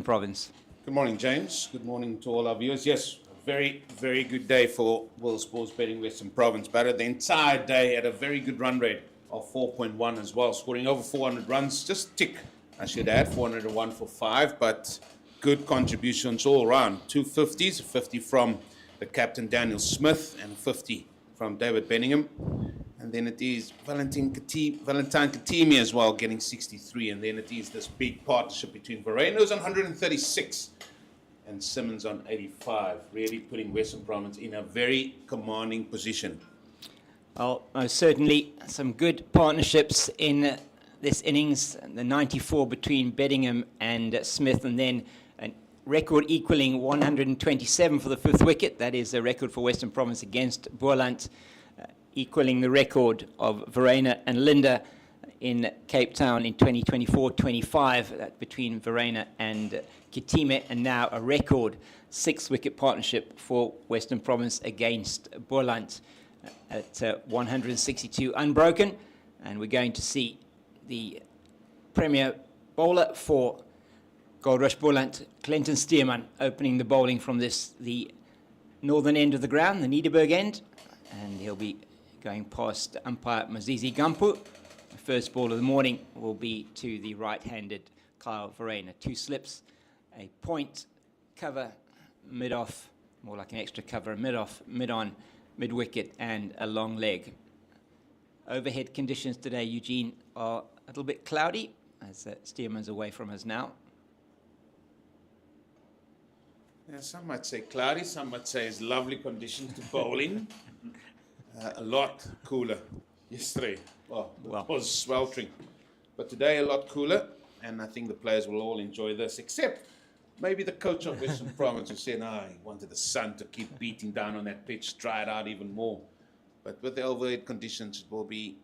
Province. Good morning, James. Good morning to all our viewers. Yes, a very, very good day for World Sports Betting Western Province. Batted the entire day at a very good run rate of 4.1 as well, scoring over 400 runs. Just tick, I should add, 401 for 5, but good contributions all around. 2 50s, a 50 from the captain Daniel Smith and a 50 from David Benningham. And then it is Valentine Katimi as well, getting 63. And then it is this big partnership between Varenos on 136 and Simmons on 85, really putting Western Province in a very commanding position. Well, certainly some good partnerships in this innings. The 94 between Benningham and Smith, and then a record equaling 127 for the 5th wicket. That is a record for Western Province against Boland, equaling the record of Verena and Linda in Cape Town in 2024-25, between Verena and Kitime, and now a record 6-wicket partnership for Western Province against Boland at 162 unbroken. And we're going to see the premier bowler for Goldrush Boland, Clinton Stearman, opening the bowling from the northern end of the ground, the Nederburg end, and he'll be going past umpire Mazizi Gampu. The first ball of the morning will be to the right-handed Kyle Verena. 2 slips, a point, cover, mid-off, more like an extra cover, mid-off, mid-on, mid-wicket, and a long leg. Overhead conditions today, Eugene, are a little bit cloudy, as Stearman's away from us now. Yeah, some might say cloudy, some might say it's lovely conditions to bowl in. A lot cooler yesterday. Well, it was sweltering. But today a lot cooler, and I think the players will all enjoy this, except maybe the coach of Western Province who said, he wanted the sun to keep beating down on that pitch, dry it out even more. But with the overhead conditions, it will be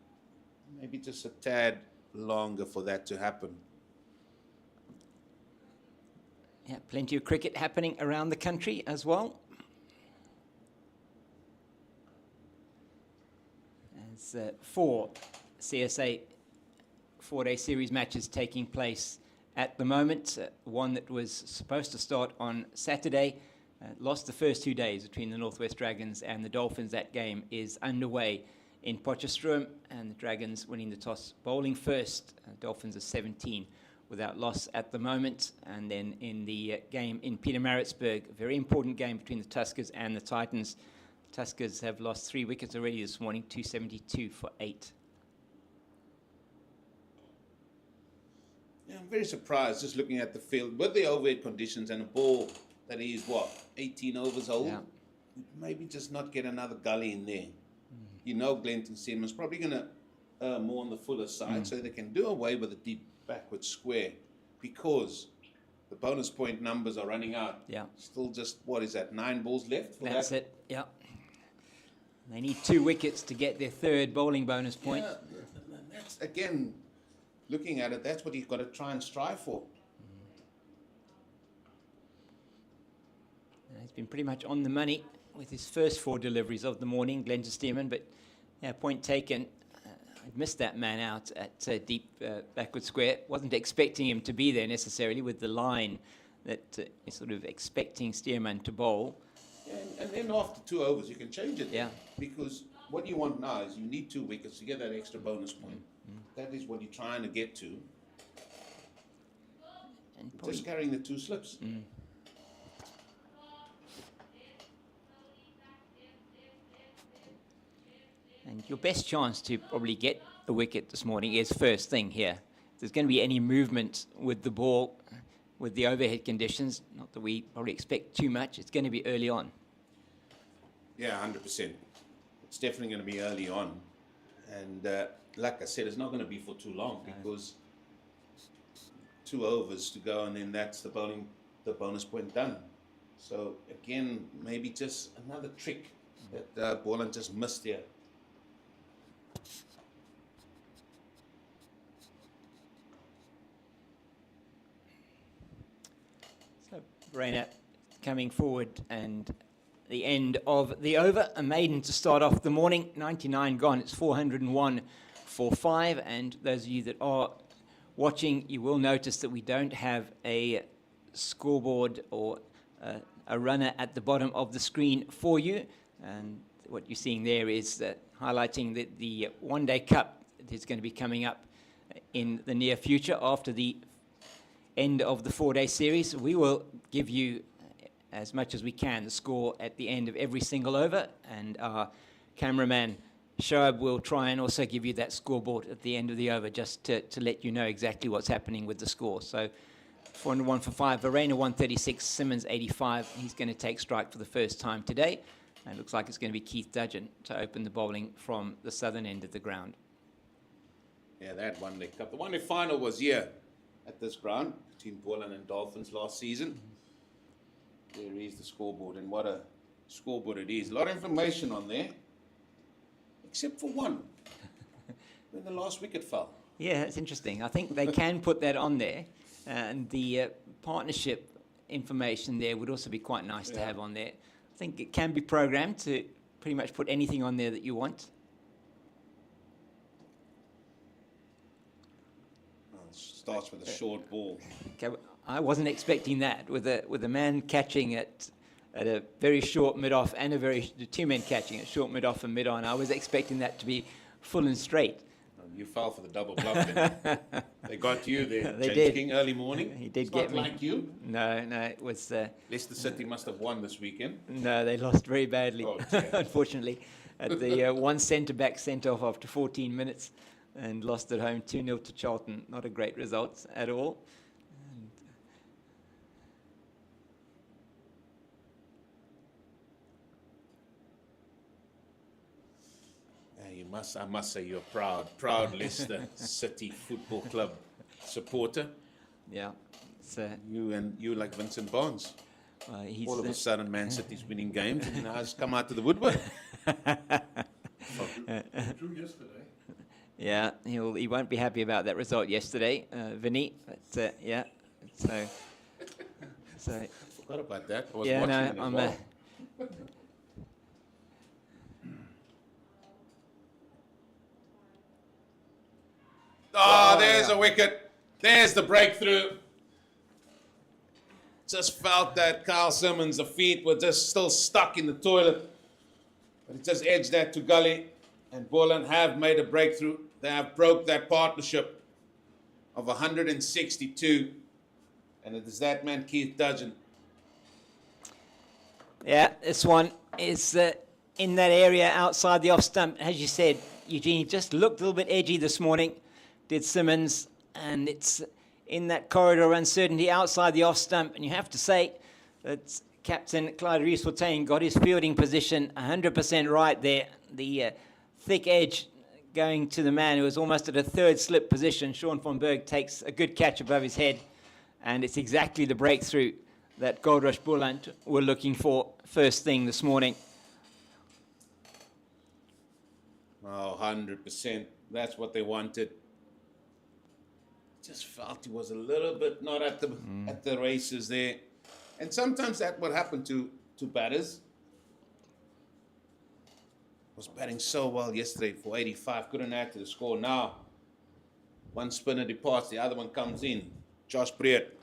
maybe just a tad longer for that to happen. Yeah, plenty of cricket happening around the country as well. There's 4 CSA 4-day series matches taking place at the moment. One that was supposed to start on Saturday lost the first 2 days between the Northwest Dragons and the Dolphins. That game is underway in Potchefstroom, and the Dragons winning the toss, bowling first. Dolphins are 17 without loss at the moment. And then in the game in Pietermaritzburg, a very important game between the Tuskers and the Titans. Tuskers have lost 3 wickets already this morning, 272 for 8. Yeah, I'm very surprised just looking at the field with the overhead conditions and a ball that is, 18 overs old? Yeah. Maybe just not get another gully in there. You know Clinton Stearman's probably going to more on the fuller side, so they can do away with a deep backward square, because the bonus point numbers are running out. Yeah. Still just, 9 balls left for That's it, yeah. They need 2 wickets to get their 3rd bowling bonus point. Yeah, that's, again, looking at it, that's what you've got to try and strive for. He's been pretty much on the money with his first 4 deliveries of the morning, Clinton Stearman, but yeah, point taken. I missed that man out at deep backward square. Wasn't expecting him to be there necessarily, with the line that is sort of expecting Stearman to bowl. Yeah, and then after 2 overs, you can change it. Yeah. Because what you want now is you need 2 wickets to get that extra bonus point. That is what you're trying to get to. And just carrying the 2 slips. And your best chance to probably get a wicket this morning is first thing here. If there's going to be any movement with the ball, with the overhead conditions, not that we probably expect too much, it's going to be early on. Yeah, 100%. It's definitely going to be early on. And like I said, it's not going to be for too long, because 2 overs to go, and then that's the bonus point done. So again, maybe just another trick that Boland just missed here. So Verena coming forward, and the end of the over, a maiden to start off the morning, 99 gone, it's 401 for 5, and those of you that are watching, you will notice that we don't have a scoreboard or a runner at the bottom of the screen for you. And what you're seeing there is highlighting that the one-day cup is going to be coming up in the near future after the end of the 4-day series. We will give you as much as we can the score at the end of every single over, and our cameraman Shoaib will try and also give you that scoreboard at the end of the over, just to let you know exactly what's happening with the score. So 401 for 5, Verena 136, Simmons 85. He's going to take strike for the first time today, and it looks like it's going to be Keith Dudgeon to open the bowling from the southern end of the ground. Yeah, that one-day cup. The one-day final was here at this ground between Boland and Dolphins last season. There is the scoreboard, and what a scoreboard it is. A lot of information on there, except for one, when the last wicket fell. Yeah, it's interesting. I think they can put that on there, and the partnership information there would also be quite nice to have on there. I think it can be programmed to pretty much put anything on there that you want. Starts with a short ball. Okay, I wasn't expecting that with a man catching at a very short mid-off and the two men catching at short mid-off and mid-on. I was expecting that to be full and straight. You fell for the double bluff. Then. They got you there. They James did. King early morning. He did It's get not me. like you. No, it was. Leicester City must have won this weekend. No, they lost very badly, Oh, dear. unfortunately. At the one centre-back sent off after 14 minutes and lost at home 2-0 to Charlton. Not a great result at all. I must say you're proud Leicester City Football Club supporter. Yeah. It's, You like Vincent Barnes. he's All of a sudden, Man City's winning games, and now it's come out to the woodwork. Drew yesterday. Yeah, he won't be happy about that result yesterday, Vinny. But yeah, so Forgot about that. I was yeah, watching no, it as I'm. well. There's a wicket. There's the breakthrough. Just felt that Carl Simmons, the feet were just still stuck in the toilet. But it just edged that to gully. And Boland have made a breakthrough. They have broke that partnership of 162. And it is that man, Keith Dudgeon. Yeah, this one is in that area outside the off stump. As you said, Eugene just looked a little bit edgy this morning, did Simmons, and it's in that corridor of uncertainty outside the off stump. And you have to say that Captain Clyde Rees-Fontaine got his fielding position 100% right there. The thick edge going to the man who was almost at a third slip position. Sean von Berg takes a good catch above his head, and it's exactly the breakthrough that Goldrush Boland were looking for first thing this morning. Oh, 100%. That's what they wanted. Just felt he was a little bit not at the races there. And sometimes that would happen to batters. Was batting so well yesterday for 85. Couldn't add to the score. Now, one spinner departs, the other one comes in. Josh Breert.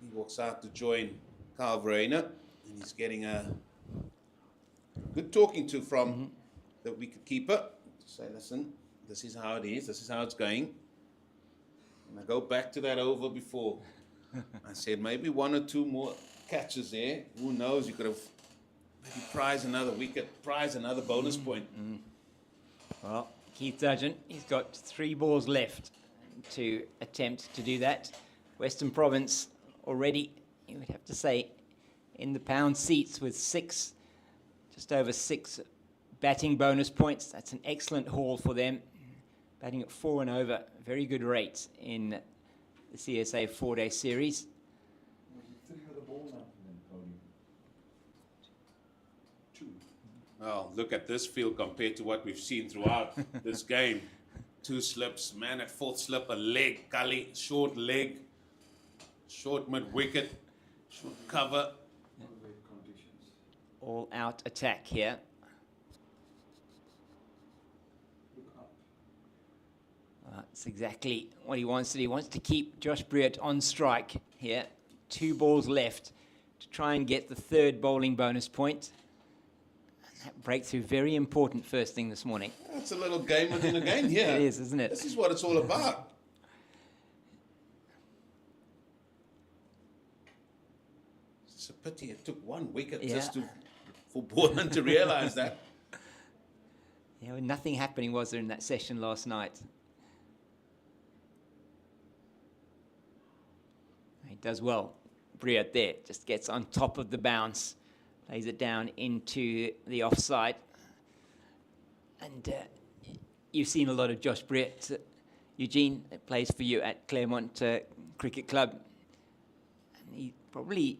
He walks out to join Carl Verena. And he's getting a good talking to from the wicketkeeper. Say, listen, this is how it is. This is how it's going. And I go back to that over before. I said maybe one or two more catches there. Who knows? You could have maybe prize another wicket, prize another bonus point. Well, Keith Dudgeon, he's got 3 balls left to attempt to do that. Western Province already, you would have to say, in the pound seats with just over 6 batting bonus points. That's an excellent haul for them. Batting at 4 and over, very good rate in the CSA 4-day series. Sitting with the ball now and then podium. 2. Well, look at this field compared to what we've seen throughout this game. 2 slips, man at 4th slip, a leg, gully, short leg, short mid-wicket, short cover. Conditions. All out attack here. Look up. That's exactly what he wants to do. He wants to keep Josh Breert on strike here 2 balls left to try and get the 3rd bowling bonus point. That breakthrough, very important first thing this morning. It's a little game within a game here. It is, isn't it? This is what it's all about. It's a pity it took 1 wicket just for Boland to realise that. Yeah, well, nothing happening was there in that session last night. He does well. Briat there, just gets on top of the bounce, plays it down into the offside. And you've seen a lot of Josh Briat, Eugene, that plays for you at Claremont Cricket Club. And he probably,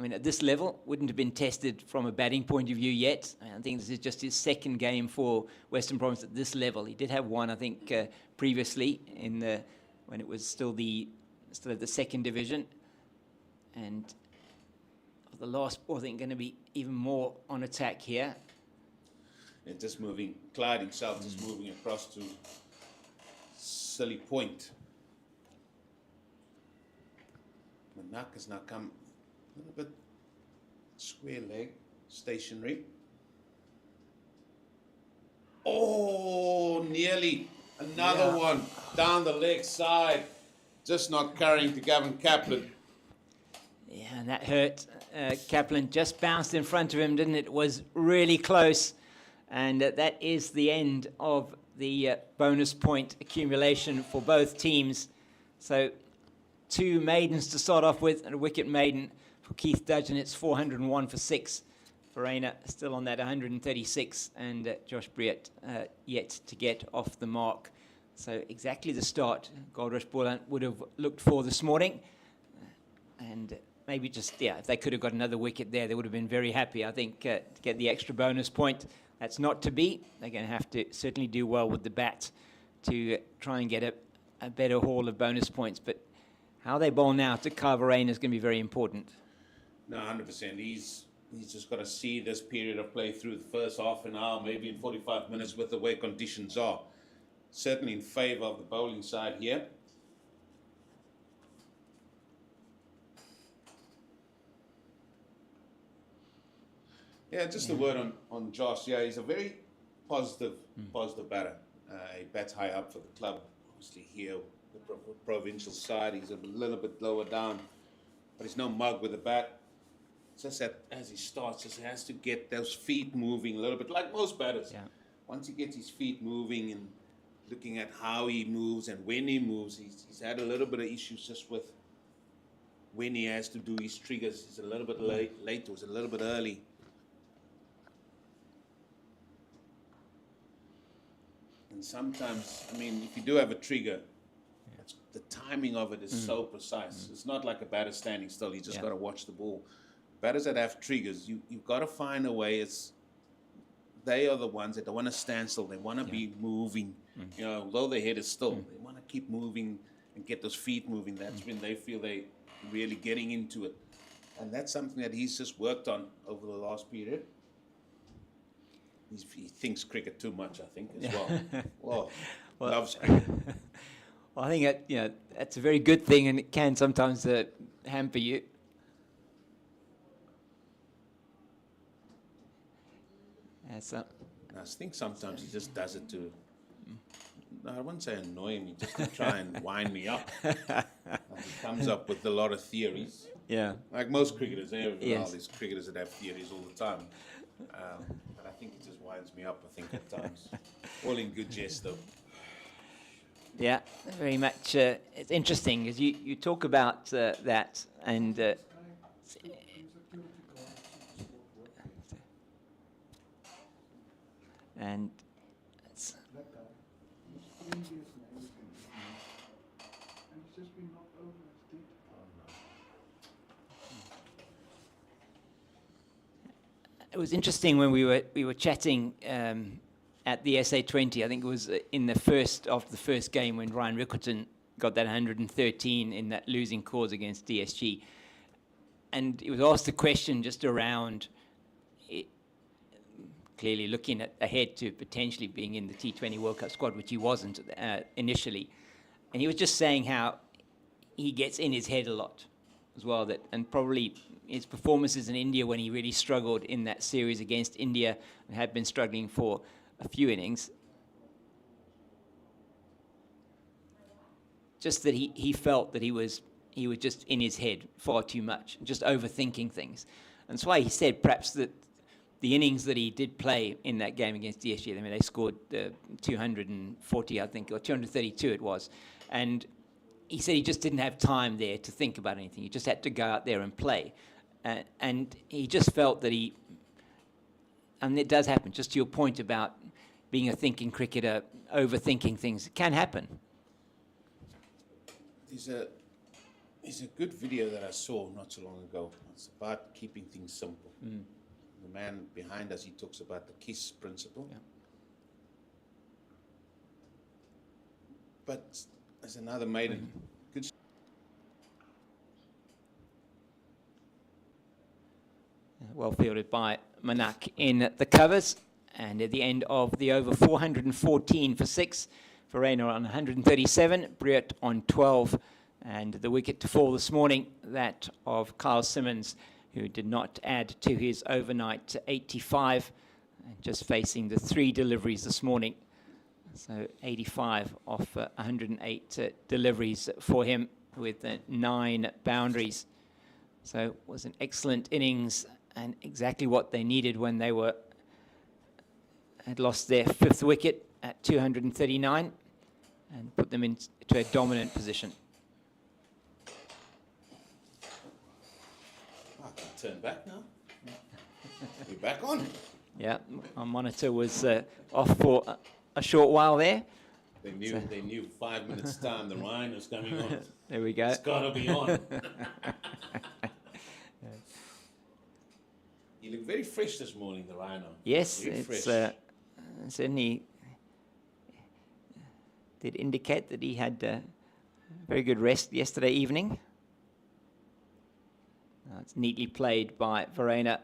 I mean, at this level, wouldn't have been tested from a batting point of view yet. I think this is just his 2nd game for Western Province at this level. He did have one, I think, previously in when it was still at the 2nd division. And the last ball, I think, going to be even more on attack here. And just moving, Clyde himself just moving across to Silly Point. Manak has now come a little bit square leg, stationary. Oh, nearly another one down the leg side. Just not carrying to Gavin Kaplan. Yeah, and that hurt. Kaplan just bounced in front of him, didn't it? It was really close. And that is the end of the bonus point accumulation for both teams. So 2 maidens to start off with, and a wicket maiden for Keith Dudgeon. It's 401 for 6. Verena still on that 136, and Josh Briat yet to get off the mark. So exactly the start Goldrush Boland would have looked for this morning. And maybe just, if they could have got another wicket there, they would have been very happy, I think, to get the extra bonus point. That's not to be. They're going to have to certainly do well with the bat to try and get a better haul of bonus points. But how they bowl now to Verena is going to be very important. No, 100%. He's just got to see this period of play through the first half an hour, maybe in 45 minutes with the way conditions are. Certainly in favour of the bowling side here. Yeah, just a word on Josh. Yeah, he's a very positive batter. He bats high up for the club. Obviously here, the provincial side, he's a little bit lower down. But he's no mug with the bat. It's just that as he starts, he has to get those feet moving a little bit, like most batters. Yeah. Once he gets his feet moving and looking at how he moves and when he moves, he's had a little bit of issues just with when he has to do his triggers. He's a little bit late or he's a little bit early. And sometimes, I mean, if you do have a trigger, the timing of it is so precise. It's not like a batter standing still. You just got to watch the ball. Batters that have triggers, you've got to find a way. They are the ones that don't want to stand still. They want to be moving. You know, although their head is still, they want to keep moving and get those feet moving. That's when they feel they really getting into it. And that's something that he's just worked on over the last period. He thinks cricket too much, I think, as well. Well, loves cricket. Well, I think that's a very good thing, and it can sometimes hamper you. I think sometimes he just does it to, no, I wouldn't say annoy me, just to try and wind me up. He comes up with a lot of theories. Yeah. Like most cricketers, there are all these cricketers that have theories all the time. But I think it just winds me up, I think, at times. All in good jest, though. Yeah, very much. It's interesting, as you talk about that, and it's, That guy, his previous name is and he's just been knocked over his teeth. it was interesting when we were chatting at the SA20. I think it was in the first game when Ryan Rickleton got that 113 in that losing cause against DSG, and he was asked a question just around it, clearly looking ahead to potentially being in the T20 World Cup squad, which he wasn't initially, and he was just saying how he gets in his head a lot, as well, that, and probably his performances in India when he really struggled in that series against India and had been struggling for a few innings. Just that he felt that he was just in his head far too much, just overthinking things. And that's why he said perhaps that the innings that he did play in that game against DSG, I mean, they scored 240, I think, or 232 it was. And he said he just didn't have time there to think about anything. He just had to go out there and play. And he just felt that and it does happen, just to your point about being a thinking cricketer, overthinking things. It can happen. There's a good video that I saw not so long ago. It's about keeping things simple. The man behind us, he talks about the KISS principle. Yeah. But there's another maiden. Good. Well fielded by Manak in the covers. And at the end of the over, 414 for 6. Verena on 137, Briot on 12. And the wicket to fall this morning, that of Kyle Simmons, who did not add to his overnight 85, and just facing the 3 deliveries this morning. So 85 off 108 deliveries for him with 9 boundaries. So it was an excellent innings and exactly what they needed when they had lost their 5th wicket at 239 and put them into a dominant position. Turn back now. We're back on. Yeah, our monitor was off for a short while there. They knew 5 minutes time the Rhine was coming on. There we go. It's got to be on. You look very fresh this morning, the Rhino. Yes, very it's fresh. certainly did indicate that he had a very good rest yesterday evening. It's neatly played by Verena.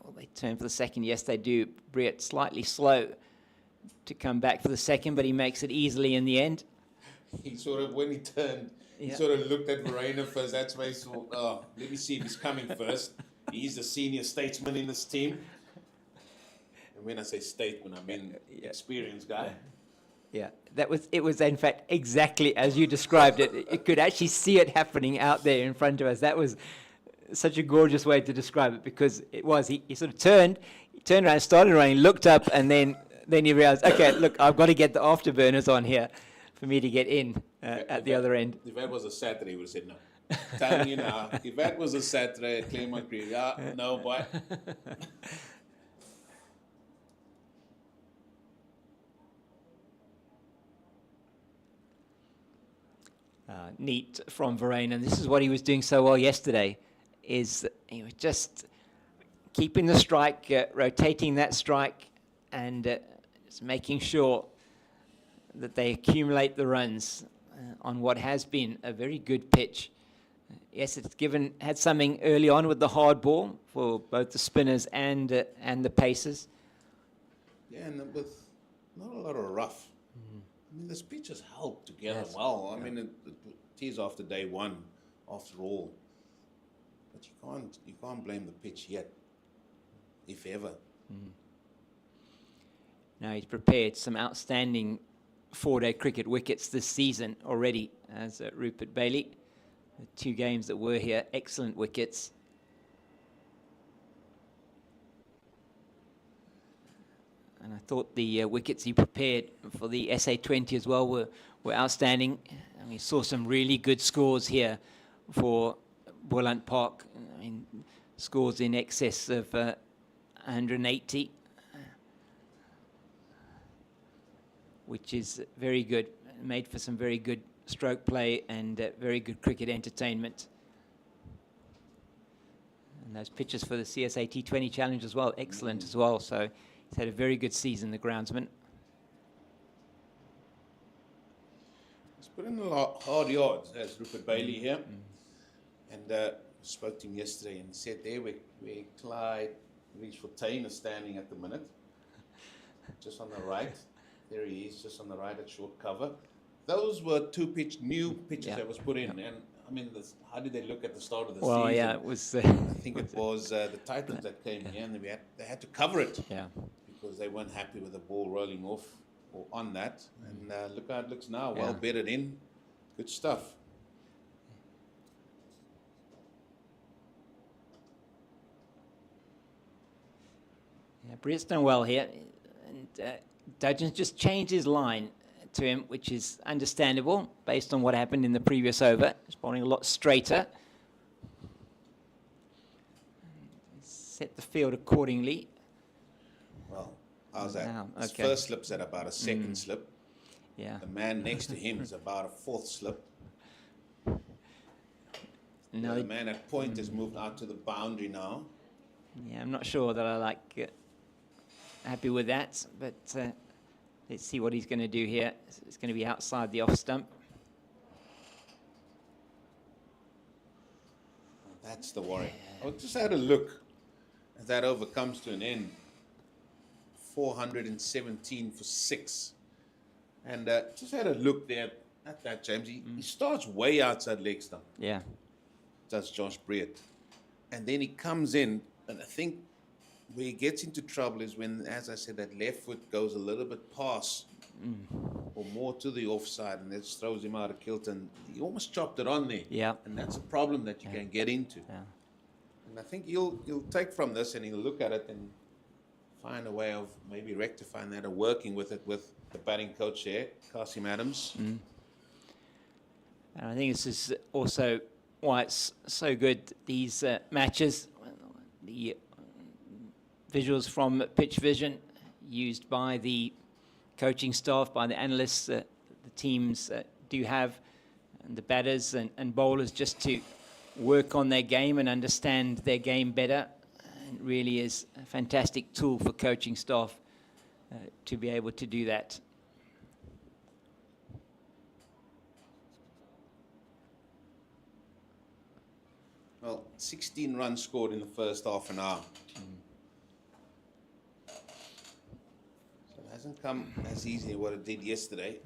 Well, they turn for the second. Yes, they do. Briot slightly slow to come back for the second, but he makes it easily in the end. He sort of, when he turned, he sort of looked at Verena first. That's why he thought, oh, let me see if he's coming first. He's the senior statesman in this team. And when I say statesman, I mean experienced guy. Yeah, it was in fact exactly as you described it. You could actually see it happening out there in front of us. That was such a gorgeous way to describe it, because it was, he sort of turned around, started running, looked up, and then he realized, okay, look, I've got to get the afterburners on here for me to get in at the other end. If that was a Saturday, he would have said no. Telling you now, if that was a Saturday at Claremont Creek, no, boy. Neat from Verena, and this is what he was doing so well yesterday, is he was just keeping the strike, rotating that strike, and just making sure that they accumulate the runs on what has been a very good pitch. Yes, it's had something early on with the hard ball for both the spinners and the pacers. Yeah, and with not a lot of rough. I mean, this pitch has held together well. I mean, it is after day one, after all. But you can't blame the pitch yet, if ever. Now he's prepared some outstanding 4-day cricket wickets this season already, as Rupert Bailey. The 2 games that were here, excellent wickets. And I thought the wickets he prepared for the SA20 as well were outstanding. And we saw some really good scores here for Boland Park. I mean, scores in excess of 180, which is very good. Made for some very good stroke play and very good cricket entertainment. And those pitches for the CSA T20 Challenge as well, excellent as well. So he's had a very good season, the groundsman. He's put in a lot hard yards, as Rupert Bailey here. And spoke to him yesterday and said there where Clyde Rees-Fontaine is standing at the minute, just on the right. There he is, just on the right at short cover. Those were new pitches that was put in, and I mean, how did they look at the start of the Well, season? yeah, it was. I think it was the Titans that came here, and they had to cover it. Yeah. Because they weren't happy with the ball rolling off or on that. And look how it looks now. Yeah. Well bedded in. Good stuff. Yeah, Brett's done well here. And Dudgeon's just changed his line to him, which is understandable based on what happened in the previous over. He's bowling a lot straighter. Set the field accordingly. Well, how's that? Wow, His okay. first slip's at about a second slip. Yeah. The man next to him is about a fourth slip. No, The man at point has moved out to the boundary now. yeah, I'm not sure that I happy with that, but let's see what he's going to do here. It's going to be outside the off stump. That's the worry. I just had a look as that over comes to an end. 417 for 6. And just had a look there at that, James. He starts way outside leg stump. Yeah. Does Josh Brett. And then he comes in, and I think where he gets into trouble is when, as I said, that left foot goes a little bit past or more to the offside, and that just throws him out of kilter. And he almost chopped it on there. Yeah. And that's a problem that you can get into. Yeah. And I think he'll take from this and he'll look at it and find a way of maybe rectifying that or working with it with the batting coach there, Kasim Adams. And I think this is also why it's so good, these matches, the visuals from Pitch Vision used by the coaching staff, by the analysts, the teams do have, and the batters and bowlers, just to work on their game and understand their game better. And it really is a fantastic tool for coaching staff to be able to do that. Well, 16 runs scored in the first half an hour. So it hasn't come as easy as what it did yesterday,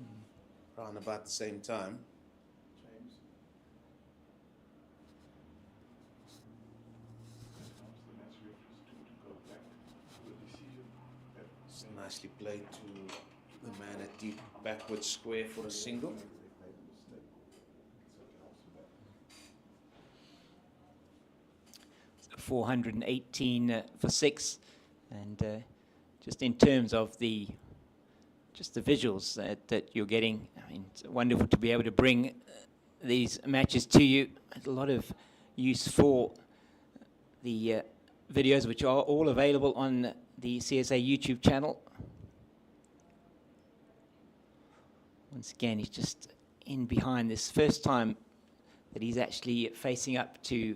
around about the same time. James. The match referees to go back to the decision. It's nicely played to the man at deep backward square for a single. 418 for 6, and just in terms of the visuals that you're getting, I mean, it's wonderful to be able to bring these matches to you. There's a lot of use for the videos, which are all available on the CSA YouTube channel. Once again, he's just in behind this first time that he's actually facing up to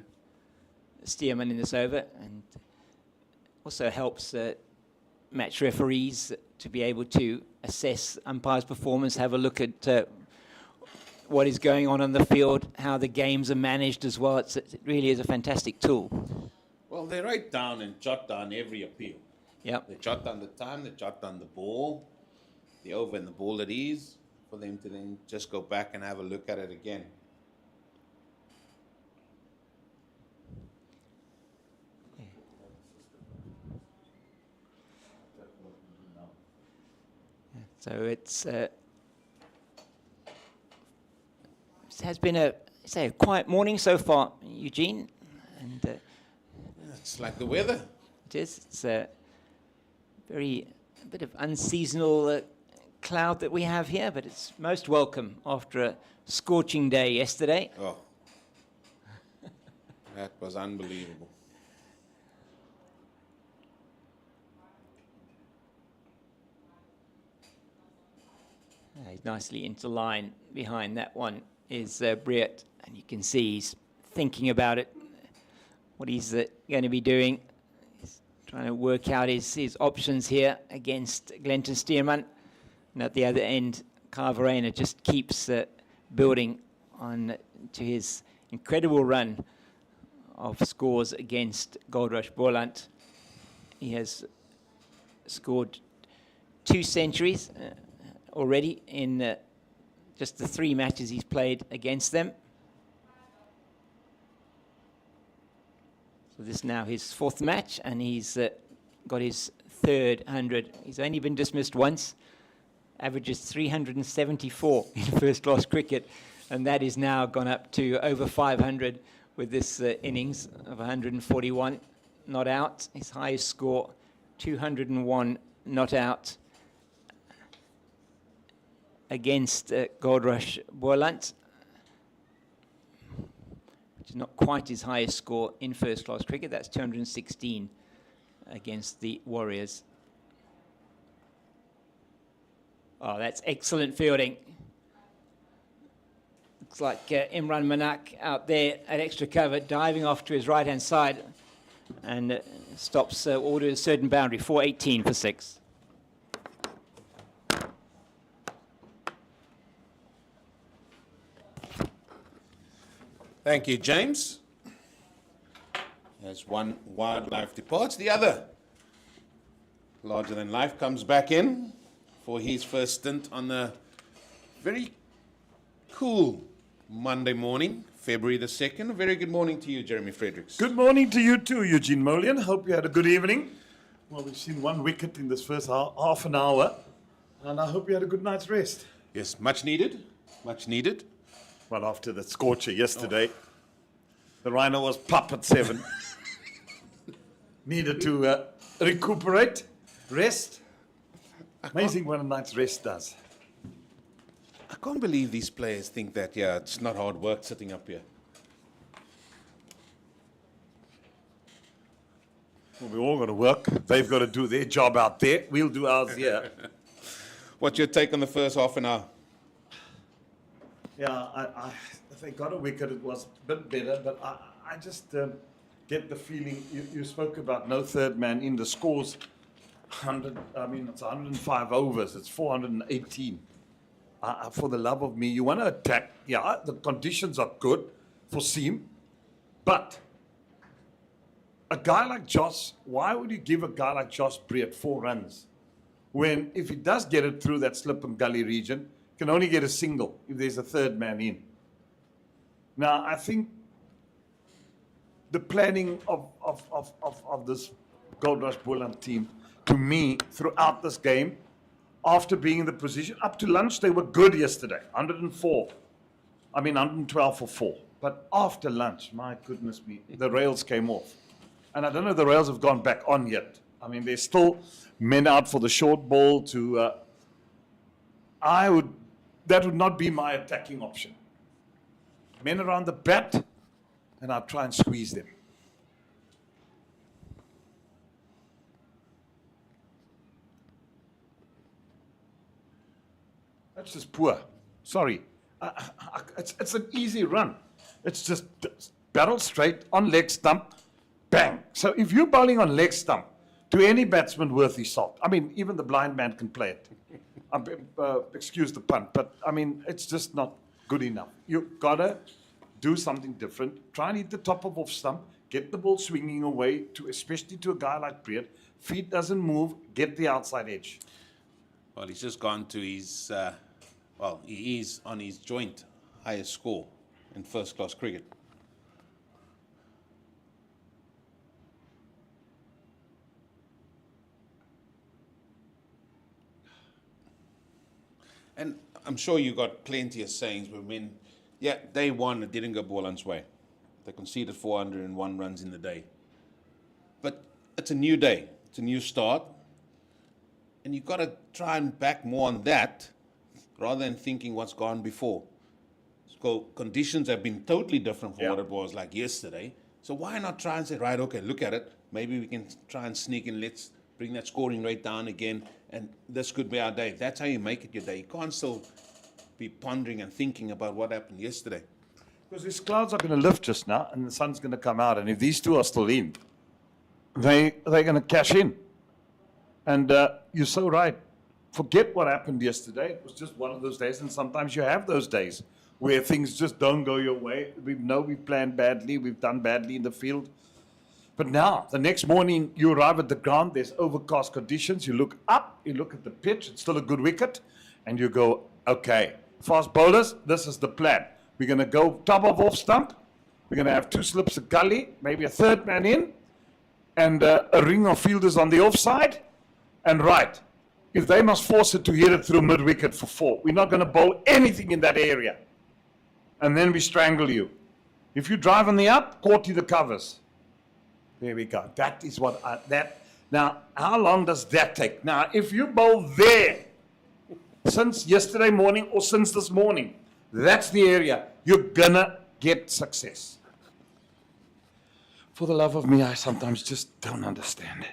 Stearman in this over, and also helps match referees to be able to assess umpire's performance, have a look at what is going on the field, how the games are managed as well. It really is a fantastic tool. Well, they write down and jot down every appeal. Yep. They jot down the time, they jot down the ball, the over and the ball it is, for them to then just go back and have a look at it again. So it has been a quiet morning so far, Eugene, and It's like the weather. it is. It's a bit of unseasonal cloud that we have here, but it's most welcome after a scorching day yesterday. Oh, that was unbelievable. He's nicely into line. Behind that one is Briat, and you can see he's thinking about it, what he's going to be doing. He's trying to work out his options here against Glenton Stearman. And at the other end, Carverena just keeps building on to his incredible run of scores against Goldrush Boland. He has scored 2 centuries already in just the 3 matches he's played against them. So this is now his 4th match, and he's got his 3rd 100. He's only been dismissed once. Averages 374 in first-class cricket, and that is now gone up to over 500 with this innings of 141 not out. His highest score, 201 not out against Goldrush Boland, which is not quite his highest score in first-class cricket. That's 216 against the Warriors. Oh, that's excellent fielding. Looks like Imran Manak out there at extra cover, diving off to his right-hand side, and stops all to a certain boundary, 418 for 6. Thank you, James. As one wildlife departs, the other larger than life comes back in for his first stint on the very cool Monday morning, February the 2nd. A very good morning to you, Jeremy Fredericks. Good morning to you too, Eugene Molian. Hope you had a good evening. Well, we've seen 1 wicket in this first half an hour, and I hope you had a good night's rest. Yes, much needed, much needed. Well, after the scorcher yesterday, the Rhino was pup at 7. Needed to recuperate, rest. Amazing what a night's rest does. I can't believe these players think that, yeah, it's not hard work sitting up here. Well, we're all got to work. They've got to do their job out there. We'll do ours here. What's your take on the first half an hour? Yeah, if they got a wicket, it was a bit better, but I just get the feeling, you spoke about no third man in the scores, 100, I mean, it's 105 overs, it's 418. For the love of me, you want to attack, yeah, the conditions are good for seam, but a guy like Josh, why would you give a guy like Josh Breed 4 runs? When, if he does get it through that slip and gully region, can only get a single if there's a third man in. Now, I think the planning of this Goldrush Boland team, to me, throughout this game, after being in the position, up to lunch, they were good yesterday, 104. I mean, 112 for 4. But after lunch, my goodness me, the rails came off. And I don't know if the rails have gone back on yet. I mean, there's still men out for the short ball to... that would not be my attacking option. Men around the bat, and I'll try and squeeze them. That's just poor. Sorry. It's an easy run. It's just barrel straight on leg stump, bang. So if you're bowling on leg stump, to any batsman worth his salt, I mean, even the blind man can play it. Excuse the pun, but I mean, it's just not good enough. You've got to do something different. Try and hit the top of off stump, get the ball swinging away, especially to a guy like Breed. Feet doesn't move, get the outside edge. Well, he's just gone to his, he is on his joint highest score in first-class cricket. And I'm sure you got plenty of sayings, but when, yeah, day one, it didn't go Boland's way. They conceded 401 runs in the day. But it's a new day. It's a new start. And you've got to try and back more on that rather than thinking what's gone before. So conditions have been totally different from what it was like yesterday. So why not try and say, right, okay, look at it. Maybe we can try and sneak in. Let's bring that scoring rate down again. And this could be our day. That's how you make it your day. You can't still be pondering and thinking about what happened yesterday. Because these clouds are going to lift just now, and the sun's going to come out. And if these two are still in, they're going to cash in. And you're so right. Forget what happened yesterday. It was just one of those days, and sometimes you have those days where things just don't go your way. We know we've planned badly, we've done badly in the field. But now, the next morning, you arrive at the ground, there's overcast conditions, you look up, you look at the pitch, it's still a good wicket, and you go, okay, fast bowlers, this is the plan. We're going to go top of off stump, We're going to have 2 slips of gully, maybe a third man in, and a ring of fielders on the offside, and right. If they must force it to hit it through mid-wicket for 4, we're not going to bowl anything in that area. And then we strangle you. If you drive on the up, quarter the covers. There we go. That is what now, how long does that take? Now, if you bowl there, since yesterday morning or since this morning, that's the area you're gonna get success. For the love of me, I sometimes just don't understand.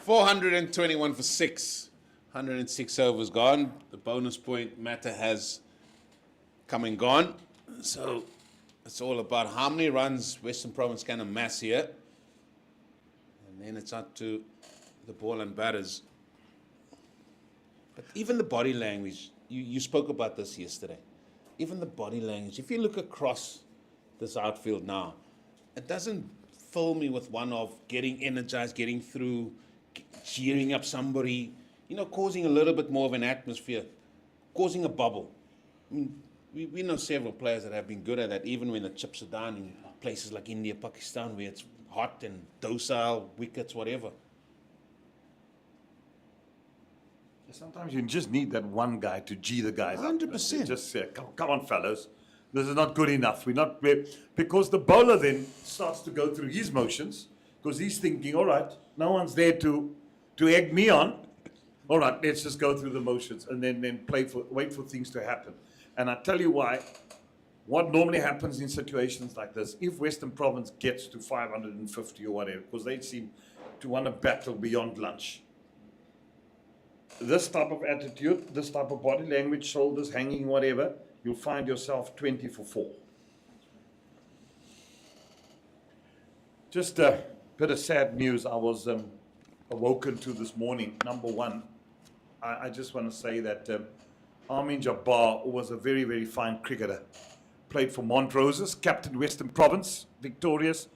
421 for 6. 106 overs gone. The bonus point matter has come and gone. So it's all about how many runs Western Province can amass here. And then it's up to the Boland batters. But even the body language, you spoke about this yesterday. Even the body language, if you look across this outfield now, it doesn't fill me with one of getting energized, getting through, cheering up somebody, causing a little bit more of an atmosphere, causing a bubble. I mean, we know several players that have been good at that, even when the chips are down in places like India, Pakistan, where it's hot and docile, wickets, whatever. Sometimes you just need that one guy to G the guys up. 100%. Just say, come on, fellas. This is not good enough. Because the bowler then starts to go through his motions, because he's thinking, all right, no one's there to egg me on. All right, let's just go through the motions and then wait for things to happen. And I tell you why. What normally happens in situations like this, if Western Province gets to 550 or whatever, because they seem to want to battle beyond lunch. This type of attitude, this type of body language, shoulders hanging, whatever, you'll find yourself 20 for 4. Just a bit of sad news I was awoken to this morning. Number one, I just want to say that Armin Jabbar was a very, very fine cricketer. Played for Montroses, captain Western Province, victorious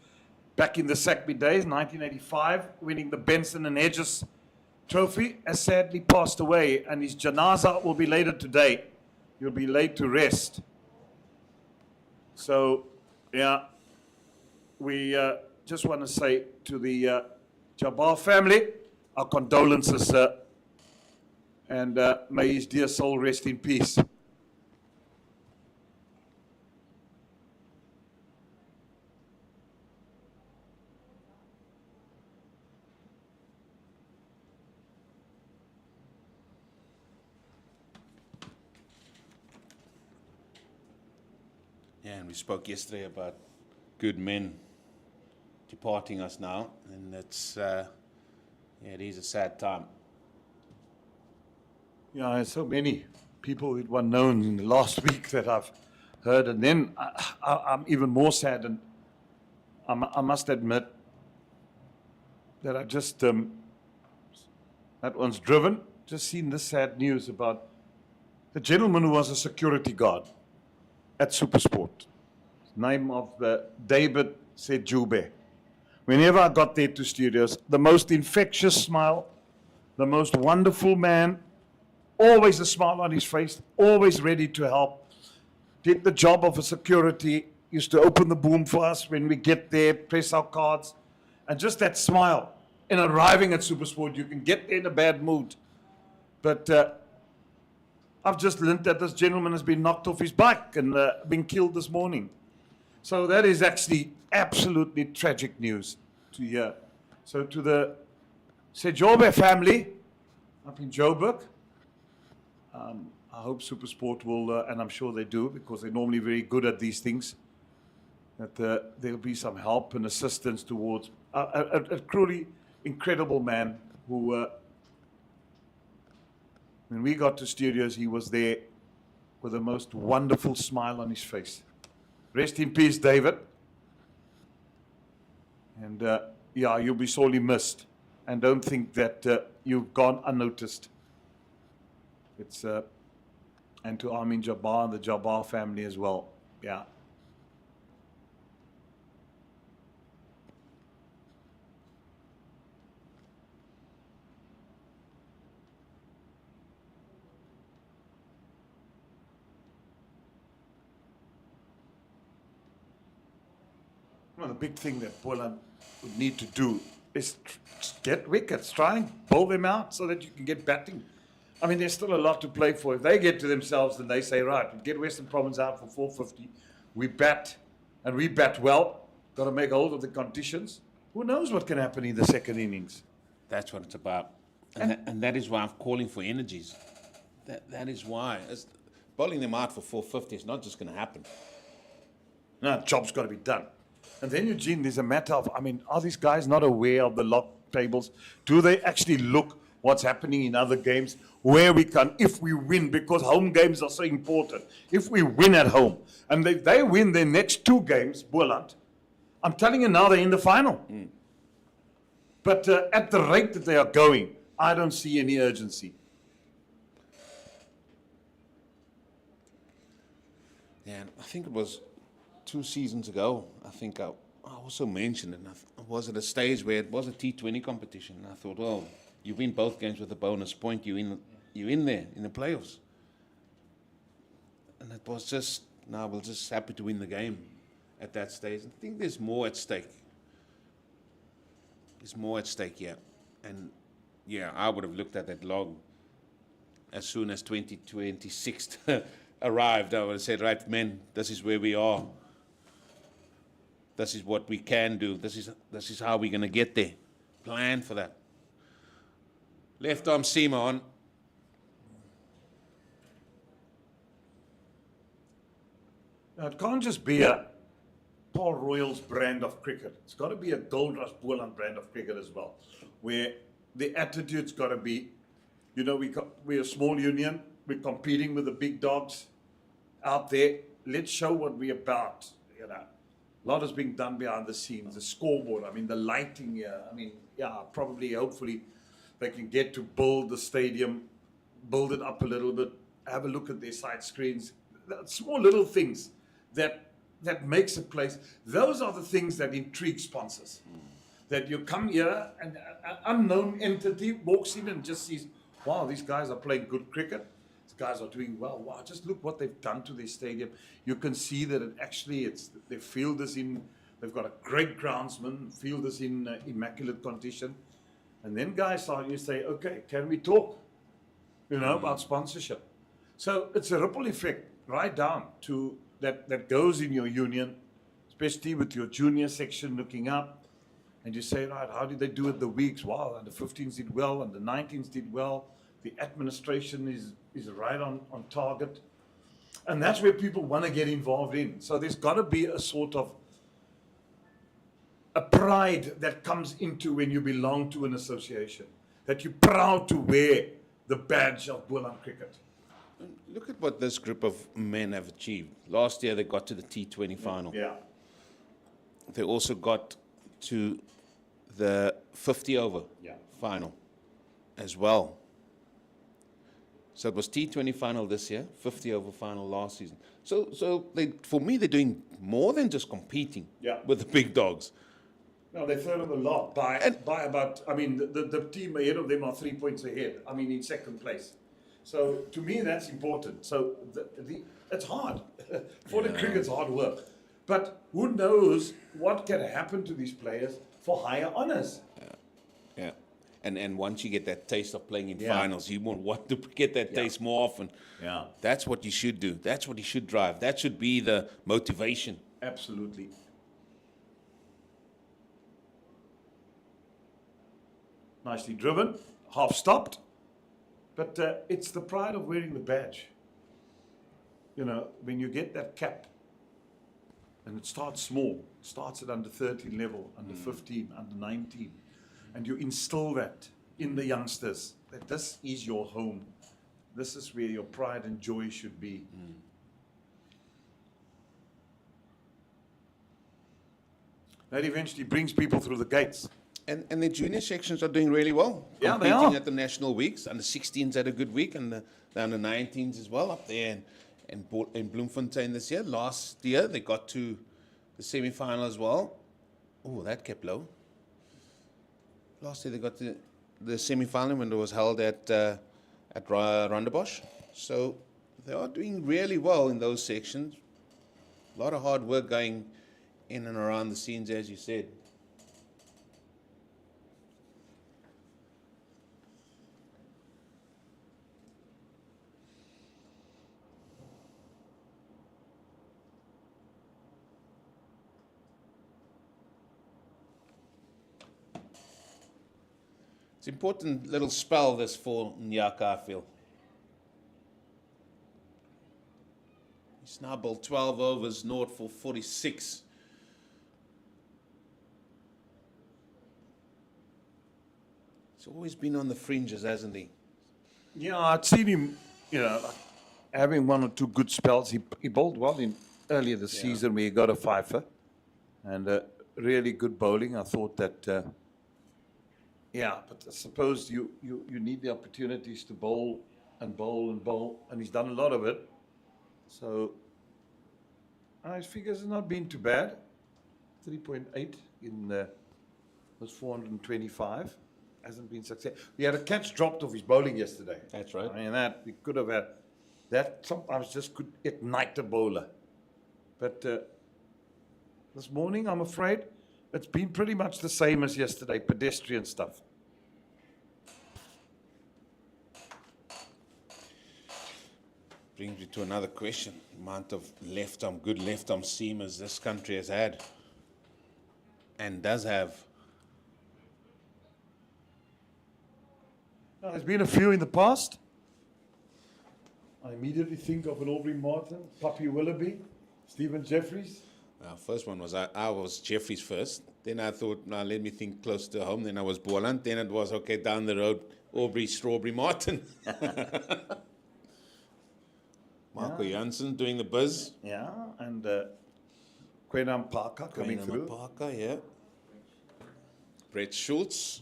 back in the Sackby days, 1985, winning the Benson and Hedges Trophy, has sadly passed away, and his janaza will be later today. He'll be laid to rest. So, yeah, we just want to say to the Jabbar family, our condolences, sir, and may his dear soul rest in peace. Yeah, and we spoke yesterday about good men departing us now, and it's it is a sad time. Yeah, there's so many people that were known in the last week that I've heard, and then I'm even more sad, and I must admit that I just, that one's driven, just seen this sad news about the gentleman who was a security guard at Supersport. Name of David Sejube. Whenever I got there to studios, the most infectious smile, the most wonderful man, always a smile on his face, always ready to help. Did the job of a security, used to open the boom for us when we get there, press our cards, and just that smile. In arriving at Supersport, you can get there in a bad mood. But I've just learned that this gentleman has been knocked off his bike and been killed this morning. So that is actually absolutely tragic news to hear. So to the Sejobe family up in Joburg, I hope Supersport will, and I'm sure they do, because they're normally very good at these things, that there'll be some help and assistance towards a truly incredible man who, when we got to studios, he was there with the most wonderful smile on his face. Rest in peace, David. And yeah, you'll be sorely missed. And don't think that you've gone unnoticed. It's and to Armin Jabbar and the Jabbar family as well. Yeah. the big thing that Boland would need to do is get wickets. Try and bowl them out so that you can get batting. I mean, there's still a lot to play for. If they get to themselves and they say, right, we get Western Province out for 450, we bat, and we bat well, got to make hold of the conditions. Who knows what can happen in the second innings? That's what it's about. And that is why I'm calling for energies. That is why. Bowling them out for 450 is not just going to happen. No, job's got to be done. And then, Eugene, there's a matter of, I mean, are these guys not aware of the log tables? Do they actually look what's happening in other games where we can, if we win, because home games are so important, if we win at home, and they win their next 2 games, Boland, I'm telling you now they're in the final. But at the rate that they are going, I don't see any urgency. Yeah, I think it was 2 seasons ago, I think I also mentioned it. I was at a stage where it was a T20 competition. And I thought, well, you win both games with a bonus point, you're in there, in the playoffs. And it was just, no, we're just happy to win the game at that stage. I think there's more at stake. There's more at stake, yeah. And, yeah, I would have looked at that log as soon as 2026 arrived. I would have said, right, men, this is where we are. This is what we can do. This is how we're going to get there. Plan for that. Left arm seam on. Now, it can't just be a Paarl Royal's brand of cricket. It's got to be a Goldrush Boland brand of cricket as well, where the attitude's got to be, you know, we're a small union. We're competing with the big dogs out there. Let's show what we're about, you know. A lot is being done behind the scenes. The scoreboard, I mean, the lighting here. I mean, yeah, probably, hopefully, they can get to build the stadium, build it up a little bit, have a look at their side screens. Small little things that makes a place. Those are the things that intrigue sponsors. That you come here and an unknown entity walks in and just sees, wow, these guys are playing good cricket. Guys are doing well. Wow, just look what they've done to their stadium. You can see that their field is in, they've got a great groundsman, field is in immaculate condition. And then guys start, you say, okay, can we talk, you know, about sponsorship? So it's a ripple effect right down to that goes in your union, especially with your junior section looking up. And you say, right, how did they do it the weeks? Wow, and the 15s did well, and the 19s did well. The administration is right on target. And that's where people want to get involved in. So there's got to be a sort of a pride that comes into when you belong to an association, that you're proud to wear the badge of Boland cricket. Look at what this group of men have achieved. Last year they got to the T20 final. Yeah. They also got to the 50 over final as well. So it was T20 final this year, 50 over final last season. So for me, they're doing more than just competing with the big dogs. No, they're third on the lot by about, I mean, the team ahead of them are 3 points ahead. I mean, in second place. So to me, that's important. So it's hard. For the cricket's hard work. But who knows what can happen to these players for higher honors. Yeah. And once you get that taste of playing in finals, you want to get that taste more often. Yeah. That's what you should do. That's what you should drive. That should be the motivation. Absolutely. Nicely driven, half stopped. But it's the pride of wearing the badge. You know, when you get that cap, and it starts small, it starts at under 13 level, under 15, under 19. And you instill that in the youngsters, that this is your home. This is where your pride and joy should be. That eventually brings people through the gates. And the junior sections are doing really well. Yeah, they Competing are. at the national weeks. Under 16s had a good week, and the under 19s as well up there. And in Bloemfontein this year. Last year they got to the semi-final as well. Oh, that kept low. Last year they got to the semi-final when it was held at Rondebosch. So they are doing really well in those sections. A lot of hard work going in and around the scenes, as you said. It's an important little spell this for Nyaka, I feel. He's now bowled 12 overs, 0 for 46. He's always been on the fringes, hasn't he? Yeah, I'd seen him, having one or two good spells. He bowled well in earlier this season where he got a fifer. And really good bowling. I thought that, but I suppose you need the opportunities to bowl and bowl and bowl, and he's done a lot of it. So his figures have not been too bad. 3.8 in was 425. Hasn't been successful. He had a catch dropped off his bowling yesterday. That's right. I mean, that we could have had. That sometimes just could ignite a bowler. But this morning, I'm afraid, it's been pretty much the same as yesterday, pedestrian stuff. Brings me to another question. The amount of good left-arm seamers this country has had and does have. Now, there's been a few in the past. I immediately think of an Aubrey Martin, Puppy Willoughby, Stephen Jeffries. First one was I was Jeffries first. Then I thought, now let me think close to home. Then I was Boland. Then it was, okay, down the road, Aubrey Strawberry Martin. Marco Jansen doing the buzz. Yeah, and Quenam Parker coming through. Parker, yeah. Brett Schultz.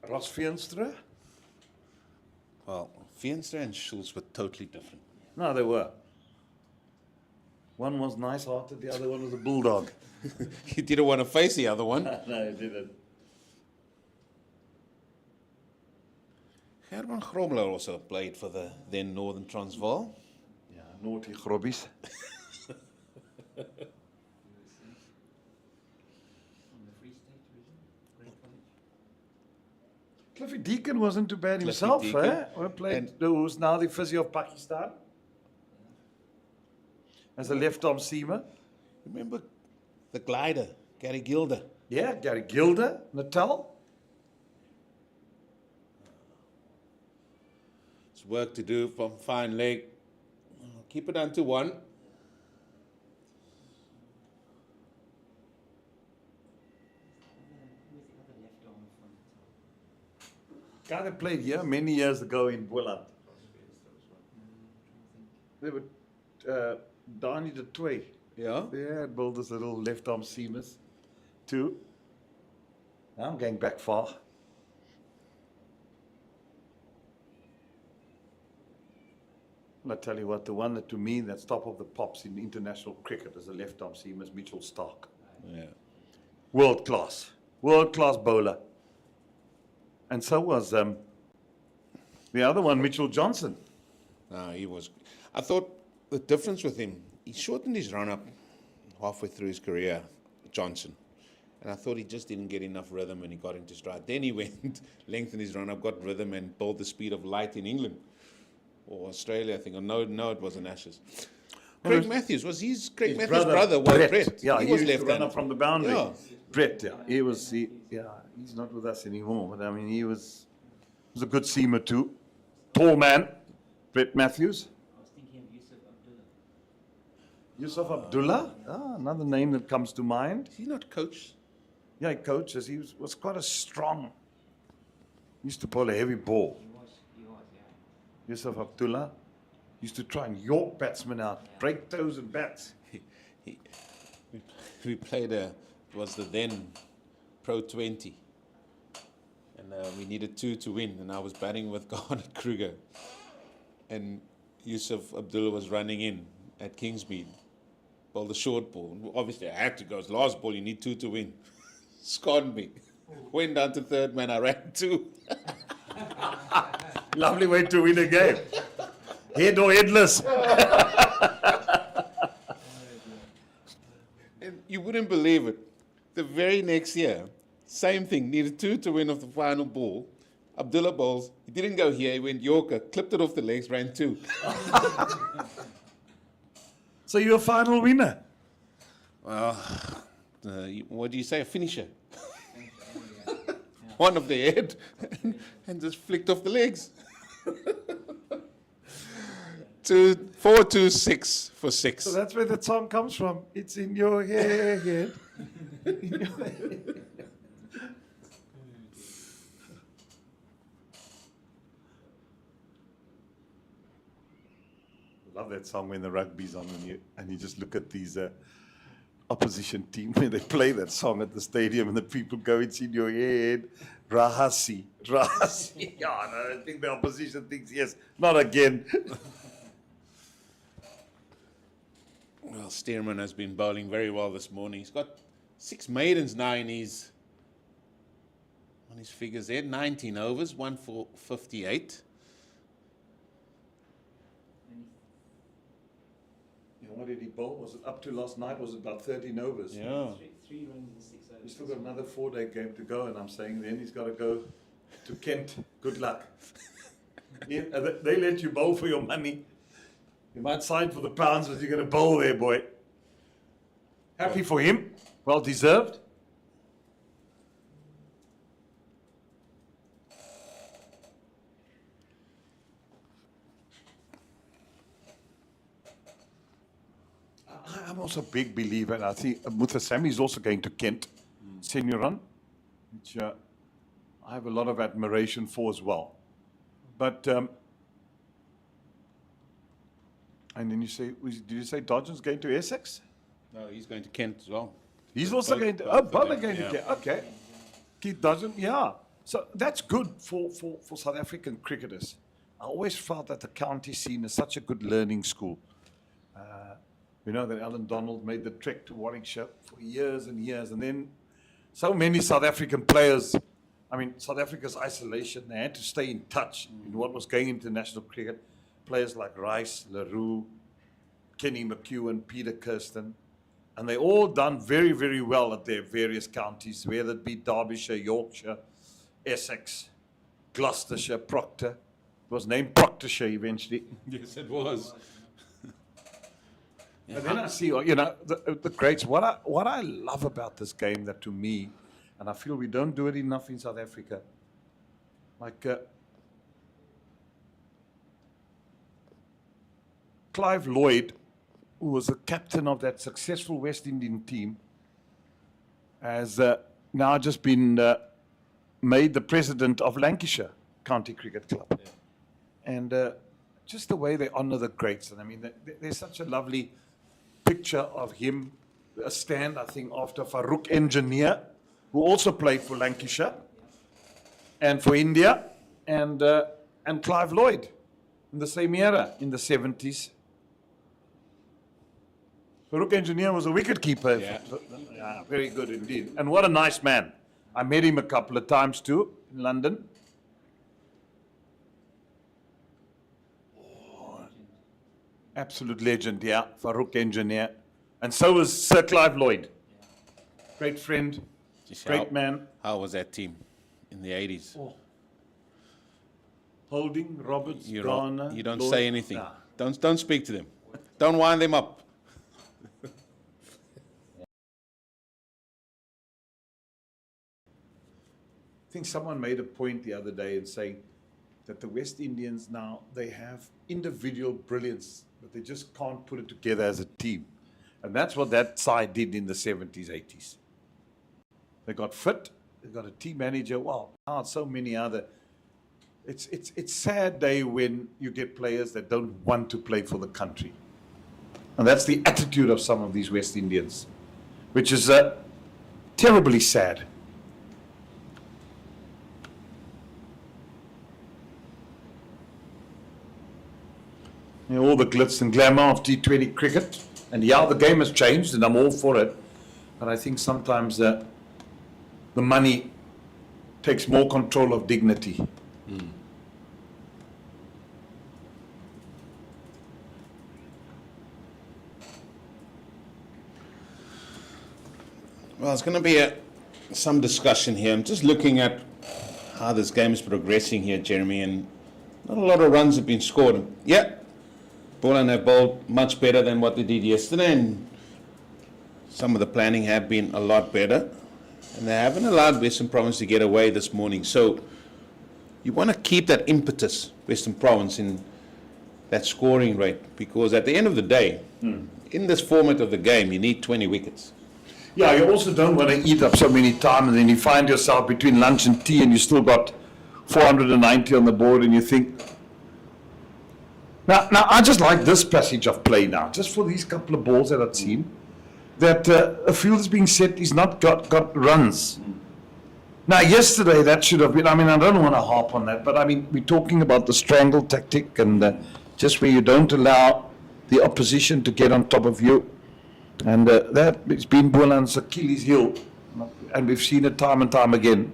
Ross Veenstra. Well, Veenstra and Schultz were totally different. No, they were. One was nice-hearted, the other one was a bulldog. He didn't want to face the other one. No, he didn't. Herman Gromler also played for the then Northern Transvaal. Yeah, naughty grobbies. Cliffy Deacon wasn't too bad himself, eh? Who's now the physio of Pakistan? As a left-arm seamer. Remember the glider, Gary Gilder? Yeah, Gary Gilder, Natal. It's work to do from fine leg. Keep it down to 1. Guy that played here many years ago in Boland. They were Donnie de Toy. Yeah. They had built this little left-arm seamers too. Now I'm going back far. And I tell you what, the one that to me that's top of the pops in international cricket as a left-arm seamer is Mitchell Stark. Yeah. World class bowler. And so was the other one, Mitchell Johnson. No, he was. I thought the difference with him, he shortened his run-up halfway through his career, Johnson. And I thought he just didn't get enough rhythm when he got into stride. Then he went, lengthened his run-up, got rhythm, and bowled the speed of light in England. Or Australia, I think. Or no, it was in Ashes. Craig Matthews, was his Matthews' brother was Brett. Yeah, he was used to left run up from the boundary. Yeah. Brett, yeah. He's not with us anymore. But I mean, he was a good seamer too. Tall man, Brett Matthews. I was thinking of Yusuf Abdullah, another name that comes to mind. Is he not coach? Yeah, he coaches. He was quite a strong. Used to bowl a heavy ball. He was, yeah. Yusuf Abdullah used to try and york batsmen out, break toes and bats. We played it was the then Pro 20. And we needed 2 to win. And I was batting with Garnet Kruger. And Yusuf Abdullah was running in at Kingsmead. Bowled the short ball. Obviously, I had to go. It's last ball, you need 2 to win. Scorned me. Went down to third man, I ran 2. Lovely way to win a game. Head or headless. And you wouldn't believe it. The very next year, same thing, needed 2 to win off the final ball. Abdullah bowls, he didn't go here, he went Yorker, clipped it off the legs, ran 2. So you're a final winner. Well, what do you say, a finisher? One of the head and just flicked off the legs. 4, 2, 6 for 6. So that's where the song comes from. It's in your head. In your head. Love that song when the rugby's on and you just look at these opposition team when they play that song at the stadium and the people go, it's in your head. Rahasi. Rahasi. Yeah, no, I think the opposition thinks, yes, not again. Well, Stearman has been bowling very well this morning. He's got 6 maidens now on his figures there. 19 overs, 1 for 58. What did he bowl? Was it up to last night? Was it about 13 overs? Yeah. 3 runs in 6 overs. He's still got another 4-day game to go, and I'm saying then he's got to go to Kent. Good luck. Yeah, they let you bowl for your money. You might sign for the pounds, but you're going to bowl there, boy. Happy for him. Well deserved. I'm also a big believer, and I think Muthasamy is also going to Kent, senior run, which I have a lot of admiration for as well. But, and then you say, did you say Dodgen's going to Essex? No, he's going to Kent as well. He's also going to, both are going to Kent, okay. Keith Dodgen, yeah. So that's good for South African cricketers. I always felt that the county scene is such a good learning school. We know that Alan Donald made the trek to Warwickshire for years and years. And then so many South African players, I mean, South Africa's isolation, they had to stay in touch in what was going into national cricket. Players like Rice, LaRue, Kenny McEwen, Peter Kirsten. And they all done very, very well at their various counties, whether it be Derbyshire, Yorkshire, Essex, Gloucestershire, Proctor. It was named Proctorshire eventually. Yes, it was. And then I see, you know, the greats. What I love about this game, that to me, and I feel we don't do it enough in South Africa, like Clive Lloyd, who was the captain of that successful West Indian team, has now just been made the president of Lancashire County Cricket Club. Yeah. And just the way they honor the greats. And I mean, there's such a lovely picture of him, a stand, I think, after Farouk Engineer, who also played for Lancashire and for India, and Clive Lloyd in the same era, in the 70s. Farouk Engineer was a wicket keeper. Yeah. Yeah, very good indeed. And what a nice man. I met him a couple of times too in London. Absolute legend, yeah, Farouk Engineer. And so was Sir Clive Lloyd. Great friend, great man. How was that team in the 80s? Oh. Holding, Roberts, You Garner. don't Lloyd. say anything. Nah. Don't speak to them. Don't wind them up. I think someone made a point the other day in saying that the West Indians now, they have individual brilliance, but they just can't put it together as a team. And that's what that side did in the 70s, 80s. They got fit, they got a team manager, wow, now so many other. It's sad day when you get players that don't want to play for the country. And that's the attitude of some of these West Indians, which is terribly sad. You know, all the glitz and glamour of T20 cricket. And yeah, the game has changed, and I'm all for it. But I think sometimes the money takes more control of dignity. Well, it's going to be some discussion here. I'm just looking at how this game is progressing here, Jeremy, and not a lot of runs have been scored. Yeah, Boland have bowled much better than what they did yesterday, and some of the planning have been a lot better, and they haven't allowed Western Province to get away this morning. So you want to keep that impetus, Western Province, in that scoring rate, because at the end of the day, in this format of the game, you need 20 wickets. Yeah, you also don't want to eat up so many time, and then you find yourself between lunch and tea, and you still got 490 on the board, and you think. Now I just like this passage of play now, just for these couple of balls that I've seen, that a field is being set, he's not got runs. Now, yesterday that should have been, I mean, I don't want to harp on that, but I mean, we're talking about the strangle tactic, and just where you don't allow the opposition to get on top of you. And that has been Boland's Achilles heel, and we've seen it time and time again.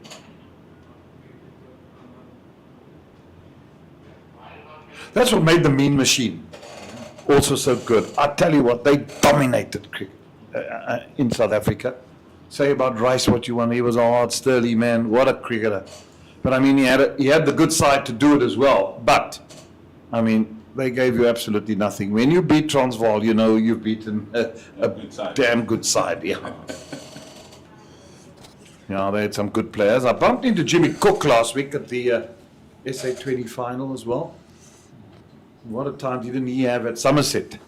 That's what made the Mean Machine also so good. I tell you what, they dominated cricket in South Africa. Say about Rice what you want, he was a hard, sturdy man, what a cricketer. But I mean, he had the good side to do it as well. But, I mean, they gave you absolutely nothing. When you beat Transvaal, you know you've beaten a damn good side. Yeah. Yeah, they had some good players. I bumped into Jimmy Cook last week at the SA20 final as well. What a time didn't he have at Somerset?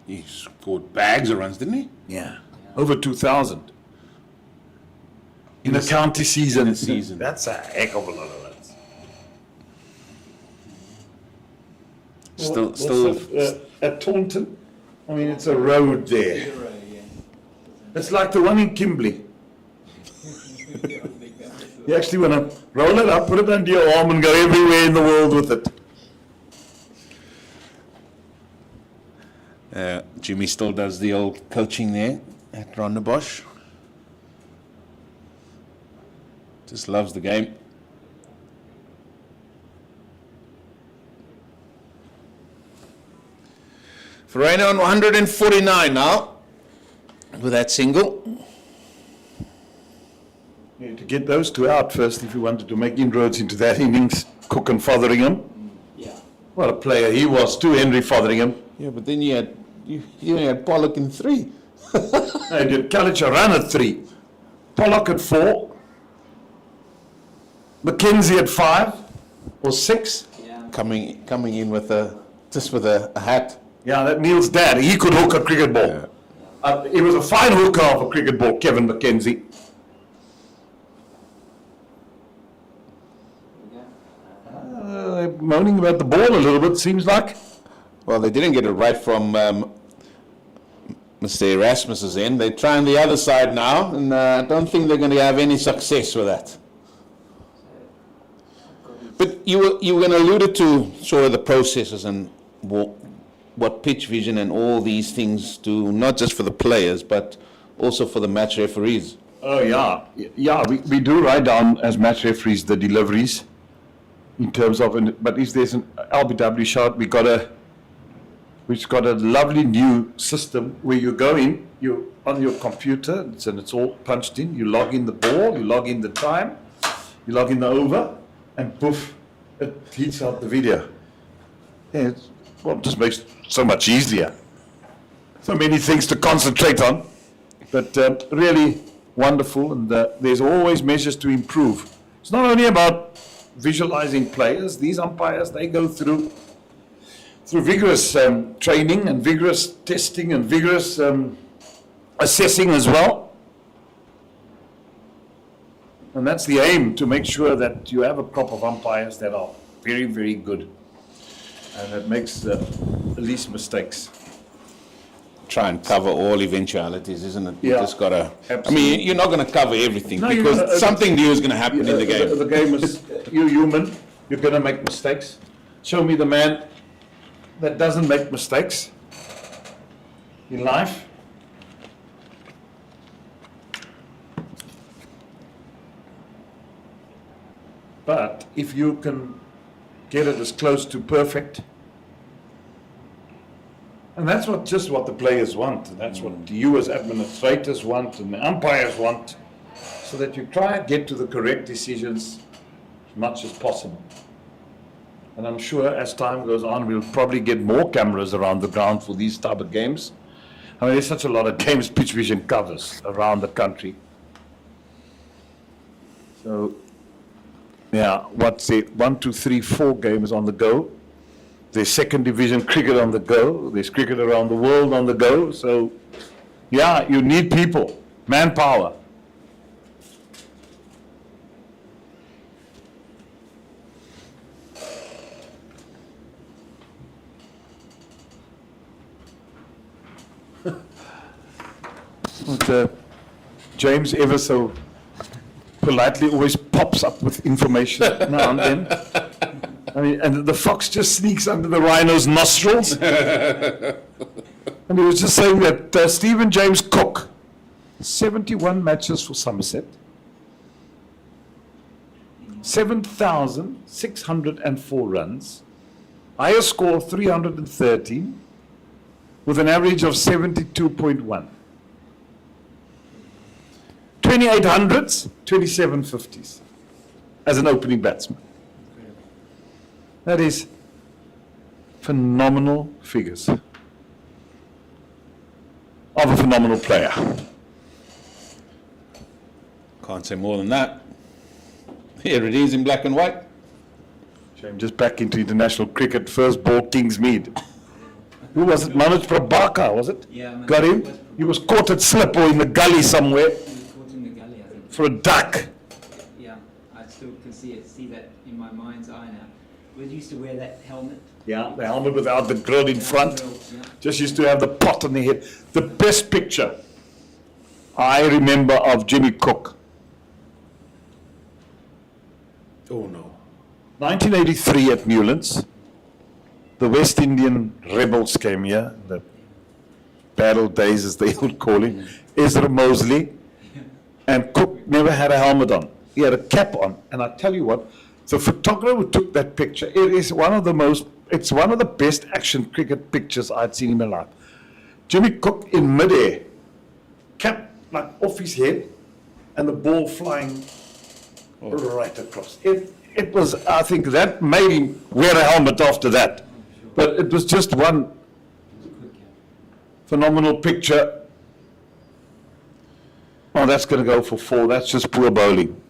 He scored bags of runs, didn't he? Yeah. Over 2,000. In a county season. That's a heck of a lot of runs. Still. At Taunton, I mean, it's a road there. It's like the one in Kimberley. You actually want to roll it up, put it under your arm, and go everywhere in the world with it. Jimmy still does the old coaching there at Rondebosch. Just loves the game. Verena on 149 now with that single. Yeah, to get those two out first, if you wanted to make inroads into that innings, Cook and Fotheringham. Yeah. What a player he was too, Henry Fotheringham. Yeah, but then you had Pollock in 3. I did Kalicharan at 3, Pollock at 4, Mackenzie at 5 or 6. Yeah. coming in with a hat. Yeah, that Neil's dad, he could hook a cricket ball. Yeah. He was a fine hooker of a cricket ball, Kevin Mackenzie. They're moaning about the ball a little bit, seems like. Well, they didn't get it right from Mr. Erasmus's end. They're trying the other side now, and I don't think they're going to have any success with that. But you were going to allude to sort of the processes and what pitch vision and all these things do, not just for the players, but also for the match referees. Oh, yeah. Yeah, we do write down as match referees the deliveries in terms of, but if there's an LBW shot, we've got a lovely new system where you go in, you on your computer, and it's all punched in, you log in the ball, you log in the time, you log in the over, and poof, it heats out the video. Yeah, it just makes it so much easier. So many things to concentrate on, but really wonderful, and there's always measures to improve. It's not only about visualizing players. These umpires, they go through vigorous training and vigorous testing and vigorous assessing as well. And that's the aim, to make sure that you have a crop of umpires that are very, very good and that makes the least mistakes. Try and cover all eventualities, isn't it? You Yeah, just got to. I absolutely. mean, you're not going to cover everything No, because something new is going to happen in the game. The game is, you're human, you're going to make mistakes. Show me the man that doesn't make mistakes in life. But if you can get it as close to perfect And that's just what the players want, and that's what you as administrators want and the umpires want, so that you try and get to the correct decisions as much as possible. And I'm sure as time goes on, we'll probably get more cameras around the ground for these type of games. I mean, there's such a lot of games pitch vision covers around the country. So, yeah, what's it? 1, 2, 3, 4 games on the go. There's second division cricket on the go. There's cricket around the world on the go. So, yeah, you need people, manpower. But, James ever so politely always pops up with information now and then. I mean, and the fox just sneaks under the rhino's nostrils. And he was just saying that Stephen James Cook, 71 matches for Somerset, 7,604 runs, highest score 313, with an average of 72.1. 28 hundreds, 27 50s as an opening batsman. That is phenomenal figures of a phenomenal player. Can't say more than that. Here it is in black and white. Shame, just back into international cricket, first ball Kingsmead. Who was it? Manoj Prabhakar, was it? Yeah, got him. He was caught at slip or in the gully somewhere for a duck. Yeah, I still can see that in my mind's eye now. We used to wear that helmet. Yeah, the helmet without the grill in front. Yeah. Just used to have the pot on the head. The best picture I remember of Jimmy Cook. Oh no. 1983 at Newlands. The West Indian rebels came here, the bad old days as they would call him. Ezra Mosley. And Cook never had a helmet on. He had a cap on. And I tell you what, the photographer who took that picture, it's one of the best action cricket pictures I'd seen in my life. Jimmy Cook in midair, cap like off his head, and the ball flying right across. It was, I think that made him wear a helmet after that. But it was just one phenomenal picture. Oh, that's going to go for 4. That's just poor bowling.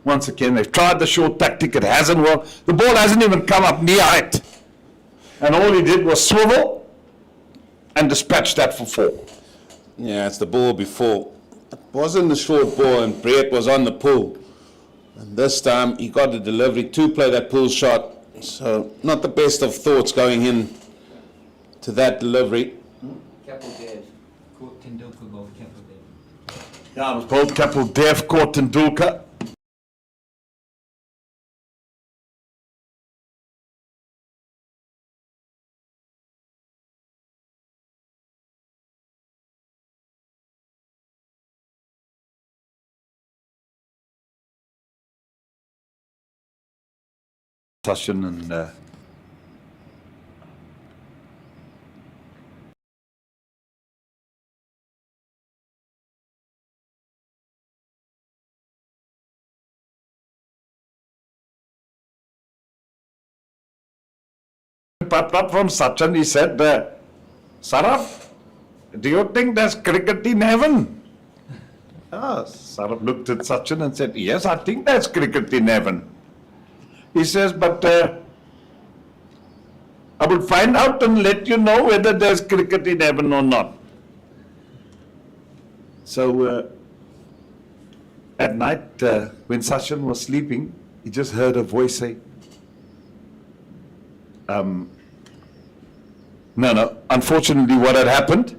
Once again, they've tried the short tactic. It hasn't worked. The ball hasn't even come up near it. And all he did was swivel and dispatch that for 4. Yeah, it's the ball before. It wasn't the short ball and Brett was on the pull. And this time he got the delivery to play that pull shot. So not the best of thoughts going in to that delivery. Kapil Dev, caught Tendulkar bowled Kapil Dev. Yeah, it was both Kapil Dev caught Tendulkar. Sachin and popped up from Sachin. He said, Saraf, do you think there's cricket in heaven? Saraf looked at Sachin and said, yes, I think there's cricket in heaven. He says, but I will find out and let you know whether there's cricket in heaven or not. So at night, when Sachin was sleeping, he just heard a voice say, no. Unfortunately, what had happened,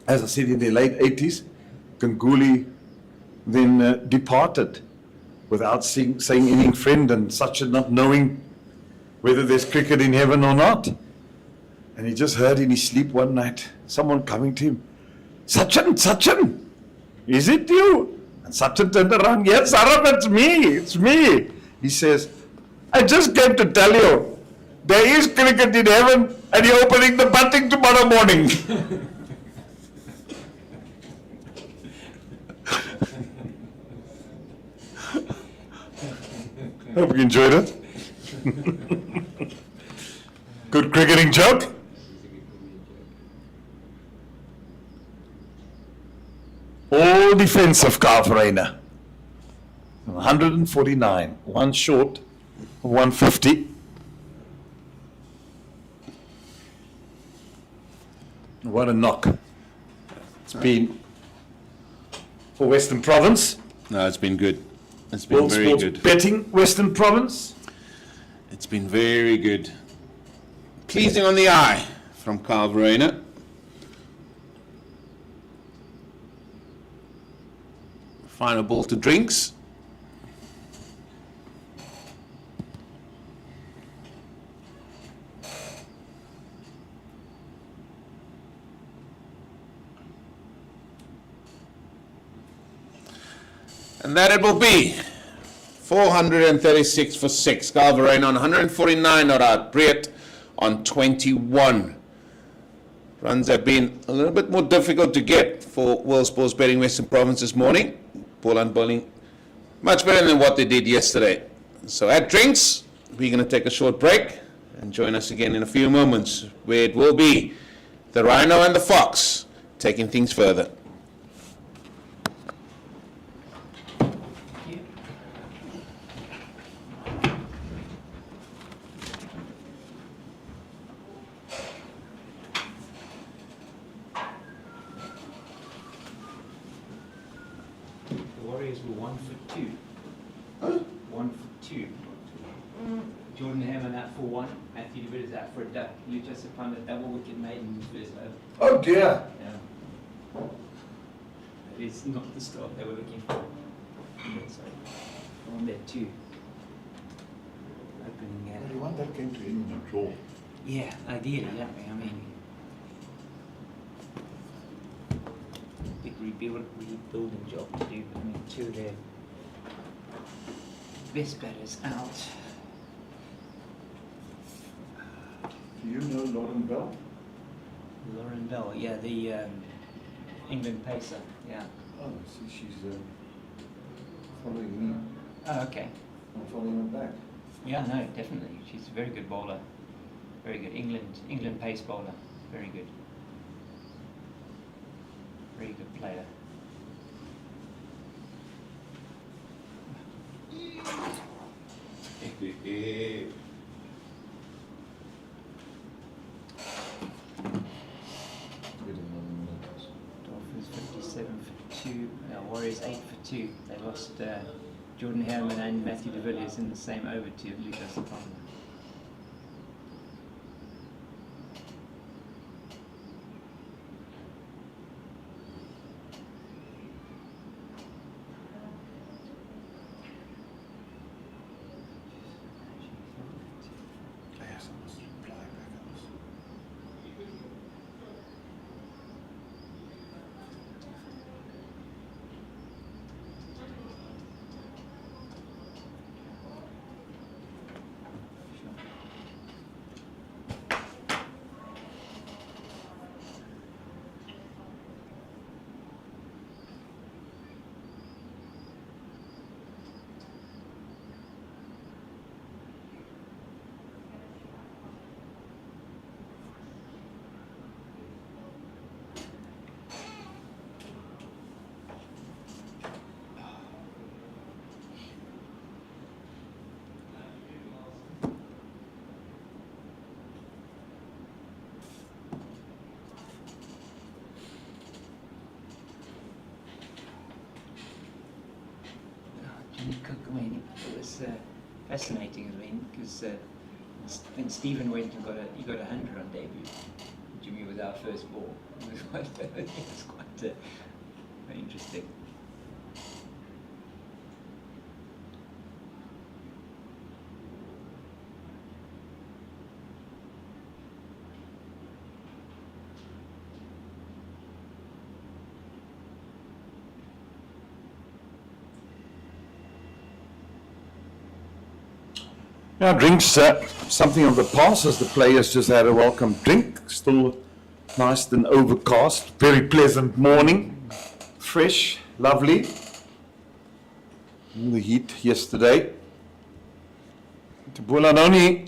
as I said, in the late 80s, Ganguly then departed without saying anything, friend, and Sachin not knowing whether there's cricket in heaven or not. And he just heard in his sleep one night, someone coming to him, Sachin, is it you? And Sachin turned around, yes, Sarab, it's me. He says, I just came to tell you, there is cricket in heaven And you're opening the batting tomorrow morning. Hope you enjoyed it. Good cricketing joke. All defensive, Carl Verreynne. 149, one short of 150. What a knock. It's been for Western Province. No, it's been good. It's been World very Sports good. Betting Western Province. It's been very good. Pleasing on the eye from Carl Verreynne. Final ball to Drinks. And that it will be. 436 for 6. Carl Verreynne on 149, not out. Breert on 21. Runs have been a little bit more difficult to get for World Sports Betting Western Province this morning. Boland bowling much better than what they did yesterday. So at Drinks, we're going to take a short break and join us again in a few moments, where it will be the Rhino and the Fox taking things further. The Warriors were 1 for 2. 1 for 2. Jordan Hammond out for 1. Matthew de Villiers out for a duck. Lucas upon a double wicket made in his first over. Oh dear. Yeah. That is not the start they were looking for. Yeah, sorry. On there 2. Opening. You want that game to end in a draw. Yeah, ideally, don't we? I mean, big rebuilding job to do, but I mean, 2 of their best batters out. Do you know Lauren Bell? Lauren Bell, yeah, the England pacer, yeah. Oh, see, she's following me. Oh, okay. I'm following her back. Yeah, no, definitely. She's a very good bowler. Very good. England pace bowler. Very good. Very good player. Dolphins 57 for 2. Warriors 8 for 2. They lost Jordan Hammond and Matthew de Villiers in the same over to Lucas Upon. Yes, I must reply back. Jimmy Cook, I mean, it was fascinating, I mean, because when Stephen went and got a 100 on debut, Jimmy was our first ball. It was quite very interesting. Yeah, drinks, something of the past as the players just had a welcome drink. Still nice and overcast. Very pleasant morning. Fresh, lovely. The heat yesterday. Boland only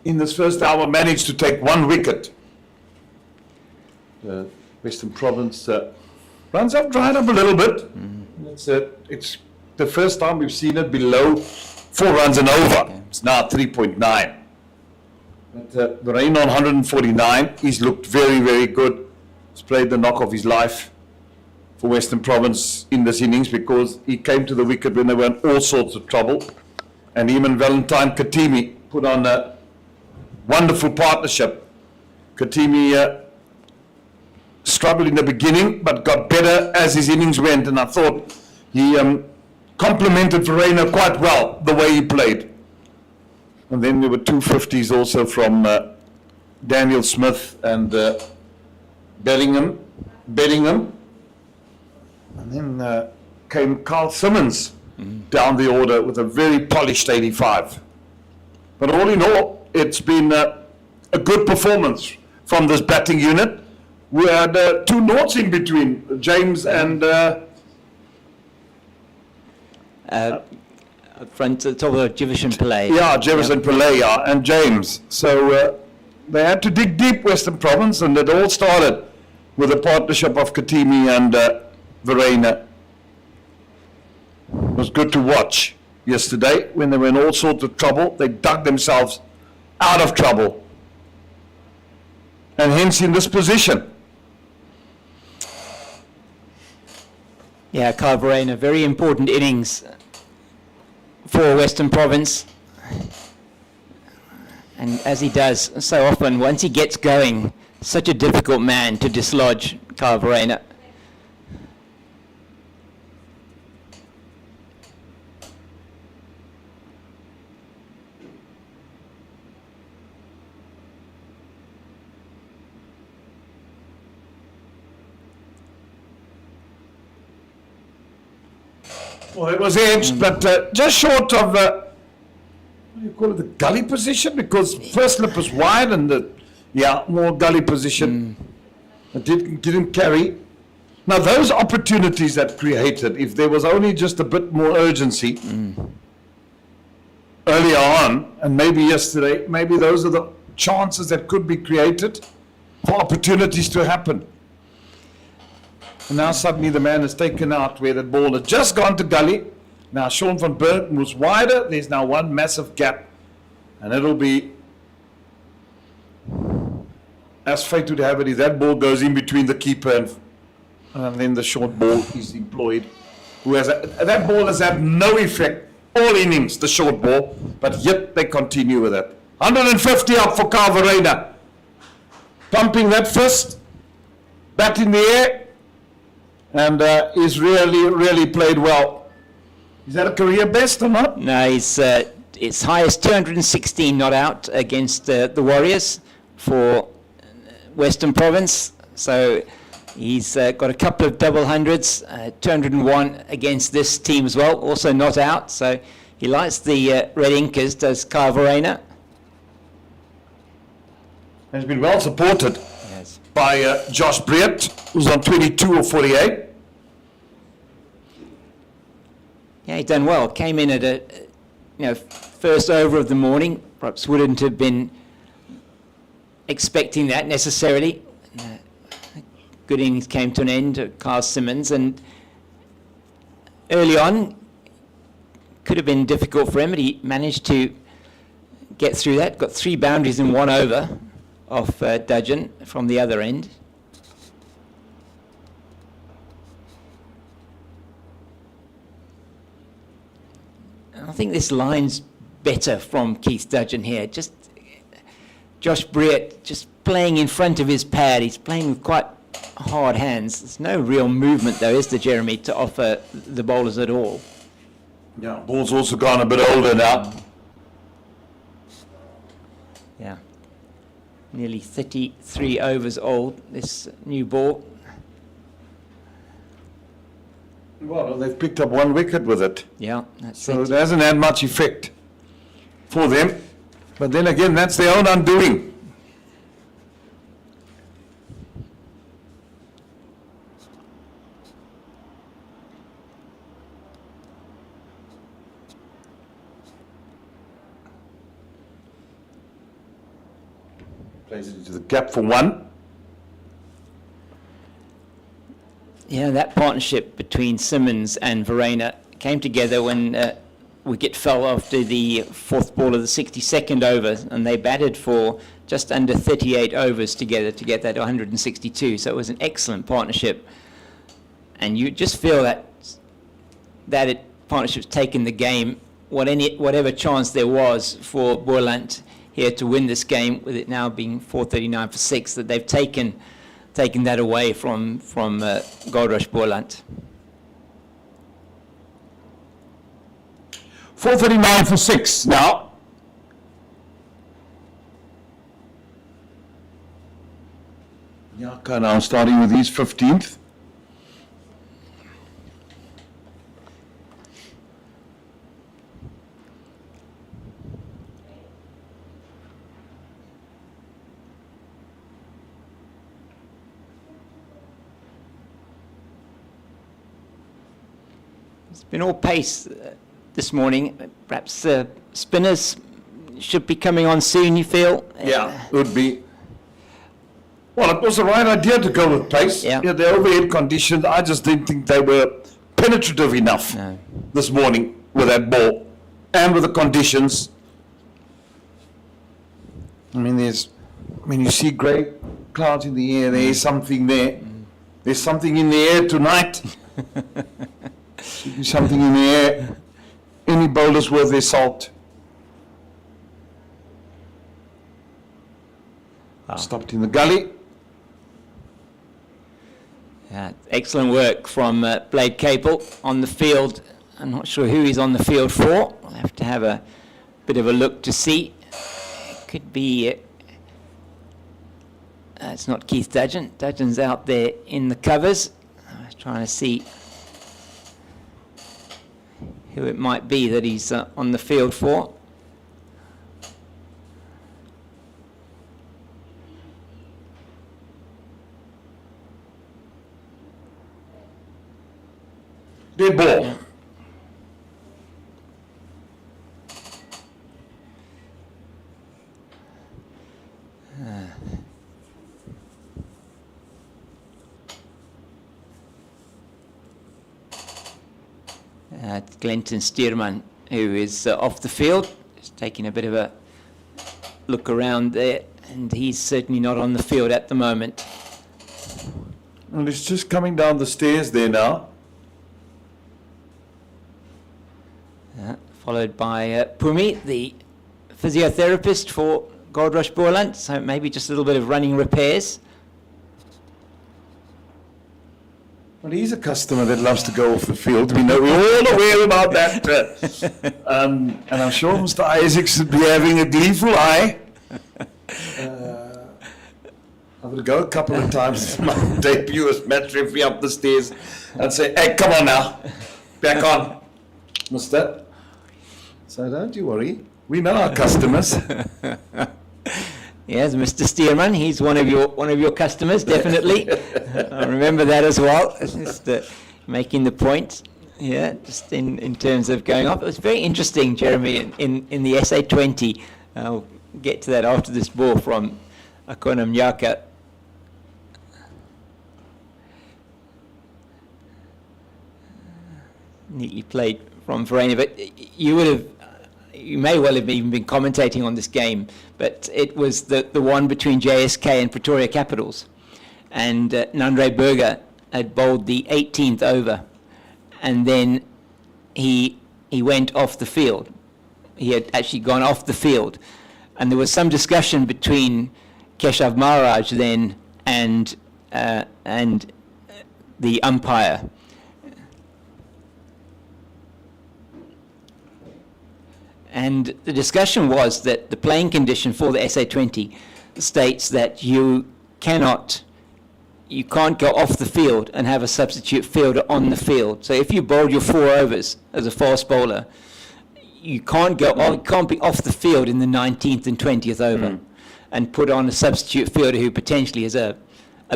in this first hour managed to take 1 wicket. The Western Province runs have dried up a little bit. It's the first time we've seen it below 4 runs and over. It's now 3.9. But the rain on 149, he's looked very, very good. He's played the knock of his life for Western Province in this innings because he came to the wicket when they were in all sorts of trouble. And him and Valentine Katimi put on a wonderful partnership. Katimi struggled in the beginning, but got better as his innings went. And I thought he complemented Verena quite well, the way he played. And then there were 250s also from Daniel Smith and Bellingham. And then came Carl Simmons down the order with a very polished 85. But all in all, it's been a good performance from this batting unit. We had 2 noughts in between, James and front top of Jefferson Pillay. yeah, Jefferson Pillay, and James. So they had to dig deep, Western Province, and it all started with a partnership of Katimi and Verena. It was good to watch yesterday when they were in all sorts of trouble. They dug themselves out of trouble, and hence in this position. Yeah, Kyle Verena, very important innings for Western Province. And as he does so often, once he gets going, such a difficult man to dislodge, Kyle Verena. Well, it was edged, but just short of, what do you call it, the gully position? Because first slip was wide and more gully position. It didn't carry. Now, those opportunities that created, if there was only just a bit more urgency earlier on, and maybe yesterday, maybe those are the chances that could be created for opportunities to happen. And now suddenly the man is taken out where the ball had just gone to gully. Now Sean van Burton was wider. There's now one massive gap. And it'll be, as fate would have it, if that ball goes in between the keeper and then the short ball is employed. That ball has had no effect all innings, the short ball, but yet they continue with it. 150 up for Kyle Verena. Pumping that fist, bat in the air. And he's really played well. Is that a career best or not? No, he's its highest 216 not out against the Warriors for Western Province. So he's got a couple of double hundreds, 201 against this team as well, also not out. So he likes the Red Inkers, does Kyle Verena. He's been well supported. Yes. By Josh Breert, who's on 22 or 48. Yeah, he done well. Came in at a first over of the morning. Perhaps wouldn't have been expecting that necessarily. Good innings came to an end. Carl Simmons, and early on could have been difficult for him, but he managed to get through that. Got 3 boundaries in 1 over off Dudgeon from the other end. And I think this line's better from Keith Dudgeon here. Just Josh Breert just playing in front of his pad. He's playing with quite hard hands. There's no real movement though, is there, Jeremy, to offer the bowlers at all? Yeah, ball's also gone a bit older now. Yeah. Nearly 33 overs old, this new ball. Well, they've picked up 1 wicket with it. Yeah, that's So it. it hasn't had much effect for them. But then again, that's their own undoing. Plays it into the gap for one. Yeah, that partnership between Simmons and Verena came together when wicket fell after the fourth ball of the 62nd over, and they batted for just under 38 overs together to get that 162. So it was an excellent partnership, and you just feel that partnership's taken the game. Whatever chance there was for Boland here to win this game, with it now being 439 for 6, that they've taken that away from Goldrush Boland. 439 for 6 now. Yaka now starting with his 15th. It's been all pace this morning. Perhaps spinners should be coming on soon, you feel? Yeah, would be. Well, it was the right idea to go with pace. Yeah. The overhead conditions, I just didn't think they were penetrative enough this morning with that ball and with the conditions. I mean, you see grey clouds in the air, there's something there. There's something in the air tonight. Should be something in the air. Any bowlers worth their salt. Stopped in the gully. Excellent work from Blade Capel on the field. I'm not sure who he's on the field for. I'll have to have a bit of a look to see. It could be... it's not Keith Dudgeon. Dudgeon's out there in the covers. I was trying to see who it might be that he's on the field for. Dead ball. Glenton Stearman, who is off the field, is taking a bit of a look around there, and he's certainly not on the field at the moment. Well, he's just coming down the stairs there now. Followed by Pumi, the physiotherapist for Goldrush Boland, so maybe just a little bit of running repairs. Well, he's a customer that loves to go off the field. We're all aware about that. And I'm sure Mr. Isaacs would be having a gleeful eye. I would go a couple of times in my debut as match referee up the stairs and say, hey, come on now, back on, mister. So don't you worry, we know our customers. Yes, Mr. Stearman, he's one of your customers, definitely. I remember that as well. Just making the point, yeah, just in terms of going off. It was very interesting, Jeremy, in the SA20. I'll get to that after this ball from Akona Mnyaka. Neatly played from Verena, but you may well have even been commentating on this game, but it was the one between JSK and Pretoria Capitals. And Nandre Burger had bowled the 18th over, and then he went off the field. He had actually gone off the field. And there was some discussion between Keshav Maharaj then and the umpire. And the discussion was that the playing condition for the SA20 states that you can't go off the field and have a substitute fielder on the field. So if you bowled your 4 overs as a fast bowler, you can't can't be off the field in the 19th and 20th over and put on a substitute fielder who potentially is a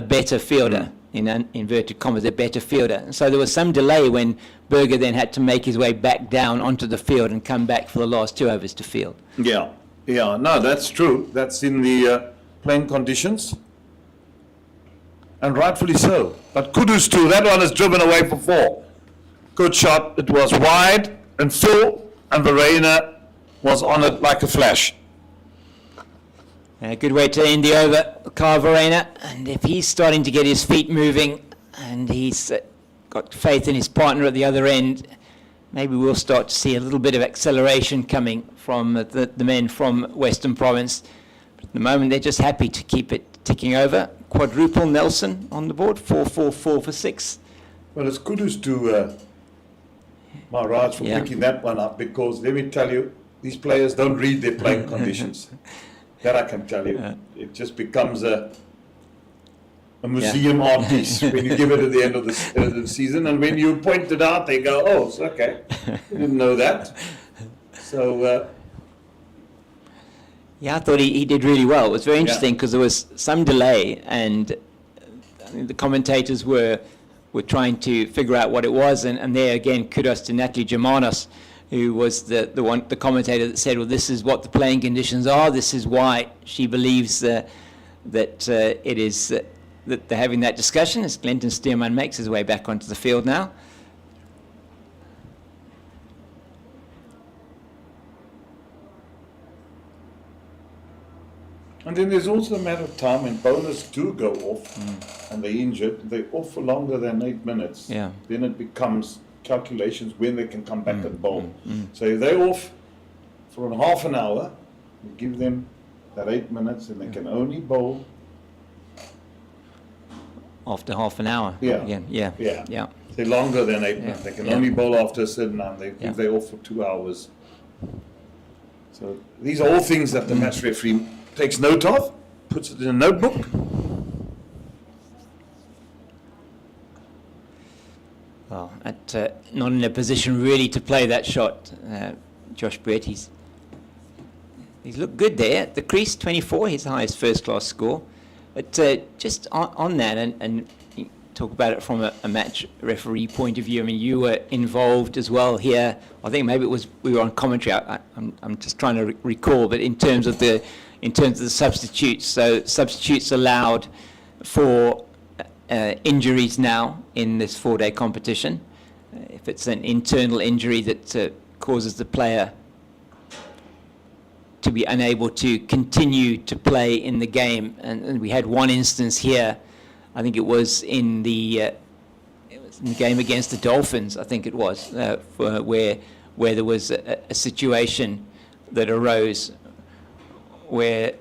better fielder, in inverted commas, a better fielder. And so there was some delay when Berger then had to make his way back down onto the field and come back for the last 2 overs to field. Yeah, no, that's true. That's in the playing conditions. And rightfully so. But kudos to that one is driven away for 4. Good shot. It was wide and full, and Verena was on it like a flash. A good way to end the over, Kyle Verena. And if he's starting to get his feet moving and he's got faith in his partner at the other end, maybe we'll start to see a little bit of acceleration coming from the men from Western Province. But at the moment, they're just happy to keep it ticking over. Quadruple Nelson on the board, 4-4-4 for 6. Well, it's kudos to Maharaj for picking that one up, because let me tell you, these players don't read their playing conditions. That I can tell you. It just becomes a museum art piece when you give it at the end of the season, and when you point it out, they go, "Oh, it's okay. I didn't know that." So. Yeah, I thought he did really well. It was very interesting because there was some delay, and I think the commentators were trying to figure out what it was. And there again, kudos to Natalie Germanos, who was the commentator that said, "Well, this is what the playing conditions are. This is why she believes that it is that they're having that discussion." As Glenton Stearman makes his way back onto the field now. And then there's also a matter of time when bowlers do go off and they're injured. They're off for longer than 8 minutes. Yeah. Then it becomes calculations when they can come back and bowl. So if they're off for half an hour, you give them that 8 minutes, and they can only bowl After half an hour. Yeah. Again. Yeah. They're longer than 8 minutes. They can only bowl after a certain time. If they're off for 2 hours. So these are all things that the match referee takes note of, puts it in a notebook. Well, not in a position really to play that shot, Josh Brett. He's looked good there at the crease, 24, his highest first-class score. But just on that, and you talk about it from a match referee point of view. I mean, you were involved as well here. I think maybe we were on commentary. I'm just trying to recall, but in terms of the substitutes, so substitutes allowed for injuries now in this 4-day competition. If it's an internal injury that causes the player to be unable to continue to play in the game, and we had one instance here. I think it was in the game against the Dolphins. I think it was where there was a situation that arose where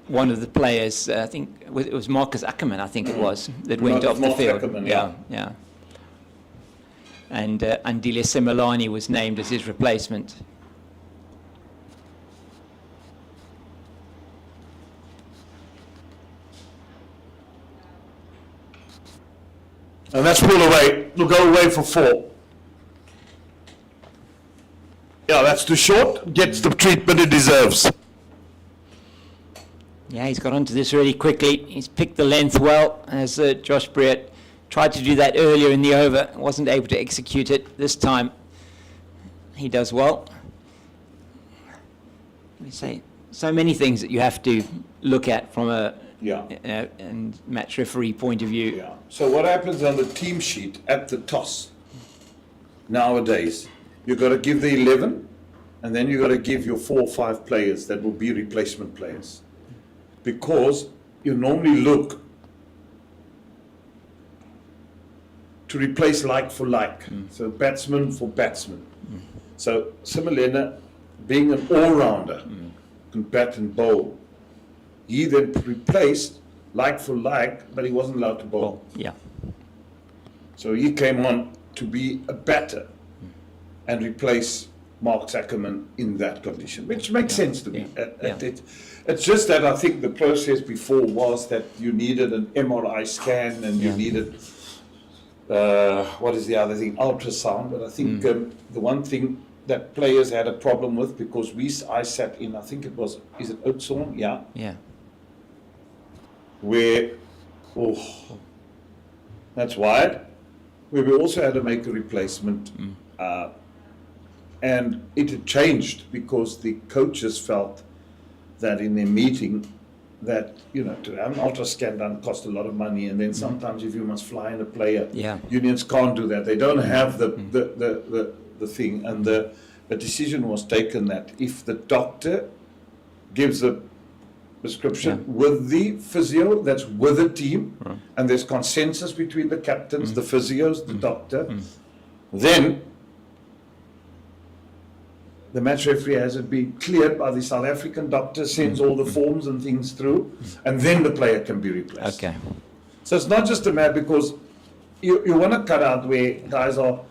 one of the players, I think it was Marcus Ackerman, I think it was, that went off the field. Ackerman, yeah. And Andile Semelani was named as his replacement. And that's pull away. We'll go away for 4. Yeah, that's too short. Gets the treatment it deserves. Yeah, he's got onto this really quickly. He's picked the length well, as Josh Brett tried to do that earlier in the over. Wasn't able to execute it this time. He does well. We say so many things that you have to look at from a and match referee point of view. Yeah. So what happens on the team sheet at the toss nowadays? You've got to give the 11, and then you've got to give your 4 or 5 players that will be replacement players. Because you normally look to replace like for like. So batsman for batsman. So Simelena, being an all-rounder, can bat and bowl, he then replaced like for like, but he wasn't allowed to bowl. Yeah. So he came on to be a batter and replace Mark Ackerman in that condition, which makes sense to me. It's just that I think the process before was that you needed an MRI scan and you needed, what is the other thing, ultrasound. But I think the one thing that players had a problem with because I sat in, I think it was, is it Oudtshoorn? Yeah. Yeah. Where, that's wide, where we also had to make a replacement. And it had changed because the coaches felt that in their meeting that, you know, to have an ultra scan done cost a lot of money, and then sometimes if you must fly in a player, unions can't do that. They don't have the thing, and the decision was taken that if the doctor gives a prescription with the physio, that's with the team, and there's consensus between the captains, the physios, the doctor, then the match referee has it be cleared by the South African doctor, sends all the forms and things through, and then the player can be replaced. Okay. So it's not just a matter, because you want to cut out where guys are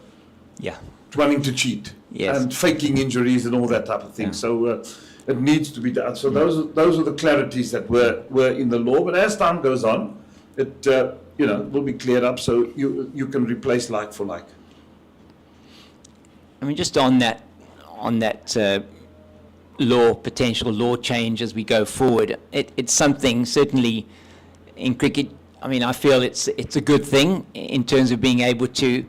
wanting to cheat and faking injuries and all that type of thing. So it needs to be done. So those are the clarities that were in the law. But as time goes on, it will be cleared up, so you can replace like for like. I mean, just on that potential law change as we go forward, it's something certainly in cricket. I mean, I feel it's a good thing in terms of being able to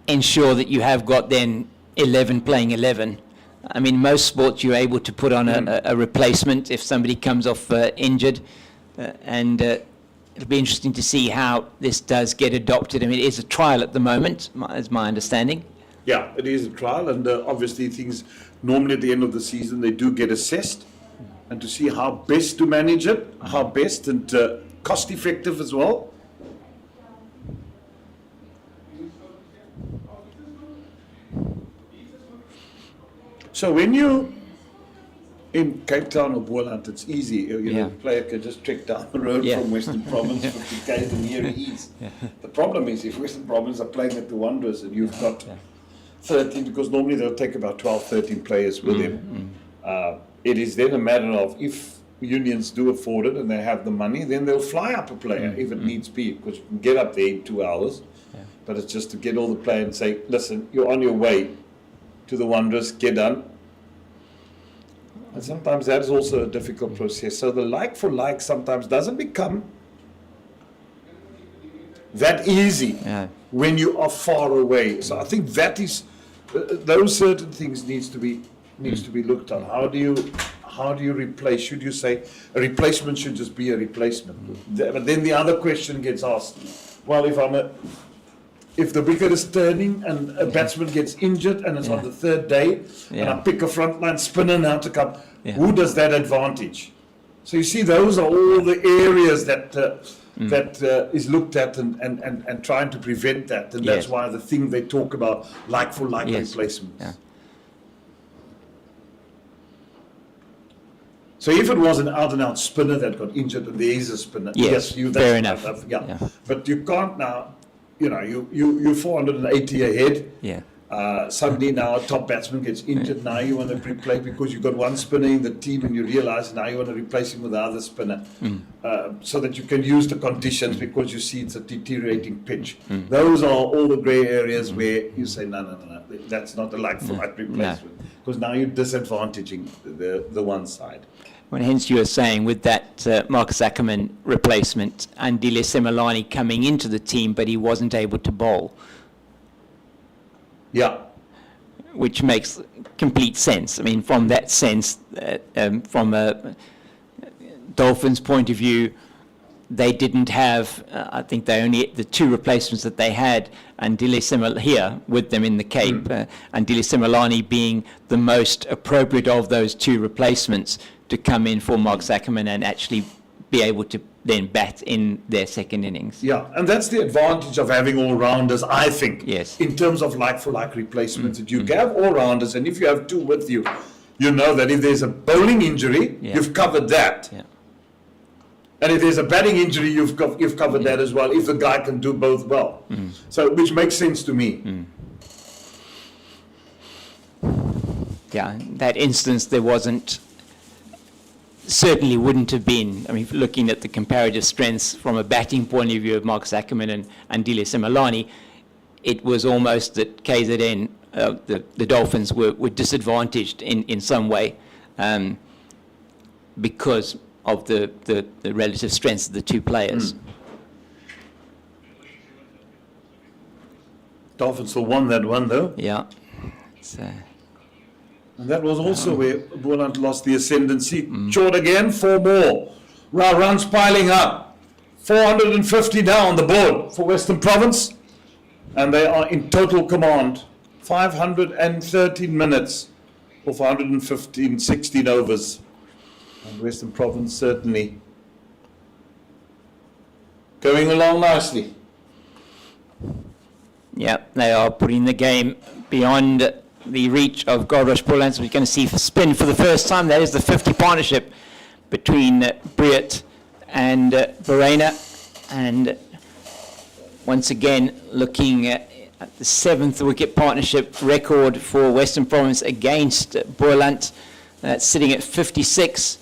ensure that you have got then 11 playing 11. I mean, most sports you're able to put on a replacement if somebody comes off injured, and it'll be interesting to see how this does get adopted. I mean, it is a trial at the moment, is my understanding. Yeah, it is a trial, and obviously things, normally at the end of the season, they do get assessed, and to see how best to manage it, how best, and cost effective as well. So when you in Cape Town or Boland, it's easy. The player can just trek down the road from Western Province, 50k, and here he is. The problem is if Western Province are playing at the Wanderers and you've got 13, because normally they'll take about 12, 13 players with him. It is then a matter of, if unions do afford it and they have the money, then they'll fly up a player if it needs be, because you can get up there in 2 hours. But it's just to get all the players and say, listen, you're on your way to the Wanderers, get done. And sometimes that is also a difficult process. So the like for like sometimes doesn't become that easy when you are far away. So I think that is, those certain things needs to be looked at. How do you replace? Should you say a replacement should just be a replacement? But then the other question gets asked, well, if the wicket is turning and a batsman gets injured and it's on the third day, and I pick a frontline spinner now to come, who does that advantage? So you see, those are all the areas that is looked at and trying to prevent that, and that's why the thing they talk about like for like replacements. So if it was an out and out spinner that got injured and there is a spinner, fair enough. But you can't now. You're 480 ahead. Suddenly now a top batsman gets injured. Now you want to replace, because you've got one spinner in the team and you realize now you want to replace him with the other spinner, so that you can use the conditions, because you see it's a deteriorating pitch. Those are all the grey areas where you say, no, that's not a like for like replacement, because now you're disadvantaging the one side. Well, hence you were saying with that Marcus Ackerman replacement, Andile Semelani coming into the team, but he wasn't able to bowl. Which makes complete sense. I mean, from that sense, from a Dolphins' point of view, they didn't have, I think the two replacements that they had, Andile Semelani here with them in the Cape, Andile Semelani being the most appropriate of those two replacements to come in for Marcus Ackerman and actually be able to then bat in their second innings. And that's the advantage of having all-rounders, I think, in terms of like-for-like replacements. That you have all-rounders, and if you have two with you, you know that if there's a bowling injury, you've covered that. And if there's a batting injury, you've covered that as well, if the guy can do both well. So, which makes sense to me. That instance, there wasn't, certainly wouldn't have been, I mean, looking at the comparative strengths from a batting point of view of Marcus Ackerman and Andile Semelani, it was almost that KZN, the Dolphins, were disadvantaged in some way because of the relative strengths of the two players. Dolphins still won that one, though. Yeah. And that was also where Boland lost the ascendancy. Short again, 4 more. Runs piling up. 450 now on the board for Western Province. And they are in total command. 513 minutes of 115, 16 overs. And Western Province certainly going along nicely. Yeah, they are putting the game beyond the reach of Goldrush Boland. So we're going to see spin for the first time. That is the 50 partnership between Briet and Verena. And once again, looking at the 7th wicket partnership record for Western Province against Boland. That's sitting at 56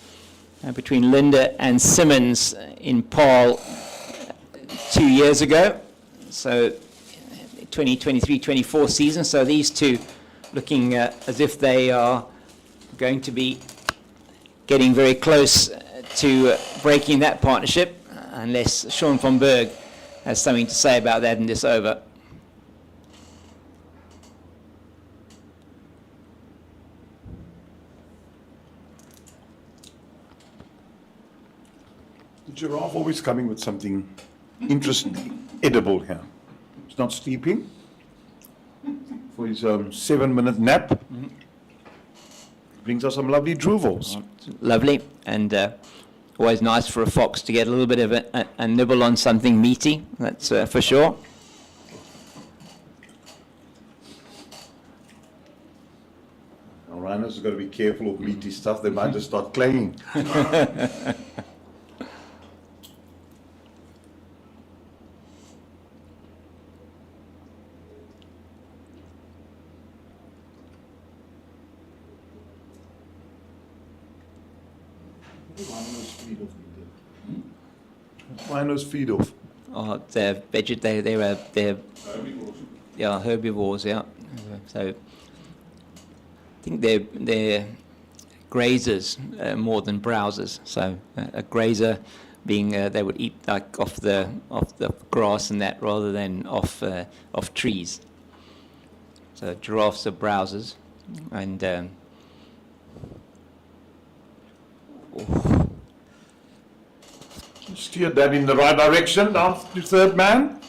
between Linda and Simmons in Paarl 2 years ago. So 2023-24 season. So these two looking as if they are going to be getting very close to breaking that partnership, unless Sean van Berg has something to say about that in this over. The giraffe always coming with something interesting, edible here. He's not sleeping for his 7-minute nap. Brings us some lovely druvels. Lovely, and always nice for a fox to get a little bit of a nibble on something meaty, that's for sure. Now, rhinos have got to be careful of meaty stuff. They might just start clanging. Rhinos feed off. Oh, they're yeah, herbivores, yeah. So I think they're grazers more than browsers. So a grazer being they would eat like off the grass and that rather than off trees. So giraffes are browsers, and Steered that in the right direction, down to 3rd man.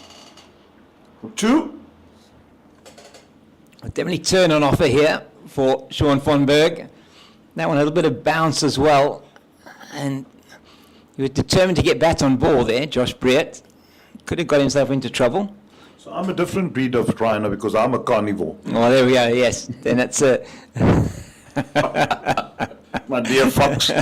For 2. Definitely turn on offer here for Sean van Berg. That one had a bit of bounce as well, and he was determined to get bat on ball there. Josh Briet could have got himself into trouble. So I'm a different breed of rhino because I'm a carnivore. Oh, there we go. Yes, then that's My dear fox.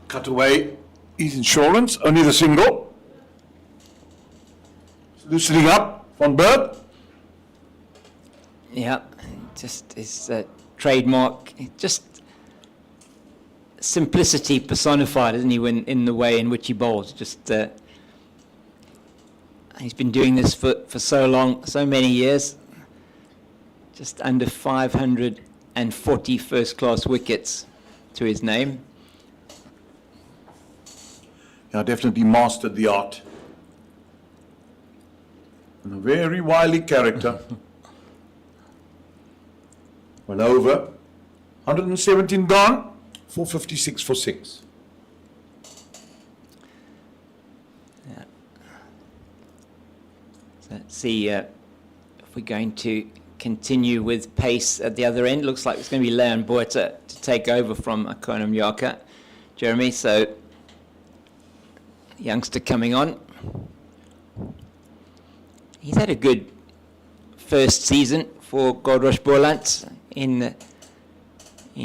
Cut away his insurance, only the single. Loosening up, Van Berg. yeah, just his trademark, just simplicity personified, isn't he? When in the way in which he bowls, just he's been doing this for so long, so many years. Just under 540 first-class wickets to his name. Yeah, definitely mastered the art. And a very wily character. Went over. 117 gone. 456 for 6. Yeah. So let's see if we're going to continue with pace at the other end. Looks like it's going to be Leon Botha to take over from Akona Mjaka. Jeremy, so youngster coming on. He's had a good first season for Goldrush Boland in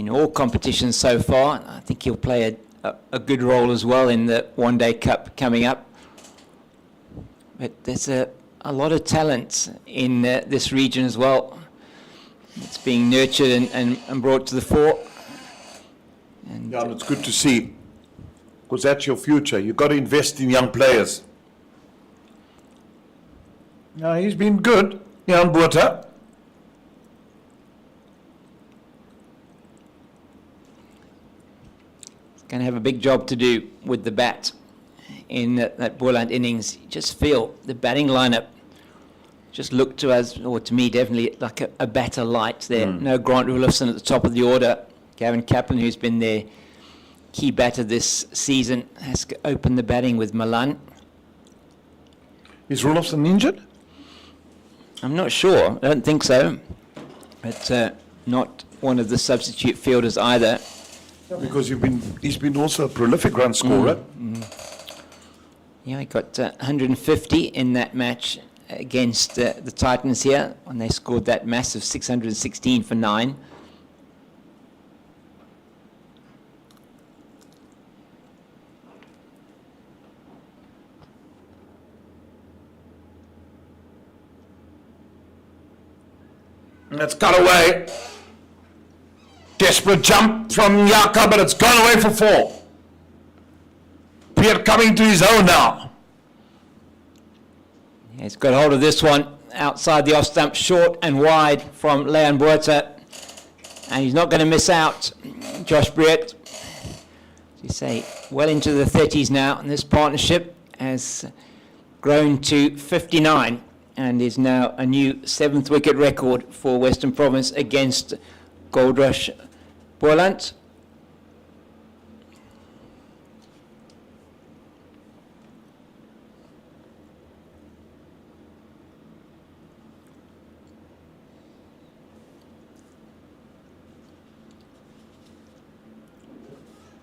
all competitions so far. I think he'll play a good role as well in the One Day Cup coming up. But there's a lot of talent in this region as well. It's being nurtured and brought to the fore. And Yeah, and it's good to see, because that's your future. You've got to invest in young players. No, he's been good, Jan Botha. going to have a big job to do with the bat in that Boland innings. You just feel the batting lineup just looked to us, or to me definitely, like a batter light there. No Grant Rulofsson at the top of the order. Gavin Kaplan, who's been their key batter this season, has opened the batting with Milan. Is Rulofsson injured? I'm not sure. I don't think so. But not one of the substitute fielders either. Yeah, because he's been also a prolific run scorer. Yeah, he got 150 in that match against the Titans here when they scored that massive 616 for 9. And it's got away. Desperate jump from Yaka, but it's gone away for 4. Pierre coming to his own now. Yeah, he's got hold of this one outside the off stump, short and wide from Leon Botha. And he's not going to miss out. Josh Briett, as you say, well into the 30s now, and this partnership has grown to 59 and is now a new 7th wicket record for Western Province against Goldrush Boland.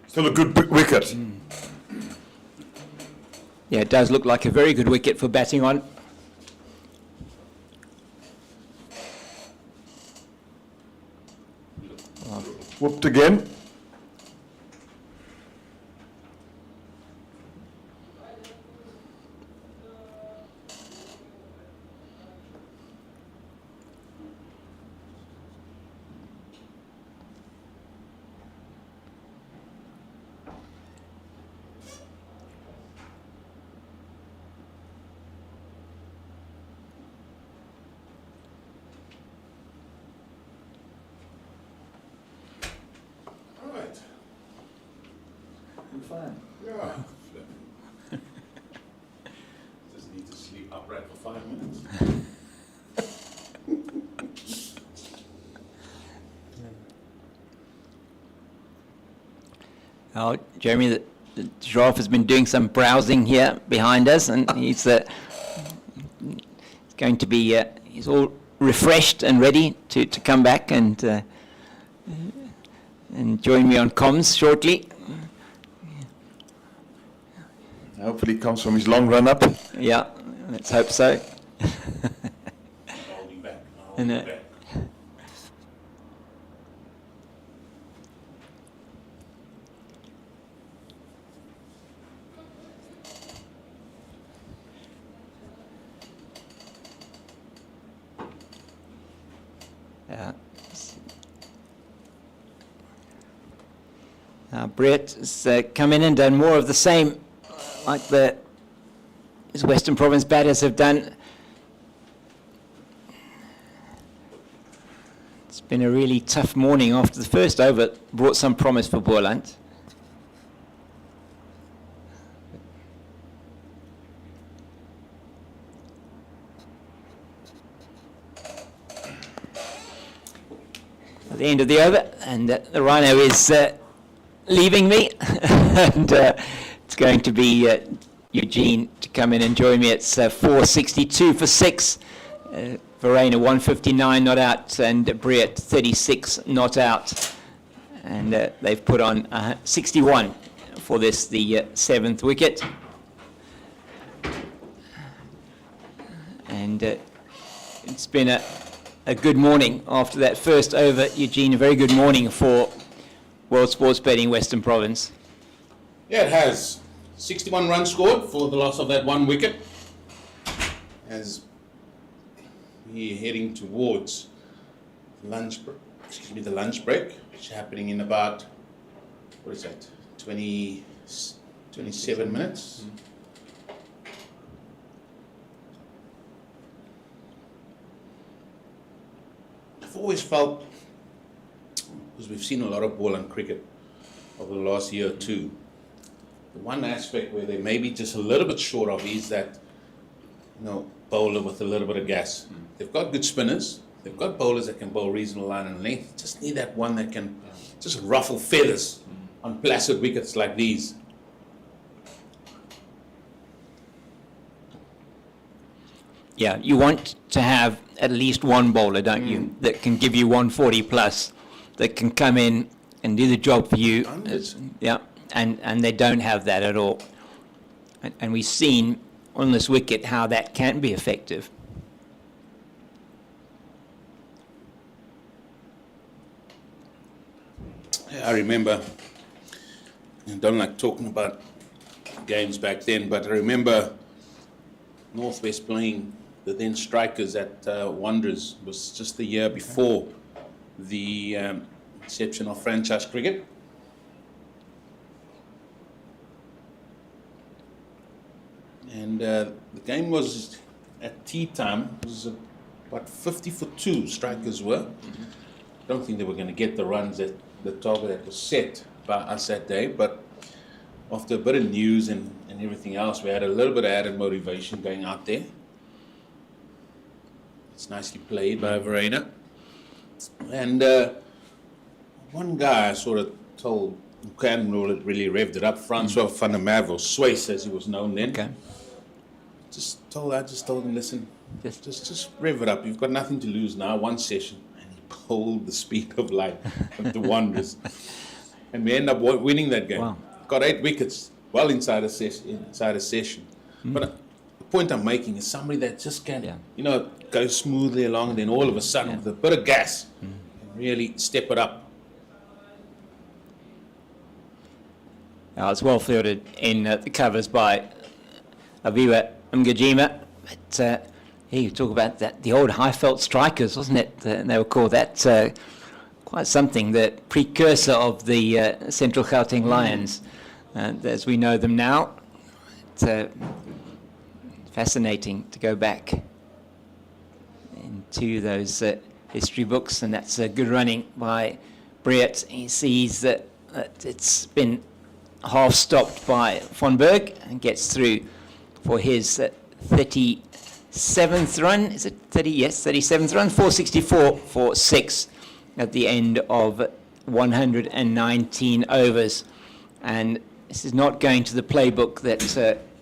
Still a good wicket. Yeah, it does look like a very good wicket for batting on. Whooped again. Fine. Yeah. Just need to sleep upright for 5 minutes. Oh, Jeremy, the giraffe has been doing some browsing here behind us, and he's going to be, he's all refreshed and ready to come back and join me on comms shortly. Hopefully it comes from his long run up. Yeah, let's hope so. I'll be back. I'll be back. Brett has come in and done more of the same, like his Western Province batters have done. It's been a really tough morning after the first over. Brought some promise for Boland. At the end of the over, and the Rhino is leaving me, and it's going to be Eugene to come in and join me. It's 462 for 6. Verena 159 not out, and Briett 36 not out. And they've put on 61 for this, the 7th wicket. And it's been a a good morning after that first over. Eugene, a very good morning for World Sports Betting Western Province. Yeah, it has. 61 runs scored for the loss of that one wicket. As we're heading towards the lunch break, which is happening in about, 27 minutes. I've always felt, because we've seen a lot of Boland cricket over the last year or two, the one aspect where they may be just a little bit short of is that, bowler with a little bit of gas. They've got good spinners. They've got bowlers that can bowl reasonable line and length. Just need that one that can just ruffle feathers on placid wickets like these. Yeah, you want to have at least one bowler, don't you, that can give you 140 plus, that can come in and do the job for you. Yeah, and they don't have that at all. And we've seen on this wicket how that can be effective. I remember, I don't like talking about games back then, but I remember Northwest playing the then strikers at Wanderers. It was just the year before the inception of franchise cricket. And the game was at tea time. It was about 50 for 2 strikers were. I don't think they were going to get the runs that the target that was set by us that day, but after a bit of news and everything else, we had a little bit of added motivation going out there. It's nicely played by Verena. And one guy I sort of told, Canberra really revved it up, Francois van der Merwe, or Swiss as he was known then. Okay. I just told him, listen, just rev it up. You've got nothing to lose now, one session. And he pulled the speed of light of the Wanderers. And we end up winning that game. Wow. Got 8 wickets, well inside a session. But the point I'm making is somebody that just can, go smoothly along, and then all of a sudden, with a bit of gas, can really step it up. It's well fielded in the covers by Aviva Mgajima. But you talk about that, the old high-felt strikers, wasn't it? They were called that. Quite something, the precursor of the Central Gauteng Lions, as we know them now. It's fascinating to go back into those history books, and that's good running by Briet. He sees that it's been half stopped by Von Berg and gets through for his 37th run. Is it 30? Yes, 37th run, 464 for 6 at the end of 119 overs. And this is not going to the playbook that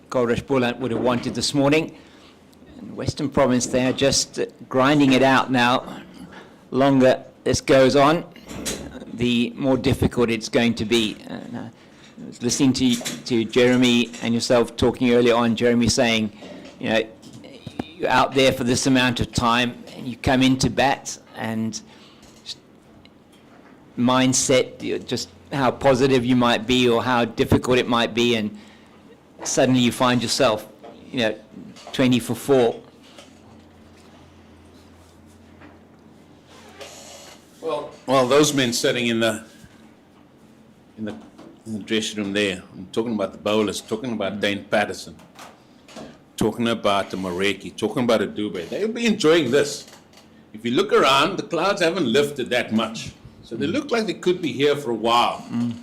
Goldrush Boland would have wanted this morning. And Western Province, they are just grinding it out now. Longer this goes on, the more difficult it's going to be. I was listening to Jeremy and yourself talking earlier on, Jeremy saying, you're out there for this amount of time and you come into bat, and mindset, just how positive you might be or how difficult it might be, and suddenly you find yourself, 20 for 4. Well, those men sitting in the dressing room there, I'm talking about the bowlers, talking about Dane Patterson, talking about the Mareki, talking about a Dubé, they'll be enjoying this. If you look around, the clouds haven't lifted that much. So they look like they could be here for a while. And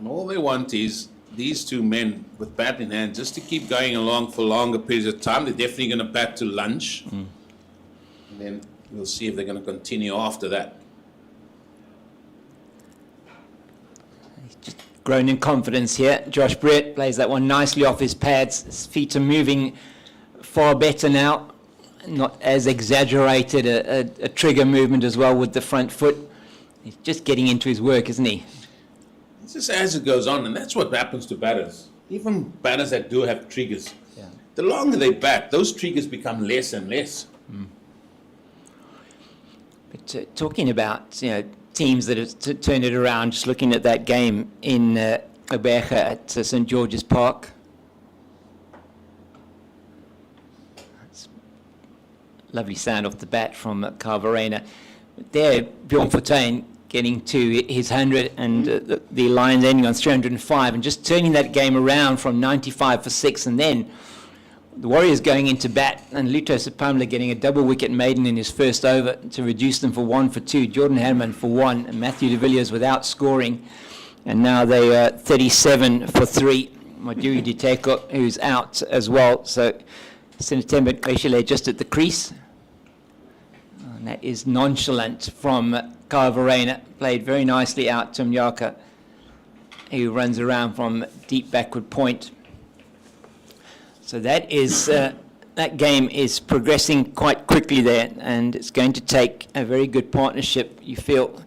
all they want is these two men with bat in hand just to keep going along for longer periods of time. They're definitely going to bat to lunch. And then we'll see if they're going to continue after that. Just grown in confidence here. Josh Brett plays that one nicely off his pads. His feet are moving far better now. Not as exaggerated a trigger movement as well with the front foot. He's just getting into his work, isn't he? It's just as it goes on, and that's what happens to batters. Even batters that do have triggers. The longer they bat, those triggers become less and less. But talking about, teams that have turned it around, just looking at that game in Oberge at St. George's Park. That's lovely sound off the bat from Carl Verena. But there, Bjorn Fortuyn getting to his 100 and the Lions ending on 305 and just turning that game around from 95 for 6, and then the Warriors going into bat and Luto Sepamla getting a double wicket maiden in his first over to reduce them for 1 for 2, Jordan Herman for 1, and Matthew de Villiers without scoring, and now they are 37 for 3. Maduri Diteko, who's out as well, so Sinetembe Kweshile just at the crease. And that is nonchalant from Kyle Verena, played very nicely out to Mnyaka, who runs around from deep backward point. So that is that game is progressing quite quickly there, and it's going to take a very good partnership, you feel,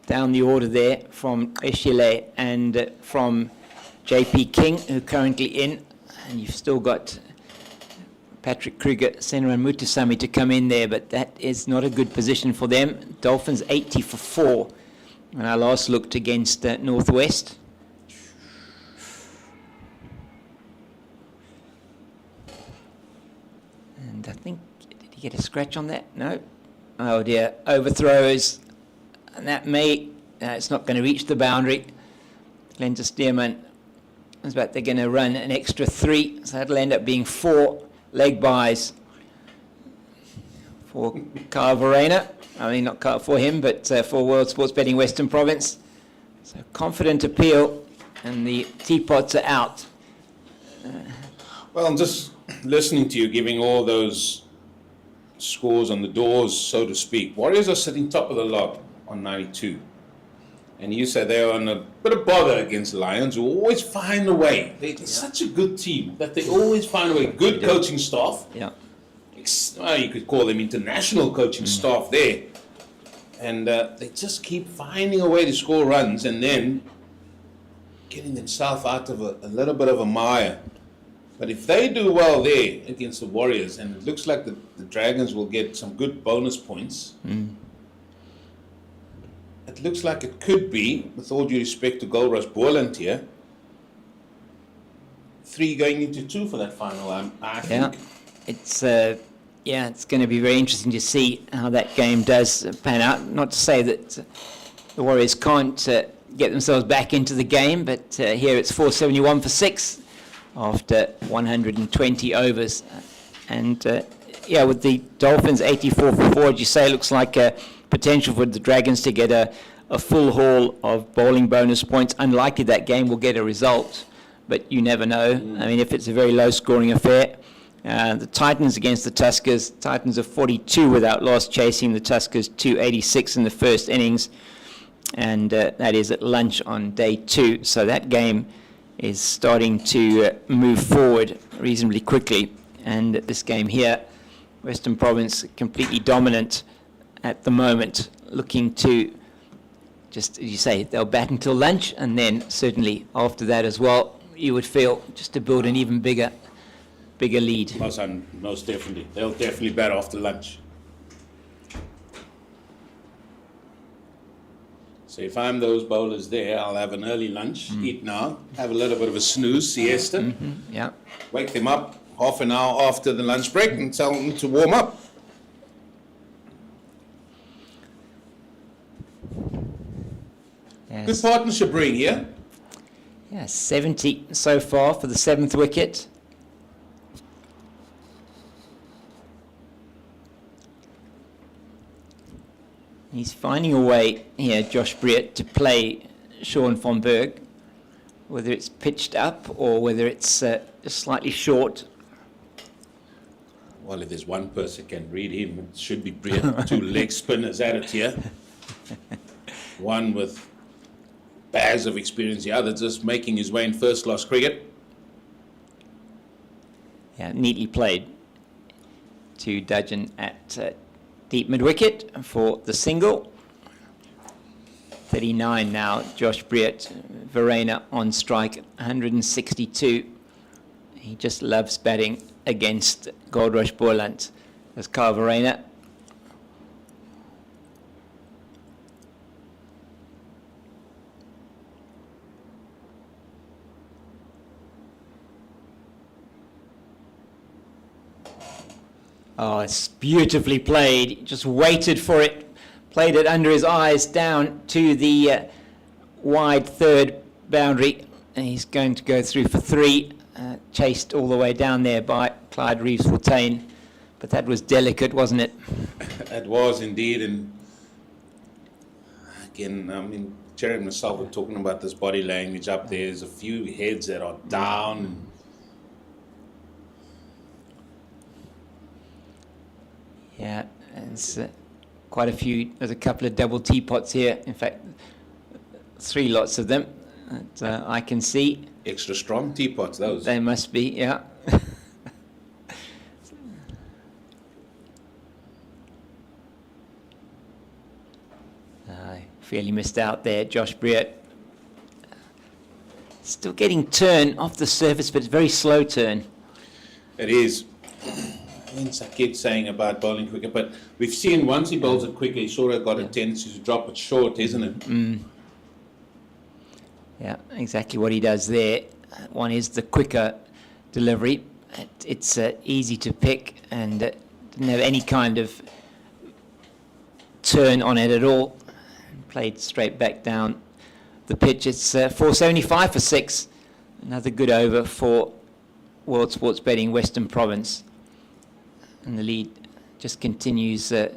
down the order there from Eshile and from JP King, who are currently in, and you've still got Patrick Kruger, Senaran Mutusami to come in there, but that is not a good position for them. Dolphins 80 for 4 when I last looked against Northwest. And I think, did he get a scratch on that? No. Oh dear, overthrows, and that may, it's not going to reach the boundary. Glenn Stearman is about they're going to run an extra 3, so that'll end up being 4 leg buys for Kyle Verena. I mean, not for him, but for World Sports Betting Western Province. So confident appeal, and the teapots are out. Well, I'm just listening to you giving all those scores on the doors, so to speak. Warriors are sitting top of the log on 92. And you say they're on a bit of bother against Lions, who always find a way. They're such a good team that they always find a way. Good coaching staff. Yeah. Well, you could call them international coaching staff there. And they just keep finding a way to score runs and then getting themselves out of a little bit of a mire. But if they do well there against the Warriors, and it looks like the Dragons will get some good bonus points, it looks like it could be, with all due respect to Goldrush Boland here, 3 going into 2 for that final, I think. It's going to be very interesting to see how that game does pan out. Not to say that the Warriors can't get themselves back into the game, but here it's 471 for 6 after 120 overs. And with the Dolphins 84 for 4, as you say, looks like a potential for the Dragons to get a full haul of bowling bonus points. Unlikely that game will get a result, but you never know. I mean, if it's a very low scoring affair. The Titans against the Tuskers. Titans are 42 without loss, chasing the Tuskers 286 in the first innings, and that is at lunch on day 2. So that game is starting to move forward reasonably quickly. And this game here, Western Province completely dominant at the moment, looking to, just as you say, they'll bat until lunch, and then certainly after that as well, you would feel, just to build an even bigger lead. Most definitely. They'll definitely bat after lunch. So if I'm those bowlers there, I'll have an early lunch, eat now, have a little bit of a snooze, siesta, Yeah. wake them up half an hour after the lunch break and tell them to warm up. Good partnership ring here. Yeah, 70 so far for the 7th wicket. He's finding a way here, Josh Breert, to play Sean von Berg, whether it's pitched up or whether it's just slightly short. Well, if there's one person can read him, it should be Breert. 2 leg spinners at it here. One with bags of experience, the other just making his way in first-class cricket. Yeah, neatly played to Dudgeon at deep mid-wicket for the single. 39 now, Josh Breert. Verena on strike, 162. He just loves batting against Goldrush Boland as Kyle Verena. Oh, it's beautifully played. Just waited for it, played it under his eyes down to the wide third boundary, and he's going to go through for 3, chased all the way down there by Clyde Reeves-Fontaine. But that was delicate, wasn't it? It was indeed, and again, I mean, Jerry and myself were talking about this body language up there. There's a few heads that are down. Yeah, it's quite a few. There's a couple of double teapots here. In fact, 3 lots of them that I can see. Extra strong teapots, those. They must be, yeah. Fairly missed out there, Josh Breert. Still getting turn off the surface, but it's very slow turn. It is. I keep saying about bowling quicker, but we've seen once he bowls it quicker, he's sort of got a tendency to drop it short, isn't it? Mm. Yeah, exactly what he does there. One is the quicker delivery. It's easy to pick and didn't have any kind of turn on it at all. Played straight back down the pitch. It's 475 for 6. Another good over for World Sports Betting Western Province. And the lead just continues to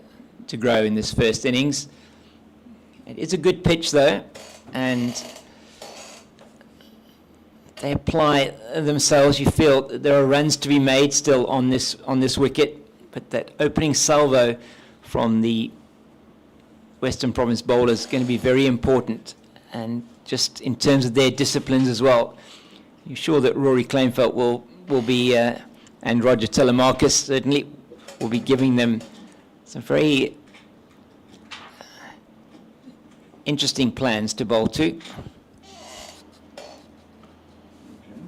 grow in this first innings. It is a good pitch though, and they apply themselves. You feel that there are runs to be made still on this wicket, but that opening salvo from the Western Province bowlers is going to be very important, and just in terms of their disciplines as well. You're sure that Rory Kleinfeldt will be, and Roger Telemarcus certainly, will be giving them some very interesting plans to bowl to.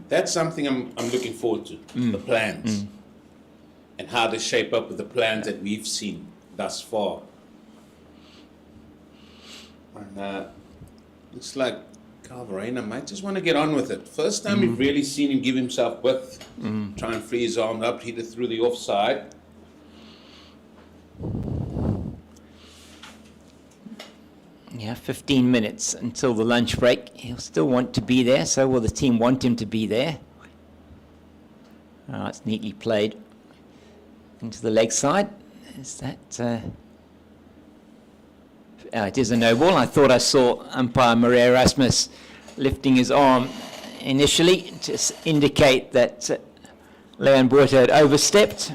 That's something I'm looking forward to, the plans, and how they shape up with the plans that we've seen thus far. And looks like Carl might just want to get on with it. First time we've really seen him give himself width, try and free his arm up, hit it through the offside. Yeah, 15 minutes until the lunch break. He'll still want to be there, so will the team want him to be there. Oh, it's neatly played into the leg side. Is that... it is a no ball. I thought I saw umpire Maria Erasmus lifting his arm initially to indicate that Leon Buerta had overstepped.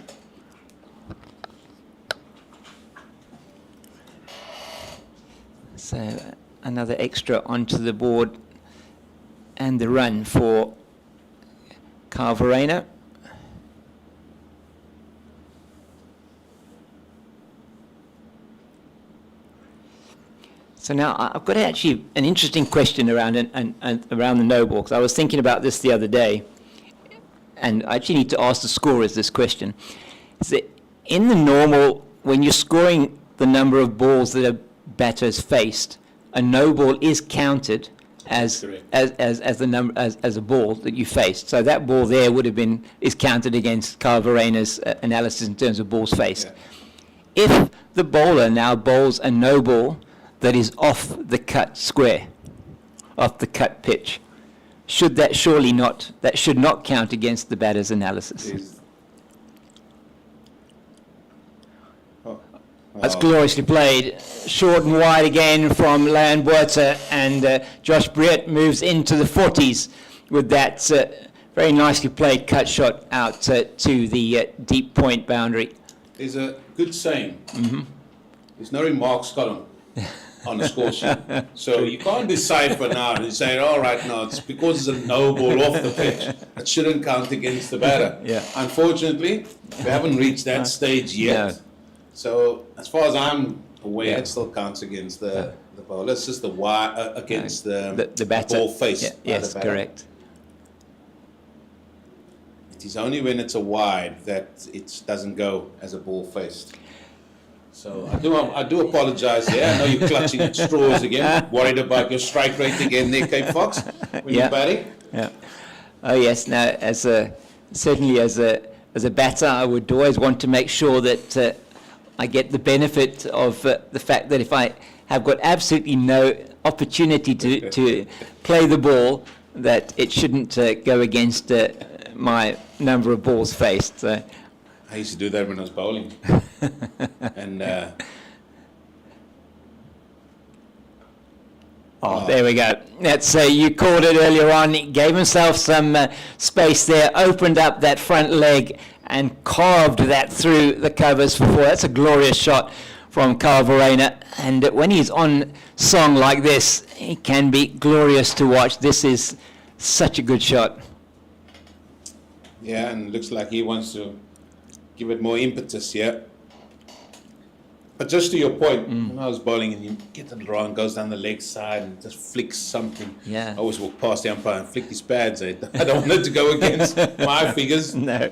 So another extra onto the board and the run for Carl Verena. So now I've got actually an interesting question around around the no ball, because I was thinking about this the other day, and I actually need to ask the scorers this question. Is that in the normal, when you're scoring the number of balls that a batter's faced, a no ball is counted as a ball that you faced. So that ball there is counted against Carl Verena's analysis in terms of balls faced. Yeah. If the bowler now bowls a no ball that is off the cut square, off the cut pitch, should not count against the batter's analysis? That's gloriously played. Short and wide again from Leon Buerta, and Josh Breert moves into the 40s with that very nicely played cut shot out to the deep point boundary. There's a good saying. There's no remarks column on the score sheet. So you can't decipher now and say, all right, now it's because it's a no ball off the pitch. It shouldn't count against the batter. Yeah. Unfortunately, we haven't reached that stage yet. No. So as far as I'm aware, it still counts against the bowler. It's just against the batter. Ball face. Yeah. Yes, correct. It is only when it's a wide that it doesn't go as a ball faced. So I do apologize here. I know you're clutching at straws again, worried about your strike rate again there, Cape Fox, when you're batting. Yeah. Oh yes. Now, certainly as a as a batter, I would always want to make sure that I get the benefit of the fact that if I have got absolutely no opportunity to play the ball, that it shouldn't go against my number of balls faced. So. I used to do that when I was bowling. And there we go. That's you called it earlier on. He gave himself some space there, opened up that front leg, and carved that through the covers for 4. That's a glorious shot from Carl Verreynne. And when he's on song like this, he can be glorious to watch. This is such a good shot. yeah, and looks like he wants to give it more impetus here. But just to your point, when I was bowling and you get it wrong, goes down the leg side and just flicks something. Yeah. I always walk past the umpire and flick his pads. I don't want it to go against my figures. No.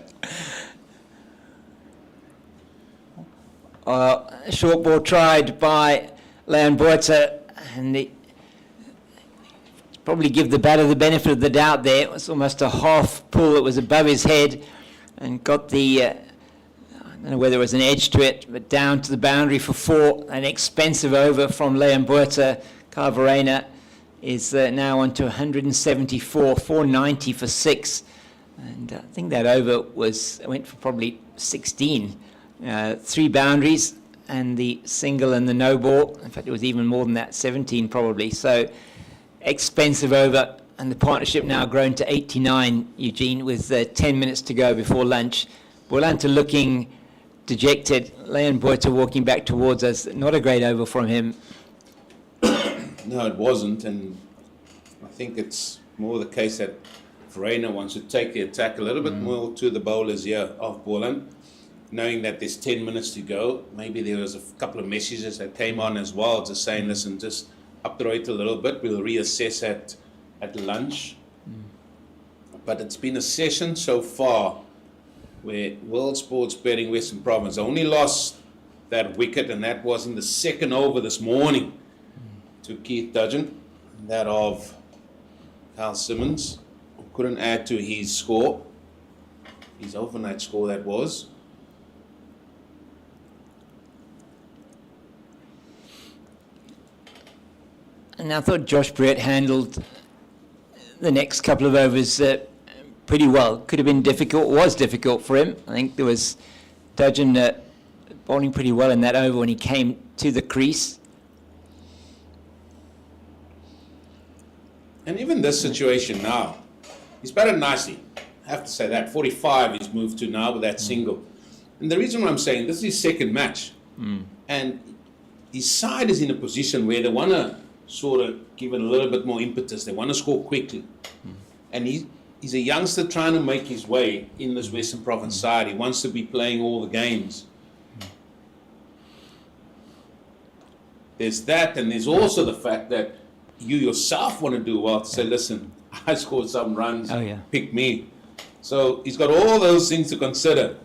Short ball tried by Leon Buerta, and he probably give the batter the benefit of the doubt there. It was almost a half pull that was above his head and got the, I don't know whether it was an edge to it, but down to the boundary for 4. An expensive over from Leon Buerta. Carl Verreynne is now on to 174, 490 for 6. And I think that over went for probably 16. 3 boundaries and the single and the no ball. In fact, it was even more than that, 17 probably. So expensive over, and the partnership now grown to 89, Eugene, with 10 minutes to go before lunch. Boland looking dejected. Leon Buerta walking back towards us. Not a great over from him. No, it wasn't, and I think it's more the case that Verreynne wants to take the attack a little bit more to the bowlers here of Boland, knowing that there's 10 minutes to go. Maybe there was a couple of messages that came on as well, just saying, listen, just up the rate a little bit. We'll reassess at lunch. But it's been a session so far where World Sports Betting Western Province only lost that wicket, and that was in the second over this morning to Keith Dudgeon, that of Carl Simmons. Couldn't add to his score, his overnight score that was. And I thought Josh Brett handled the next couple of overs pretty well. Could have been difficult, was difficult for him. I think there was Dudgeon bowling pretty well in that over when he came to the crease. And even this situation now, he's batted nicely. I have to say that. 45 he's moved to now with that single. And the reason why I'm saying this is his second match. And his side is in a position where they want to sort of give it a little bit more impetus. They want to score quickly. And he's a youngster trying to make his way in this Western Province side. He wants to be playing all the games. There's that, and there's also the fact that you yourself want to do well, to say, listen, I scored some runs, pick me. So he's got all those things to consider.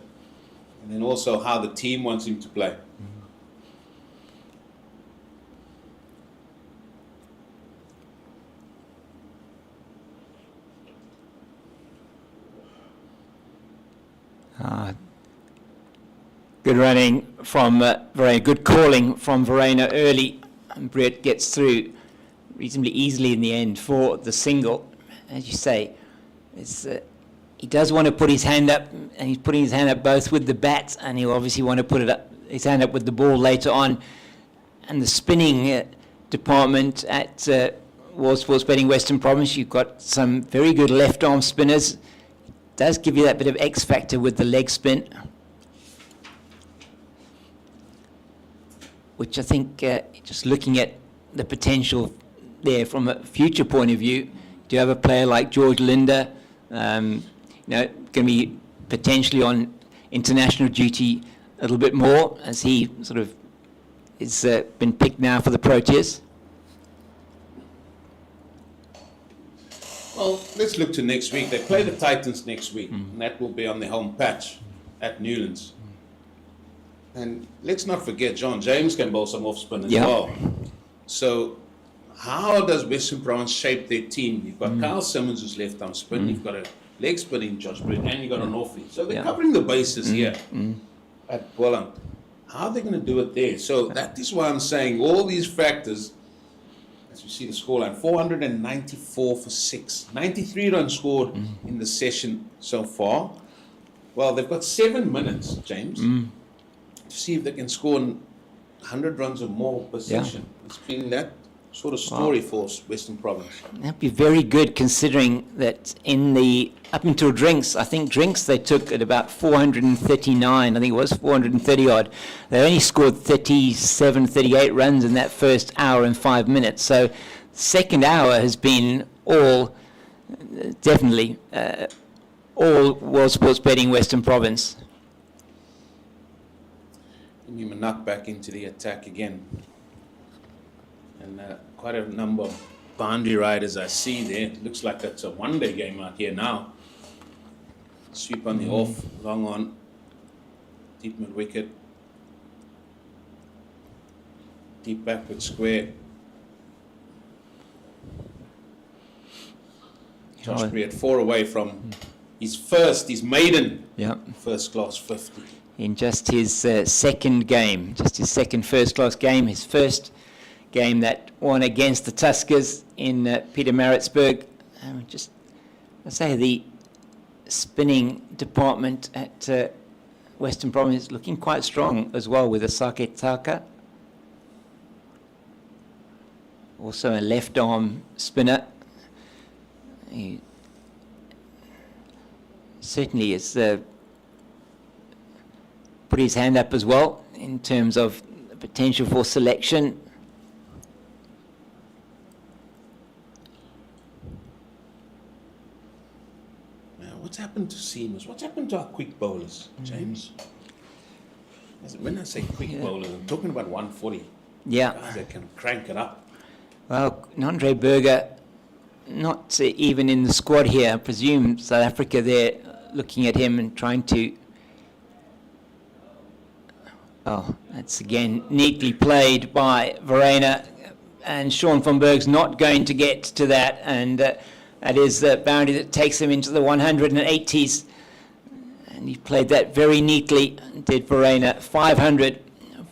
And then also how the team wants him to play. Good running from Verreynne, good calling from Verreynne early. And Brett gets through reasonably easily in the end for the single. As you say, he does want to put his hand up, and he's putting his hand up both with the bat, and he'll obviously want to put his hand up with the ball later on. And the spinning department at World Sports Betting Western Province, you've got some very good left-arm spinners. It does give you that bit of X factor with the leg spin, which I think, just looking at the potential there from a future point of view, do you have a player like George Linder, going to be potentially on international duty a little bit more, as he sort of is been picked now for the Proteas? Well, let's look to next week. They play the Titans next week, and that will be on the home patch at Newlands. And let's not forget, John James can bowl some off-spin as well. So how does Western Province shape their team? You've got Carl Simmons, who's left-arm spin. You've got a leg spinning Josh Brett, and you got an offie. So they're Yeah. covering the bases here at Boland. How are they going to do it there? So that is why I'm saying all these factors, as you see the scoreline, 494 for 6. 93 runs scored in the session so far. Well, they've got 7 minutes, James, to see if they can score 100 runs or more per session. It's been that sort of story for Western Province. That'd be very good, considering that in the up until drinks, I think drinks they took at about 439. I think it was 430 odd. They only scored 37, 38 runs in that first hour and 5 minutes. So, second hour has been all definitely all World Sports Betting Western Province. Manak back into the attack again. And quite a number of boundary riders I see there. It looks like it's a one-day game out here now. Sweep on the off, long on, deep mid wicket, deep backward square. Josh Brett 4 away from his maiden first class 50. In just his second game, just his second first class game, his first game that won against the Tuskers in Pietermaritzburg. I say the spinning department at Western Province is looking quite strong as well, with Asake Taka. Also a left arm spinner. He certainly has put his hand up as well in terms of the potential for selection. What's happened to seamers? What's happened to our quick bowlers, James? When I say quick bowlers, I'm talking about 140. Yeah. Guys that can crank it up. Well, Andre Berger, not even in the squad here. I presume South Africa, they're looking at him and trying to... Oh, that's again neatly played by Verena, and Sean van Berg's not going to get to that, and that is the boundary that takes him into the 180s, and he played that very neatly, did Verena. 500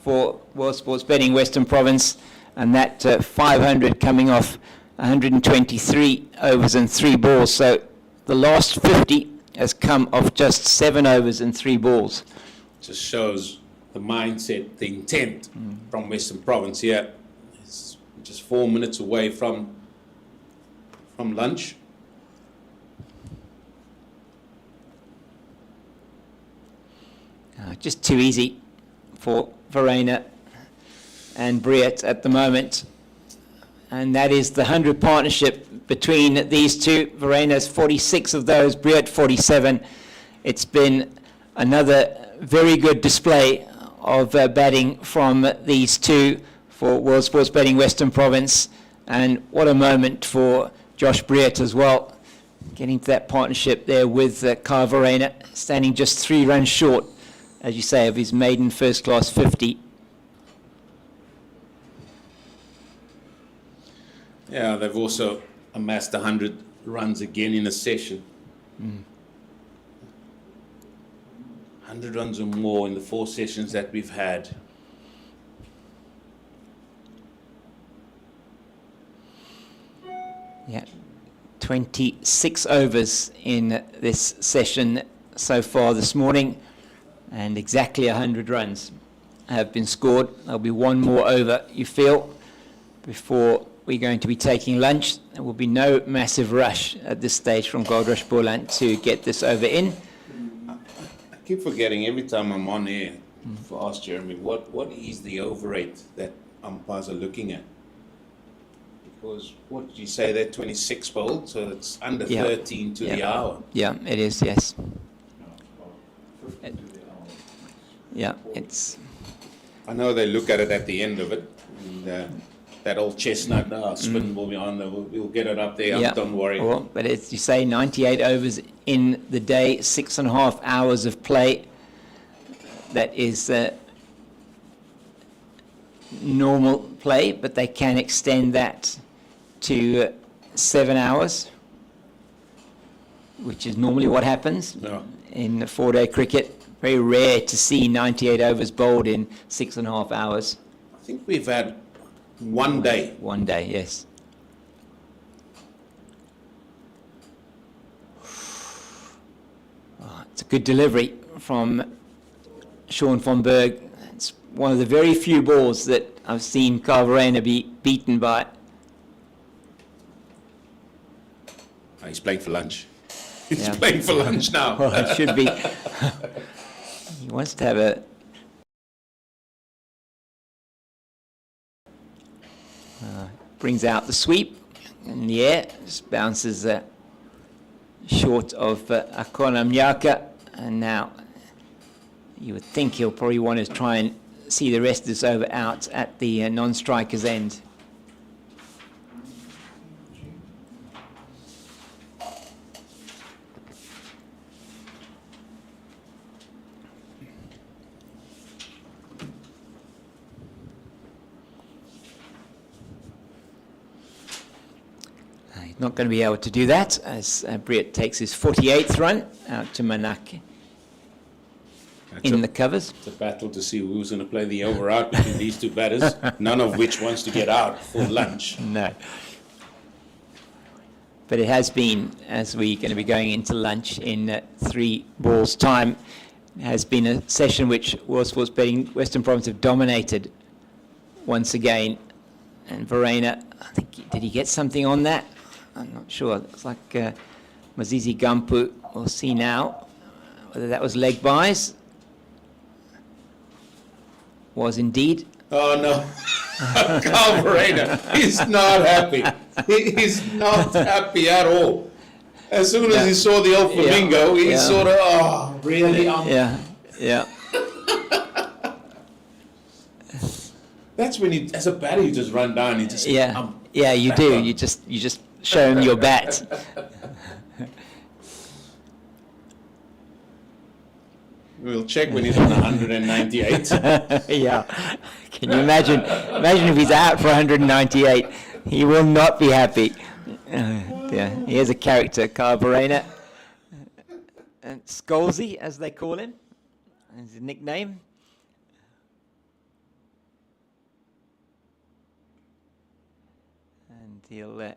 for World Sports Betting Western Province, and that 500 coming off 123 overs and 3 balls, so the last 50 has come off just 7 overs and 3 balls. Just shows the mindset, the intent from Western Province here. It's just 4 minutes away from lunch. Just too easy for Verena and Briet at the moment. And that is the 100 partnership between these two. Verena's 46 of those, Briet 47. It's been another very good display of batting from these two for World Sports Betting Western Province. And what a moment for Josh Briet as well, getting to that partnership there with Kai Verena, standing just 3 runs short, as you say, of his maiden first class 50. Yeah, they've also amassed 100 runs again in a session. 100 runs or more in the 4 sessions that we've had. Yeah, 26 overs in this session so far this morning, and exactly 100 runs have been scored. There'll be one more over, you feel, before we're going to be taking lunch. There will be no massive rush at this stage from Goldrush Boland to get this over in. I keep forgetting every time I'm on air to ask Jeremy, what is the over rate that umpires are looking at? Because what did you say there, 26 bowled, so it's under 13 to the hour. Yeah, it is, yes. Yeah, it's... I know they look at it at the end of it, and that old chestnut spin will be on there. We'll get it up there. Yeah. Don't worry. Well, but as you say, 98 overs in the day, 6.5 hours of play. That is normal play, but they can extend that to 7 hours. which is normally what happens Yeah. in 4-day cricket. Very rare to see 98 overs bowled in 6.5 hours. I think we've had one day. One day, yes. Oh, it's a good delivery from Sean von Berg. It's one of the very few balls that I've seen Carverena be beaten by. Oh, he's playing for lunch. He's Yeah. playing for lunch now. Well, it should be. He wants to have a... brings out the sweep in the air, just bounces short of Akona Mnyaka, and now you would think he'll probably want to try and see the rest of this over out at the non-striker's end. He's not going to be able to do that as Briat takes his 48th run out to Manake in the covers. It's a battle to see who's going to play the over out between these two batters, none of which wants to get out for lunch. No. But it has been, as we're going to be going into lunch in 3 balls' time, has been a session which World Sports Betting Western Province have dominated once again. And Verena, I think, did he get something on that? I'm not sure. Looks like Mazizi Gampu. We'll see now whether that was leg buys. Was indeed. Oh no, Carl Verena, he's not happy. He's not happy at all. As soon as he saw the old flamingo, he sort of, oh, really? Yeah. That's when you, as a batter, you just run down and just Yeah, you do. up. You just show him your bat. We'll check when he's on 198. Yeah. Can you imagine? Imagine if he's out for 198. He will not be happy. Yeah. He has a character, Carverena. And Scalzi, as they call him, is his nickname. And he'll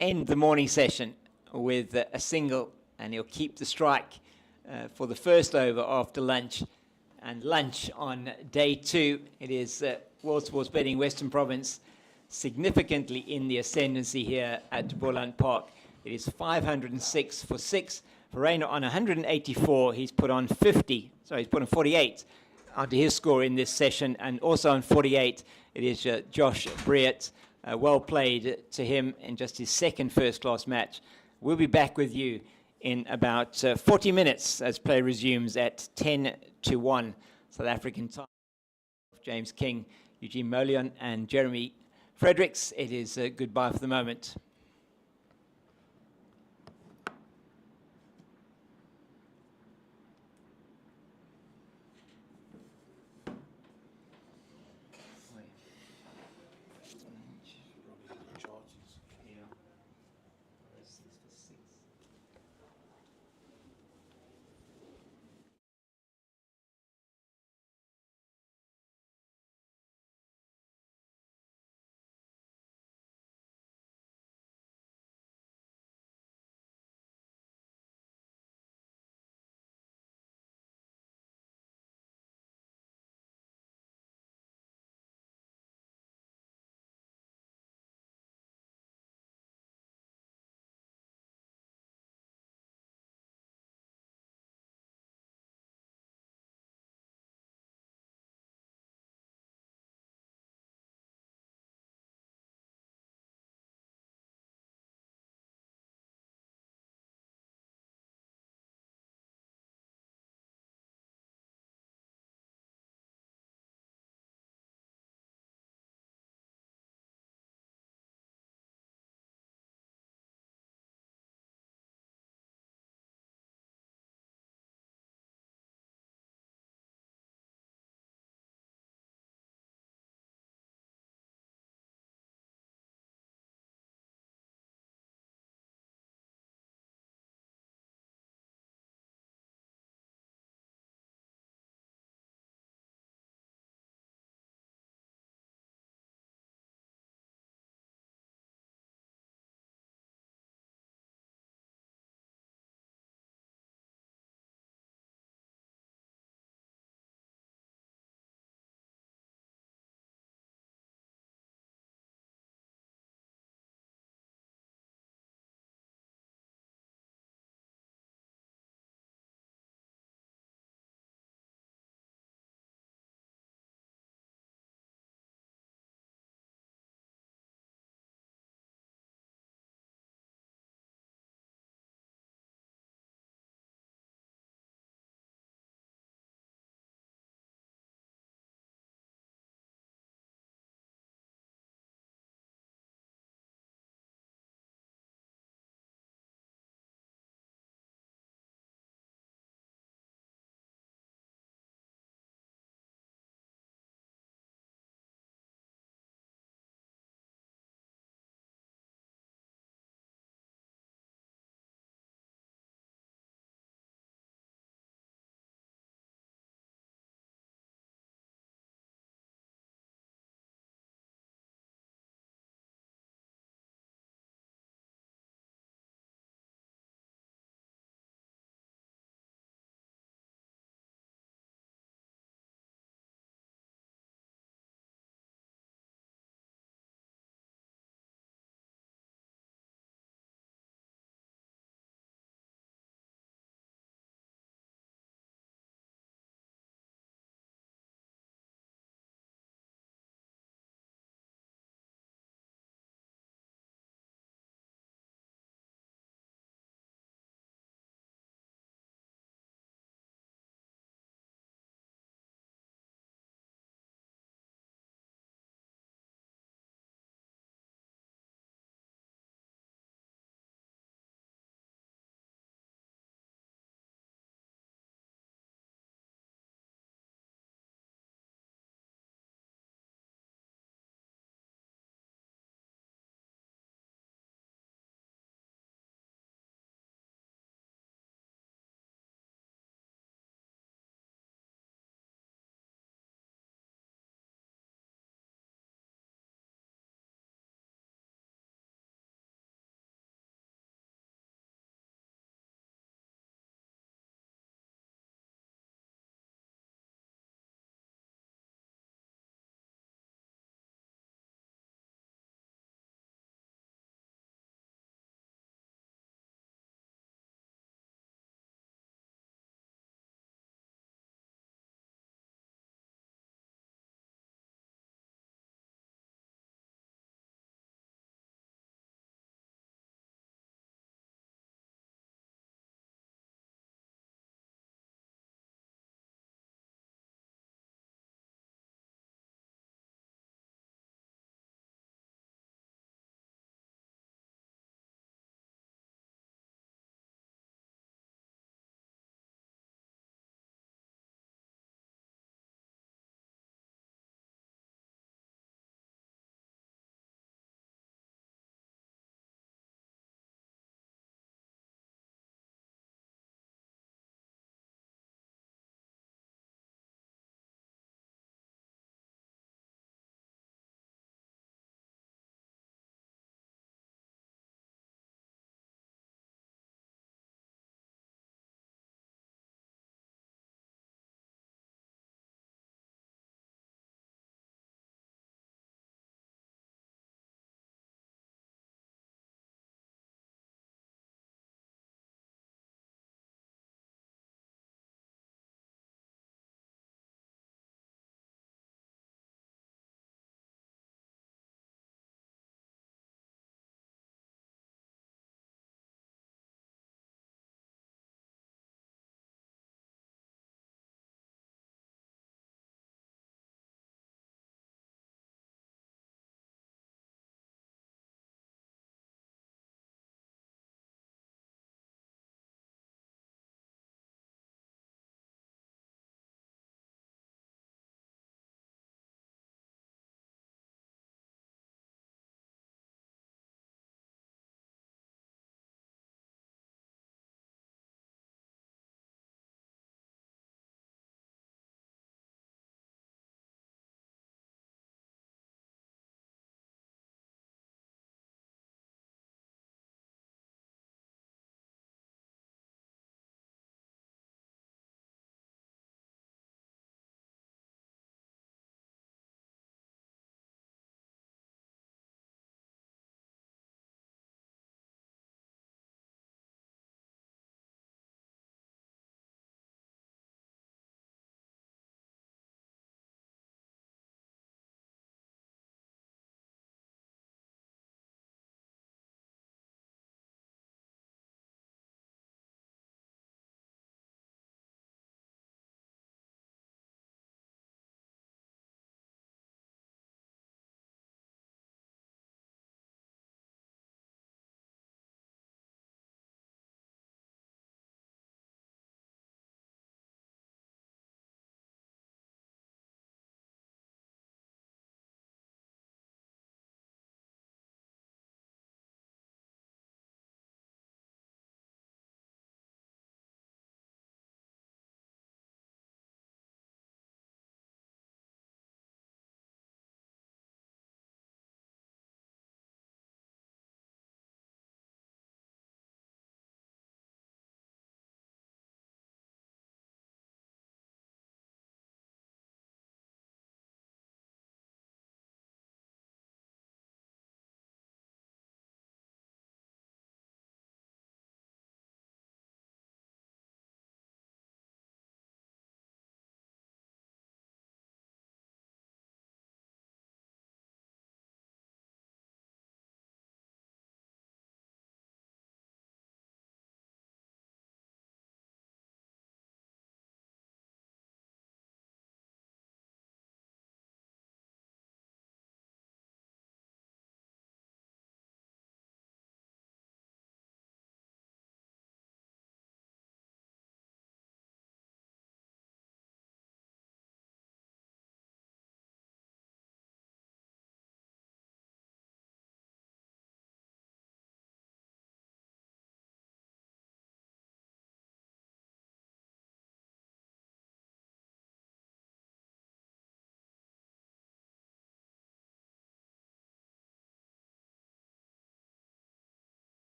end the morning session with a single, and he'll keep the strike for the first over after lunch. And lunch on day 2, it is World Sports Betting Western Province significantly in the ascendancy here at Boland Park. It is 506 for 6. Verena on 184, he's put on 50, sorry, he's put on 48 onto his score in this session, and also on 48, it is Josh Briat. Well played to him in just his second first-class match. We'll be back with you in about 40 minutes as play resumes at 10-1 South African time. James King, Eugene Molion, and Jeremy Fredericks. It is goodbye for the moment.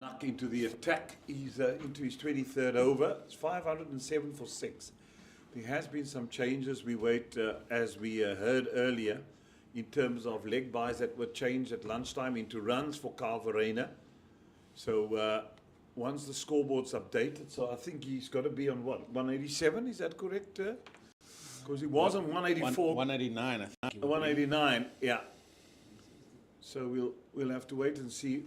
Knock into the attack. He's into his 23rd over. It's 507 for 6. There has been some changes. We wait, as we heard earlier, in terms of leg byes that were changed at lunchtime into runs for Carl Verena. So once the scoreboard's updated, so I think he's got to be on what, 187? Is that correct? Because he was on 184. 189, I think. 189, yeah. So we'll have to wait and see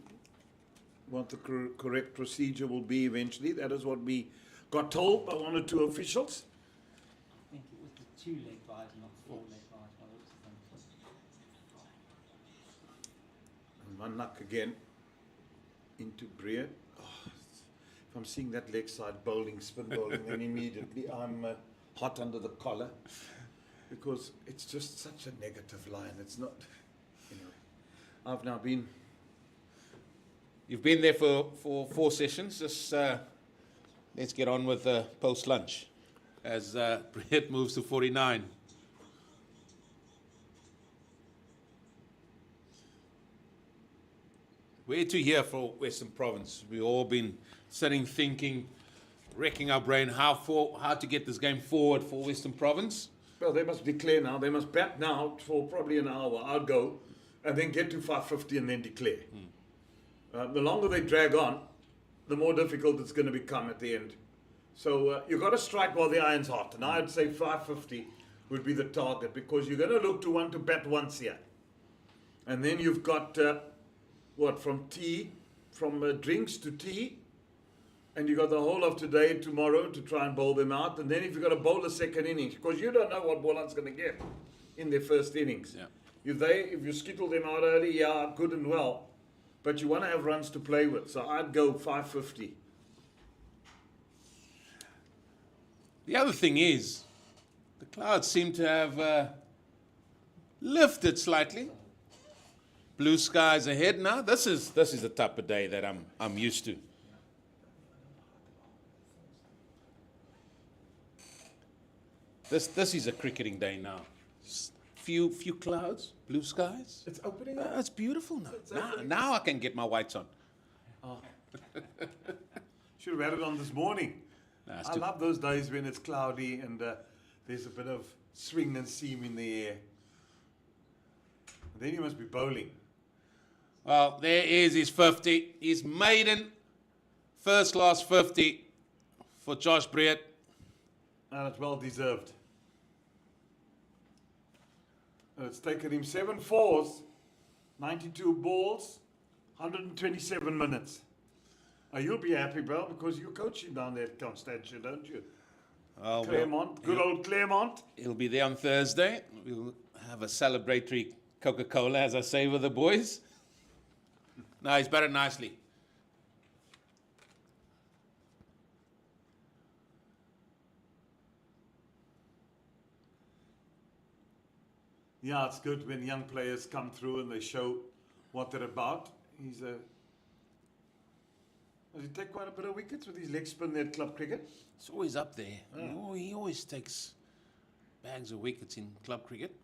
what the correct procedure will be eventually. That is what we got told by one or two officials. I think it was the 2 leg byes, not 4 leg byes. by the looks of them. And one knock again into Breer. Oh, if I'm seeing that leg side bowling, spin bowling, then immediately I'm hot under the collar, because it's just such a negative line. It's not, anyway. I've now been. You've been there for 4 sessions. Just let's get on with post-lunch as Brett moves to 49. Where to here for Western Province? We've all been sitting thinking, wrecking our brain how to get this game forward for Western Province. Well, they must declare now. They must bat now for probably an hour. I'll go, and then get to 550 and then declare. The longer they drag on, the more difficult it's going to become at the end. So you've got to strike while the iron's hot. And I'd say 550 would be the target, because you're going to look to want to bat once here. And then you've got, from drinks to tea. And you've got the whole of today and tomorrow to try and bowl them out. And then if you've got to bowl a second innings, because you don't know what Boland's going to get in their first innings. Yeah. If you skittle them out early, yeah, good and well. But you want to have runs to play with. So I'd go 550. The other thing is, the clouds seem to have lifted slightly. Blue skies ahead now. This is the type of day that I'm used to. This is a cricketing day now. Few clouds, blue skies. It's opening up. It's beautiful now. Now I can get my whites on. Oh. Should have had it on this morning. Nah, it's I too- love those days when it's cloudy and there's a bit of swing and seam in the air. And then you must be bowling. Well, there is his 50. His maiden first class 50 for Josh Brett. And it's well deserved. And it's taken him 7 fours, 92 balls, 127 minutes. You'll be happy, Bell, because you're coaching down there at Constantia, don't you? Claremont, good old Claremont. He'll be there on Thursday. We'll have a celebratory Coca-Cola, as I say, with the boys. No, he's batted nicely. Yeah, it's good when young players come through and they show what they're about. Does he take quite a bit of wickets with his leg spin there at club cricket? It's always up there. He always takes bags of wickets in club cricket.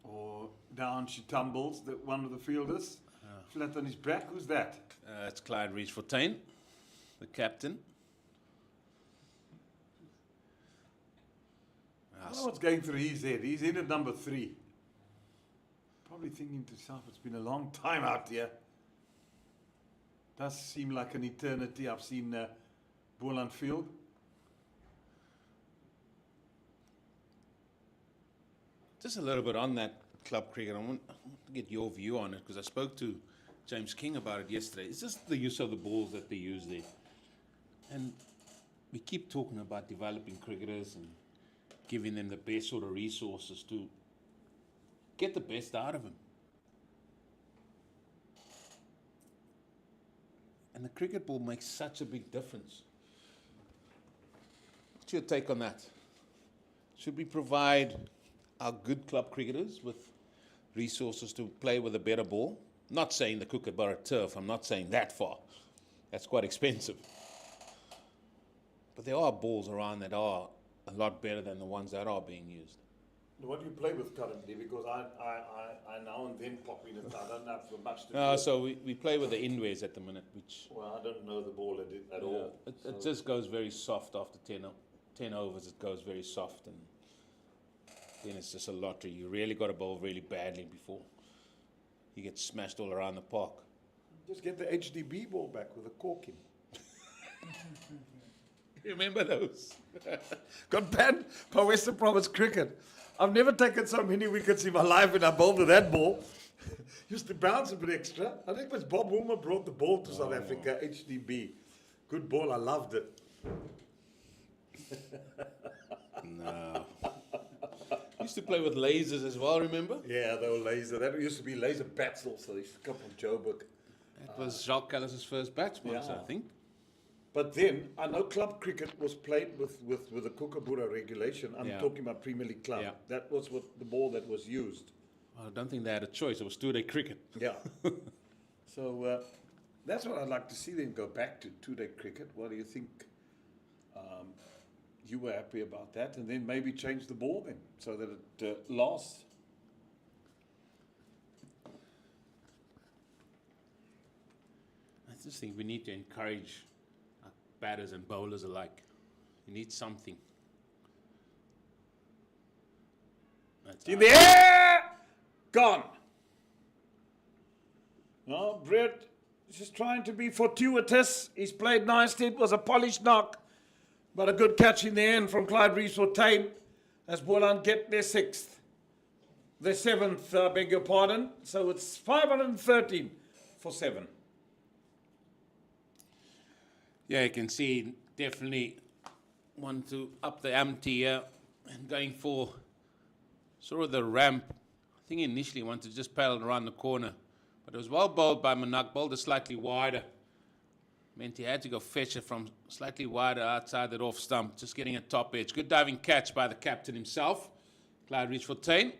Or down she tumbles, one of the fielders. Flat on his back. Who's that? It's Clyde Rees-Fontaine, the captain. I don't know what's going through his head. He's in at number 3. Probably thinking to himself, it's been a long time out here. Does seem like an eternity. I've seen Boland Field. Just a little bit on that club cricket. I want to get your view on it, because I spoke to James King about it yesterday. It's just the use of the balls that they use there. And we keep talking about developing cricketers and giving them the best sort of resources to get the best out of them. And the cricket ball makes such a big difference. What's your take on that? Should we provide our good club cricketers with resources to play with a better ball? Not saying the Kookaburra turf, I'm not saying that far. That's quite expensive. But there are balls around that are a lot better than the ones that are being used. What do you play with currently? Because I now and then pop in it. I don't have much to do. No, so we play with the inways at the minute, which Well, I don't know the ball at all. it just goes very soft after 10 overs. It goes very soft, and then it's just a lottery. You really got to bowl really badly before you get smashed all around the park. Just get the HDB ball back with a cork in. Remember those? Got banned by Western Province cricket. I've never taken so many wickets in my life when I bowled with that ball. Used to bounce a bit extra. I think it was Bob Woolmer brought the ball to South Africa, HDB. Good ball, I loved it. No. Used to play with lasers as well, remember? Yeah, they were laser. That used to be laser bats also. They used to come from Joburg. That was Jacques Callis's first batsman, Yeah. I think. But then, I know club cricket was played with the Kookaburra regulation. I'm Yeah. talking about Premier League club. Yeah. That was what the ball that was used. Well, I don't think they had a choice. It was two-day cricket. Yeah. So that's what I'd like to see them go back to, two-day cricket. What do you think? You were happy about that, and then maybe change the ball then, so that it lasts. I just think we need to encourage our batters and bowlers alike. You need something. That's In the air! Gone. No, Brett is just trying to be fortuitous. He's played nicely. It was a polished knock, but a good catch in the end from Clyde Rees-Fontaine as Boland get their sixth. Their seventh, beg your pardon. So it's 513 for 7. Yeah, you can see definitely want to up the ante here and going for sort of the ramp. I think he initially wanted to just paddle around the corner, but it was well bowled by Manak, bowled it slightly wider. Meant he had to go fetch it from slightly wider outside that off stump, just getting a top edge. Good diving catch by the captain himself, Clyde Rees-Fontaine.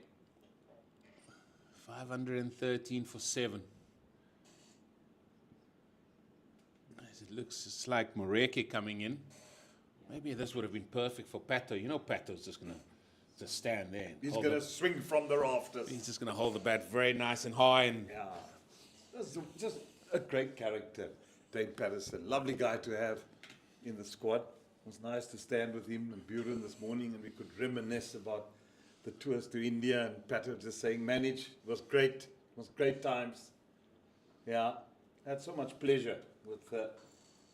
513 for 7. As it looks, it's like Moreke coming in. Maybe this would have been perfect for Pato. You know Pato's just going to just stand there. and He's hold going to the- swing from the rafters. He's just going to hold the bat very nice and high. And Yeah, that's just a great character, Dave Patterson. Lovely guy to have in the squad. It was nice to stand with him and Buren this morning, and we could reminisce about the tours to India, and Patter just saying, manage. It was great. It was great times. Yeah, had so much pleasure with a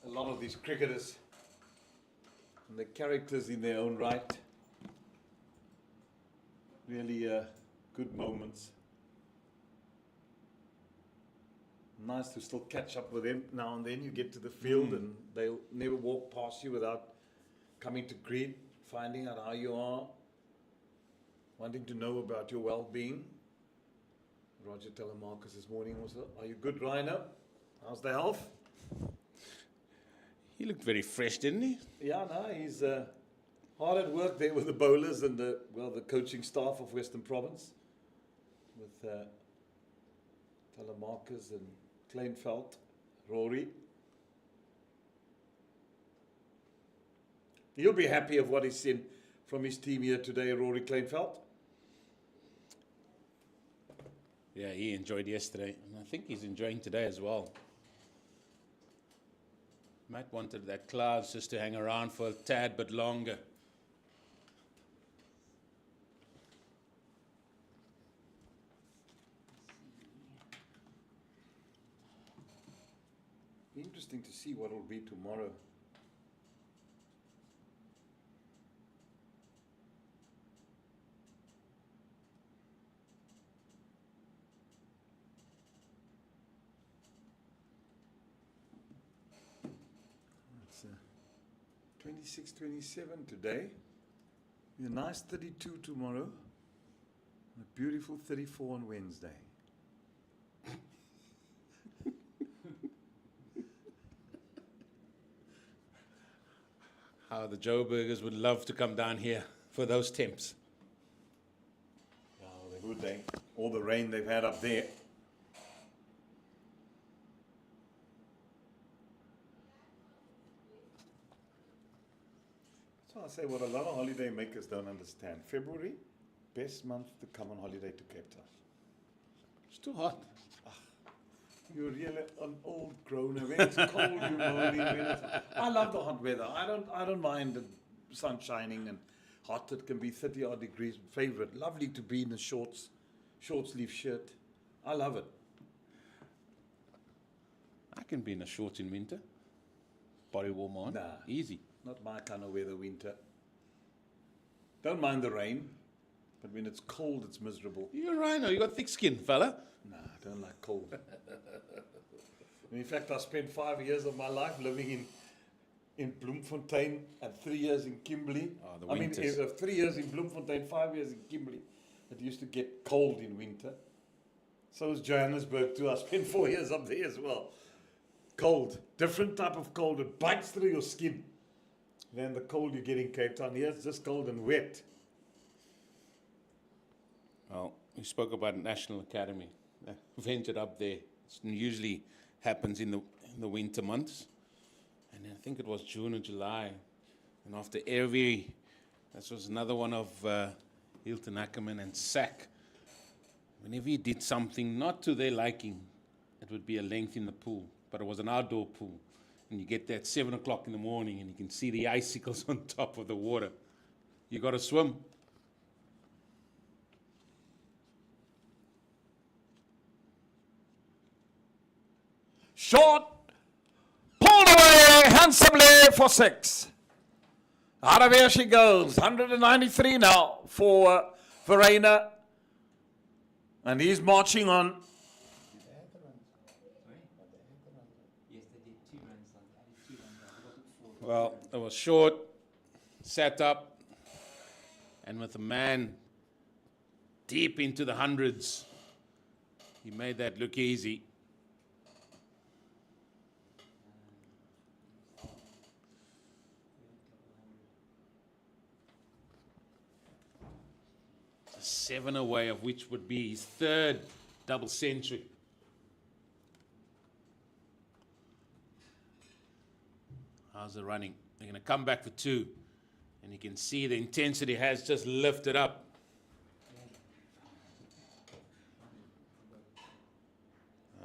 lot of these cricketers and the characters in their own right. Really good moments. Nice to still catch up with them now and then. You get to the field and they'll never walk past you without coming to greet, finding out how you are, wanting to know about your well-being. Roger Telemarcus this morning was, are you good, Rhino? How's the health? he looked very fresh, didn't he? Yeah, no, he's hard at work there with the bowlers and the coaching staff of Western Province with Telemarcus and Kleinveld, Rory. He'll be happy of what he's seen from his team here today, Rory Kleinveld. Yeah, he enjoyed yesterday. And I think he's enjoying today as well. Matt wanted that Clouds just to hang around for a tad bit longer. Be interesting to see what will be tomorrow. It's 26-27 today. A nice 32 tomorrow. And a beautiful 34 on Wednesday. How the Joburgers would love to come down here for those temps. Oh, they would, they? All the rain they've had up there. So I say what a lot of holiday makers don't understand. February, Best month to come on holiday to Cape Town. It's too hot. You're really an old grown. When it's cold, you're moaning. I love the hot weather. I don't mind the sun shining and hot. It can be 30 odd degrees. Favorite. Lovely to be in a short sleeve shirt. I love it. I can be in a shorts in winter. Body warm on. Nah. Easy. Not my kind of weather, winter. Don't mind the rain, but when it's cold, it's miserable. You're right. You got thick skin, fella. Nah, I don't like cold. In fact, I spent 5 years of my life living in Bloemfontein and 3 years in Kimberley. Oh, the I mean, winters. 3 years in Bloemfontein, 5 years in Kimberley. It used to get cold in winter. So is Johannesburg too. I spent 4 years up there as well. Cold, different type of cold. It bites through your skin than the cold you get in Cape Town. Here it's just cold and wet. Well, we spoke about National Academy. I ventured up there. It usually happens in the winter months. And I think it was June or July. And after this was another one of Hilton Ackerman and Sack. Whenever he did something not to their liking, it would be a length in the pool. But it was an outdoor pool. And you get there at 7 o'clock in the morning and you can see the icicles on top of the water. You got to swim. Short, pulled away handsomely for 6. Out of here she goes. 193 now for Verena. And he's marching on. Yes, they did 2 runs on. Added 2 runs. I forgot it 4. Well, it was short, sat up, and with a man deep into the hundreds, he made that look easy. It's a 7 away, of which would be his 3rd double century. How's the running? They're going to come back for 2. And you can see the intensity has just lifted up.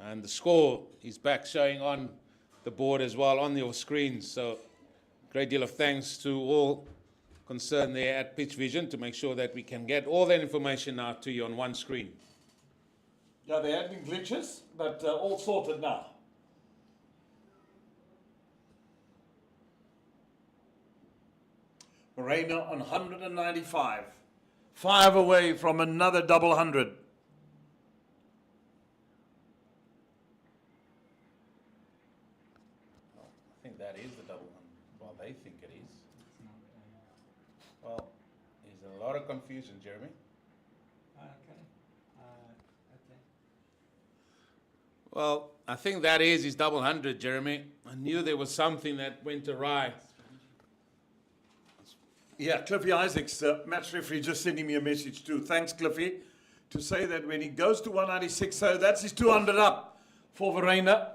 And the score is back showing on the board as well, on your screens. So great deal of thanks to all concerned there at Pitch Vision to make sure that we can get all that information now to you on one screen. Yeah, there had been glitches, but all sorted now. Moreno on 195. 5 away from another double 100. I think that is the double one. Well, they think it is. Well, there's a lot of confusion, Jeremy. Okay. Okay. Well, I think that is his double 100, Jeremy. I knew there was something that went awry. Yeah, Cliffy Isaacs, match referee, just sending me a message too. Thanks, Cliffy, to say that when he goes to 196, so that's his 200 up for Verena.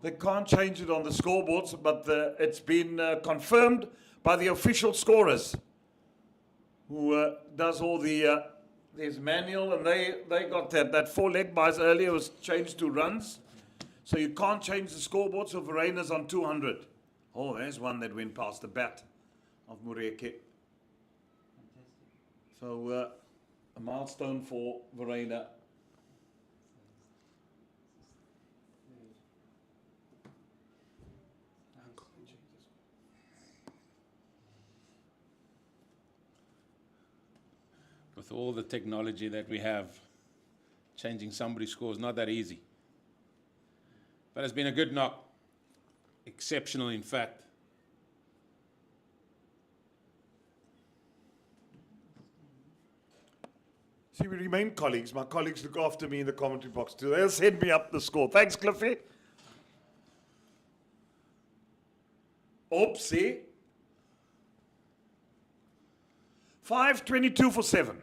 They can't change it on the scoreboards, but it's been confirmed by the official scorers, who does all the. There's manual, and they got that 4 leg buys earlier was changed to runs, so you can't change the scoreboard. So Verena's on 200. Oh, there's one that went past the bat of Mureke. So a milestone for Verena. With all the technology that we have, changing somebody's score is not that easy. But it's been a good knock. Exceptional, in fact. See, we remain colleagues. My colleagues look after me in the commentary box too. They'll send me up the score. Thanks, Cliffy. Oopsie. 522 for 7.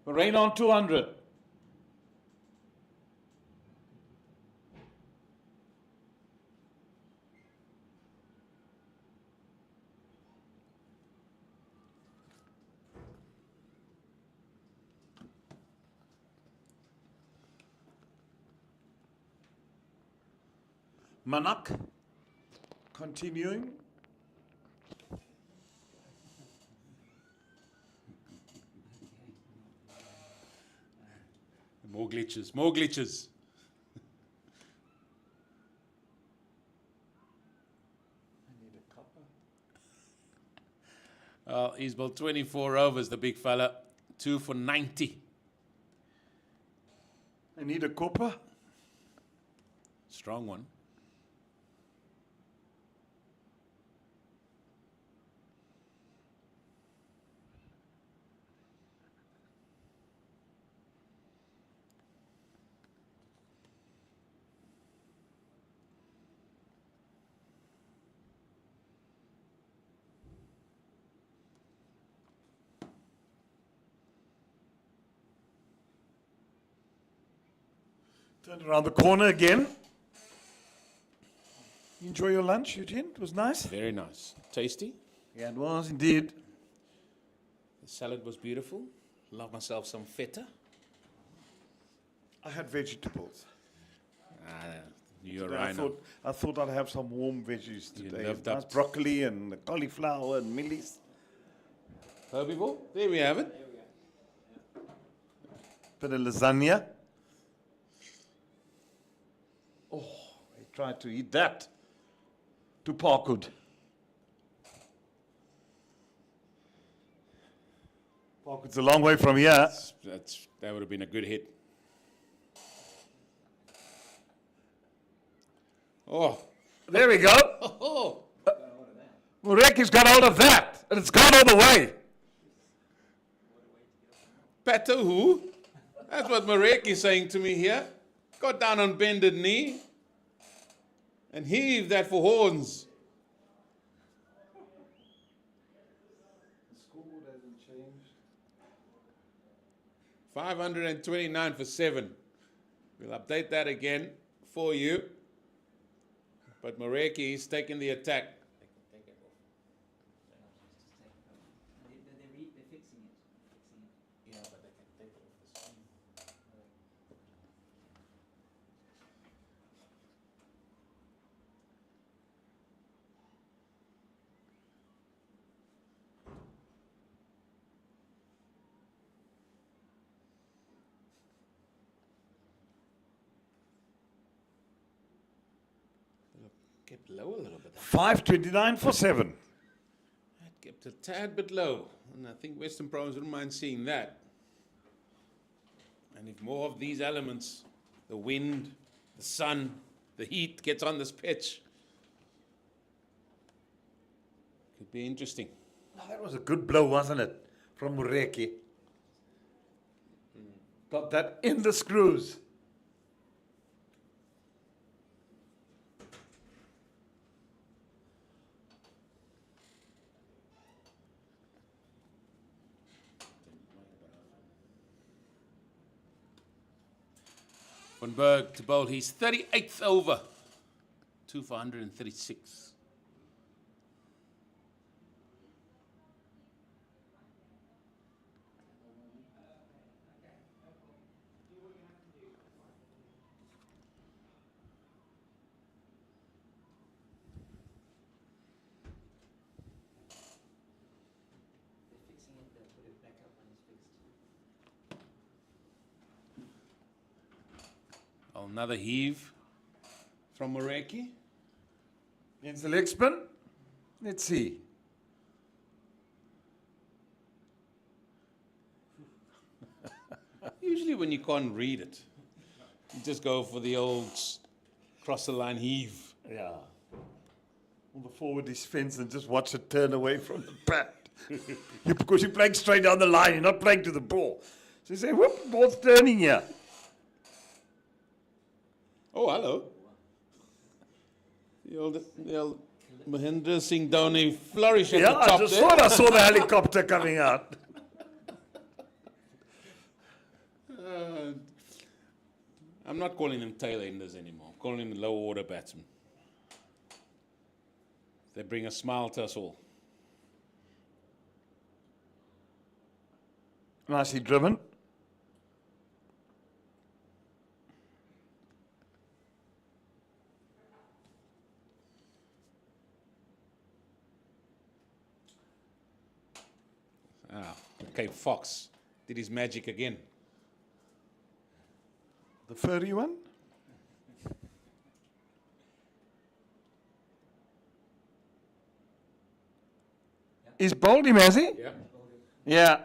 Rain on 200. Manak. Continuing. More glitches, more glitches. I need a copper. He's bowled 24 overs, the big fella. 2 for 90. I need a copper. Strong one. Turn around the corner again. Enjoy your lunch, Eugene? It was nice. Very nice. Tasty. Yeah, it was indeed. The salad was beautiful. Love myself some feta. I had vegetables. You're Today right. I thought I'd have some warm veggies You today. loved Nice up. broccoli and cauliflower and millies. Herbivore. There we have it. Bit of lasagna. Oh, I tried to eat that. To Parkwood. Parkwood's a long way from here. That would have been a good hit. Oh. There we go. Oh. Mureki's got hold of that. And it's gone all the way. Pato who? That's what Mareki's saying to me here. Got down on bended knee and heave that for horns. The scoreboard hasn't changed. 529 for 7. We'll update that again for you. But Mareki is taking the attack. Take it off. They're fixing it. Yeah, but they can take it off the screen. Kept low a little bit. 529 for 7. That kept a tad bit low. And I think Western Province wouldn't mind seeing that. And if more of these elements, the wind, the sun, the heat gets on this pitch, could be interesting. Oh, that was a good blow, wasn't it? From Mureki. Got that in the screws. Van Berg to bowl his 38th over. 2 for 136. They're fixing it. They'll put it back up when it's fixed. Another heave from Moreki. Against the leg spin. Let's see. Usually when you can't read it, you just go for the old cross the line heave. Yeah. On the forward defense and just watch it turn away from the bat. Because you're playing straight down the line, you're not playing to the ball. So you say, whoop, ball's turning here. Oh, hello. The old Mahendra Singh Dhoni flourish at Yeah, the I top just there. thought I saw the helicopter coming out. I'm not calling them tail enders anymore. I'm calling them low order batsmen. They bring a smile to us all. Nicely driven. Cape Fox did his magic again. The furry one? He's bowled him, has he? Yeah. Yeah.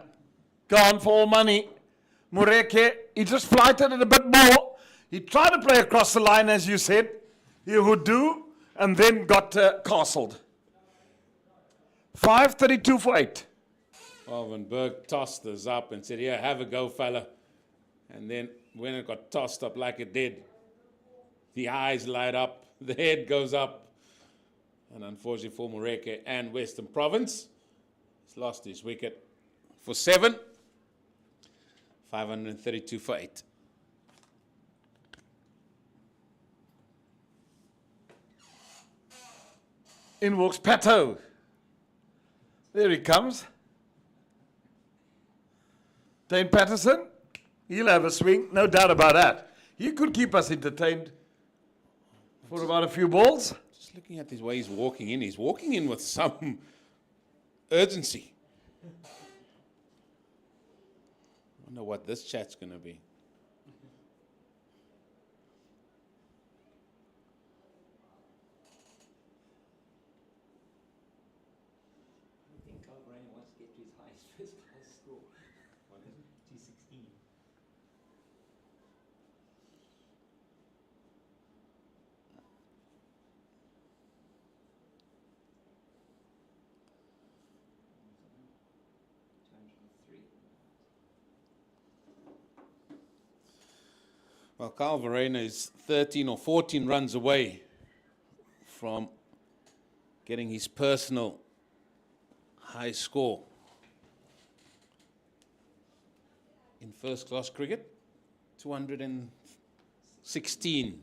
Gone for all money. Mureke, he just flighted it a bit more. He tried to play across the line, as you said. He would do, and then got castled. 5:32 for 8. Well, when Berg tossed this up and said, "Here, have a go, fella." And then when it got tossed up like it did, the eyes light up, the head goes up. And unfortunately for Mureke and Western Province, he's lost his wicket for 7. 532 for 8. In walks Pato. There he comes. Dane Patterson, he'll have a swing, no doubt about that. He could keep us entertained for about a few balls. Just looking at the way he's walking in with some urgency. I wonder what this chat's going to be. I think Carl Rainer wants to get to his highest first class score. What is it? 216. Well, Carl Verena is 13 or 14 runs away from getting his personal high score in first class cricket. 216.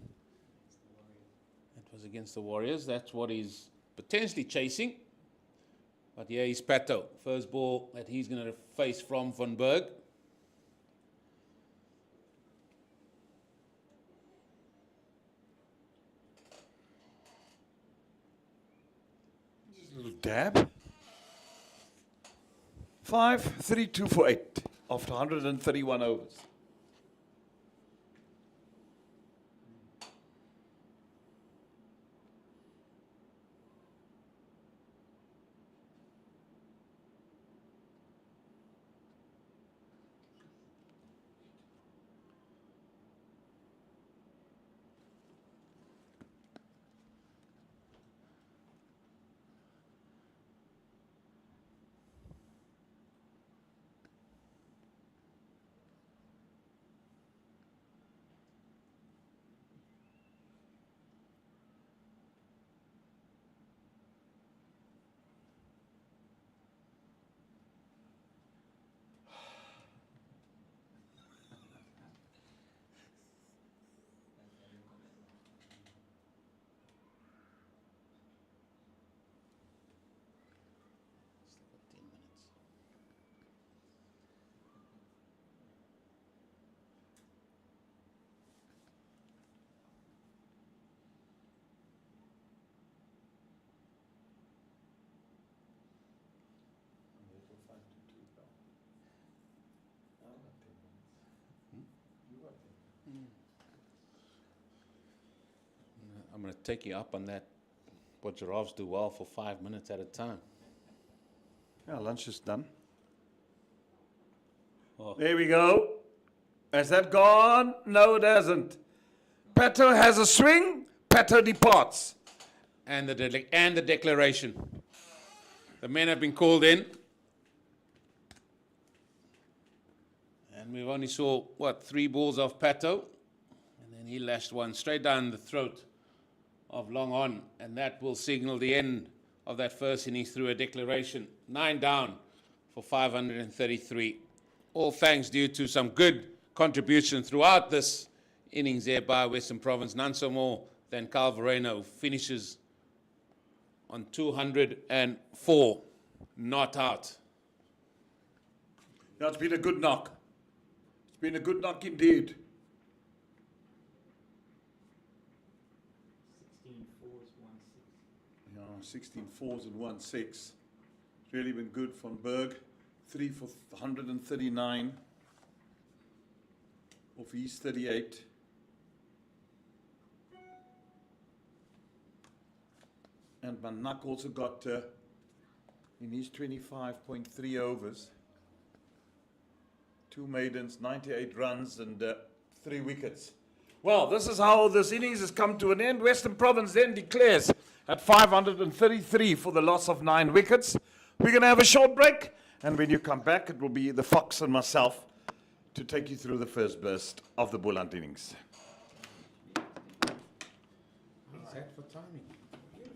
That was against the Warriors. That's what he's potentially chasing. But here he's Pato. First ball that he's going to face from Van Berg. Little dab. 5:32 for 8 after 131 overs. I'm going to take you up on that. What giraffes do well for 5 minutes at a time. Yeah, lunch is done. Oh. There we go. Has that gone? No, it hasn't. Pato has a swing. Pato departs. And the declaration. The men have been called in. And we've only saw, 3 balls off Pato. And then he lashed one straight down the throat of Long On. And that will signal the end of that first innings through a declaration. 9 down for 533. All thanks due to some good contribution throughout this innings there by Western Province. None so more than Carl Verena, who finishes on 204, not out. Yeah, it's been a good knock. It's been a good knock indeed. 16 fours, 1 6. Yeah, 16 fours and 1 6. It's really been good from Berg. 3 for 139 of his 38. And Manak also got in his 25.3 overs, 2 maidens, 98 runs, and 3 wickets. Well, this is how this innings has come to an end. Western Province then declares at 533 for the loss of 9 wickets. We're going to have a short break, and when you come back, it will be the Fox and myself to take you through the first burst of the Boland innings. Is that for timing? Yeah,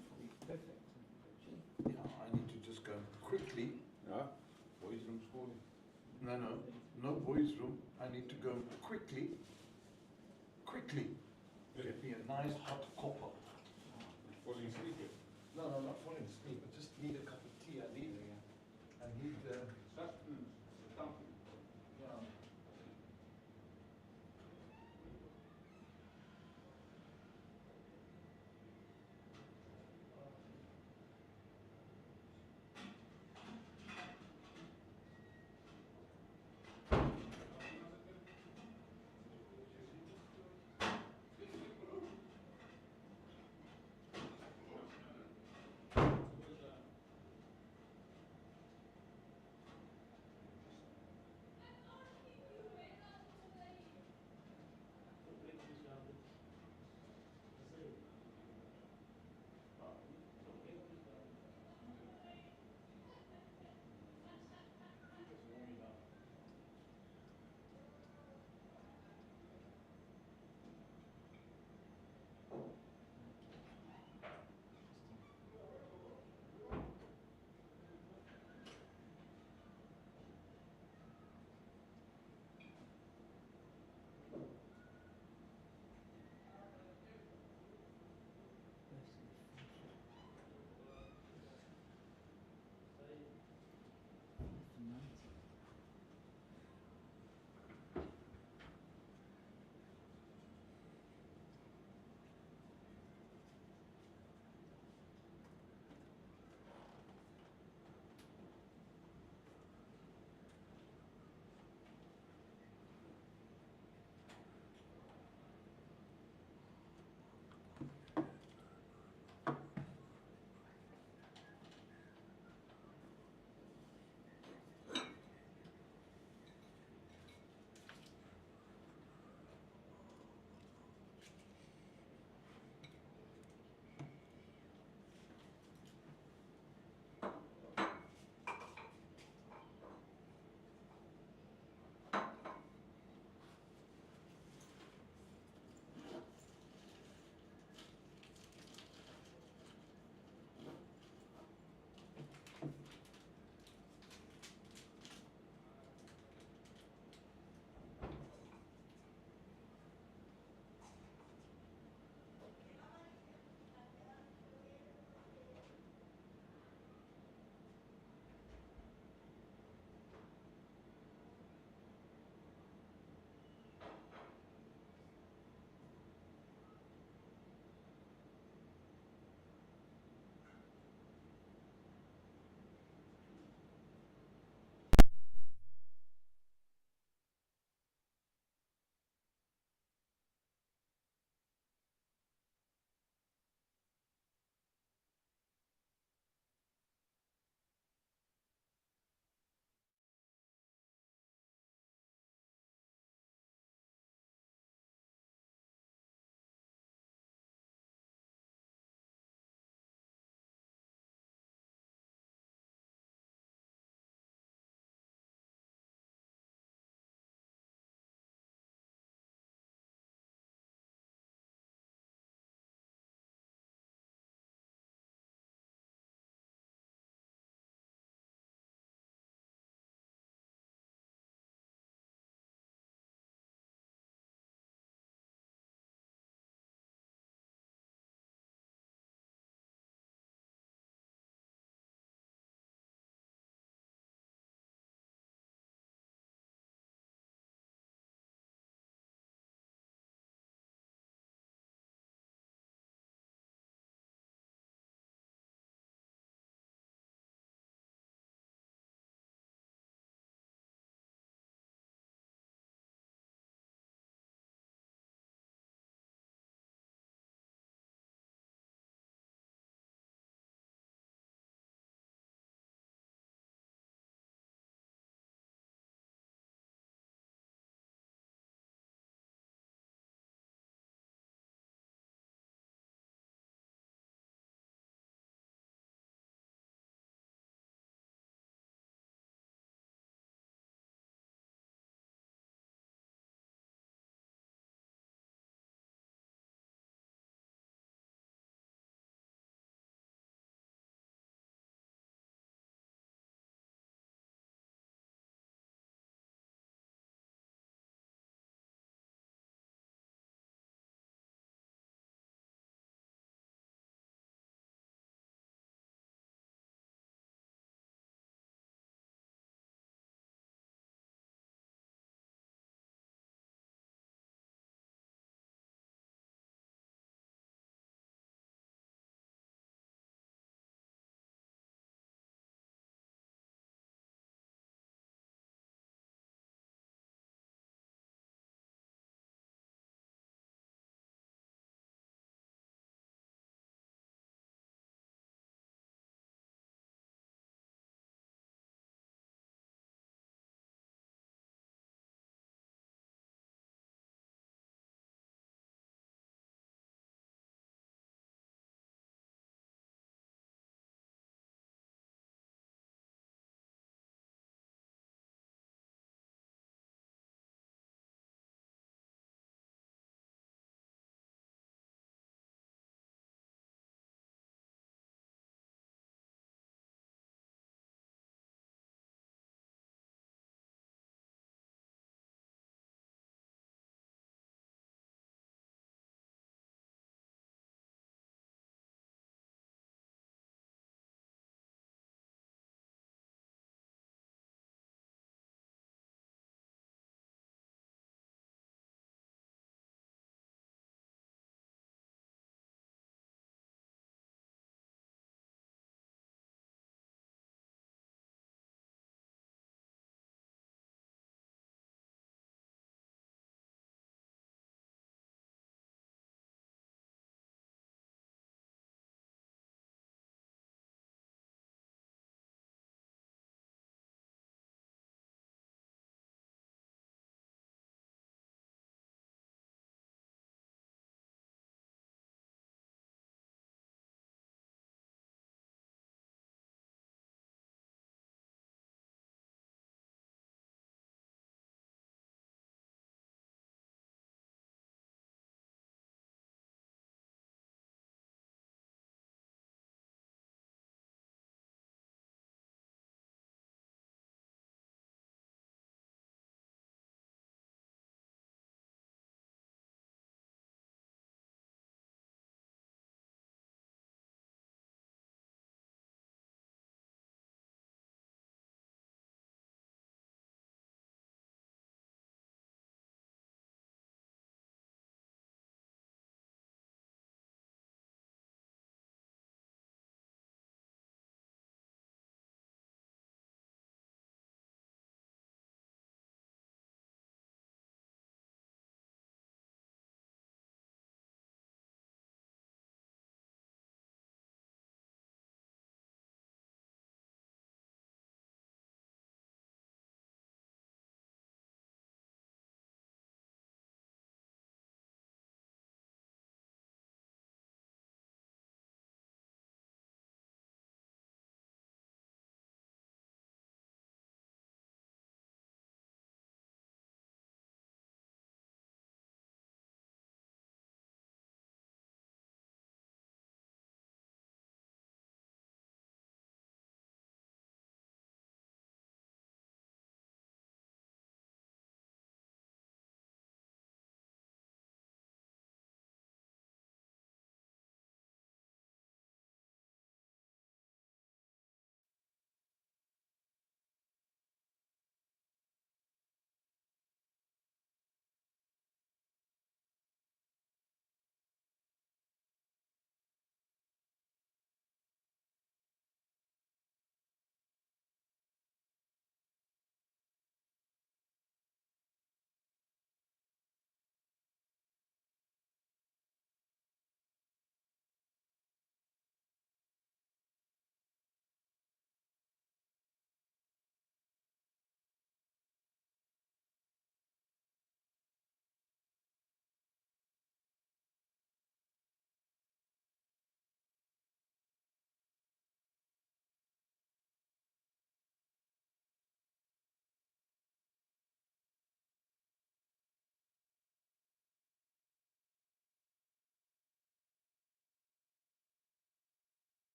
I need to just go quickly. Yeah. Boys room scoring. No boys' room. I need to go quickly. Get me a nice hot copper. Falling asleep. No, not falling asleep. I just need a cup of tea. I need. Yeah.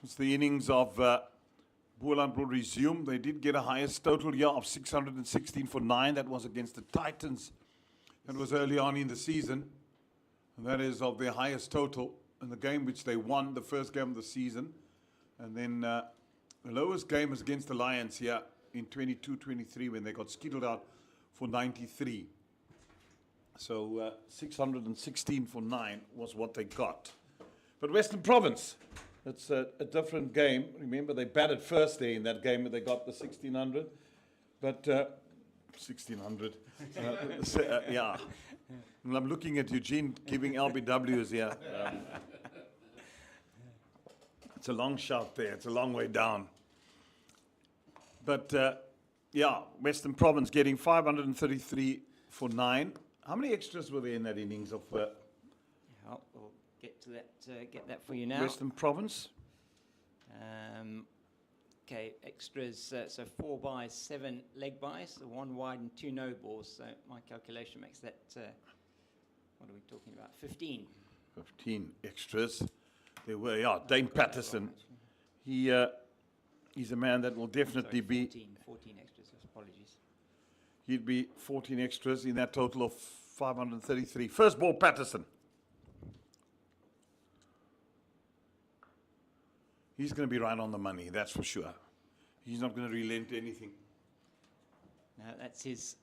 It's the innings of Boland will resume. They did get a highest total here of 616 for 9. That was against the Titans. That was early on in the season. And that is of their highest total in the game which they won, the first game of the season. And then the lowest game was against the Lions here in 22-23 when they got skittled out for 93. So 616 for 9 was what they got. But Western Province, it's a different game. Remember, they batted first there in that game and they got the 1600. But 1600. Yeah. And I'm looking at Eugene giving LBWs here. It's a long shot there. It's a long way down. But yeah, Western Province getting 533 for 9. How many extras were there in that innings of Yeah, we'll get to that. Get that for you now. Western Province? Okay, extras. So 4 byes, 7 leg byes, so 1 wide and 2 no balls. So my calculation makes that. What are we talking about? 15. 15 extras. There were, yeah, Dane Patterson. He's a man that will definitely Sorry, be. 14 extras. Apologies. He'd be 14 extras in that total of 533. First ball, Patterson. He's going to be right on the money, that's for sure. He's not going to relent anything. Now that's his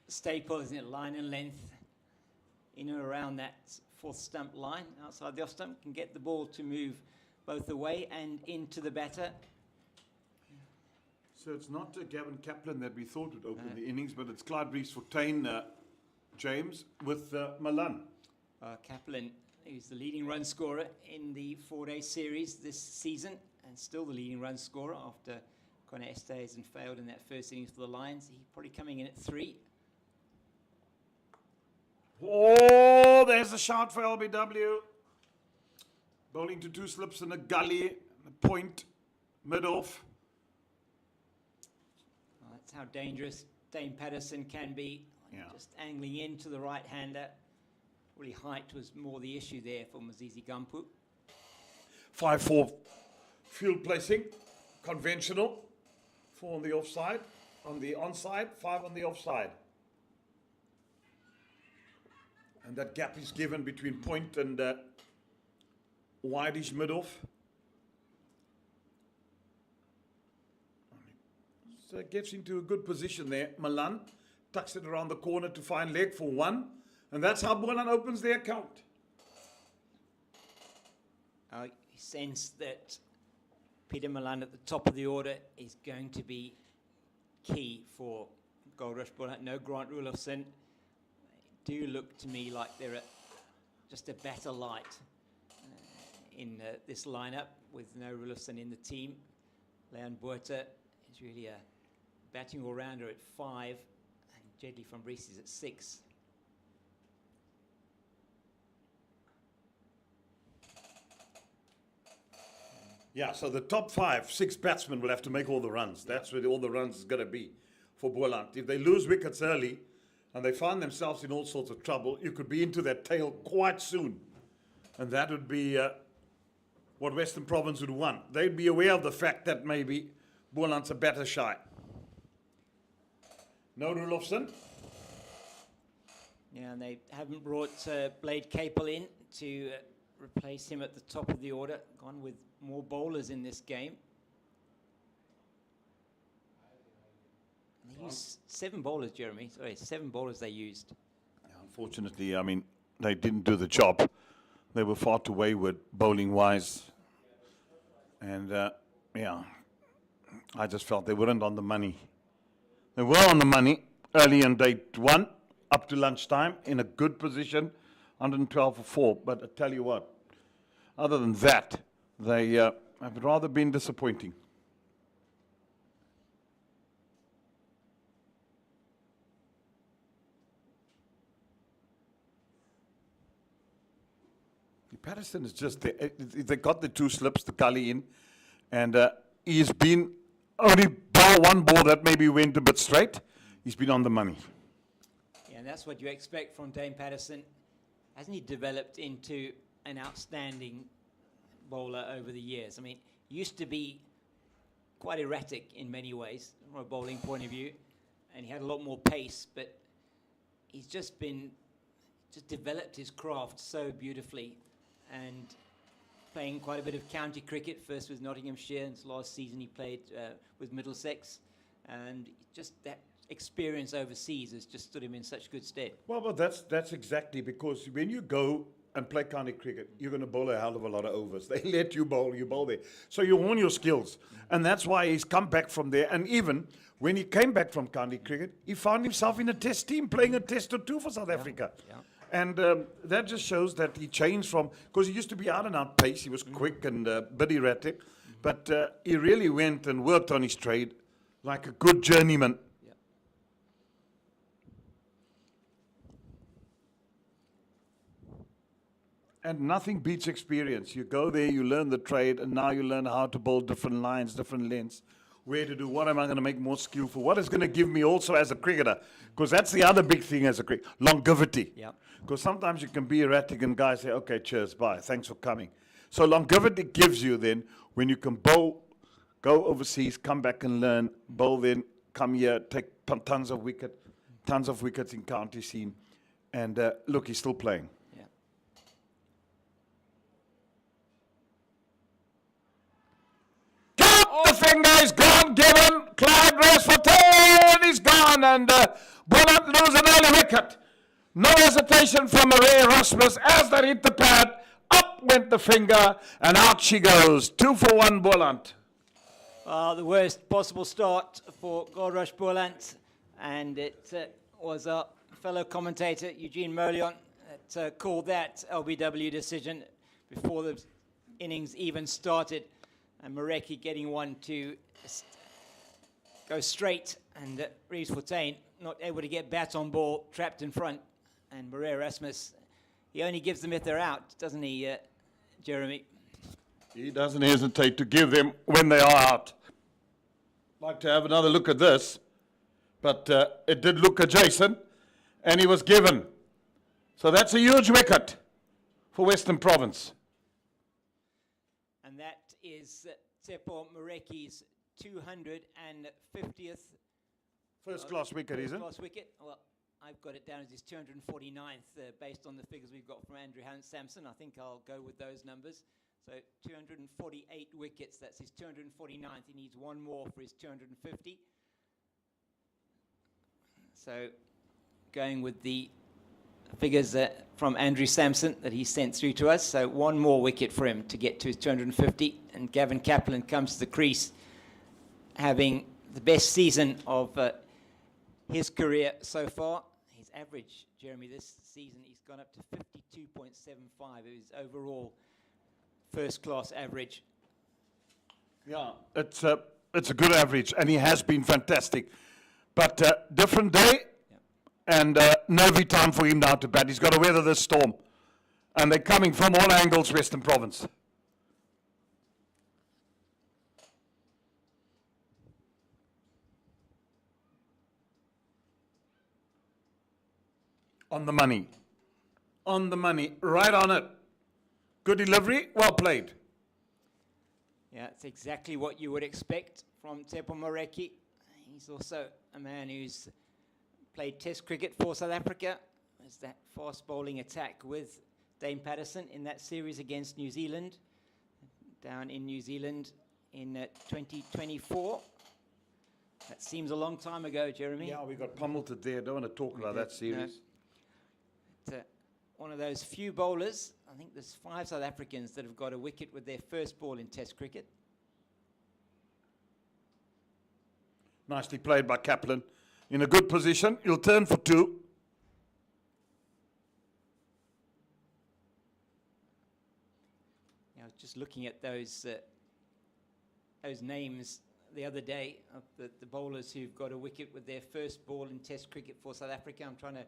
staple, isn't it? Line and length in and around that 4th stump line. Outside the off stump, can get the ball to move both away and into the batter. So it's not Gavin Kaplan that we thought would open the innings, but it's Clyde Rees-Fontaine, James, with Milan. Kaplan, who's the leading run scorer in the 4-day series this season, and still the leading run scorer after Connor Esterhuizen failed in that first innings for the Lions. He's probably coming in at 3. Oh, there's a shot for LBW. Bowling to 2 slips and a gully, a point, mid-off. Well, that's how dangerous Dane Patterson can be. Yeah. Just angling into the right-hander. Really, height was more the issue there for Mzizi Gampu. 5-4 field placing, conventional. 4 on the offside, on the onside, 5 on the offside. And that gap is given between point and wideish mid-off. So it gets into a good position there. Milan tucks it around the corner to find leg for 1. And that's how Boland opens their account. I sense that Peter Milan at the top of the order is going to be key for Goldrush Boland. No Grant Rulofsson. They do look to me like they're just a better light in this lineup with no Rulofsson in the team. Leon Buerta is really a batting all-rounder at 5, and Jedley from Brees is at 6. Yeah, so the top 5, 6 batsmen will have to make all the runs. That's where all the runs is going to be for Boland. If they lose wickets early and they find themselves in all sorts of trouble, you could be into that tail quite soon. And that would be what Western Province would want. They'd be aware of the fact that maybe Boland's a better shy. No Rulofsson. Yeah, and they haven't brought Blade Capel in to replace him at the top of the order. Gone with more bowlers in this game. They used 7 bowlers, Jeremy. Sorry, 7 bowlers they used. Yeah, unfortunately, I mean, they didn't do the job. They were far too wayward, bowling-wise. And, yeah, I just felt they weren't on the money. They were on the money early in day 1, up to lunchtime, in a good position, 112 for 4. But I tell you what, other than that, they have rather been disappointing. Patterson is just there. They got the 2 slips, the gully in, and he's been only one ball that maybe went a bit straight. He's been on the money. Yeah, and that's what you expect from Dane Patterson. Hasn't he developed into an outstanding bowler over the years? I mean, used to be quite erratic in many ways from a bowling point of view, and he had a lot more pace, but he's just developed his craft so beautifully, and playing quite a bit of county cricket, first with Nottinghamshire, and last season he played with Middlesex, and just that experience overseas has just stood him in such good stead. Well, that's exactly, because when you go and play county cricket, you're going to bowl a hell of a lot of overs. They let you bowl there. So you hone your skills. And that's why he's come back from there. And even when he came back from county cricket, he found himself in a test team, playing a test or two for South Africa. Yeah. And that just shows that he changed from, because he used to be out and out pace, he was quick and a bit erratic, but he really went and worked on his trade like a good journeyman. Yeah. And nothing beats experience. You go there, you learn the trade, and now you learn how to bowl different lines, different lengths, where to do, what am I going to make more skillful, what is going to give me also as a cricketer, because that's the other big thing as a cricketer, longevity. Yeah. Because sometimes you can be erratic and guys say, okay, cheers, bye, thanks for coming. So longevity gives you then, when you can bowl, go overseas, come back and learn, bowl then, come here, take tons of wickets in county scene, and look, he's still playing. Yeah. Count the finger, is gone, given, Clyde race for 10, he's gone, and Boland loses an early wicket. No hesitation from Marais Erasmus as they hit the pad. Up went the finger, and out she goes. 2 for 1, Boland. The worst possible start for Goldrush Boland, and it was our fellow commentator Eugene Molion that called that LBW decision before the innings even started, and Mareki getting one to go straight, and Reeves Fontaine not able to get bat on ball, trapped in front. And Marais Erasmus, he only gives them if they're out, doesn't he, Jeremy? He doesn't hesitate to give them when they are out. Like to have another look at this, but it did look adjacent, and he was given. So that's a huge wicket for Western Province. And that is Tsepo Mareki's 250th First-class wicket, isn't it? first-class wicket. Well, I've got it down as his 249th based on the figures we've got from Andrew Sampson. I think I'll go with those numbers. So 248 wickets, that's his 249th. He needs one more for his 250. So going with the figures from Andrew Sampson that he sent through to us. So one more wicket for him to get to his 250. And Gavin Kaplan comes to the crease having the best season of his career so far. His average, Jeremy, this season, he's gone up to 52.75. His overall first-class average. Yeah, it's a good average, and he has been fantastic. But different day, and nervy time for him now to bat. He's got to weather this storm. And they're coming from all angles, Western Province. On the money. On the money. Right on it. Good delivery. Well played. Yeah, it's exactly what you would expect from Tsepo Mareki. He's also a man who's played Test cricket for South Africa. There's that fast bowling attack with Dame Patterson in that series against New Zealand, down in New Zealand in 2024. That seems a long time ago, Jeremy. Yeah, we got pummeled to there. Don't want to talk about that series. No. One of those few bowlers, I think there's 5 South Africans that have got a wicket with their first ball in Test cricket. Nicely played by Kaplan. In a good position. He'll turn for 2. I was just looking at those names the other day of the bowlers who've got a wicket with their first ball in Test cricket for South Africa. I'm trying to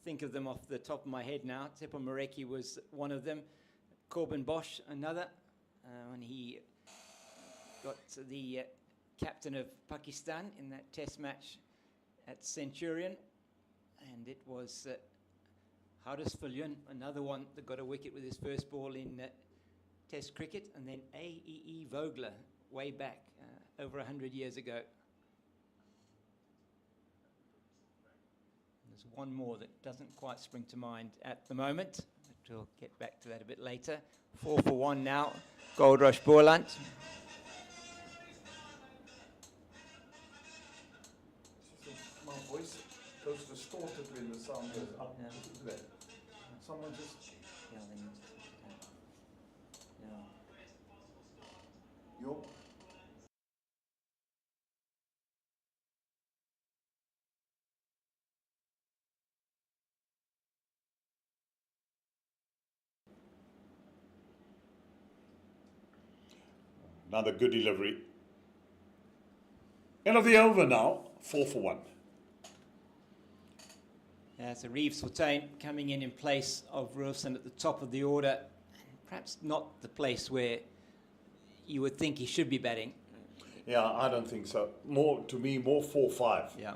think of them off the top of my head now. Tsepo Mareki was one of them. Corbin Bosch, another. When he got the captain of Pakistan in that Test match at Centurion. And it was Haris Viljoen, another one that got a wicket with his first ball in Test cricket, and then A.E.E. Vogler way back over 100 years ago. There's one more that doesn't quite spring to mind at the moment, but we'll get back to that a bit later. 4 for 1 now, Goldrush Boland. My voice goes distorted when the sound goes up. Yeah. There. Someone just... Yeah, then yeah. Your... Another good delivery. End of the over now, 4 for 1. So Reeves Fortuyn coming in place of Roelofsen at the top of the order. Perhaps not the place where you would think he should be batting. Yeah, I don't think so. To me, more 4-5. Yeah.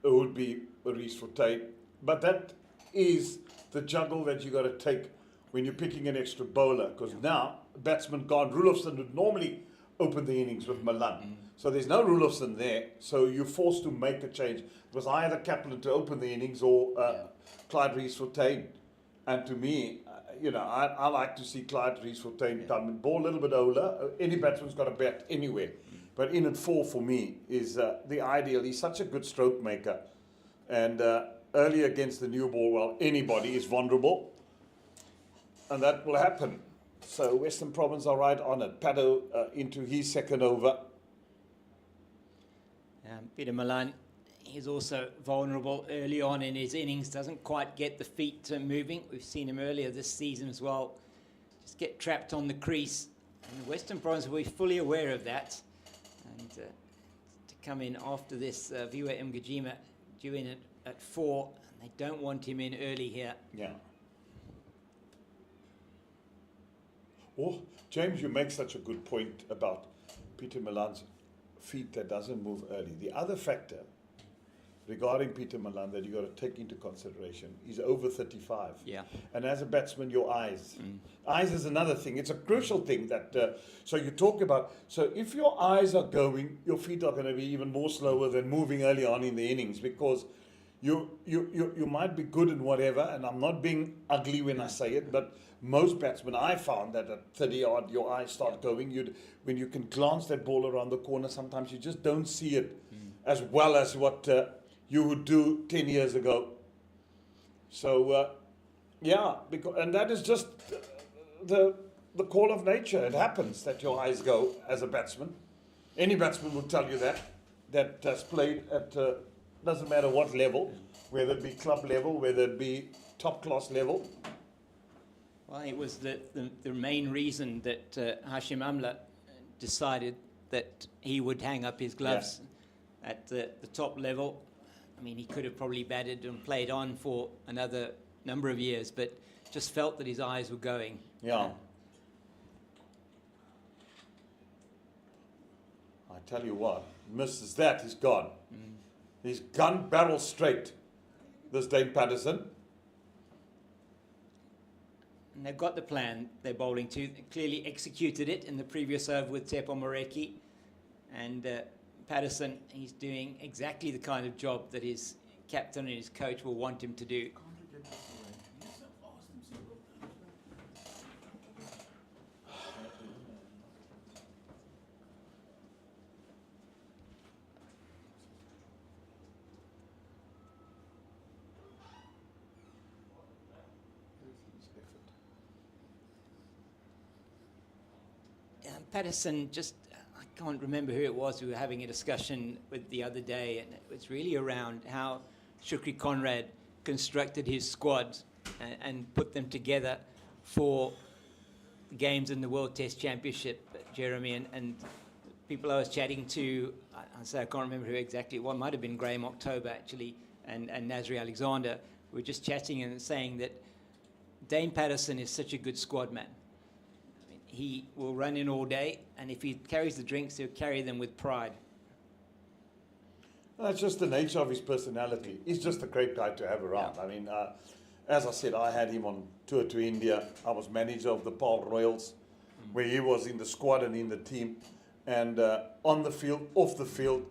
It would be Reeves Fortuyn. But that is the juggle that you got to take when you're picking an extra bowler. Because now, batsman gone. Roelofsen would normally open the innings with Milan. So there's no Roelofsen there. So you're forced to make a change. It was either Kaplan to open the innings or Clyde Reeves Fortuyn. And to me, I like to see Clyde Reeves Fortuyn come and bowl a little bit older. Any batsman's got a bat anywhere. But in at 4 for me is the ideal. He's such a good stroke maker. And early against the new ball, well, anybody is vulnerable. And that will happen. So Western Province are right on it. Paddo into his second over. Peter Milan, he's also vulnerable early on in his innings, doesn't quite get the feet moving. We've seen him earlier this season as well. Just get trapped on the crease. And the Western Province will be fully aware of that. And to come in after this, Viwa Mgajima due in at 4. And they don't want him in early here. Yeah. Oh, James, you make such a good point about Peter Milan's feet that doesn't move early. The other factor regarding Peter Milan that you got to take into consideration, he's over 35. Yeah. And as a batsman, your eyes. Eyes is another thing. It's a crucial thing that, so you talk about, so if your eyes are going, your feet are going to be even more slower than moving early on in the innings because you might be good in whatever, and I'm not being ugly when I say it, but most batsmen, I found that at 30 odd, your eyes start going. When you can glance that ball around the corner, sometimes you just don't see it as well as what you would do 10 years ago. So, and that is just the call of nature. It happens that your eyes go as a batsman. Any batsman will tell you that has played at... doesn't matter what level, whether it be club level, whether it be top class level. Well, it was the main reason that Hashim Amla decided that he would hang up his gloves at the top level. I mean, he could have probably batted and played on for another number of years, but just felt that his eyes were going. Yeah. I tell you what, misses that, he's gone. He's gun barrel straight, this Dane Patterson. And they've got the plan they're bowling to. They clearly executed it in the previous over with Tepo Moreki. And Patterson, he's doing exactly the kind of job that his captain and his coach will want him to do. Patterson just, I can't remember who it was we were having a discussion with the other day, and it was really around how Shukri Conrad constructed his squad and put them together for games in the World Test Championship, Jeremy, and people I was chatting to, I can't remember who exactly it was, might have been Graham October actually, and Nasri Alexander. We were just chatting and saying that Dane Patterson is such a good squad man. He will run in all day, and if he carries the drinks, he'll carry them with pride. That's just the nature of his personality. He's just a great guy to have around. Yeah. I mean, as I said, I had him on tour to India. I was manager of the Paarl Royals. where he was in the squad and in the team. And on the field, off the field,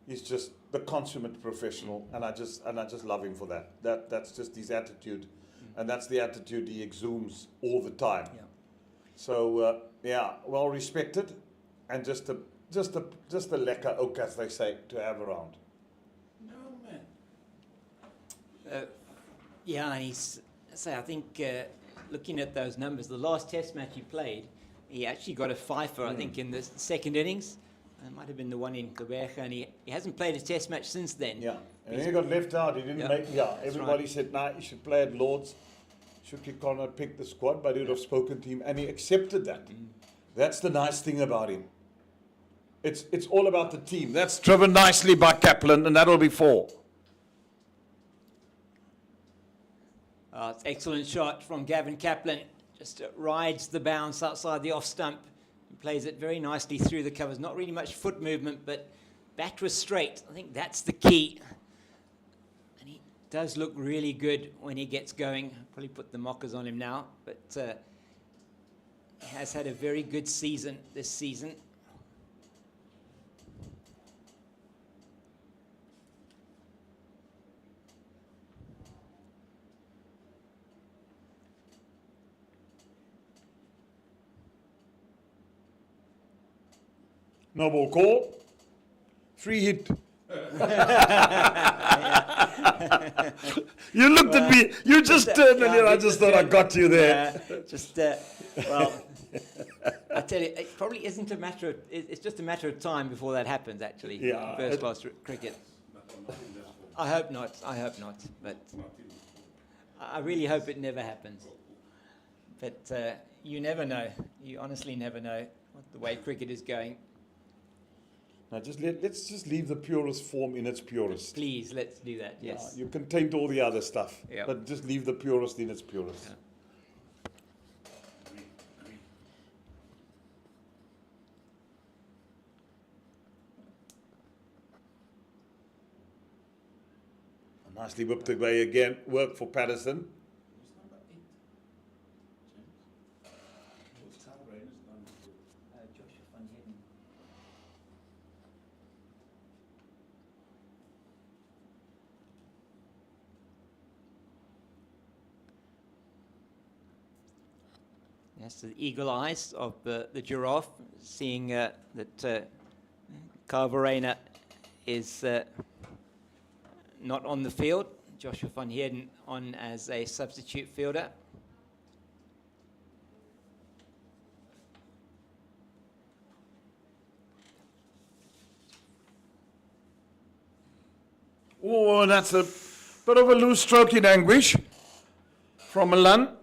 he's just the consummate professional, and I just love him for that. That's just his attitude, and that's the attitude he exudes all the time. Yeah. So yeah, well respected, and just a lekker ook, as they say, to have around. No, man. Yeah, and I think looking at those numbers, the last Test match he played, he actually got a fifer, I think, in the second innings. It might have been the one in Quebec, and he hasn't played a Test match since then. Yeah, and then he got left out. He didn't make. Yeah, everybody said, "Nah, he should play at Lords." Shuki Connor picked the squad, but he would have spoken to him, and he accepted that. That's the nice thing about him. It's all about the team. That's driven nicely by Kaplan, and that'll be 4. It's excellent shot from Gavin Kaplan. Just rides the bounce outside the off stump and plays it very nicely through the covers. Not really much foot movement, but bat was straight. I think that's the key. And he does look really good when he gets going. Probably put the mockers on him now, but he has had a very good season this season. No ball call. Free hit. You looked at me. You just turned and I just thought I got you there. Well, I tell you, it probably isn't a matter of, it's just a matter of time before that happens, actually. Yeah. First class cricket. I hope not, but I really hope it never happens. But you never know. You honestly never know what the way cricket is going. Now let's just leave the purest form in its purest. Please, let's do that, yes. You can taint all the other stuff, Yep. but just leave the purest in its purest. Yeah. Nicely whipped away again. Work for Patterson. Yes, the eagle eyes of the giraffe, seeing that Carvarena is not on the field. Joshua van Heerden on as a substitute fielder. Oh, that's a bit of a loose stroke in anguish from Milan.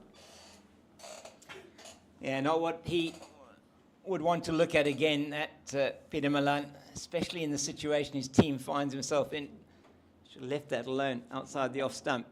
Yeah, not what he would want to look at again, that Peter Milan, especially in the situation his team finds himself in. Should have left that alone outside the off stump.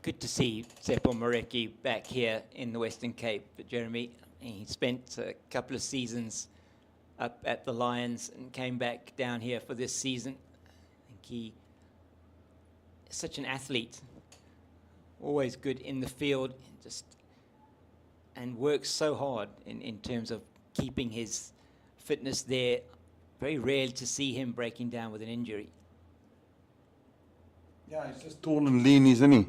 Good to see Seppo Morecki back here in the Western Cape. But Jeremy, he spent a couple of seasons up at the Lions and came back down here for this season. I think he is such an athlete, always good in the field, just and works so hard in terms of keeping his fitness there. Very rare to see him breaking down with an injury. Yeah, he's just tall and lean, isn't he?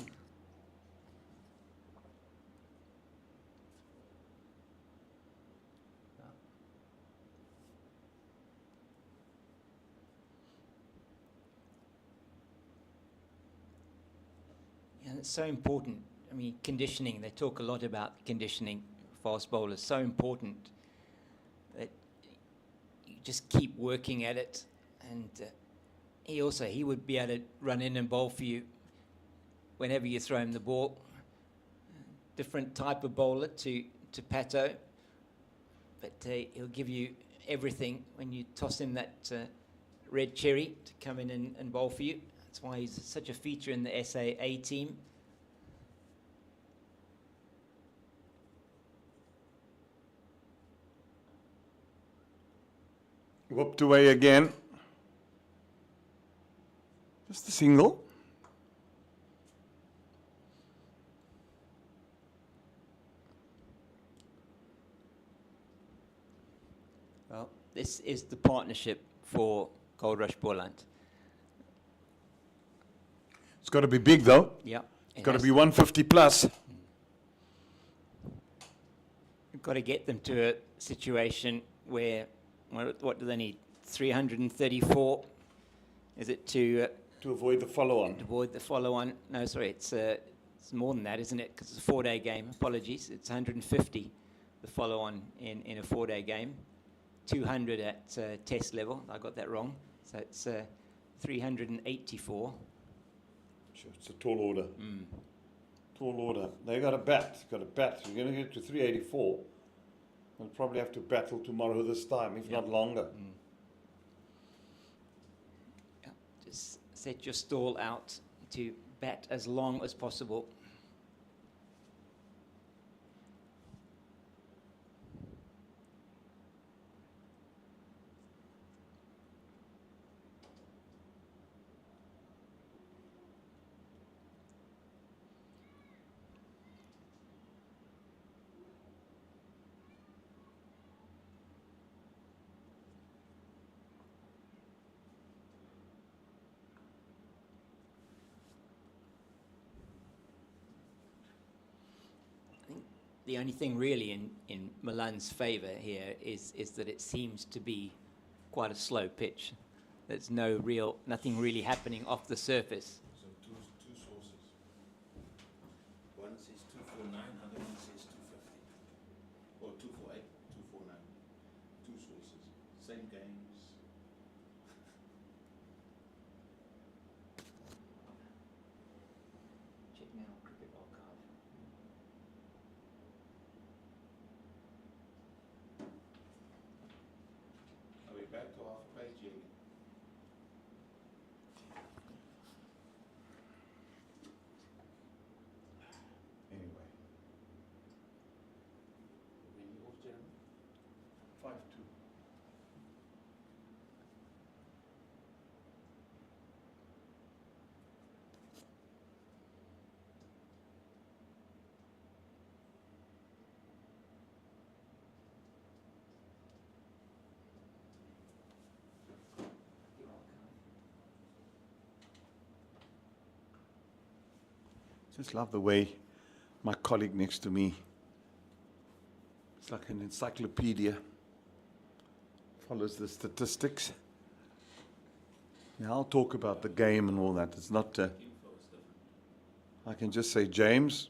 And it's so important. I mean, conditioning, they talk a lot about conditioning, fast bowlers, so important that you just keep working at it. And he would be able to run in and bowl for you whenever you throw him the ball. Different type of bowler to Pato, but he'll give you everything when you toss him that red cherry to come in and bowl for you. That's why he's such a feature in the SAA team. Whooped away again. Just a single. Well, this is the partnership for Goldrush Boland. It's got to be big, though. Yeah. It's got to be 150 plus. You've got to get them to a situation where, what do they need? 334? Is it to avoid the follow-on. avoid the follow-on? No, sorry, it's more than that, isn't it? Because it's a 4-day game. Apologies. It's 150, the follow-on in a 4-day game. 200 at test level. I got that wrong. So it's 384. Sure, it's a tall order. Tall order. They got a bat. Got a bat. You're going to get to 384. They'll probably have to battle tomorrow this time, if not longer. Yeah. Just set your stall out to bat as long as possible. The only thing really in Milan's favour here is that it seems to be quite a slow pitch. There's nothing really happening off the surface. So two sources. One says 249, other one says 250. Or 248, 249. Two sources. Same games. Check now, cricket archive. Are we back to half a page again? Anyway. When you off, Jeremy? 5-2. Just love the way my colleague next to me, it's like an encyclopedia, follows the statistics. Yeah, I'll talk about the game and all that. It's not, I can just say James.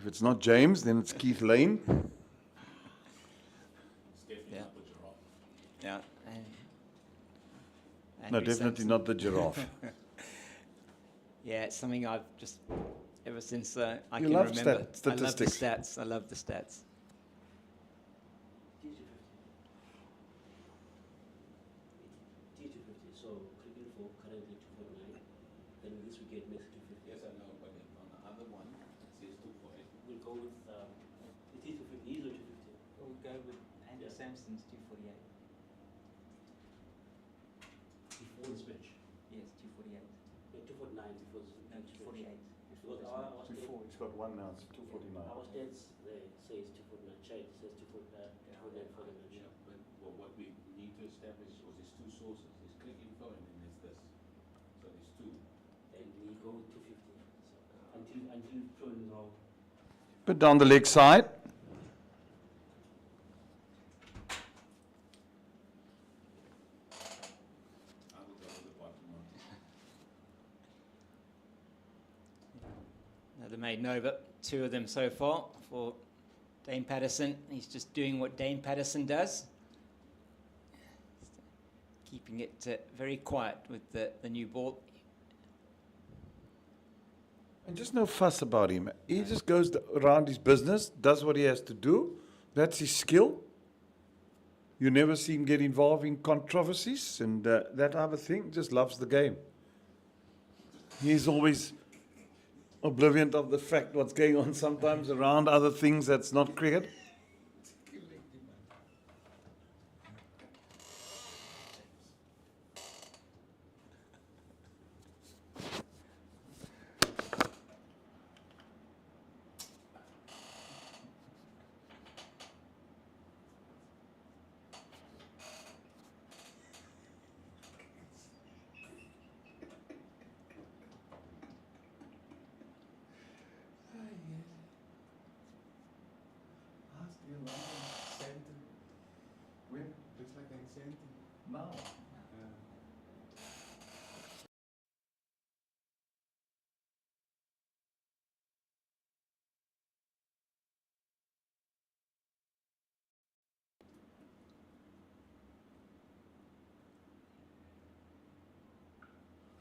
If it's not James, then it's Keith Lane. Yeah. Yeah. And No, Andrew definitely Sampson. not the giraffe. Yeah, it's something I've just, ever since I You can love remember. statistics. I love the stats. T250, so cricket for currently 249. Then this wicket makes 250. Yes, I know, but on the other one, it says 248. We'll go with the T250. Is or 250? We'll go with Andrew Yeah. Sampson's 248. Before this match. Yes, 248. Yeah, 249 before this No, 248 before. Because our Two state, four. He's got one now. It's 249. our states, they say it's 249 shade, it says 249 for the match. Yeah, but what we need to establish was there's two sources. There's click info and then there's this. So there's two. And we go 250. So until proven wrong. Put down the leg side. I will go with the bottom one. Another maiden over, 2 of them so far for Dane Patterson. He's just doing what Dane Patterson does, keeping it very quiet with the new ball. And just no fuss about him. He just goes around his business, does what he has to do. That's his skill. You never see him get involved in controversies and that other thing. Just loves the game. He's always oblivious of the fact what's going on sometimes around other things that's not cricket. Looks like an cent. Now.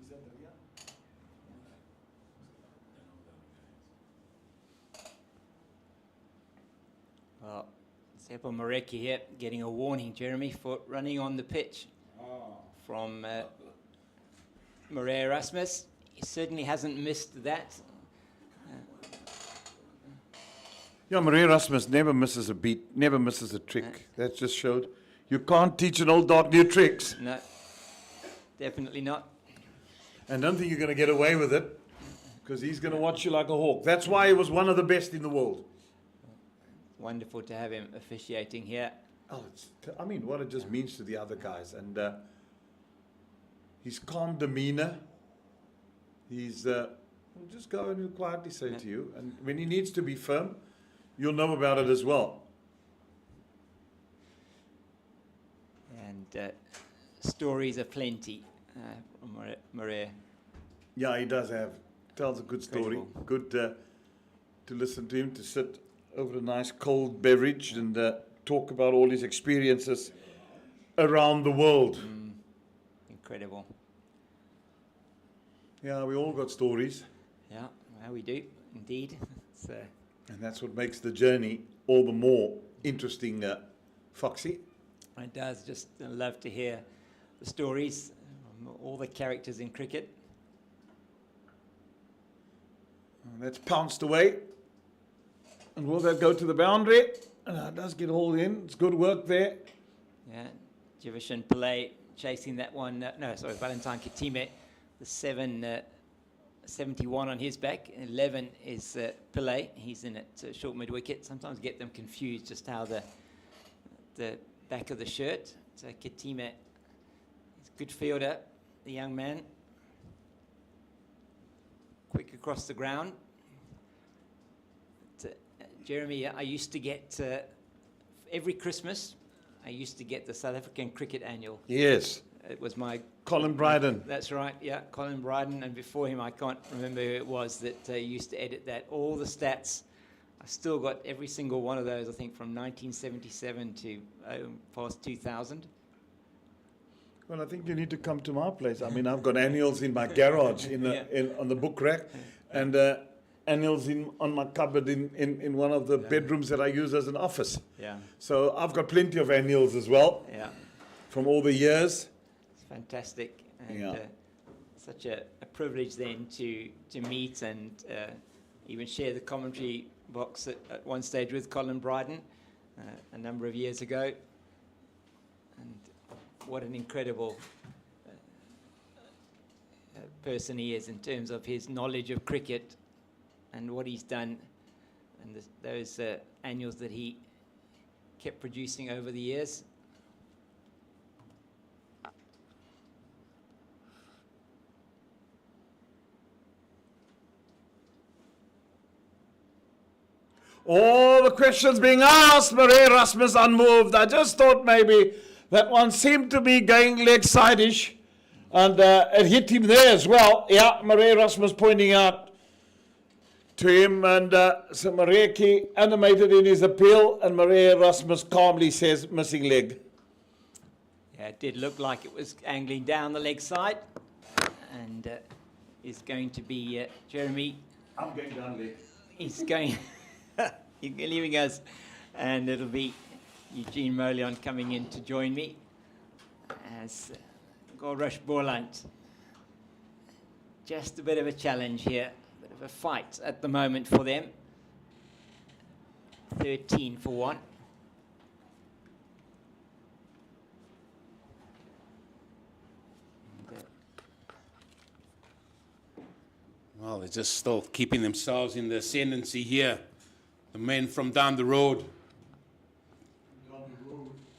Is that the real? Well, Seppo Mareki here getting a warning, Jeremy, for running on the pitch from Murray Erasmus. He certainly hasn't missed that. Yeah, Maria Rasmus never misses a beat, never misses a trick. That just showed you can't teach an old dog new tricks. No, definitely not. And don't think you're going to get away with it, because he's going to watch you like a hawk. That's why he was one of the best in the world. Wonderful to have him officiating here. Oh, I mean, what it just means to the other guys. And his calm demeanor, he's, he'll just go and he'll quietly say to you. And when he needs to be firm, you'll know about it as well. And stories are plenty from Murray. Yeah, he does have, tells a good story. Incredible. Good to listen to him, to sit over a nice cold beverage and talk about all his experiences around the world. Incredible. Yeah, we all got stories, Yeah, well, we do, indeed. So, and that's what makes the journey all the more interesting, Foxy. it does. Just love to hear the stories from all the characters in cricket. And that's pounced away. And will that go to the boundary? It does get hauled in. It's good work there. Yeah, Jivishan Pillay chasing that one. Valentine Kitime, the 71 on his back. 11 is Pillay. He's in at short mid wicket. Sometimes get them confused just how the back of the shirt. So Kitime, he's a good fielder, the young man. Quick across the ground. Jeremy, I used to get, every Christmas, I used to get the South African Cricket Annual. Yes. It was my... Colin Bryden. That's right, yeah, Colin Bryden. And before him, I can't remember who it was that used to edit that. All the stats, I still got every single one of those, I think, from 1977 to past 2000. Well, I think you need to come to my place. I mean, I've got annuals in my garage on the book rack, and annuals on my cupboard in one of the bedrooms that I use as an office. Yeah. So I've got plenty of annuals as well Yeah, from all the years. it's fantastic. And Yeah. such a privilege then to meet and even share the commentary box at one stage with Colin Bryden a number of years ago. And what an incredible person he is in terms of his knowledge of cricket and what he's done, and those annuals that he kept producing over the years. All the questions being asked, Marais Rasmus unmoved. I just thought maybe that one seemed to be going leg side-ish, and it hit him there as well. Yeah, Marais Rasmus pointing out to him, and so Mareki animated in his appeal, and Marais Rasmus calmly says, missing leg. Yeah, it did look like it was angling down the leg side, and is going to be Jeremy. I'm going down leg. He's going, he's leaving us, and it'll be Eugene Molion coming in to join me as Goldrush Boland. Just a bit of a challenge here, a bit of a fight at the moment for them. 13 for 1. Well, they're just still keeping themselves in the ascendancy here. The men from down the road,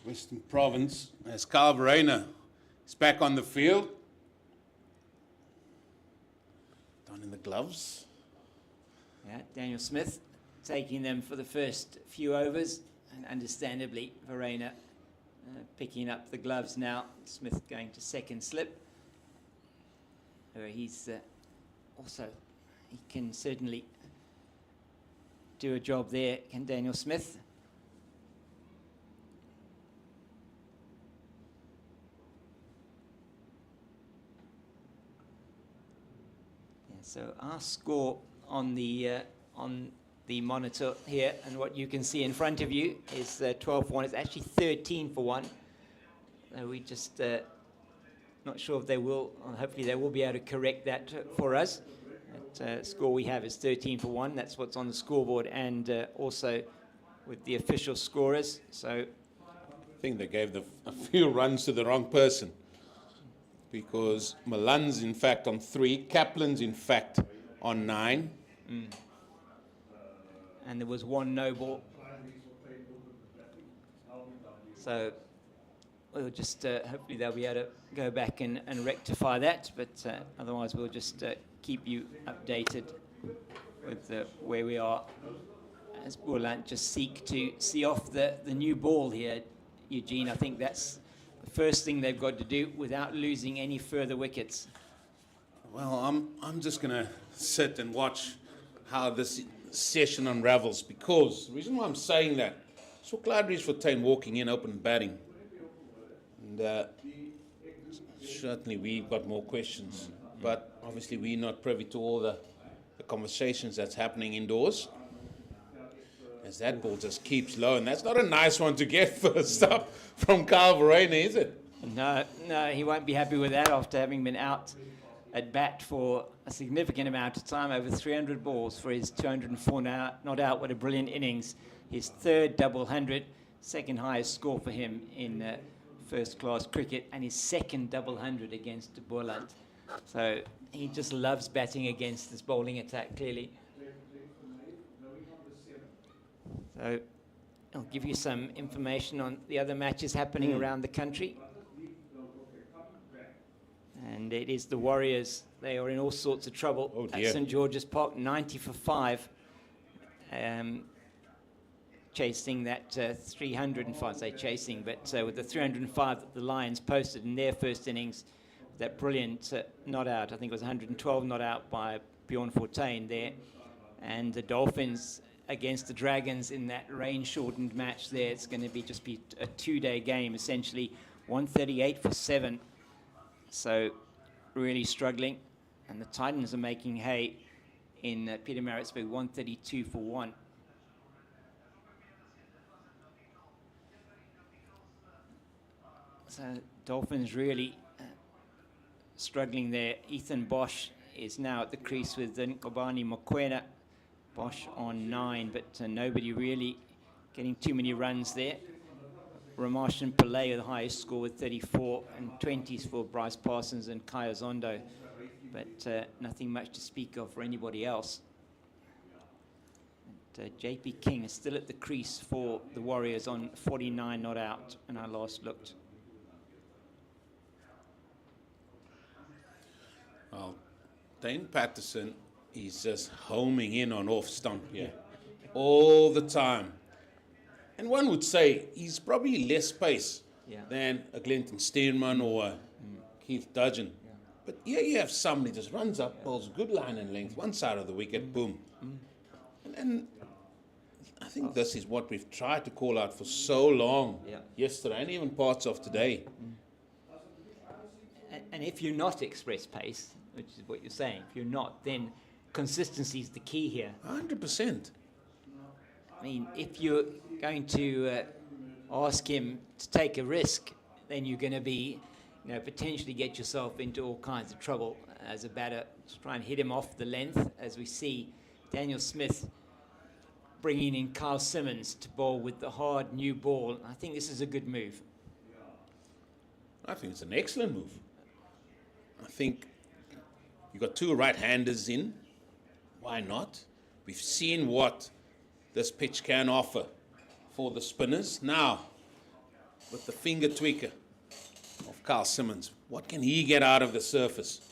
Western Province, as Carl Verena is back on the field. Down in the gloves. Yeah, Daniel Smith taking them for the first few overs, and understandably Verena picking up the gloves now. Smith going to second slip. He's also, he can certainly do a job there, can Daniel Smith. Yeah, so our score on the monitor here, and what you can see in front of you is 12 for 1. It's actually 13 for 1. We just not sure if they will, hopefully they will be able to correct that for us. That score we have is 13 for 1. That's what's on the scoreboard, and also with the official scorers. So I think they gave a few runs to the wrong person, because Milan's in fact on 3, Kaplan's in fact on 9. And there was 1 no ball. So we'll just, hopefully they'll be able to go back and rectify that, but otherwise we'll just keep you updated with where we are as Boland just seek to see off the new ball here, Eugene. I think that's the first thing they've got to do without losing any further wickets. Well, I'm just going to sit and watch how this session unravels, because the reason why I'm saying that, so Cloudberry's for Tain walking in open batting. And certainly we've got more questions, but obviously we're not privy to all the conversations that's happening indoors. As that ball just keeps low, and that's not a nice one to get first up from Carl Verena, is it? No, he won't be happy with that after having been out at bat for a significant amount of time, over 300 balls for his 204 not out. What a brilliant innings. His 3rd double 100, second highest score for him in first-class cricket, and his 2nd double 100 against Boland. So he just loves batting against this bowling attack, clearly. So I'll give you some information on the other matches happening around the country. And it is the Warriors. They are in all sorts of trouble at St. George's Park, 90 for 5. Chasing that 305, say chasing, but with the 305 that the Lions posted in their first innings, that brilliant not out, I think it was 112 not out by Bjorn Fortuin there, and the Dolphins against the Dragons in that rain-shortened match there. It's going to be a 2-day game, essentially, 138 for 7. So really struggling, and the Titans are making hay in Peter Maritzburg, 132 for 1. So Dolphins really struggling there. Ethan Bosch is now at the crease with Nkobani Mokoena. Bosch on 9, but nobody really getting too many runs there. Ramesh Pillay, the highest score with 34, and 20s for Bryce Parsons and Kaya Zondo, but nothing much to speak of for anybody else. JP King is still at the crease for the Warriors on 49 not out when I last looked. Well, Dane Patterson is just homing in on off stump here all the time. And one would say he's probably less pace than a Glenton Stearman or a Keith Dudgeon. But here you have somebody just runs up, pulls good line and length, one side of the wicket, boom. And I think this is what we've tried to call out for so long yesterday and even parts of today. And if you're not express pace, which is what you're saying, if you're not, then consistency is the key here. 100%. I mean, if you're going to ask him to take a risk, then you're going to be, potentially get yourself into all kinds of trouble as a batter. Just try and hit him off the length, as we see Daniel Smith bringing in Carl Simmons to bowl with the hard new ball. I think this is a good move. I think it's an excellent move. I think you've got two right-handers in. Why not? We've seen what this pitch can offer for the spinners. Now, with the finger tweaker of Carl Simmons, what can he get out of the surface?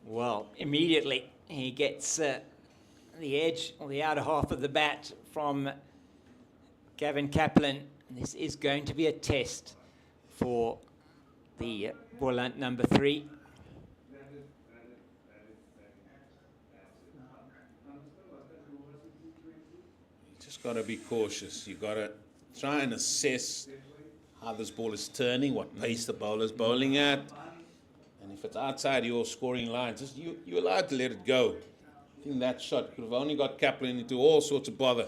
Well, immediately he gets the edge or the outer half of the bat from Gavin Kaplan. This is going to be a test for the Boland number 3. You just got to be cautious. You've got to try and assess how this ball is turning, what pace the bowler's bowling at. And if it's outside your scoring line, just you're allowed to let it go. I think that shot could have only got Kaplan into all sorts of bother.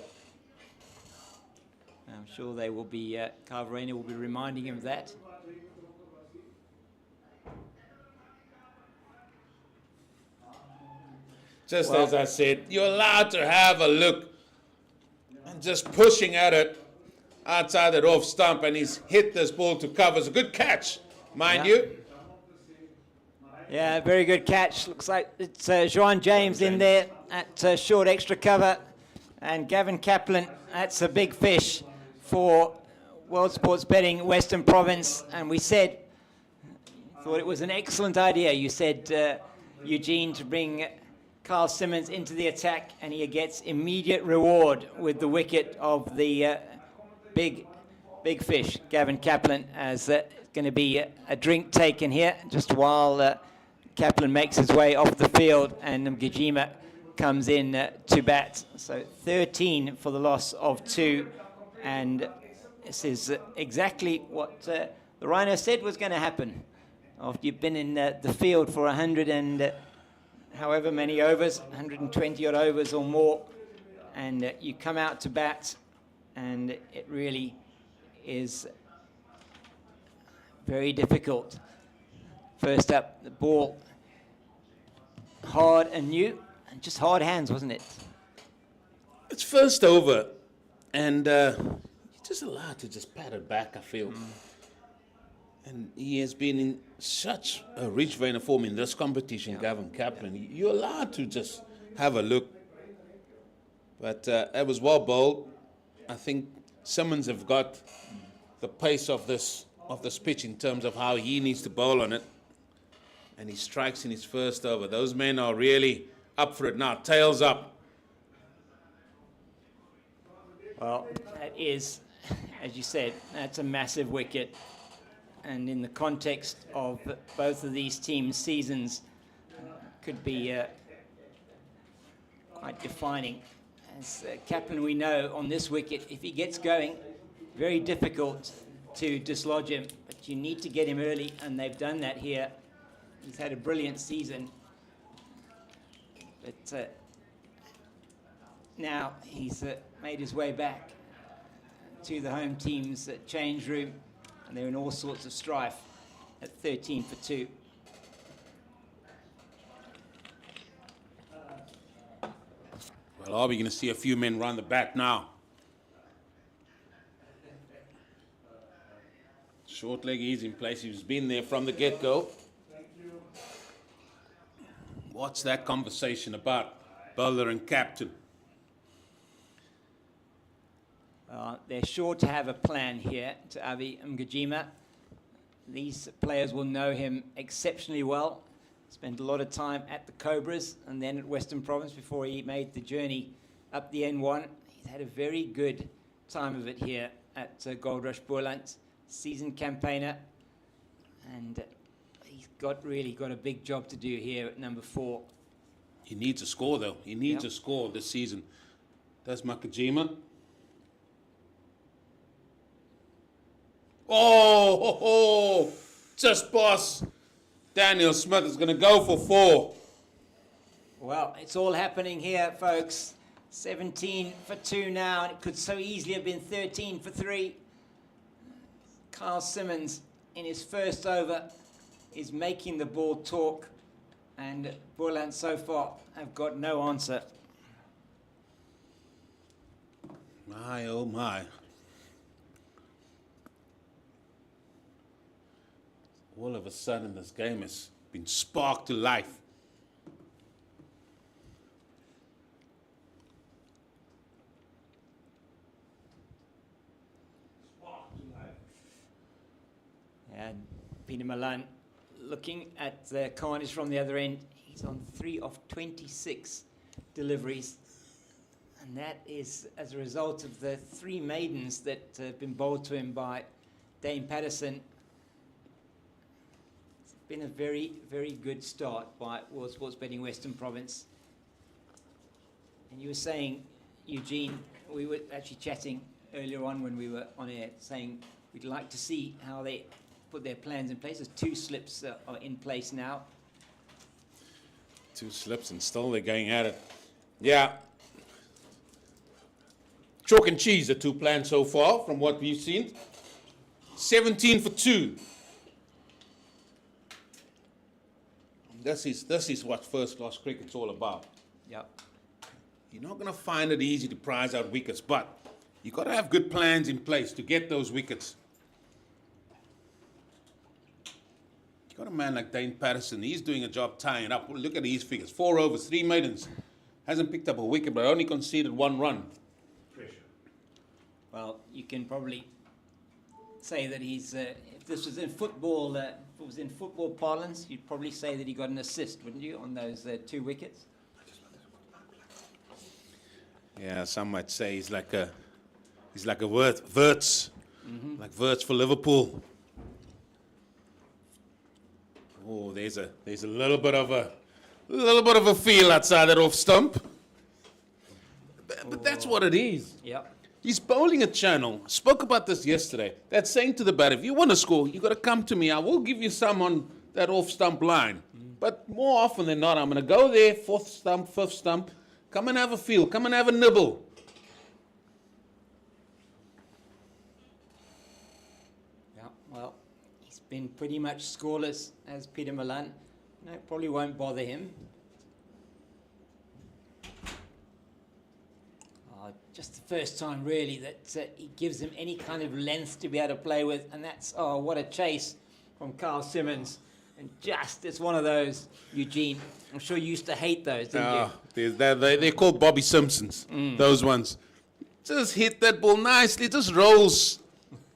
I'm sure they will be, Carverena will be reminding him of that. Just as I said, you're allowed to have a look. And just pushing at it outside that off stump, and he's hit this ball to cover. It's a good catch, mind you. Yeah, very good catch. Looks like it's Joan James in there at short extra cover. And Gavin Kaplan, that's a big fish for World Sports Betting Western Province. And we said, thought it was an excellent idea. You said, Eugene, to bring Carl Simmons into the attack, and he gets immediate reward with the wicket of the big fish, Gavin Kaplan, as going to be a drink taken here just while Kaplan makes his way off the field and Mgijima comes in to bat. So 13 for the loss of 2, and this is exactly what the Rhino said was going to happen. After you've been in the field for 100 and however many overs, 120 odd overs or more, and you come out to bat, and it really is very difficult. First up, the ball hard and new, and just hard hands, wasn't it? It's first over, and you're just allowed to just pat it back, I feel. And he has been in such a rich vein of form in this competition, Gavin Kaplan. You're allowed to just have a look. But it was well bowled. I think Simmons have got the pace of this pitch in terms of how he needs to bowl on it. And he strikes in his first over. Those men are really up for it now. Tails up. Well, that is, as you said, that's a massive wicket. And in the context of both of these teams' seasons, could be quite defining. As Kaplan, we know, on this wicket, if he gets going, very difficult to dislodge him. But you need to get him early, and they've done that here. He's had a brilliant season. But now he's made his way back to the home team's change room. And they're in all sorts of strife at 13 for 2. Well, are we going to see a few men run the bat now? Short leg is in place. He's been there from the get-go. What's that conversation about? Bowler and captain. They're sure to have a plan here to Avi Mgajima. These players will know him exceptionally well. Spent a lot of time at the Cobras and then at Western Province before he made the journey up the N1. He's had a very good time of it here at Goldrush Boland. Seasoned campaigner. And he's really got a big job to do here at number 4. He needs a score, though. He needs Yep. a score this season. That's Makajima. Oh, just boss. Daniel Smith is going to go for 4. Well, it's all happening here, folks. 17 for 2 now, and it could so easily have been 13 for 3. Carl Simmons, in his first over, is making the ball talk, and Boland so far have got no answer. My, oh my. All of a sudden, this game has been sparked to life. And Peter Milan looking at the carnage from the other end. He's on 3 of 26 deliveries. And that is as a result of the 3 maidens that have been bowled to him by Dane Patterson. It's been a very, very good start by World Sports Betting Western Province. And you were saying, Eugene, we were actually chatting earlier on when we were on air, saying we'd like to see how they put their plans in place. There's 2 slips are in place now. 2 slips and still they're going at it. Yeah. Chalk and cheese, the 2 plans so far from what we've seen. 17 for 2. This is what first-class cricket's all about. Yep. You're not going to find it easy to prize out wickets, but you've got to have good plans in place to get those wickets. You've got a man like Dane Patterson. He's doing a job tying up. Look at his figures. 4 overs, 3 maidens. Hasn't picked up a wicket, but only conceded 1 run. Well, you can probably say that he's, if this was in football, if it was in football parlance, you'd probably say that he got an assist, wouldn't you, on those 2 wickets? Yeah, some might say he's like a Wirtz, like Wirtz for Liverpool. Oh, there's a little bit of a feel outside that off stump. But that's what it is. Yep. He's bowling a channel. Spoke about this yesterday. That's saying to the batter, if you want to score, you got to come to me. I will give you some on that off stump line. But more often than not, I'm going to go there, 4th stump, 5th stump. Come and have a feel. Come and have a nibble. Yeah, well, he's been pretty much scoreless as Peter Milan. No, probably won't bother him. Just the first time, really, that he gives him any kind of length to be able to play with. And that's, oh, what a chase from Carl Simmons. And just, it's one of those, Eugene. I'm sure you used to hate those, didn't you? They're called Bobby Simpsons, those ones. Just hit that ball nicely, just rolls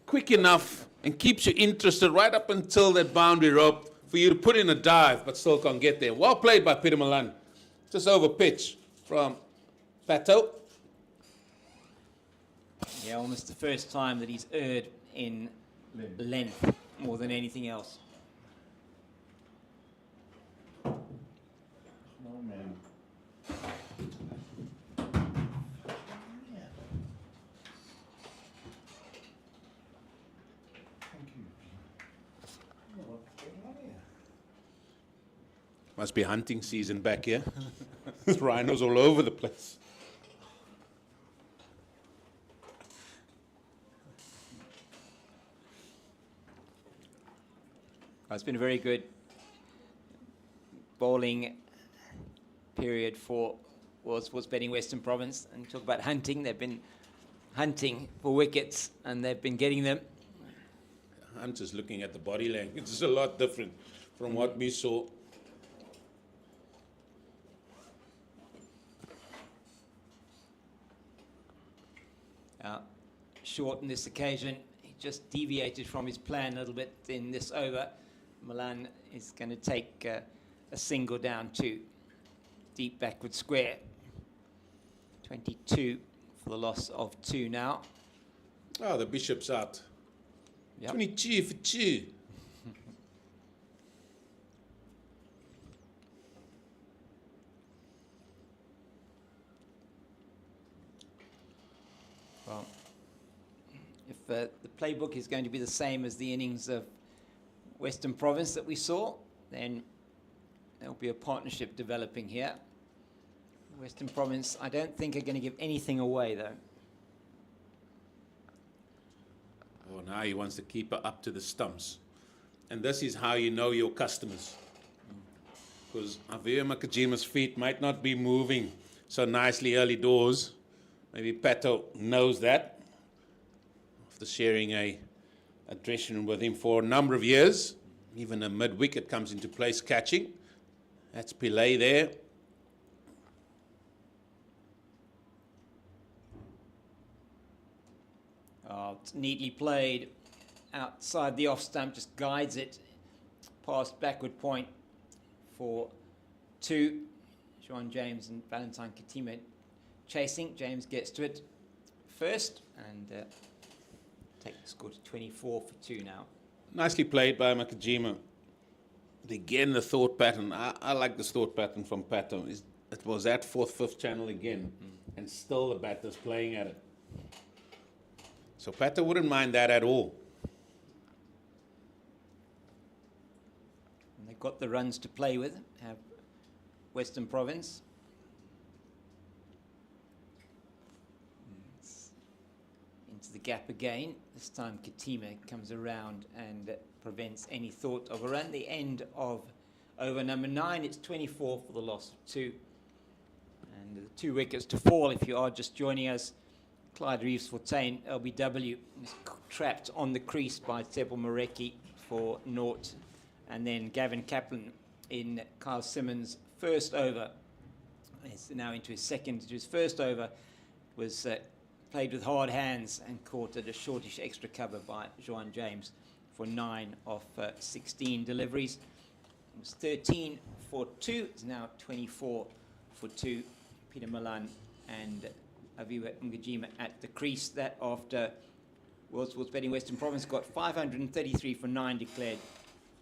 quick enough and keeps you interested right up until that boundary rope for you to put in a dive, but still can't get there. Well played by Peter Milan. Just over pitch from Pato. Yeah, almost the first time that he's erred in length more than anything else. No, man. Thank you. Must be hunting season back here. Rhinos all over the place. It's been a very good bowling period for World Sports Betting Western Province. And talk about hunting, they've been hunting for wickets and they've been getting them. I'm just looking at the body language. It's a lot different from what we saw short on this occasion. He just deviated from his plan a little bit in this over. Milan is going to take a single down to deep backward square. 22 for the loss of 2 now. Oh, the bishop's out. Yep. 22 for 2. Well, if the playbook is going to be the same as the innings of Western Province that we saw, then there'll be a partnership developing here. Western Province, I don't think, are going to give anything away, though. Oh, now he wants to keep her up to the stumps. And this is how you know your customers. Because Avia Makajima's feet might not be moving so nicely early doors. Maybe Pato knows that. After sharing a dressing room with him for a number of years, even a mid-wicket comes into place catching. That's Pillay there. Oh, it's neatly played outside the off stump, just guides it past backward point for 2. Juan James and Valentine Katima chasing. James gets to it first and take the score to 24 for 2 now. Nicely played by Makajima. Again, the thought pattern. I like this thought pattern from Pato. It was at 4th, 5th channel again, and still the batter's playing at it. So Pato wouldn't mind that at all. And they've got the runs to play with, have Western Province. It's into the gap again. This time Katima comes around and prevents any thought of a run. The end of over number 9. It's 24 for the loss of 2. And the 2 wickets to fall if you are just joining us. Clyde Reeves-Fontaine, LBW, is trapped on the crease by Tebo Mareki for naught. And then Gavin Kaplan in Kyle Simmons' first over. He's now into his second. His first over was played with hard hands and caught at a shortish extra cover by Juan James for 9 of 16 deliveries. It was 13 for 2. It's now 24 for 2. Peter Milan and Aviwa Ngajima at the crease. That after World Sports Betting Western Province got 533 for 9 declared,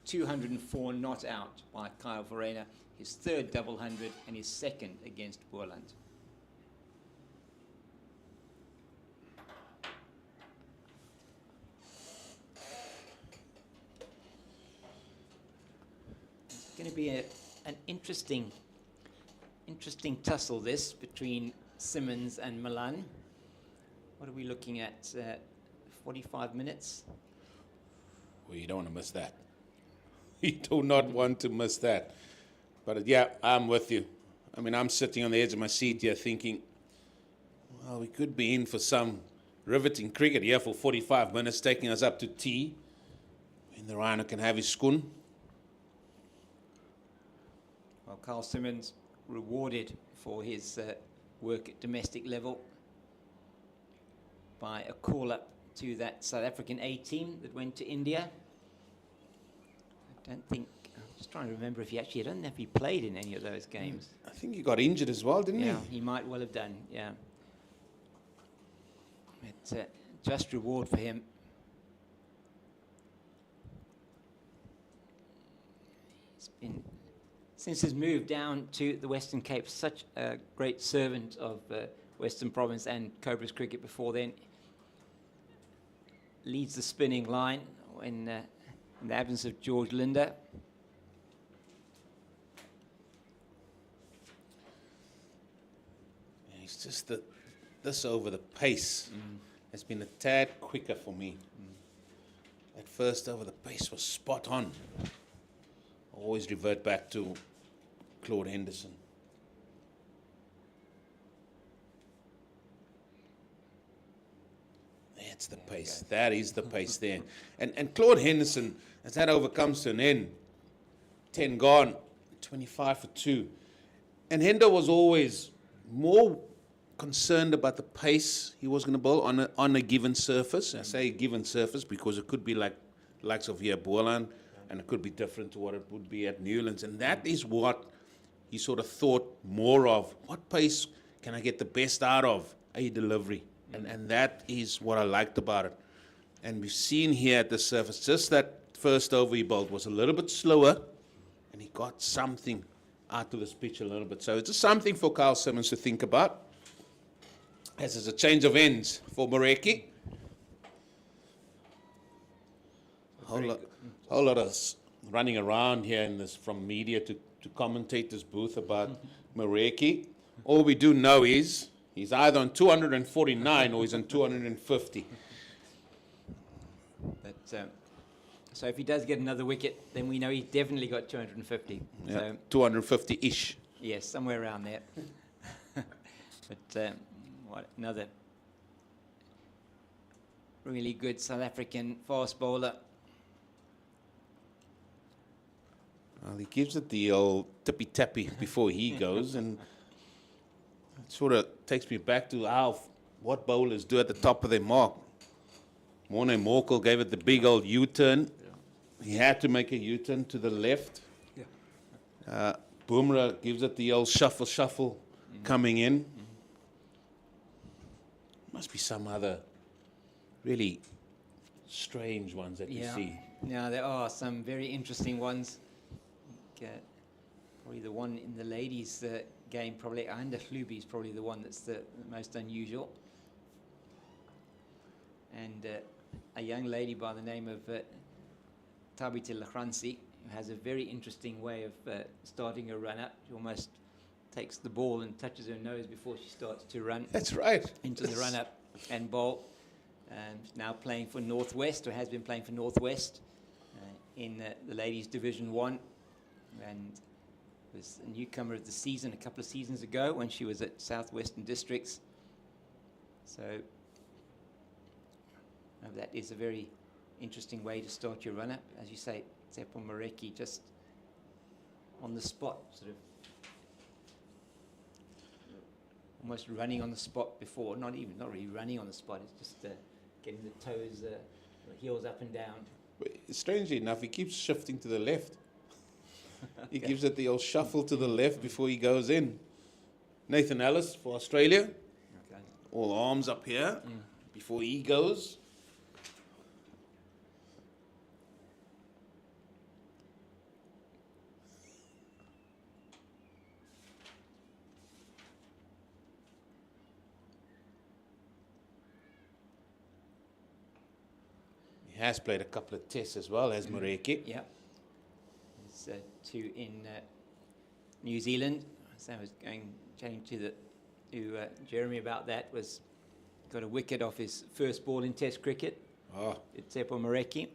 204 not out by Kyle Verena, his 3rd double 100 and his 2nd against Boland. It's going to be an interesting tussle this between Simmons and Milan. What are we looking at? 45 minutes? Well, you don't want to miss that. You do not want to miss that. But yeah, I'm with you. I mean, I'm sitting on the edge of my seat here thinking, well, we could be in for some riveting cricket here for 45 minutes, taking us up to tea. And the Rhino can have his schoon. Well, Carl Simmons rewarded for his work at domestic level by a call-up to that South African A team that went to India. I don't think, I'm just trying to remember if he actually, I don't know if he played in any of those games. I think he got injured as well, didn't Yeah, he might well have done, yeah. It's a just reward for him. He's been, since his move down to the Western Cape, such a great servant of Western Province and Cobras cricket before then. Leads the spinning line in the absence of George Linder. Yeah, it's just that this over the pace has been a tad quicker for me. At first over the pace was spot on. I always revert back to Claude Henderson. That's the pace. That is the pace there. And Claude Henderson, as that over comes to an end, 10 gone, 25 for 2. And Hendo was always more concerned about the pace he was going to bowl on a given surface. I say given surface because it could be like likes of here Boland, and it could be different to what it would be at Newlands. And that is what he sort of thought more of. What pace can I get the best out of a delivery? And that is what I liked about it. And we've seen here at the surface, just that first over he bowled was a little bit slower, and he got something out of this pitch a little bit. So it's just something for Kyle Simmons to think about. As is a change of ends for Mareki. Whole lot of running around here in this from media to commentators' booth about Mareki. All we do know is he's either on 249 or he's on 250. But, so if he does get another wicket, then we know he's definitely got 250. Yeah, So 250-ish. yes, somewhere around there. But what another really good South African fast bowler. Well, he gives it the old tippy-tappy before he goes, and it sort of takes me back to what bowlers do at the top of their mark. Morne Morkel gave it the big old U-turn. He had to make a U-turn to the left. Bumrah gives it the old shuffle coming in. Must be some other really strange ones that you see. Yeah, there are some very interesting ones. Probably the one in the ladies' game, probably Anda Hlubi is probably the one that's the most unusual. And a young lady by the name of Tabitha Lachransi, who has a very interesting way of starting a run-up. She almost takes the ball and touches her nose before she starts to run. That's right. Into the run-up and bowl. Now playing for Northwest, or has been playing for Northwest in the ladies' Division 1. And was a newcomer of the season a couple of seasons ago when she was at Southwestern Districts. So that is a very interesting way to start your run-up. As you say, Tsepo Mareki just on the spot, sort of almost running on the spot before, not really running on the spot, it's just getting the toes, the heels up and down. But strangely enough, he keeps shifting to the left. He gives it the old shuffle to the left before he goes in. Nathan Ellis for Australia. Okay. All arms up here before he goes. He has played a couple of tests as well as Mareki. Yeah. There's two in New Zealand. So I was chatting to Jeremy about that. Got a wicket off his first ball in Test cricket. Oh, It's Tsepo Mareki.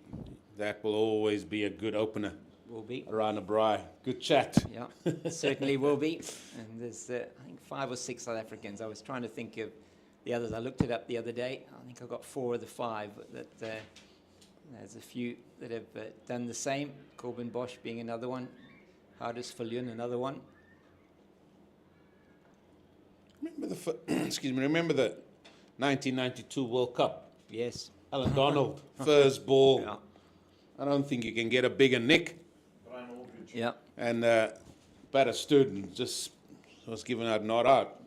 that will always be a good opener. Will be. Around a braai. Good chat. Yeah, certainly will be. And there's, I think, 5 or 6 South Africans. I was trying to think of the others. I looked it up the other day. I think I got 4 of the 5. That there's a few that have done the same. Corbin Bosch being another one. Hardus Falyun, another one. Remember the 1992 World Cup? Yes. Alan Donald, first ball. Yeah. I don't think you can get a bigger nick. Yeah. And batter stood and just was given out, not out.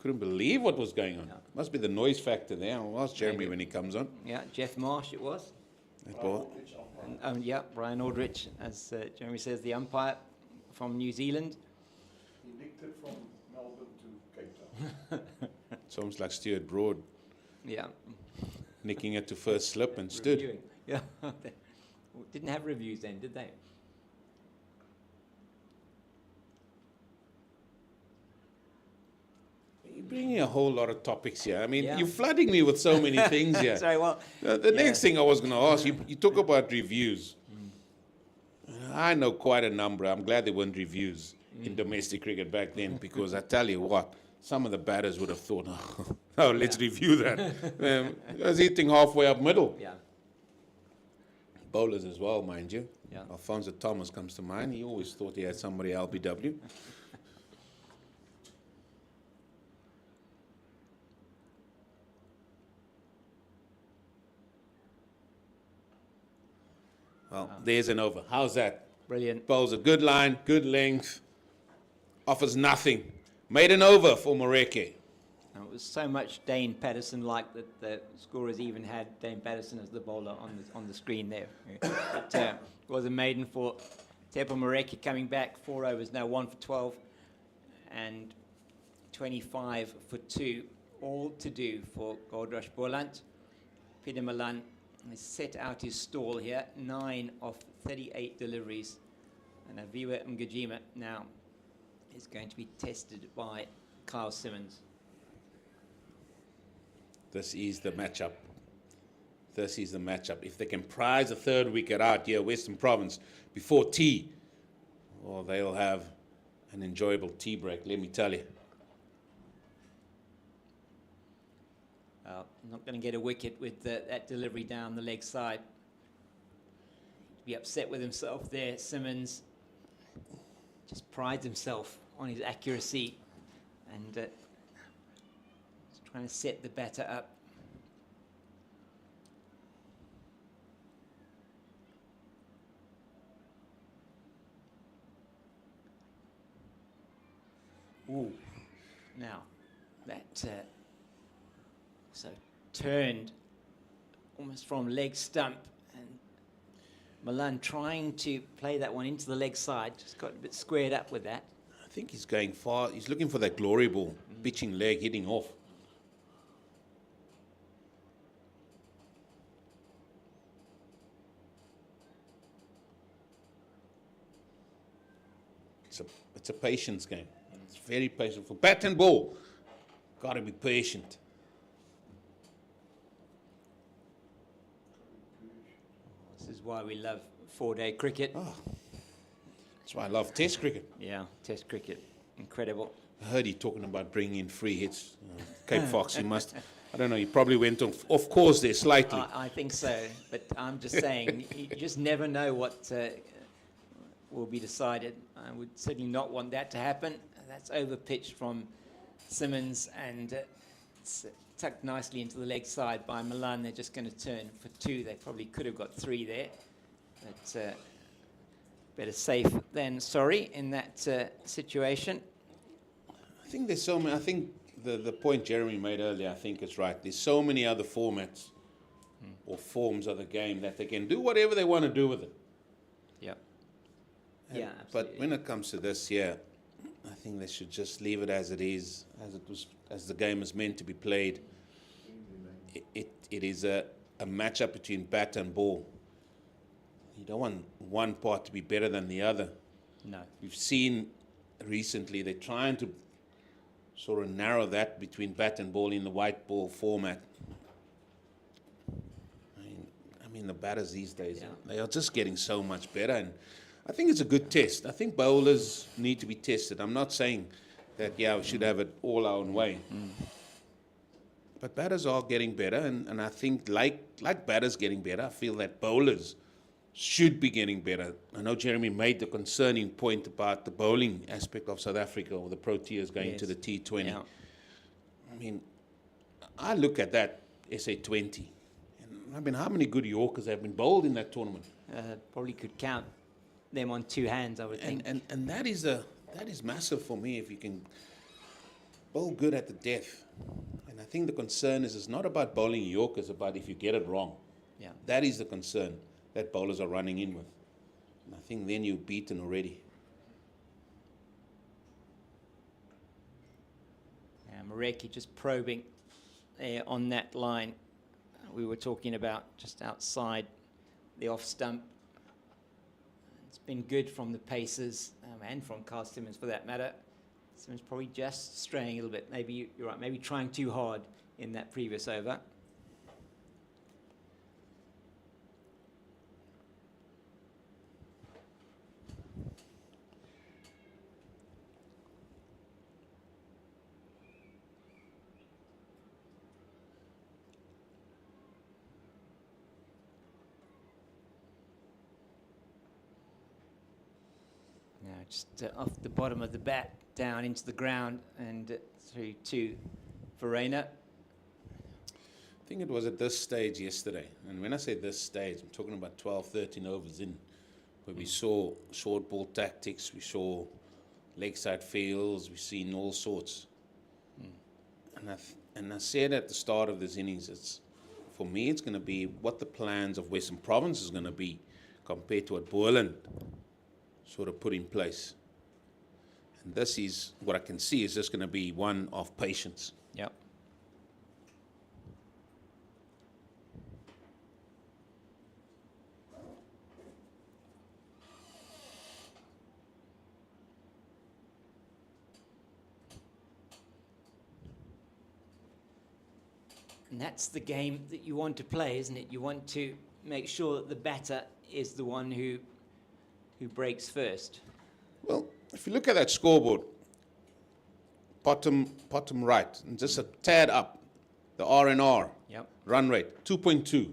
Couldn't believe what was going on. Yeah. Must be the noise factor there. I'll ask Jeremy Maybe. when he comes on. Yeah, Jeff Marsh it was. That ball. And, yeah, Brian Aldrich, as Jeremy says, the umpire from New Zealand. He nicked it from Melbourne to Cape Town. It's almost like Stuart Broad Yeah. nicking it to first slip and stood. Reviewing. Yeah. Didn't have reviews then, did they? You're bringing a whole lot of topics here. I mean, Yeah. you're flooding me with so many things here. Sorry, well, The next thing I was going to ask you, you talk about reviews. I know quite a number. I'm glad there weren't reviews in domestic cricket back then, because I tell you what, some of the batters would have thought, oh, let's review that. I was hitting halfway up middle. yeah. Bowlers as well, mind you. Yeah. Alfonso Thomas comes to mind. He always thought he had somebody LBW. Well, there's an over. How's that? Brilliant. Bowls a good line, good length, offers nothing. Made an over for Moreke. And it was so much Dane Patterson-like that the scorers even had Dane Patterson as the bowler on the screen there. But it was a maiden for Tepa Moreke coming back, 4 overs, now 1 for 12 and 25 for 2. All to do for Goldrush Boland. Peter Milan has set out his stall here, 9 of 38 deliveries. And Aviwa Mgajima now is going to be tested by Kyle Simmons. This is the matchup. This is the matchup. If they can prize a third wicket out here, Western Province, before tea, well, they'll have an enjoyable tea break, let me tell you. Not going to get a wicket with that delivery down the leg side. Be upset with himself there. Simmons just prides himself on his accuracy and trying to set the batter up. Ooh, now that so turned almost from leg stump, and Milan trying to play that one into the leg side, just got a bit squared up with that. I think he's going far. He's looking for that glory ball, pitching leg, hitting off. It's a patience game. It's very patient. For bat and ball, got to be patient. This is why we love 4-day cricket. Oh, that's why I love Test cricket. Yeah, Test cricket, incredible. I heard he talking about bringing in free hits. Cape Fox, he must. I don't know. He probably went off course there slightly. I think so, but I'm just saying, you just never know what will be decided. I would certainly not want that to happen. That's over-pitched from Simmons, and it's tucked nicely into the leg side by Milan. They're just going to turn for 2. They probably could have got 3 there, but better safe than sorry in that situation. I think there's so many. I think the point Jeremy made earlier, I think is right. There's so many other formats or forms of the game that they can do whatever they want to do with it. Yeah. And- Yeah, But absolutely. when it comes to this, yeah, I think they should just leave it as it is, as the game is meant to be played. It is a matchup between bat and ball. You don't want one part to be better than the other. No. We've seen recently they're trying to sort of narrow that between bat and ball in the white ball format. I mean the batters these days, Yeah. they are just getting so much better, and I think it's a good test. I think bowlers need to be tested. I'm not saying that, yeah, we should have it all our own way. But batters are getting better, and I think like batters getting better, I feel that bowlers should be getting better. I know Jeremy made the concerning point about the bowling aspect of South Africa, or the Proteas going to the T20. Yeah. I mean, I look at that SA20, and I mean, how many good Yorkers have been bowled in that tournament? Probably could count them on 2 hands, I would think. And that is massive for me, if you can bowl good at the death. And I think the concern is it's not about bowling Yorkers, about if you get it wrong. Yeah. That is the concern that bowlers are running in with. And I think then you're beaten already. Moreke just probing there on that line we were talking about, just outside the off stump. It's been good from the Pacers and from Carl Simmons for that matter. Simmons probably just straying a little bit. Maybe you're right, maybe trying too hard in that previous over. Now just off the bottom of the bat, down into the ground, and through to Verena. I think it was at this stage yesterday. And when I say this stage, I'm talking about 12, 13 overs in, where we saw short ball tactics, we saw leg side fields, we've seen all sorts. And I said at the start of this innings, for me, it's going to be what the plans of Western Province is going to be compared to what Boland sort of put in place. And this is, what I can see, is just going to be one of patience. Yep. And that's the game that you want to play, isn't it? You want to make sure that the batter is the one who breaks first. Well, if you look at that scoreboard, bottom right, and just a tad up, the R&R, Yep. run rate, 2.2.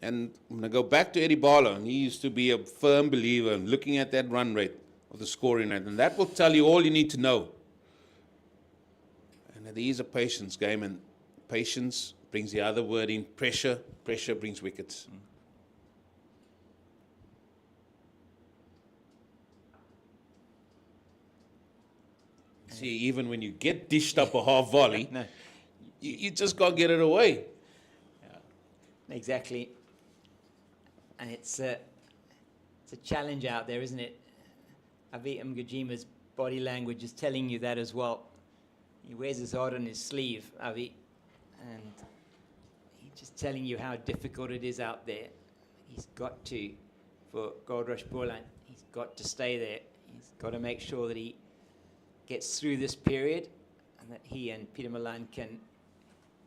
And I'm going to go back to Eddie Barlow, and he used to be a firm believer in looking at that run rate of the scoring rate, and that will tell you all you need to know. And it is a patience game, and patience brings the other word in, pressure. Pressure brings wickets. See, even when you get dished up a half volley, No, you just can't get it away. exactly. And it's a challenge out there, isn't it? Avi Mgujima's body language is telling you that as well. He wears his heart on his sleeve, Avi, and he's just telling you how difficult it is out there. He's got to, for Goldrush Boland, he's got to stay there. He's got to make sure that he gets through this period and that he and Peter Milan can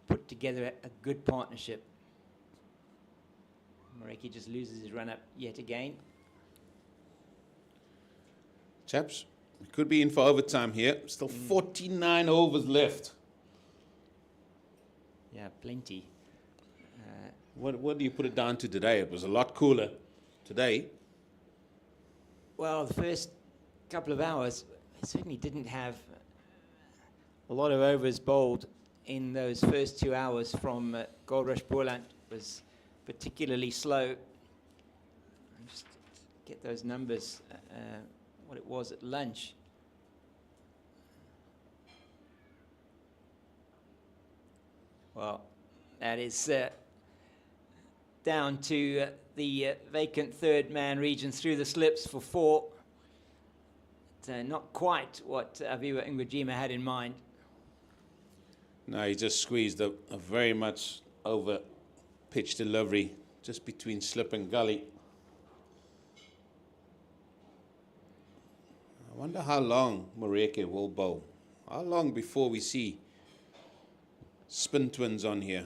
put together a good partnership. Mareki just loses his run-up yet again. Chaps, we could be in for overtime here. Still 49 overs left. Yeah, plenty. What do you put it down to today? It was a lot cooler today. Well, the first couple of hours, I certainly didn't have a lot of overs bowled in those first 2 hours from Goldrush Boland. It was particularly slow. I'll just get those numbers, what it was at lunch. Well, that is down to the vacant third man region through the slips for 4. Not quite what Aviwa Ngujima had in mind. No, he just squeezed a very much over pitch delivery just between slip and gully. I wonder how long Mareki will bowl. How long before we see spin twins on here?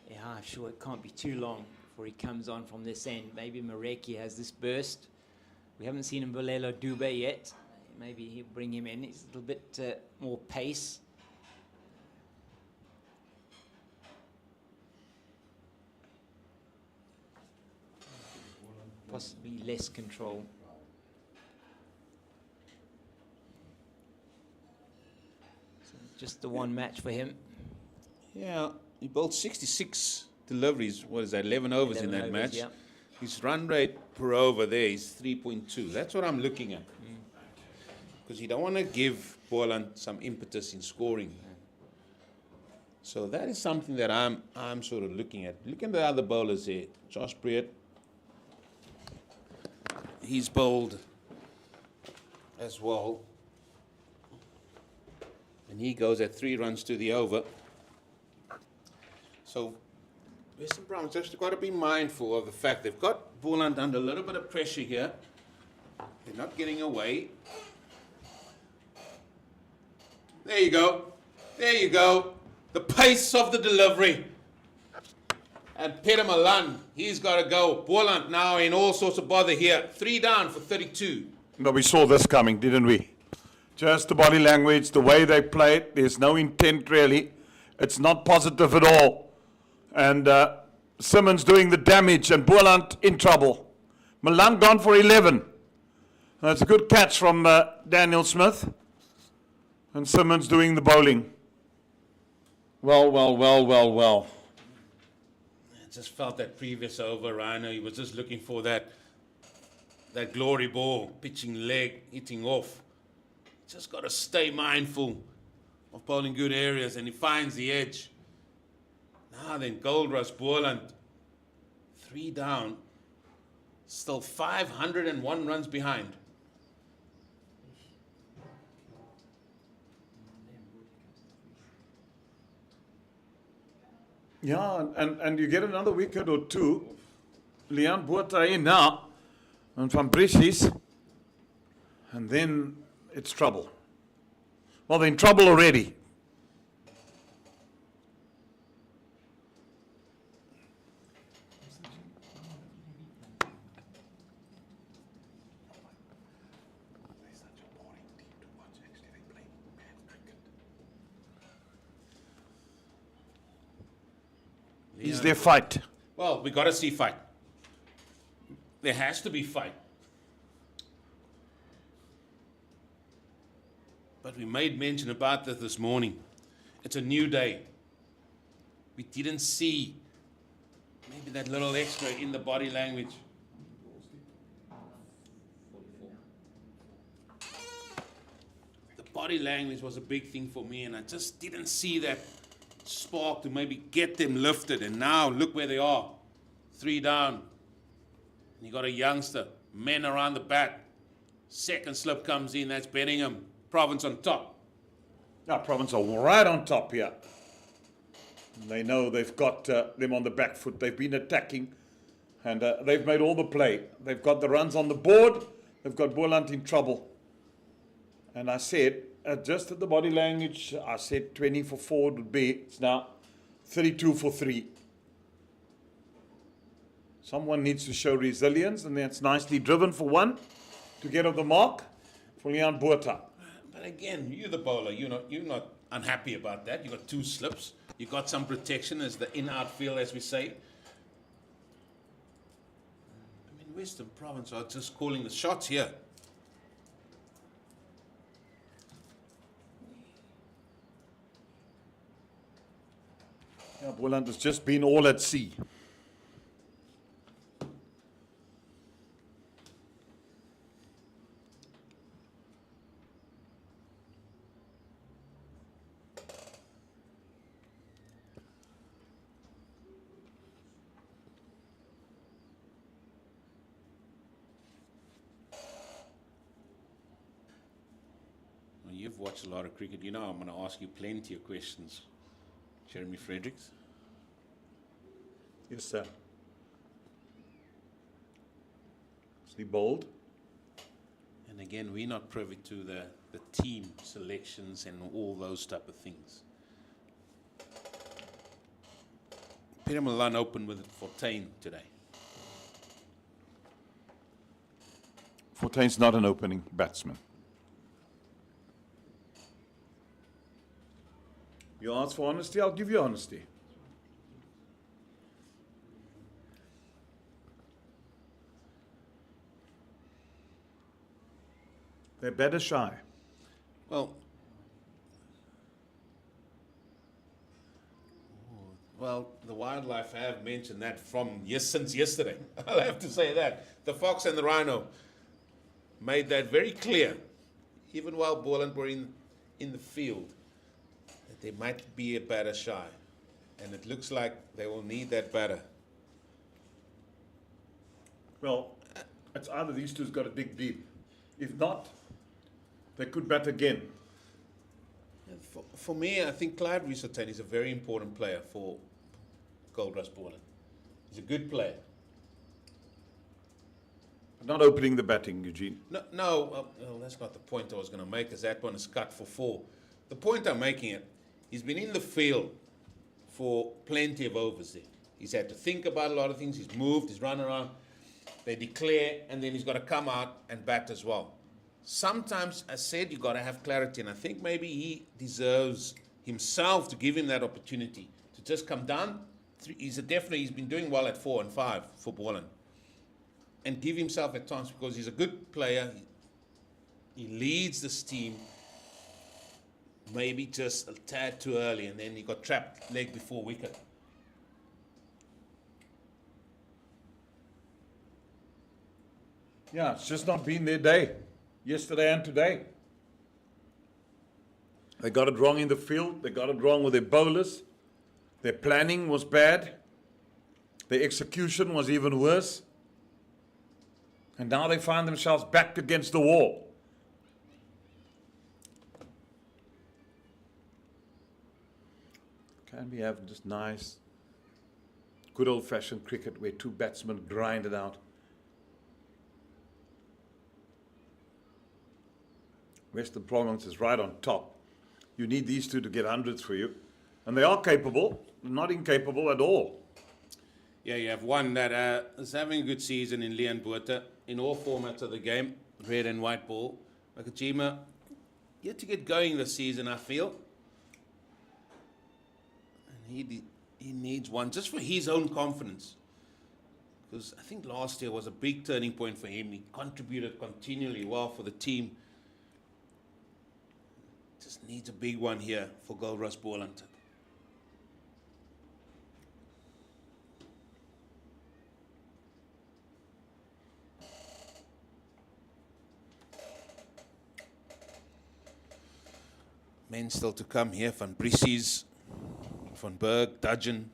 Yeah, I'm sure it can't be too long before he comes on from this end. Maybe Mareki has this burst. We haven't seen Mbolelo Dube yet. Maybe he'll bring him in. It's a little bit more pace. Possibly less control. So just the one match for him. Yeah, he bowled 66 deliveries. What is that, 11 overs 11 in that overs, match? yeah. His run rate per over there is 3.2. That's what I'm looking at. Because you don't want to give Boland some impetus in scoring. So that is something that I'm sort of looking at. Look at the other bowlers here. Josh Breert. He's bowled as well. And he goes at 3 runs to the over. So Western Province just got to be mindful of the fact they've got Boland under a little bit of pressure here. They're not getting away. There you go. There you go. The pace of the delivery. And Peter Milan, he's got to go. Boland now in all sorts of bother here. 3 down for 32. No, we saw this coming, didn't we? Just the body language, the way they played. There's no intent really. It's not positive at all. And Simmons doing the damage and Boland in trouble. Milan gone for 11. That's a good catch from Daniel Smith. And Simmons doing the bowling. Well. I just felt that previous over, Rhino, he was just looking for that glory ball, pitching leg, hitting off. Just got to stay mindful of bowling good areas, and he finds the edge. Now then, Goldrush, Boland, 3 down, still 501 runs behind. Yeah, and you get another wicket or two. Leon Botha in now, and Van Bresjes, and then it's trouble. Well, they're in trouble already. Is there fight? Well, we got to see fight. There has to be fight. But we made mention about this morning. It's a new day. We didn't see maybe that little extra in the body language. The body language was a big thing for me, and I just didn't see that spark to maybe get them lifted. And now look where they are. 3 down. And you got a youngster, men around the bat. Second slip comes in, that's Bedingham. Province on top. Now, Province are right on top here. They know they've got them on the back foot. They've been attacking, and they've made all the play. They've got the runs on the board. They've got Boland in trouble. And I said, just at the body language, I said 20 for 4 would be. It's now 32 for 3. Someone needs to show resilience, and that's nicely driven for 1 to get off the mark for Leon Botha. But again, you're the bowler. You're not unhappy about that. You got 2 slips. You got some protection as the in-out field, as we say. I mean, Western Province are just calling the shots here. Yeah, Boland has just been all at sea. Well, you've watched a lot of cricket. You know I'm going to ask you plenty of questions. Jeremy Fredericks. Yes, sir. Is he bold? And again, we're not privy to the team selections and all those type of things. Peter Milan opened with Fortuin today. Fortuin's not an opening batsman. You ask for honesty, I'll give you honesty. They're better shy. Well, the wildlife have mentioned that since yesterday. I'll have to say that. The fox and the rhino made that very clear, even while Boland were in the field, that there might be a batter shy. And it looks like they will need that batter. Well, it's either these two's got to dig deep. If not, they could bat again. For me, I think Clyde Riesertain is a very important player for Goldrush Boland. He's a good player. Not opening the batting, Eugene. No, that's not the point I was going to make, as that one is cut for 4. The point I'm making it, he's been in the field for plenty of overs there. He's had to think about a lot of things. He's moved, he's run around. They declare, and then he's got to come out and bat as well. Sometimes, as said, you've got to have clarity, and I think maybe he deserves himself to give him that opportunity to just come down. He's been doing well at 4 and 5 for Boland, and give himself at times, because he's a good player. He leads this team. maybe just a tad too early, and then he got trapped leg before wicket. Yeah, it's just not been their day, yesterday and today. They got it wrong in the field. They got it wrong with their bowlers. Their planning was bad. Their execution was even worse. And now they find themselves backed against the wall. Can we have just nice, good old-fashioned cricket where two batsmen grind it out? Western Province is right on top. You need these two to get hundreds for you. And they are capable, not incapable at all. Yeah, you have one that is having a good season in Leon Botha in all formats of the game, red and white ball. Nakajima, yet to get going this season, I feel. And he needs one just for his own confidence. Because I think last year was a big turning point for him. He contributed continually well for the team. Just needs a big one here for Goldrush Boland. Men still to come here. Van Brissies, Van Berg, Dudgeon,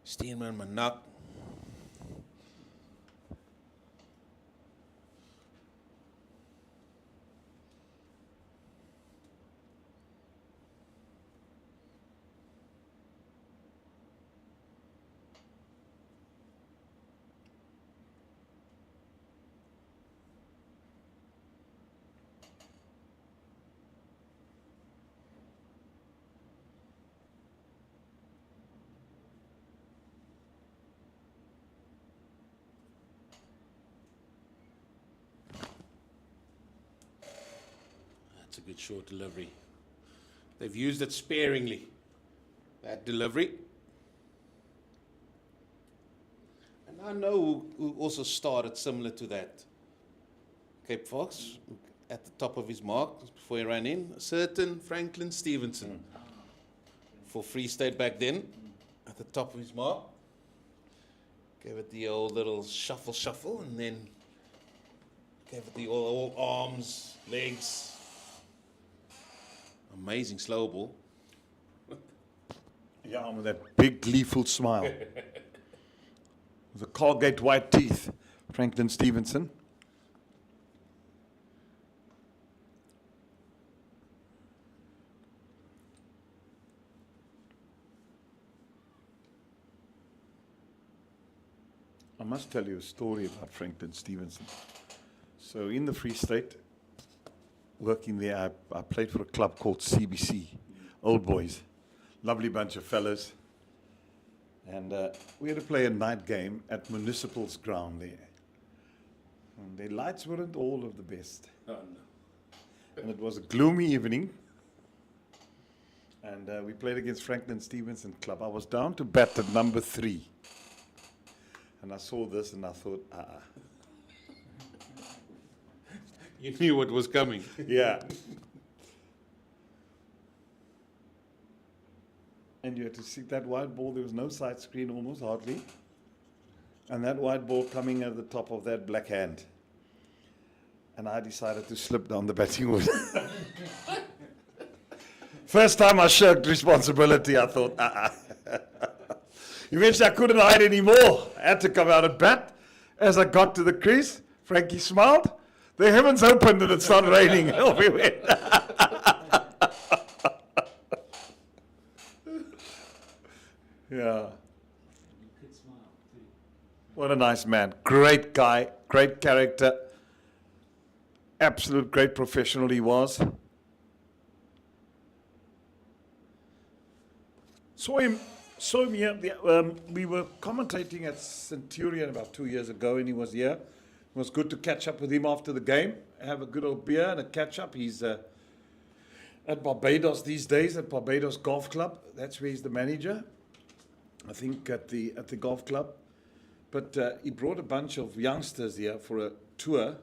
Steenman, Manak. That's a good short delivery. They've used it sparingly, that delivery. And I know who also started similar to that. Cape Fox, at the top of his mark, before he ran in, a certain Franklin Stevenson. For Free State back then, at the top of his mark. Gave it the old little shuffle, and then gave it the all arms, legs. Amazing slow ball. Yeah, with that big gleeful smile. With the Colgate white teeth, Franklin Stevenson. I must tell you a story about Franklin Stevenson. So in the Free State, working there, I played for a club called CBC, Old Boys. Lovely bunch of fellas. And we had to play a night game at Municipal's ground there. And the lights weren't all of the best. Oh, no. And it was a gloomy evening. And we played against Franklin Stevenson Club. I was down to bat at number 3. And I saw this and I thought, You knew what was coming. Yeah. And you had to see that white ball. There was no side screen almost, hardly. And that white ball coming at the top of that black hand. And I decided to slip down the batting wood. First time I shirked responsibility, I thought, Eventually I couldn't hide anymore. I had to come out and bat. As I got to the crease, Frankie smiled. The heavens opened and it started raining. Off we went. Yeah. You could smile too. What a nice man. Great guy. Great character. Absolute great professional he was. Saw him here. We were commentating at Centurion about 2 years ago and he was here. It was good to catch up with him after the game, have a good old beer and a catch up. He's at Barbados these days, at Barbados Golf Club. That's where he's the manager, I think, at the golf club. But he brought a bunch of youngsters here for a tour.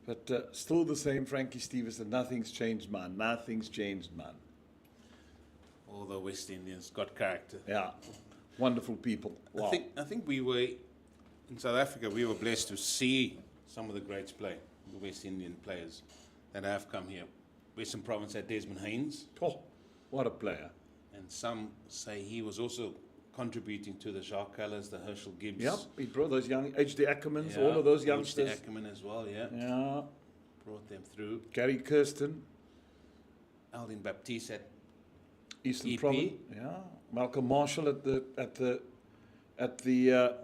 But still the same Frankie Stevenson. Nothing's changed, man. Nothing's changed, man. All the West Indians got character. Yeah, wonderful people. Wow. I think we were, in South Africa, we were blessed to see some of the greats play, the West Indian players that have come here. Western Province had Desmond Haynes, Oh, what a player. and some say he was also contributing to the Jacques Callas, the Herschel Gibbs. Yep, he brought those young H.D. Ackermans, Yeah, all of those H.D. youngsters. Ackerman as well, yeah. Yeah, Brought them through. Gary Kirsten, Aldin Baptiste at Eastern EP. Province. Yeah, Malcolm Marshall at the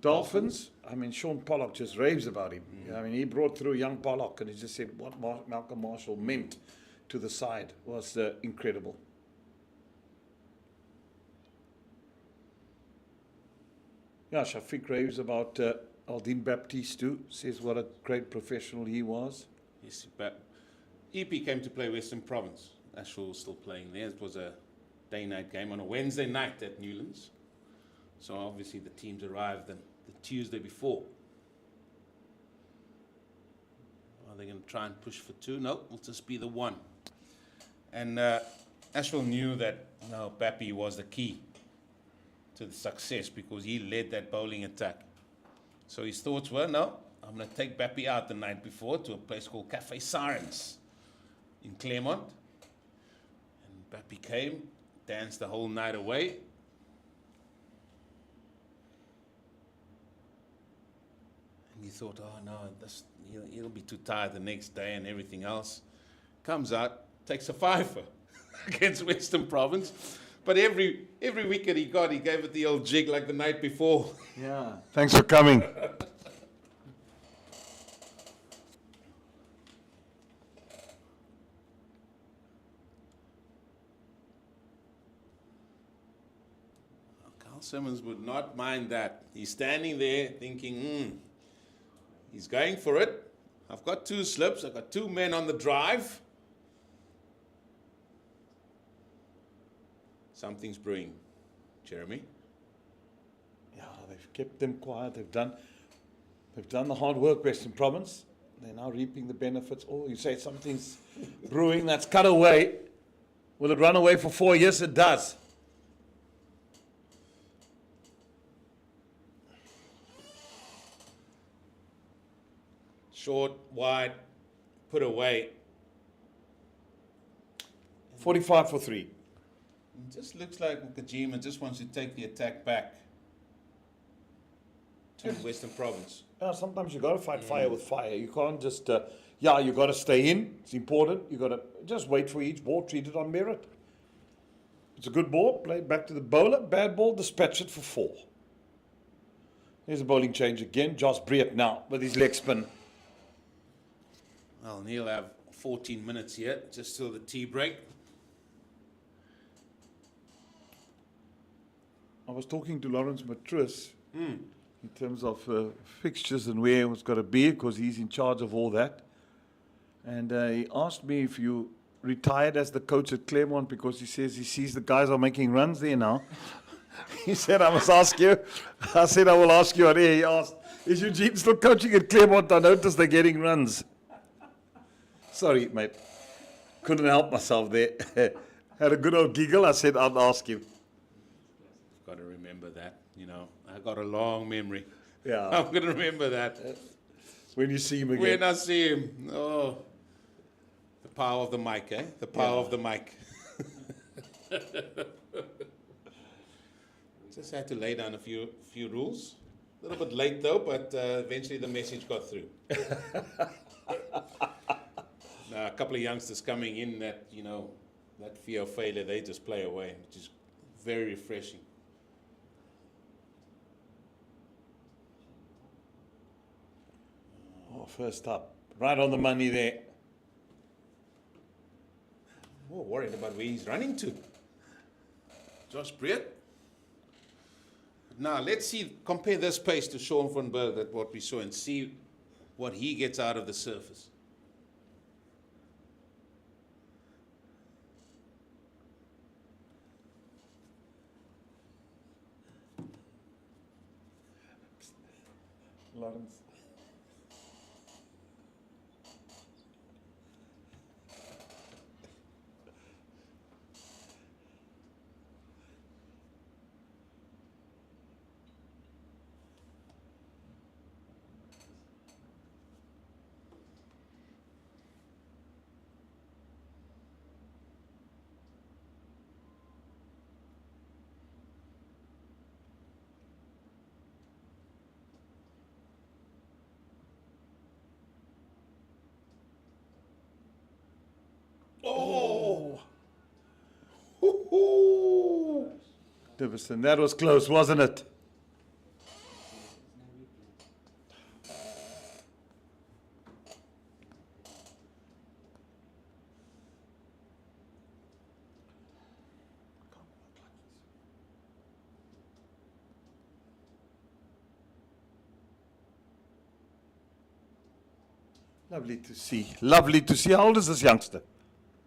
Dolphins. I mean, Sean Pollock just raves about him. I mean, he brought through young Pollock, and he just said what Malcolm Marshall meant to the side was incredible. Yeah, Shafiq raves about Aldin Baptiste too. Says what a great professional he was. Yes, but EP came to play Western Province. Ashwell was still playing there. It was a day-night game on a Wednesday night at Newlands. So obviously the teams arrived the Tuesday before. Are they going to try and push for 2? No, it'll just be the 1. And Ashwell knew that Bappy was the key to the success because he led that bowling attack. So his thoughts were, no, I'm going to take Bappy out the night before to a place called Cafe Sirens in Claremont. And Bappy came, danced the whole night away. And he thought, oh no, he'll be too tired the next day and everything else. Comes out, takes a 5 against Western Province. But every wicket he got, he gave it the old jig like the night before. Yeah. Thanks for coming. Carl Simmons would not mind that. He's standing there thinking, he's going for it. I've got 2 slips. I've got 2 men on the drive. Something's brewing. Jeremy? Yeah, they've kept them quiet. They've done the hard work, Western Province. They're now reaping the benefits. Oh, you say something's brewing, that's cut away. Will it run away for 4 years? It does. Short, wide, put away. 45 for 3. It just looks like Kajima just wants to take the attack back to Western Province. Yeah, sometimes you got to fight fire with fire. You can't just, you got to stay in. It's important. You got to just wait for each ball, treat it on merit. It's a good ball, play it back to the bowler. Bad ball, dispatch it for 4. There's a bowling change again. Josh Breert now with his leg spin. Well, Neil have 14 minutes here, just till the tea break. I was talking to Lawrence Matris in terms of fixtures and where it was going to be, because he's in charge of all that. And he asked me if you retired as the coach at Claremont, because he says he sees the guys are making runs there now. He said, I must ask you. I said, I will ask you on air. He asked, is Eugene still coaching at Claremont? I noticed they're getting runs. Sorry, mate. Couldn't help myself there. Had a good old giggle. I said, I'll ask you. Got to remember that, I got a long memory. Yeah. I'm going to remember that. When you see him again. When I see him, the power of the mic, eh? The power of the mic. Just had to lay down a few rules. A little bit late though, but eventually the message got through. Now, a couple of youngsters coming in that, that fear of failure, they just play away, which is very refreshing. Oh, first up. Right on the money there. More worried about where he's running to. Josh Breert. Now, let's compare this pace to Sean van Berg, that what we saw, and see what he gets out of the surface. Lawrence. Divison. That was close, wasn't it? Lovely to see. Lovely to see. How old is this youngster?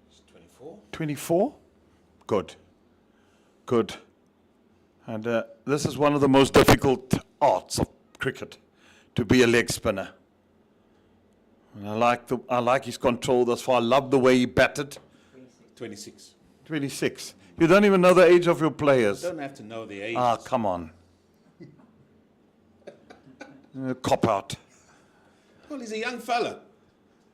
It's 24. 24? Good. Good. And this is one of the most difficult arts of cricket, to be a leg spinner. And I like his control thus far. I love the way he batted. 26. 26. You don't even know the age of your You players. don't have to know the age. Ah, come on. Cop out. Well, he's a young fella.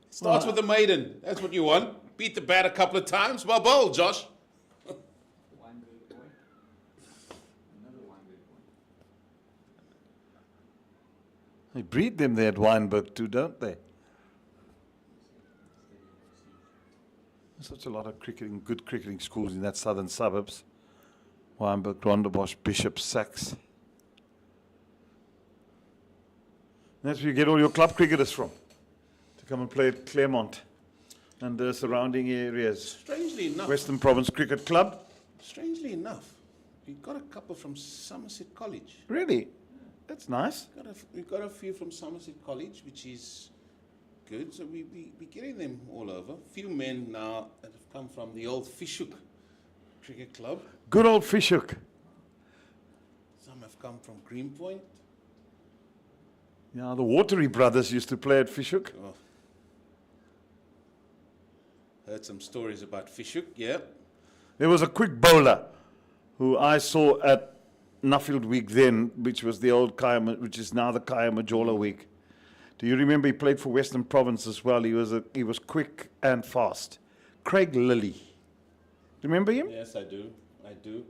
Starts with a maiden. That's what you want. Beat the bat a couple of times. Well bowled, Josh. Weinberg boy. Another Weinberg boy. They breed them there at Weinberg too, don't they? There's such a lot of cricketing, good cricketing schools in that southern suburbs. Weinberg, Rondebosch, Bishop, Saxe. That's where you get all your club cricketers from, to come and play at Claremont and the surrounding areas. Strangely enough. Western Province Cricket Club. Strangely enough, we got a couple from Somerset College. Really? That's nice. We got a few from Somerset College, which is good. So we're getting them all over. Few men now that have come from the old Fishhook Cricket Club. Good old Fishhook. Some have come from Greenpoint. Yeah, the Watery brothers used to play at Fishhook. Oh. Heard some stories about Fishhook, yeah. There was a quick bowler who I saw at Nuffield Week then, which was the old which is now the Kaya Majola Week. Do you remember he played for Western Province as well? He was quick and fast. Craig Lilly. Remember him? Yes, I do. I do.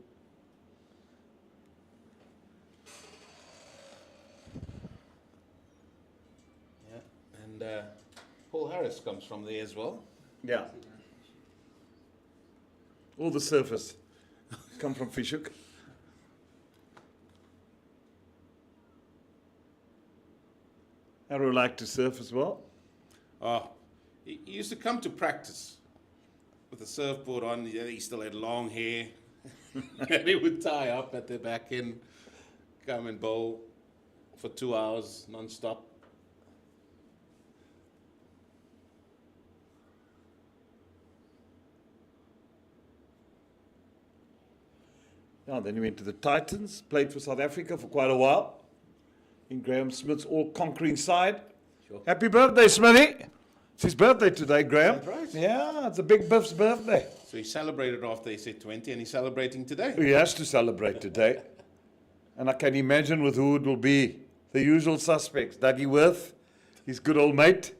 Yeah, and Paul Harris comes from there as well. Yeah. All the surfers come from Fishhook. Arrow liked to surf as well. Oh, he used to come to practice with the surfboard on. He still had long hair. And he would tie up at the back end, come and bowl for 2 hours non-stop. Yeah, then he went to the Titans, played for South Africa for quite a while, in Graham Smith's all-conquering side. Sure. Happy birthday, Smithy. It's his birthday today, Graham. That's right. Yeah, it's a big Biff's birthday. So he celebrated after he said 20, and he's celebrating today. He has to celebrate today. And I can imagine with who it will be. The usual suspects, Dougie Worth, his good old mate,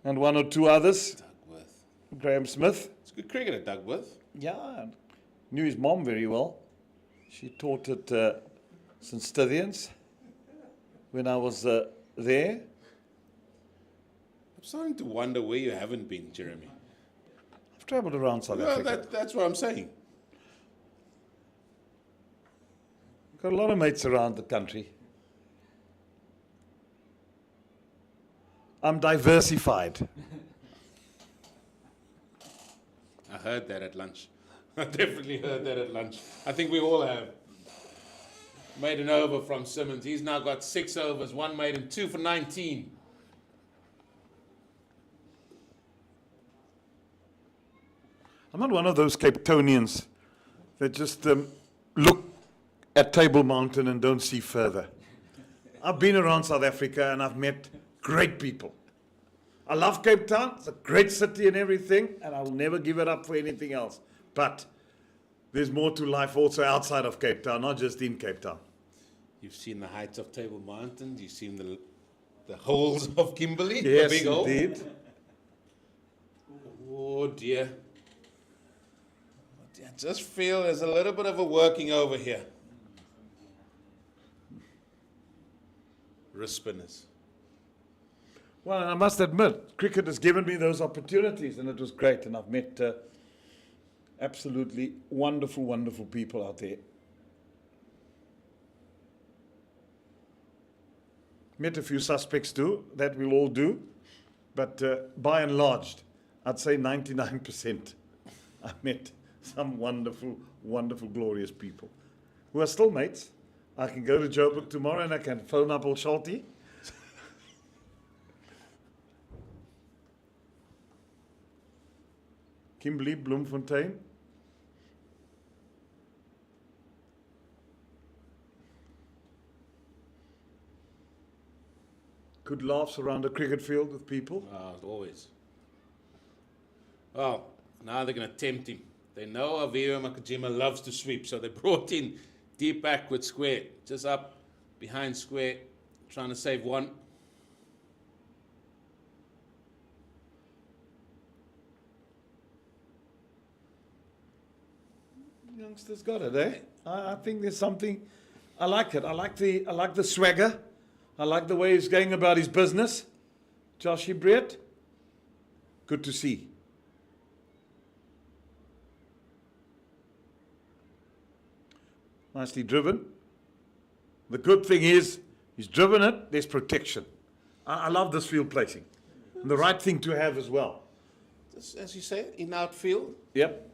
and one or two others. Dugworth. Graham Smith. It's a good cricketer, Dugworth. Yeah, knew his mom very well. She taught at St. Stithians when I was there. I'm starting to wonder where you haven't been, Jeremy. I've travelled around South Well, Africa. that's what I'm saying. Got a lot of mates around the country. I'm diversified. I heard that at lunch. I definitely heard that at lunch. I think we all have. Made an over from Simmons. He's now got 6 overs, 1 maiden, 2 for 19. I'm not one of those Cape Townians that just look at Table Mountain and don't see further. I've been around South Africa and I've met great people. I love Cape Town. It's a great city and everything, and I'll never give it up for anything else. But there's more to life also outside of Cape Town, not just in Cape Town. You've seen the heights of Table Mountain. You've seen the holes of Kimberley. Yes, the big hole. indeed. Oh dear. I just feel there's a little bit of a working over here. Wrist spinners. Well, I must admit, cricket has given me those opportunities, and it was great. And I've met absolutely wonderful, wonderful people out there. met a few suspects too, that we'll all do. But by and large, I'd say 99%. I met some wonderful, wonderful, glorious people who are still mates. I can go to Joburg tomorrow and I can phone up old Shalty. Kimberley, Bloemfontein. Good laughs around a cricket field with people. Always. Well, now they're going to tempt him. They know Avio Makajima loves to sweep, so they brought in deep backward square, just up behind square, trying to save one. Youngsters got it, eh? I think there's something. I like it. I like the swagger. I like the way he's going about his business. Joshy Brett, good to see. Nicely driven. The good thing is, he's driven it, there's protection. I love this field placing. And the right thing to have as well. Just, as you say, in outfield. Yep.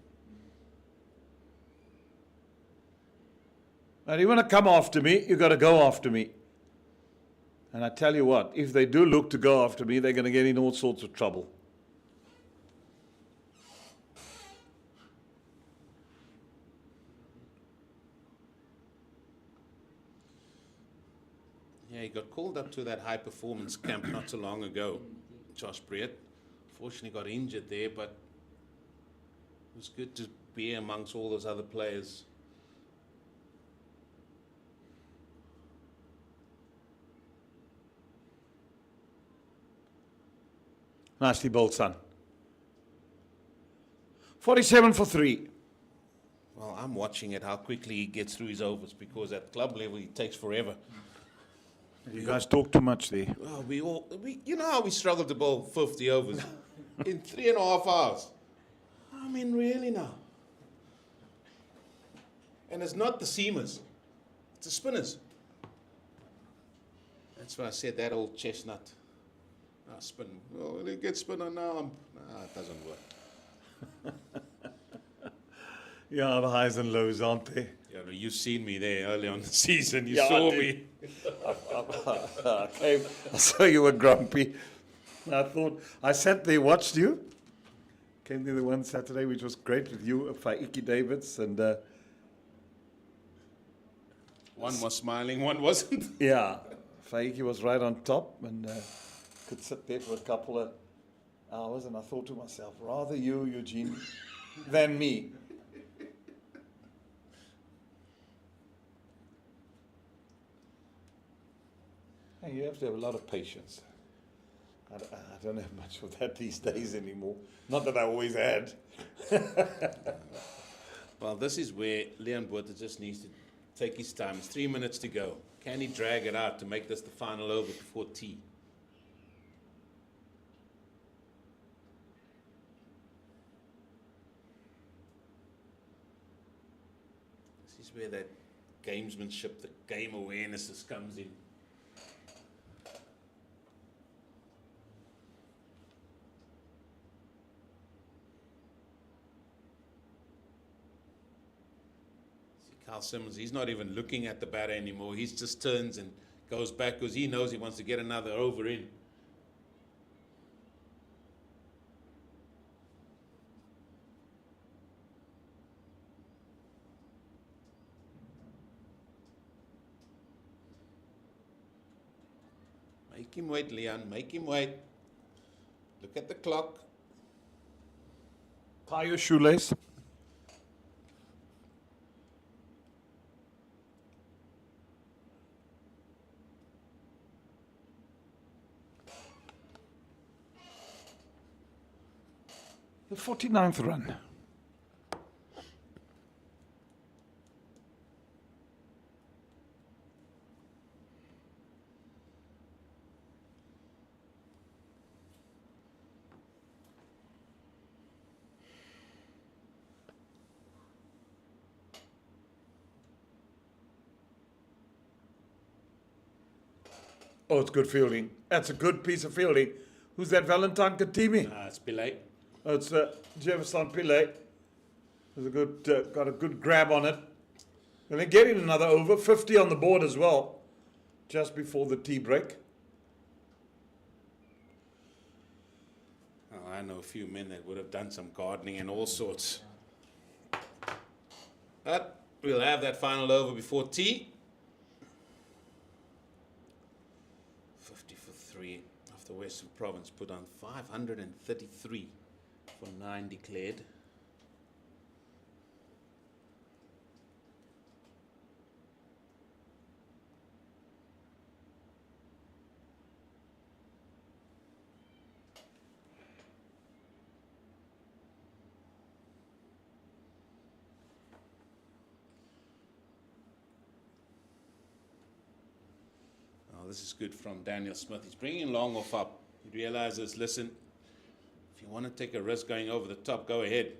And you want to come after me, you got to go after me. And I tell you what, if they do look to go after me, they're going to get in all sorts of trouble. Yeah, he got called up to that high performance camp not so long ago, Josh Brett. Fortunately got injured there, but it was good to be amongst all those other players. Nicely bowled, son. 47 for 3. Well, I'm watching it, how quickly he gets through his overs, because at club level, it takes forever. You guys talk too much there. Well, you know how we struggle to bowl 50 overs in 3.5 hours. I mean, really now. And it's not the seamers, it's the spinners. That's why I said that old chestnut. Spin. Oh, they get spinner now. It doesn't work. Yeah, the highs and lows, aren't they? Yeah, no, you've seen me there early on the season. You Yeah, I saw did. me. I saw you were grumpy. I sat there, watched you. Came there the one Saturday, which was great with you, Faiki Davids, and One was smiling, one wasn't. yeah, Faiki was right on top, and could sit there for a couple of hours, and I thought to myself, rather you, Eugene, than me. Hey, you have to have a lot of patience. I don't have much of that these days anymore. Not that I always had. Well, this is where Leon Botha just needs to take his time. It's 3 minutes to go. Can he drag it out to make this the final over before tea? This is where that gamesmanship, the game awareness just comes in. Carl Simmons, he's not even looking at the batter anymore. He just turns and goes back because he knows he wants to get another over in. Make him wait, Leon. Make him wait. Look at the clock. Tie your shoelace. The 49th run. Oh, it's good fielding. That's a good piece of fielding. Who's that, Valentine Katimi? It's Pillay. Oh, it's Jefferson Pillay. There's a good, got a good grab on it. And then getting another over, 50 on the board as well, just before the tea break. Oh, I know a few men that would have done some gardening and all sorts. But we'll have that final over before tea. 50 for 3 after Western Province put on 533 for 9 declared. This is good from Daniel Smith. He's bringing long off up. He realizes, listen, if you want to take a risk going over the top, go ahead.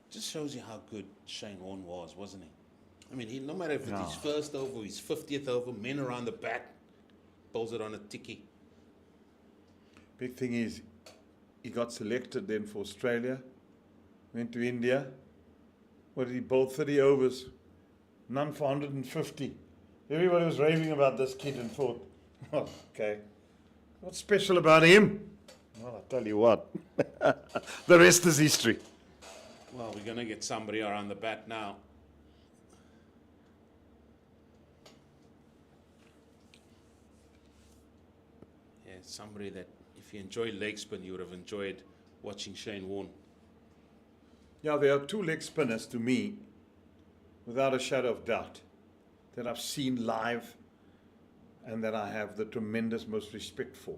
Just shows you how good Shane Warne was, wasn't he? I mean, no matter if it's his first over, his 50th over, men around the bat, pulls it on a ticky. Big thing is, he got selected then for Australia, went to India. What did he bowl? 30 overs, none for 150. Everybody was raving about this kid and thought, oh, okay, what's special about him? Well, I'll tell you what, the rest is history. Well, we're going to get somebody around the bat now. Yeah, somebody that if you enjoy leg spin, you would have enjoyed watching Shane Warne. Yeah, there are two leg spinners to me, without a shadow of doubt, that I've seen live and that I have the tremendous most respect for.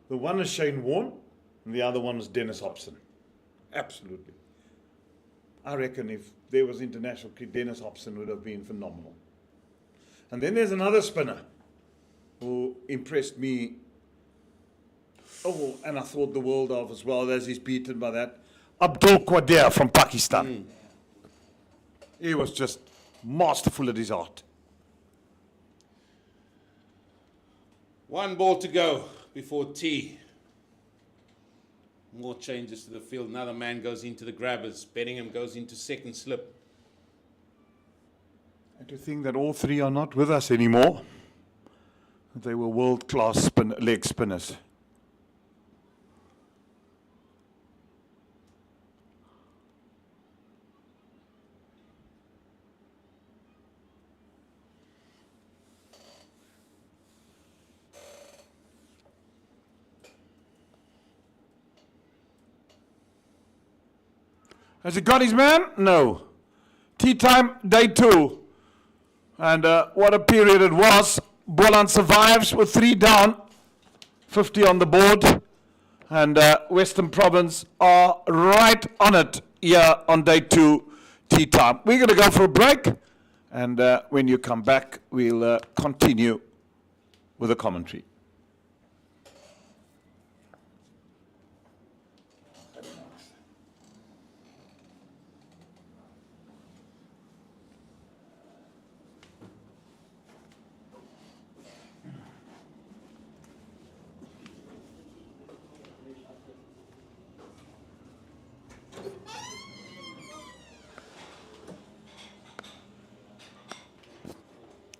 The one is Shane Warne, and the other one is Dennis Hobson. Absolutely. I reckon if there was international cricket, Dennis Hobson would have been phenomenal. And then there's another spinner who impressed me, and I thought the world of as well as he's beaten by that, Abdul Qadir from Pakistan. He was just masterful at his art. 1 ball to go before tea. More changes to the field. Another man goes into the grabbers. Bedingham goes into second slip. And to think that all three are not with us anymore. They were world-class leg spinners. Has he got his man? No. Tea time, day 2. And what a period it was. Boland survives with 3 down, 50 on the board. And Western Province are right on it here on day 2, tea time. We're going to go for a break. And when you come back, we'll continue with the commentary.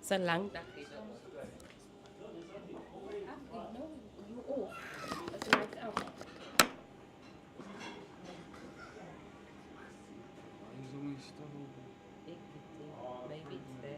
Sa lang dag. Maybe it's there.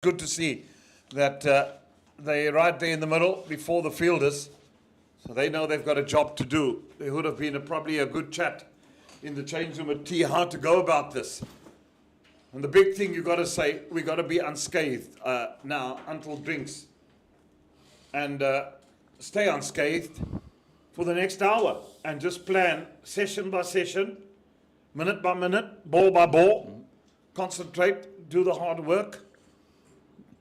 Good to see that they're right there in the middle before the fielders, so they know they've got a job to do. There would have been probably a good chat in the change room at tea how to go about this. And the big thing you've got to say, we've got to be unscathed now until drinks. And stay unscathed for the next hour. And just plan session by session, minute by minute, ball by ball. Concentrate, do the hard work.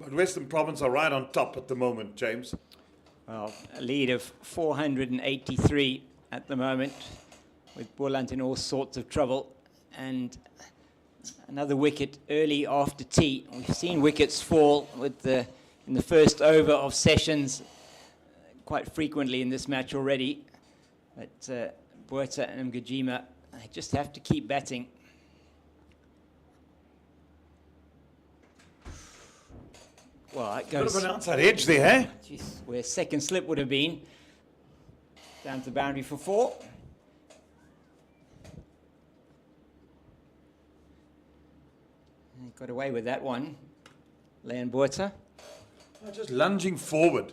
But Western Province are right on top at the moment, James. Well, a lead of 483 at the moment, with Boland in all sorts of trouble. And another wicket early after tea. We've seen wickets fall with in the first over of sessions quite frequently in this match already. But Botha and Mgijima, they just have to keep batting. Well, it Bit goes of an outside edge there, eh? Jeez, where second slip would have been. Down to the boundary for 4. And got away with that one. Leon Botha. Just lunging forward.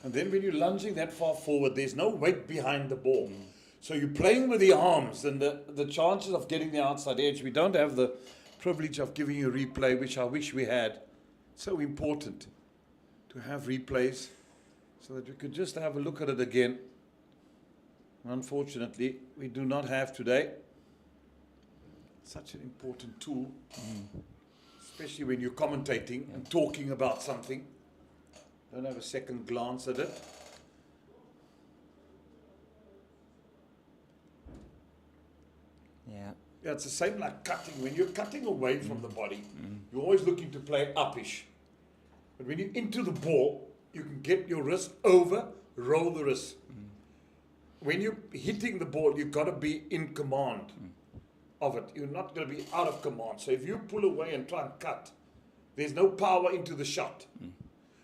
And then when you're lunging that far forward, there's no weight behind the ball. So you're playing with the arms, and the chances of getting the outside edge, we don't have the privilege of giving you a replay, which I wish we had. So important to have replays so that we could just have a look at it again. Unfortunately, we do not have today. Such an important tool, especially when you're commentating and talking about something. Don't have a second glance at it. Yeah. Yeah, it's the same like cutting. When you're cutting away from the body, you're always looking to play upish. But when you're into the ball, you can get your wrist over, roll the wrist. When you're hitting the ball, you've got to be in command of it. You're not going to be out of command. So if you pull away and try and cut, there's no power into the shot.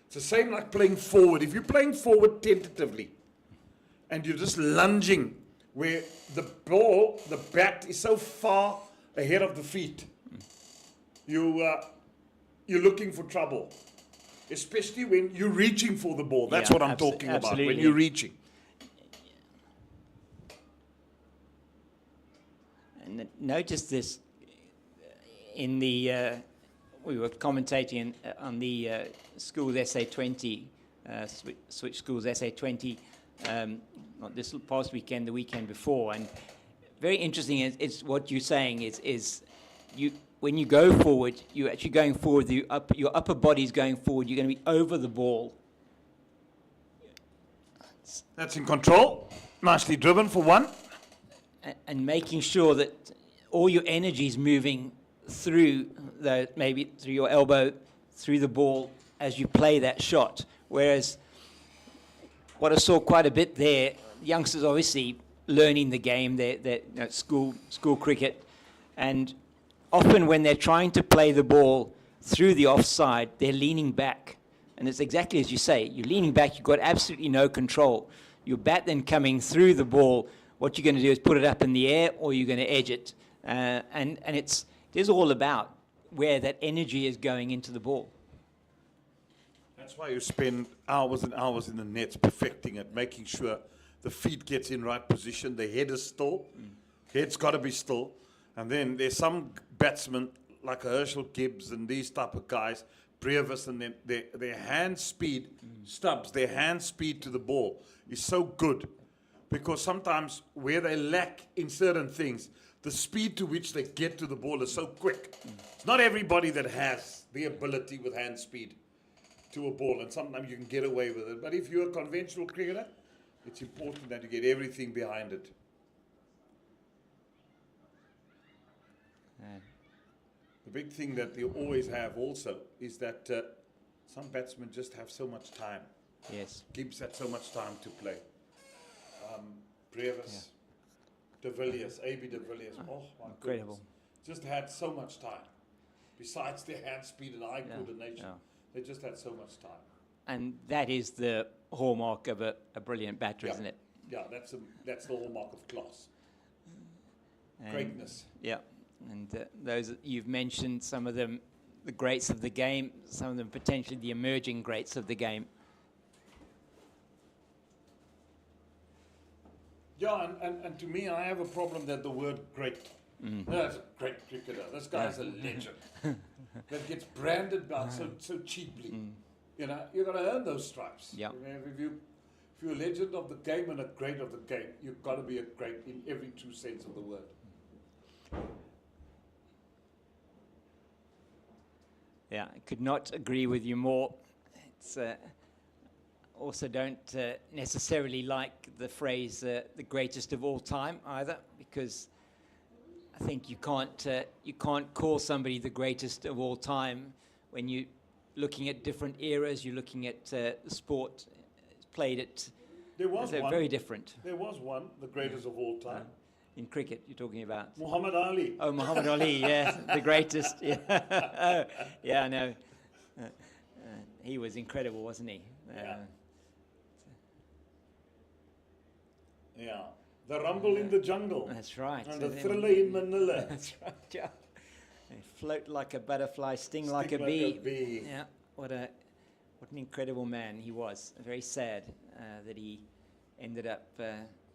It's the same like playing forward. If you're playing forward tentatively and you're just lunging where the ball, the bat is so far ahead of the feet, you're looking for trouble, especially when you're reaching for the ball. That's what I'm talking about, when you're reaching. And notice this in the, we were commentating on the Schools SA20, Switch Schools SA20, not this past weekend, the weekend before. And very interesting is what you're saying is you, when you go forward, you're actually going forward, your upper body's going forward, you're going to be over the ball. That's in control. Nicely driven for one. And making sure that all your energy is moving through maybe through your elbow, through the ball as you play that shot. Whereas what I saw quite a bit there, youngsters obviously learning the game, they're school cricket, and often when they're trying to play the ball through the offside, they're leaning back. And it's exactly as you say, you're leaning back, you've got absolutely no control. Your bat then coming through the ball, what you're going to do is put it up in the air or you're going to edge it. And it is all about where that energy is going into the ball. That's why you spend hours and hours in the nets perfecting it, making sure the feet gets in right position, the head is still, head's got to be still. And then there's some batsmen like Herschel Gibbs and these type of guys, Brevis, and then their hand speed, Stubbs, their hand speed to the ball is so good. Because sometimes where they lack in certain things, the speed to which they get to the ball is so quick. It's not everybody that has the ability with hand speed to a ball, and sometimes you can get away with it. But if you're a conventional cricketer, it's important that you get everything behind it. The big thing that you always have also is that some batsmen just have so much time. Yes. Gibbs had so much time to play. Brevis, De Villiers, A.B. De Villiers, oh my Incredible. goodness. Just had so much time. Besides their hand speed and eye coordination, they just had so much time. And that is the hallmark of a brilliant batter, isn't it? Yeah, that's the hallmark of class. And Greatness. Yeah, and those that you've mentioned, some of them the greats of the game, some of them potentially the emerging greats of the game. Yeah, and to me, I have a problem that the word great. That's a great cricketer. This guy's a legend. That gets branded out so cheaply. You know, you've got to earn those stripes. Yeah. I mean, if you're a legend of the game and a great of the game, you've got to be a great in every true sense of the word. Yeah, I could not agree with you more. It's also don't necessarily like the phrase the greatest of all time either, because I think you can't call somebody the greatest of all time when you're looking at different eras. You're looking at the sport played at. There was they're one. very different. There was one, the greatest of all time. In cricket, you're talking about. Muhammad Ali. Oh, Muhammad Ali, yeah, the greatest. Yeah, yeah, I know. He was incredible, wasn't he? Yeah. The rumble in the jungle. That's right. And the thriller in Manila. That's right. Yeah. They float like a butterfly, sting like a bee. Yeah. What an incredible man he was. Very sad that he ended up.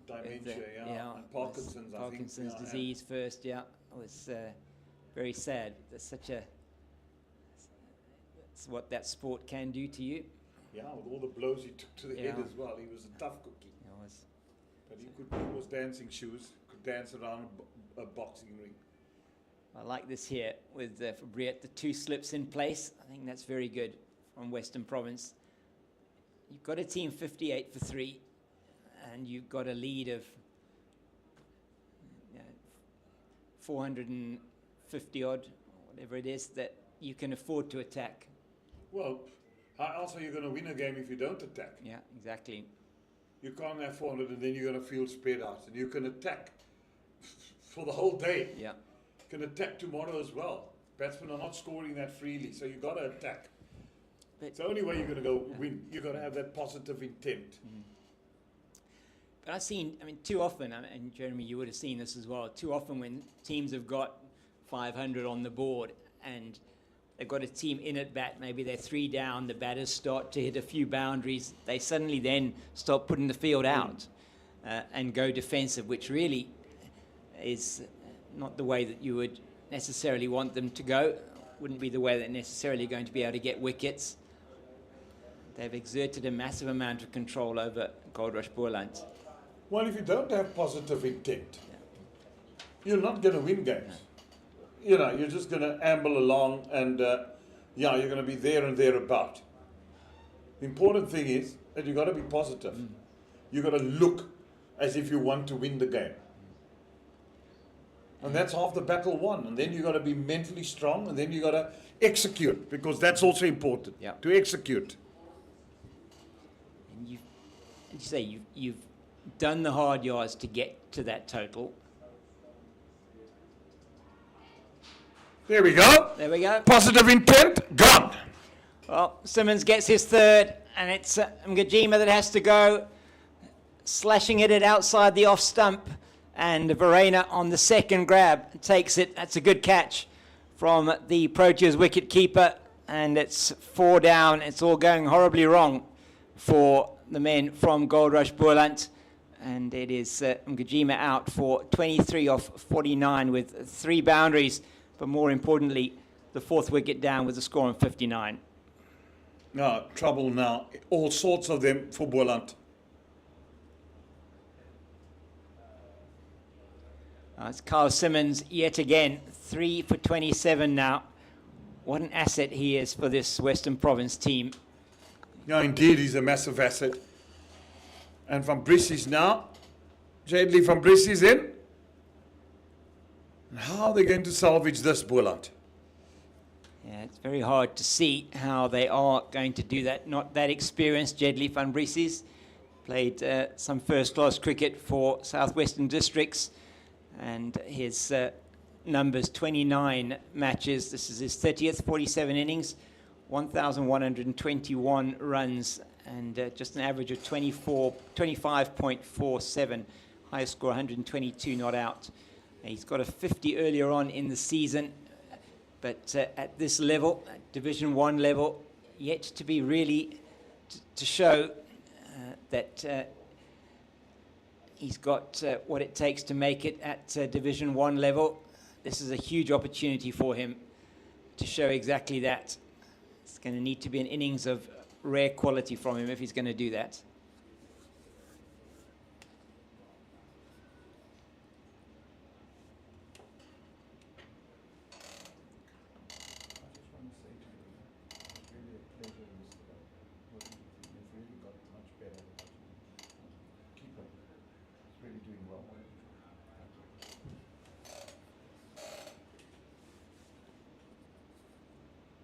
Dementia, and Parkinson's, I think. Parkinson's disease first. Yeah, it was very sad. That's that's what that sport can do to you. Yeah, with all the blows he took to the head as well. He was a tough cookie. It was. But he was dancing shoes, could dance around a boxing ring. I like this here with Fabriette, the 2 slips in place. I think that's very good from Western Province. You've got a team 58 for 3, and you've got a lead of 450 odd, whatever it is, that you can afford to attack. Well, how else are you going to win a game if you don't attack? Yeah, exactly. You can't have 400 and then you're going to feel spread out. And you can attack for the whole day. Yeah. You can attack tomorrow as well. Batsmen are not scoring that freely, so you've got to attack. But It's the only way you're going to go win. You've got to have that positive intent. But I've seen, I mean, too often, and Jeremy, you would have seen this as well, too often when teams have got 500 on the board and they've got a team in at bat, maybe they're 3 down, the batters start to hit a few boundaries, they suddenly then start putting the field out and go defensive, which really is not the way that you would necessarily want them to go. Wouldn't be the way they're necessarily going to be able to get wickets. They've exerted a massive amount of control over Goldrush Boland. Well, if you don't have positive intent, you're not going to win games. You know, you're just going to amble along and, you're going to be there and thereabout. The important thing is that you've got to be positive. You've got to look as if you want to win the game. And that's half the battle won. And then you've got to be mentally strong, and then you've got to execute, because that's also important, to execute. And you've done the hard yards to get to that total. There we go. There we go. Positive intent, gone. Well, Simmons gets his 3rd, and it's Ngajima that has to go, slashing it outside the off stump, and Verena on the 2nd grab takes it. That's a good catch from the Proteas wicket keeper, and it's 4 down. It's all going horribly wrong for the men from Goldrush Boland, and it is Ngajima out for 23 off 49 with 3 boundaries, but more importantly, the 4th wicket down with a score of 59. No, trouble now. All sorts of them for Boland. It's Carl Simmons yet again, 3 for 27 now. What an asset he is for this Western Province team. Yeah, indeed, he's a massive asset. And Van Brissie's now. Jadley Van Brissie's in. And how are they going to salvage this, Boland? Yeah, it's very hard to see how they are going to do that. Not that experienced, Jedley Van Brissie's. Played some first-class cricket for Southwestern Districts. And his numbers, 29 matches. This is his 30th, 47 innings, 1,121 runs, and just an average of 25.47. Highest score, 122 not out. He's got a 50 earlier on in the season. But at this level, at Division 1 level, yet to be really to show that he's got what it takes to make it at Division 1 level. This is a huge opportunity for him to show exactly that. It's going to need to be an innings of rare quality from him if he's going to do that. I just want to say to you, it's really a pleasure yesterday. Working with you. You've really got much better. Keep it. It's really doing well. Thank you.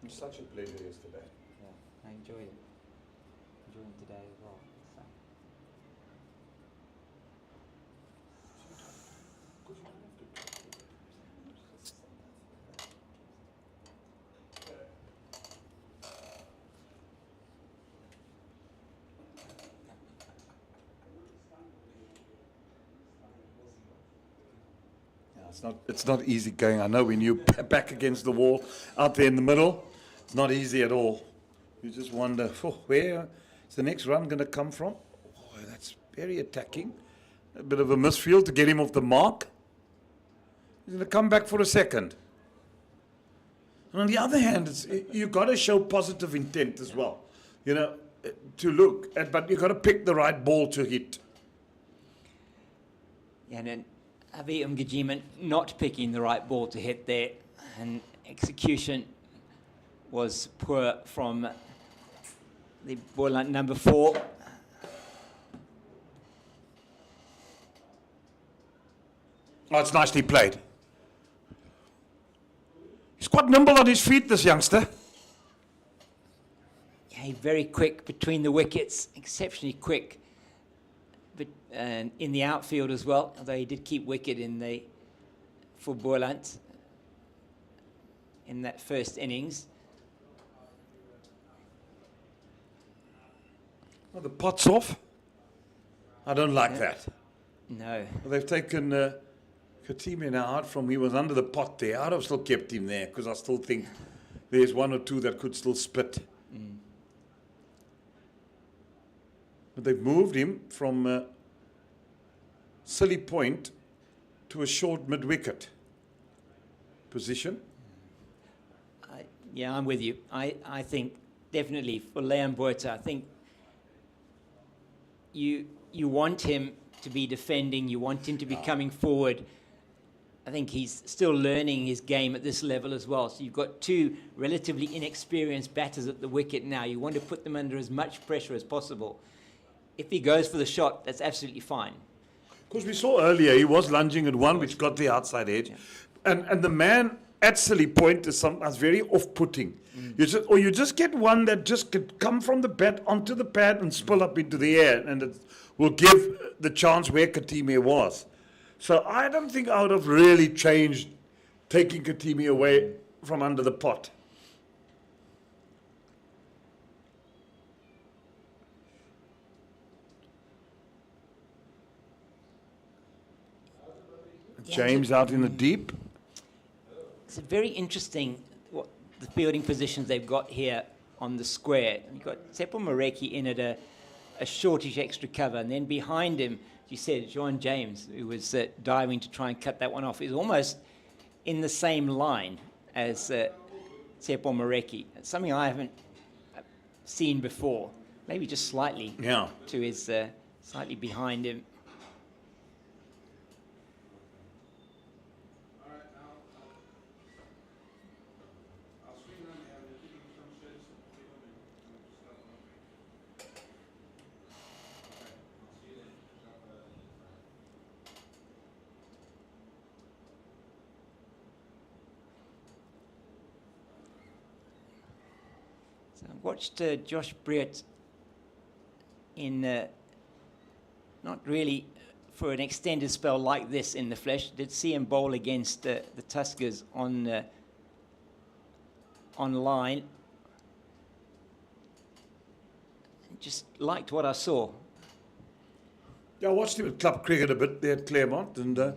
It was such a pleasure yesterday. Yeah, I enjoyed it. Enjoying today as well. So. Yeah, it's not easy going. I know when you're back against the wall out there in the middle, it's not easy at all. You just wonder, where is the next run going to come from? Oh, that's very attacking. A bit of a misfield to get him off the mark. He's going to come back for a second. And on the other hand, you've got to show positive intent as well. You know, to look at, but you've got to pick the right ball to hit. Yeah, and then Avi Umgajiman not picking the right ball to hit there, and execution was poor from the Boland number 4. Oh, it's nicely played. He's quite nimble on his feet, this youngster. Yeah, very quick between the wickets, exceptionally quick. But in the outfield as well, although he did keep wicket for Boland in that first innings. Well, the pot's off. I don't like that. No. Well, they've taken Katime now out from, he was under the pot there. I'd have still kept him there because I still think there's one or two that could still spit. But they've moved him from silly point to a short mid-wicket position. Yeah, I'm with you. I think definitely for Leon Botha, I think you want him to be defending, you want him to be coming forward. I think he's still learning his game at this level as well. So you've got two relatively inexperienced batters at the wicket now. You want to put them under as much pressure as possible. If he goes for the shot, that's absolutely fine. Because we saw earlier, he was lunging at one, which got the outside edge. Yeah. And the man at silly point is very off-putting. You just get one that just could come from the bat onto the pad and spill up into the air, and it will give the chance where Katime was. So I don't think I would have really changed taking Katime away from under the pot. James out in the deep. It's very interesting what the fielding positions they've got here on the square. You've got Tsepo Mareki in at a shortish extra cover, and then behind him, you said, John James, who was diving to try and cut that one off, is almost in the same line as Tsepo Mareki. It's something I haven't seen before. Maybe just slightly to his, slightly behind him. I watched Josh Breert in not really for an extended spell like this in the flesh. Did see him bowl against the Tuskers online. Just liked what I saw. Yeah, I watched him at club cricket a bit there at Claremont and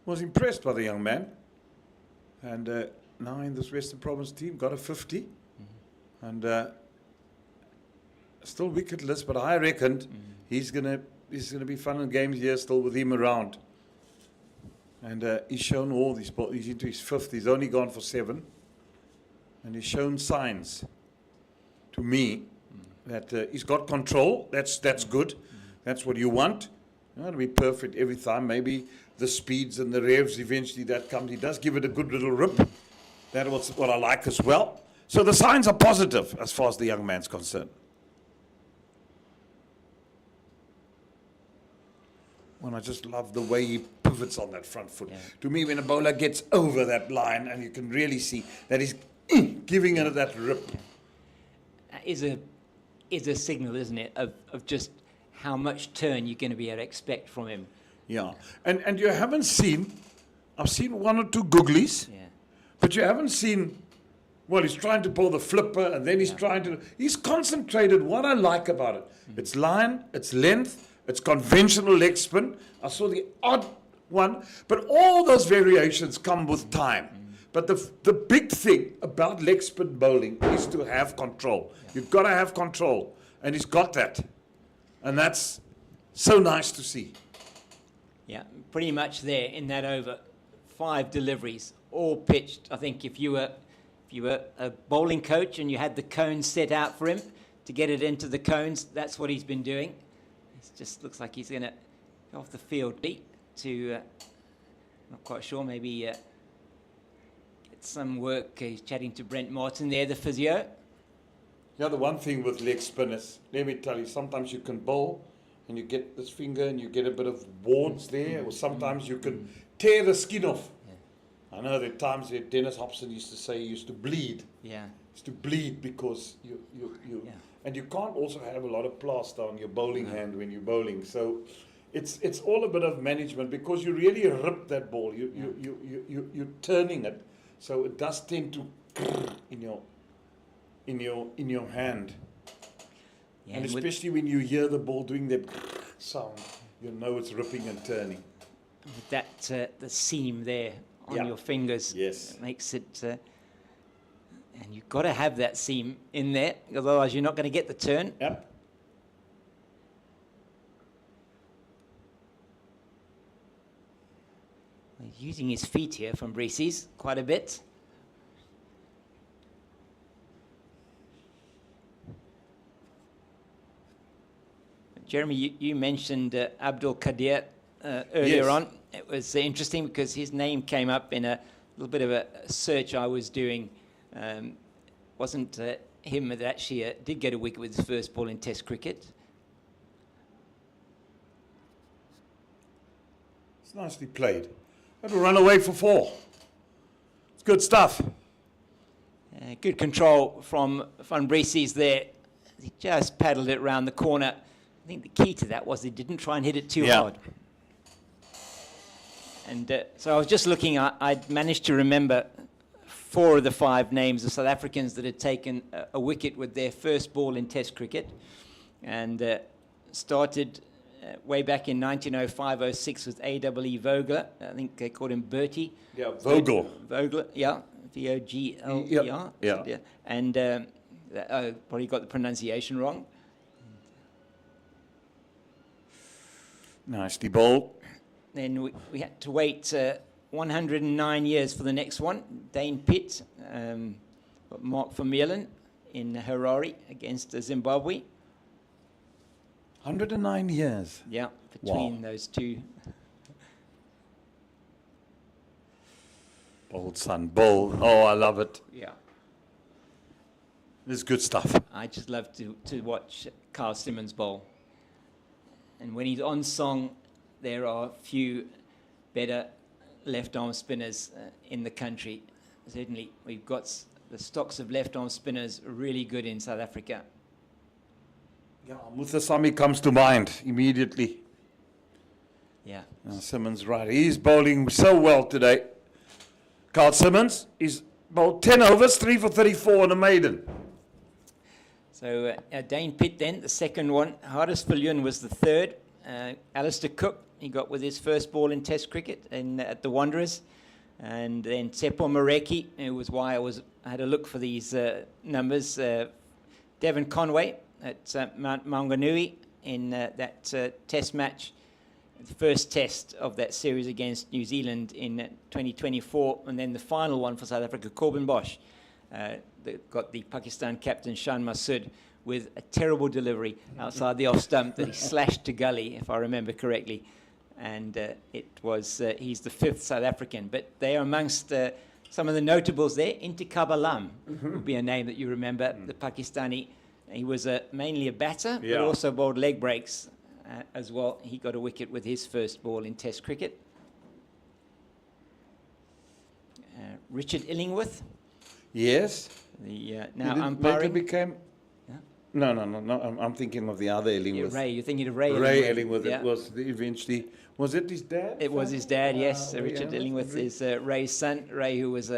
was impressed by the young man. And now in this Western Province team, got a 50. And still wicketless, but I reckoned he's gonna be fun and games here still with him around. And he's shown all these balls. He's into his 5th. He's only gone for 7. And he's shown signs to me that he's got control. That's good. That's what you want. You want to be perfect every time. Maybe the speeds and the revs eventually that comes. He does give it a good little rip. That was what I like as well. So the signs are positive as far as the young man's concerned. And I just love the way he pivots on that front foot. Yeah. To me, when a bowler gets over that line and you can really see that he's giving it that rip. Is a signal, isn't it, of just how much turn you're going to be able to expect from him. Yeah. And you haven't seen, I've seen 1 or 2 googlies, Yeah. but you haven't seen, well, he's trying to pull the flipper and then he's he's concentrated. What I like about it, it's line, it's length, it's conventional leg spin. I saw the odd one, but all those variations come with time. But the big thing about leg spin bowling is to have control. You've got to have control, and he's got that. And that's so nice to see. Yeah, pretty much there in that over. 5 deliveries, all pitched. I think if you were a bowling coach and you had the cones set out for him to get it into the cones, that's what he's been doing. It just looks like he's going to go off the field to, not quite sure, maybe get some work. He's chatting to Brent Martin there, the physio. Yeah, the one thing with leg spinners, let me tell you, sometimes you can bowl and you get this finger and you get a bit of warts there, or sometimes you can tear the skin off. Yeah. I know there are times where Dennis Hobson used to say he used to bleed. Yeah. Used to bleed because you Yeah. and you can't also have a lot of plaster on your bowling hand when you're bowling. So it's all a bit of management because you really rip that ball. You're turning it, so it does tend to in your hand. Yeah, and with- especially when you hear the ball doing that sound, you know it's ripping and turning. with that the seam there on Yeah. your fingers. Yes. It makes it, and you've got to have that seam in there, because otherwise you're not going to get the turn. Yep. He's using his feet here from Breezy's quite a bit. Jeremy, you mentioned Abdul Qadir earlier Yes. on. It was interesting because his name came up in a little bit of a search I was doing. Wasn't him that actually did get a wicket with his first ball in Test cricket. It's nicely played. It'll run away for 4. It's good stuff. Good control from Van Breesy's there. He just paddled it round the corner. I think the key to that was he didn't try and hit it too Yeah. hard. And so I was just looking, I'd managed to remember 4 of the 5 names of South Africans that had taken a wicket with their first ball in Test cricket. And started way back in 1905-06 with A.W.E. Vogler. I think they called him Bertie. Yeah, Vogel. Vogler, yeah. V-O-G-L-E-R. Yeah. And probably got the pronunciation wrong. Nicely bowled. Then we had to wait 109 years for the next one. Dane Pitt, got Mark Vermeulen in Harare against Zimbabwe. 109 years. Yeah, between Wow. those two. Bold, son, bold. Oh, I love it. Yeah, This is good stuff. I just love to watch Carl Simmons bowl. And when he's on song, there are few better left-arm spinners in the country. Certainly, we've got the stocks of left-arm spinners really good in South Africa. Yeah, Muthasamy comes to mind immediately. Yeah. Simmons, right. He's bowling so well today. Carl Simmons, he's bowled 10 overs, 3 for 34 on a maiden. So Dane Pitt then, the second one. Hardis Viljoen was the third. Alistair Cook, he got with his first ball in Test cricket at the Wanderers. And then Tsepo Mareki, it was why I had a look for these numbers. Devon Conway at Mount Maunganui in that test match, the first test of that series against New Zealand in 2024, and then the final one for South Africa, Corbin Bosch. Got the Pakistan captain Shan Masood with a terrible delivery outside the off stump that he slashed to gully, if I remember correctly. And it was, he's the 5th South African. But they are amongst some of the notables there. Intikab Alam would be a name that you remember, the Pakistani. He was mainly a batter, but also bowled leg breaks as well. He got a wicket with his first ball in Test cricket. Richard Illingworth. Yes. The now Later umpiring. became. Yeah. No. I'm thinking of the other Illingworth. Ray, you're thinking of Ray Ray Illingworth. Illingworth. Yeah. It was eventually. Was it his dad? It was his dad, yes. Ray Richard Illingworth Illingworth. is Ray's son. Ray, who was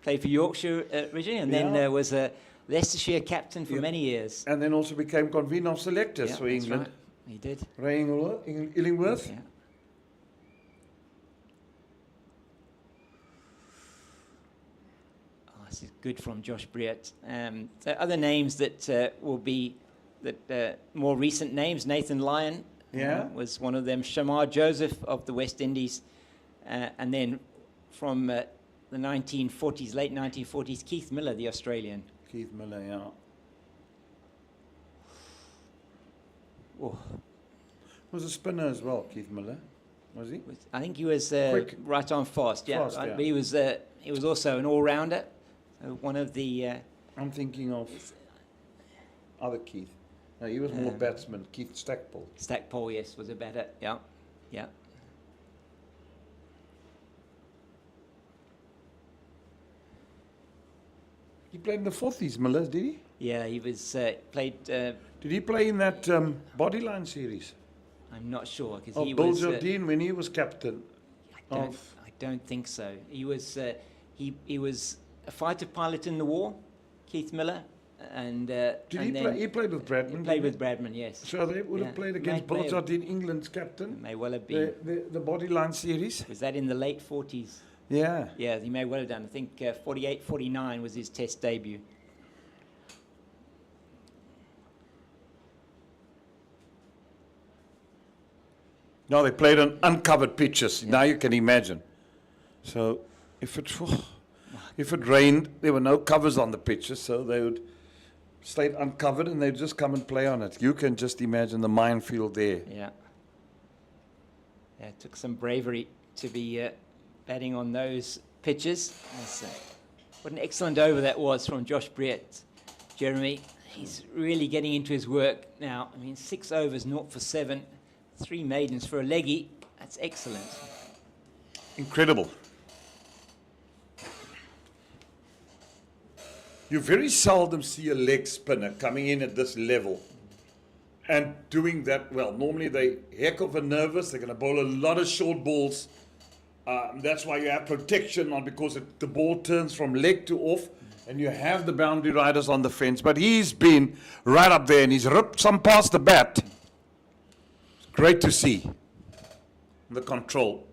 played for Yorkshire originally, and then was a Leicestershire captain for many years. And then also became convener of selectors for that's England. right. He did. Ray Illingworth. Yeah. Oh, this is good from Josh Briett. So other names that will be more recent names. Nathan Lyon was one of them. Shamar Joseph of the West Indies, and then from the 1940s, late 1940s, Keith Miller, the Australian. Keith Miller, yeah. Oh, Was a spinner as well, Keith Miller. Was he? I think he was Quick. right on fast. Yeah, Fast, yeah. but he was also an all-rounder. One of the I'm thinking of other Keith. No, he was more batsman. Keith Stackpole. Stackpole, yes, was a batter. Yeah, yeah. He played in the 40s, Miller, did he? Yeah, he was played. Did he play in that Bodyline series? I'm not sure because Of he Bill was. Jardine when he was captain. I don't think so. He was he was a fighter pilot in the war, Keith Miller, and Did he play? He played with Bradman. He played didn't with Bradman, yes. So they would have played against Bill May Jardine, England's captain. may well have been. The Bodyline series. Was that in the late 40s? Yeah. Yeah, he may well have done. I think 48, 49 was his Test debut. No, they played on uncovered pitches. Now you can imagine. So if it rained, there were no covers on the pitches, so they would stay uncovered and they'd just come and play on it. You can just imagine the minefield there. Yeah. Yeah, it took some bravery to be batting on those pitches. What an excellent over that was from Josh Briett. Jeremy, he's really getting into his work now. I mean, 6 overs, 0 for 7, 3 maidens for a leggy. That's excellent. Incredible. You very seldom see a leg spinner coming in at this level and doing that well. Normally they heck of a nervous. They're going to bowl a lot of short balls. That's why you have protection on, because the ball turns from leg to off and you have the boundary riders on the fence. But he's been right up there and he's ripped some past the bat. It's great to see the control.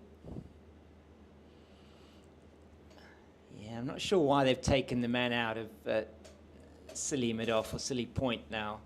Yeah, I'm not sure why they've taken the man out of silly mid-off or silly point now.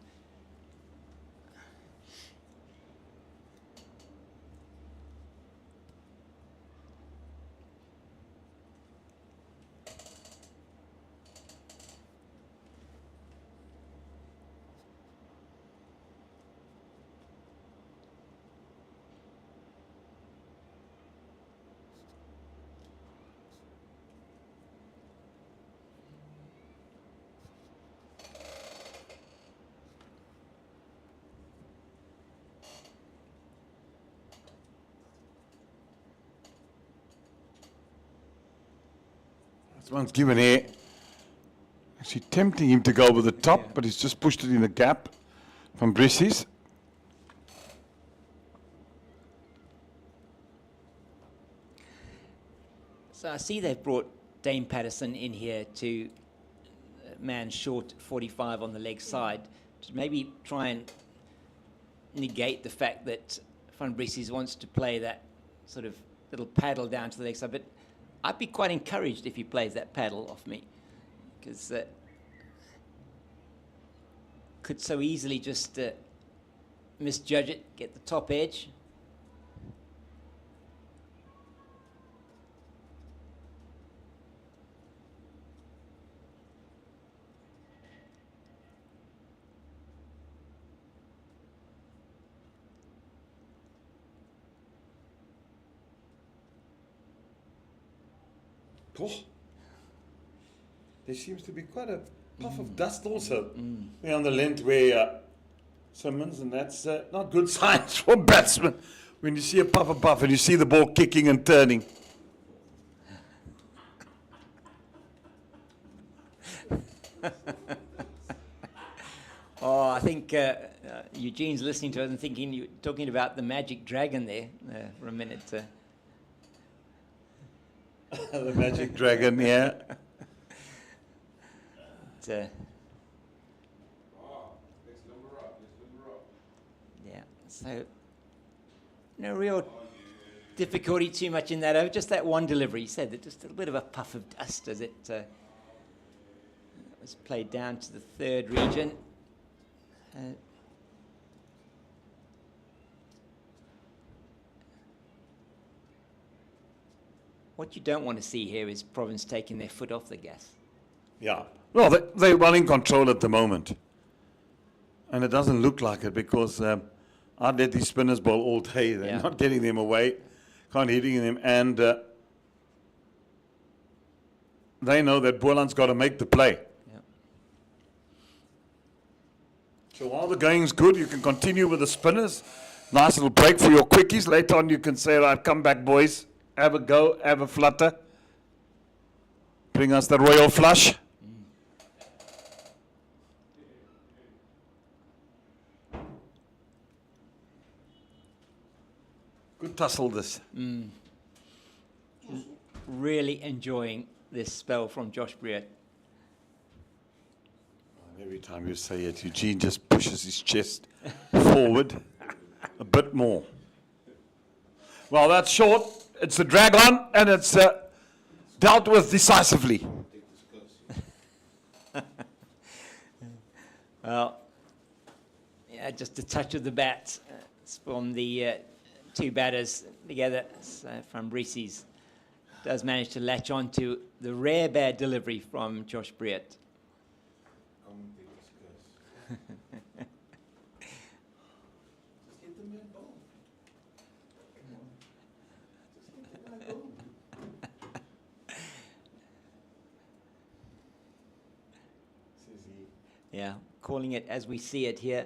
This one's given air. Actually tempting him to go over the top, but he's just pushed it in the gap from Bressis. So I see they've brought Dame Patterson in here to man short 45 on the leg side to maybe try and negate the fact that Van Bressis wants to play that sort of little paddle down to the leg side. But I'd be quite encouraged if he plays that paddle off me, because could so easily just misjudge it, get the top edge. Oh, there seems to be quite a puff of dust also there on the length where Simmons, and that's not good signs for batsmen when you see a puff and you see the ball kicking and turning. Oh, I think Eugene's listening to us and thinking you're talking about the magic dragon there for a minute. The magic dragon, yeah. Yeah, so no real difficulty too much in that over. Just that one delivery. He said that just a bit of a puff of dust as it was played down to the third region. What you don't want to see here is Province taking their foot off the gas. Yeah. Well, they're well in control at the moment. And it doesn't look like it because I'd let these spinners bowl all day. They're not getting them away, can't hitting them. And they know that Boland's got to make the play. Yeah. So while the going's good, you can continue with the spinners. Nice little break for your quickies. Later on, you can say, right, come back, boys. Have a go, have a flutter. Bring us the royal flush. Good tussle this. Really enjoying this spell from Josh Breert. Every time you say it, Eugene just pushes his chest forward a bit more. Well, that's short. It's a drag on, and it's dealt with decisively. Well, yeah, just a touch of the bat from the two batters together. So from Reese's does manage to latch on to the rare bad delivery from Josh Breert. Yeah, calling it as we see it here.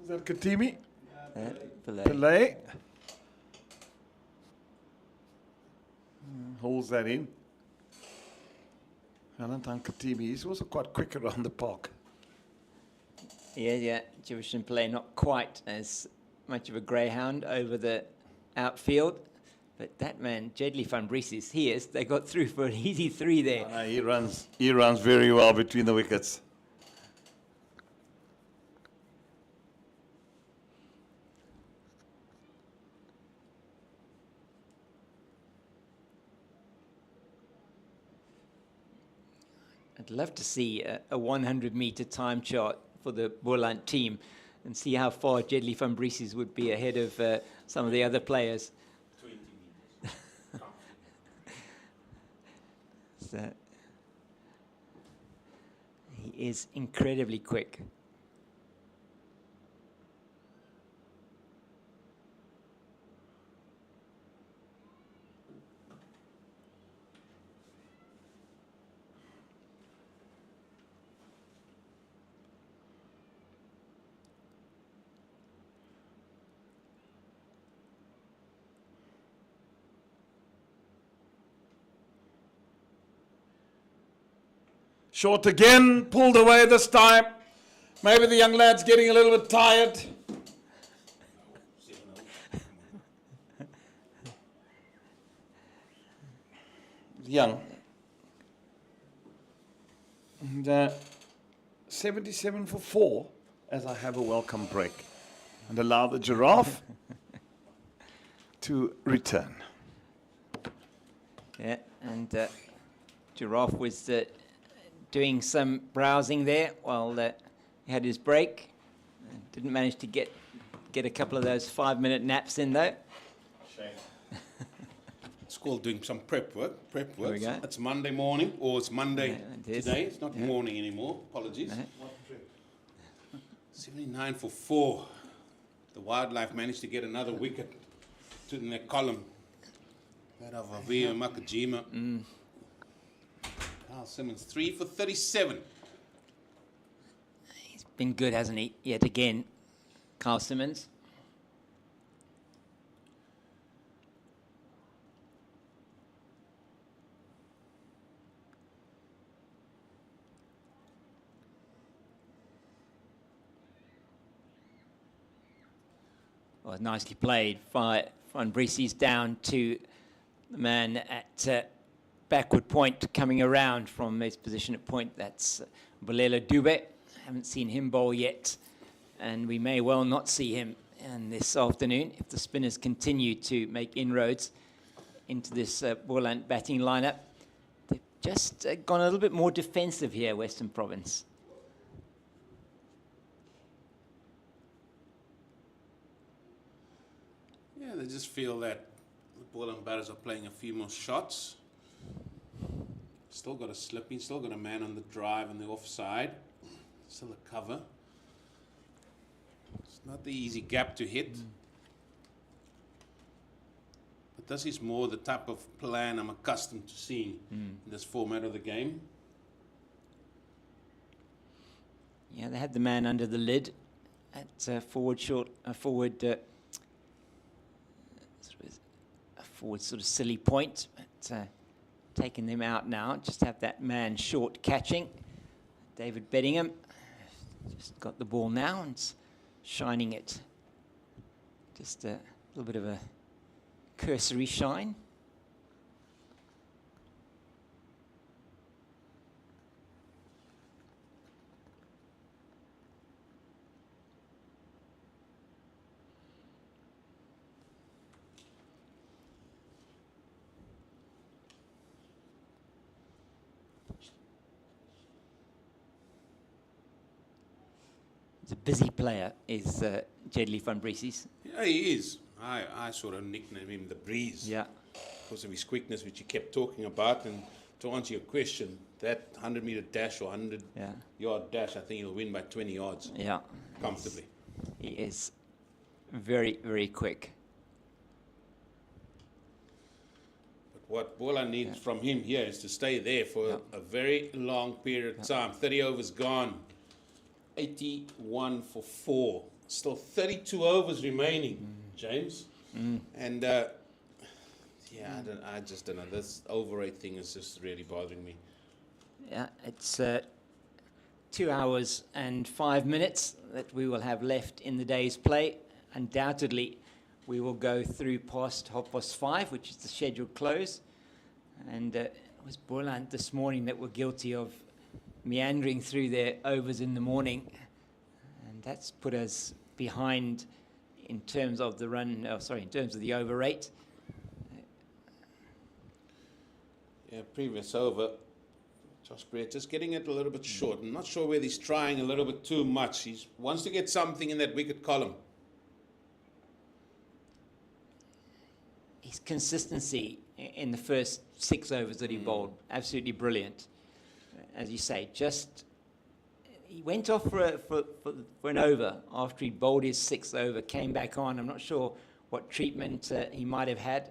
Is that Katimi? Pillay. Pillay. Holds that in. Valentine Katimi, he's also quite quick around the park. Yeah, Jewish and Pillay not quite as much of a greyhound over the outfield. But that man, Jedley van Breeses, they got through for an easy 3 there. He runs very well between the wickets. I'd love to see a 100-meter time chart for the Boland team and see how far Jedley van Breeses would be ahead of some of the other players. 20 meters. So, he is incredibly quick. Short again, pulled away this time. Maybe the young lad's getting a little bit tired. Young. And 77 for 4 as I have a welcome break and allow the giraffe to return. Yeah, and Giraffe was doing some browsing there while he had his break. Didn't manage to get a couple of those 5-minute naps in though. Shame. It's called doing some prep work. There we go. It's Monday morning, or it's Monday Yeah, it is. today. It's not Yeah. morning anymore. Apologies. No. 79 for 4. The Wildlife managed to get another wicket in their column. That of Avia Makajima. Carl Simmons, 3 for 37. He's been good, hasn't he? Yet again, Carl Simmons. Well, nicely played. Van Briesie's down to the man at backward point, coming around from his position at point. That's Bolela Dube. Haven't seen him bowl yet, and we may well not see him this afternoon if the spinners continue to make inroads into this Boland batting lineup. They've just gone a little bit more defensive here, Western Province. Yeah, they just feel that the Boland batters are playing a few more shots. Still got a slip in, still got a man on the drive on the offside. Still a cover. It's not the easy gap to hit. But this is more the type of plan I'm accustomed to seeing in this format of the game. Yeah, they had the man under the lid at forward sort of silly point, but taking them out now. Just have that man short catching. David Beddingham just got the ball now and shining it. Just a little bit of a cursory shine. He's a busy player, is Jedley van Briesie's. Yeah, he is. I sort of nicknamed him the Breeze. Yeah. Because of his quickness, which you kept talking about. And to answer your question, that 100-meter dash or 100-yard dash, I think he'll win by 20 yards. Yeah. Comfortably. He is very, very quick. But what Boland needs from him here is to stay there for a very long period of time. 30 overs gone. 81 for 4. Still 32 overs remaining, James. And I just don't know. This overrate thing is just really bothering me. Yeah, it's 2 hours and 5 minutes that we will have left in the day's play. Undoubtedly, we will go through past 5:30, which is the scheduled close. And it was Boland this morning that were guilty of meandering through their overs in the morning. And that's put us behind in terms of the in terms of the over rate. Yeah, previous over. Josh Brett just getting it a little bit short. I'm not sure whether he's trying a little bit too much. He wants to get something in that wicket column. His consistency in the first 6 overs that he bowled, absolutely brilliant. As you say, he went off for an over after he bowled his 6th over, came back on. I'm not sure what treatment he might have had.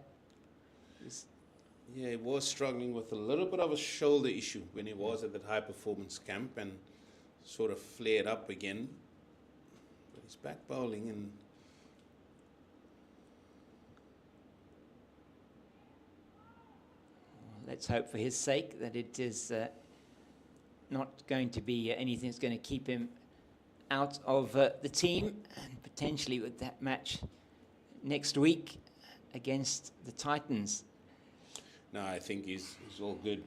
Yeah, he was struggling with a little bit of a shoulder issue when he was at that high performance camp and sort of flared up again. But he's back bowling and let's hope for his sake that it is not going to be anything that's going to keep him out of the team, and potentially with that match next week against the Titans. no, I think he's all good.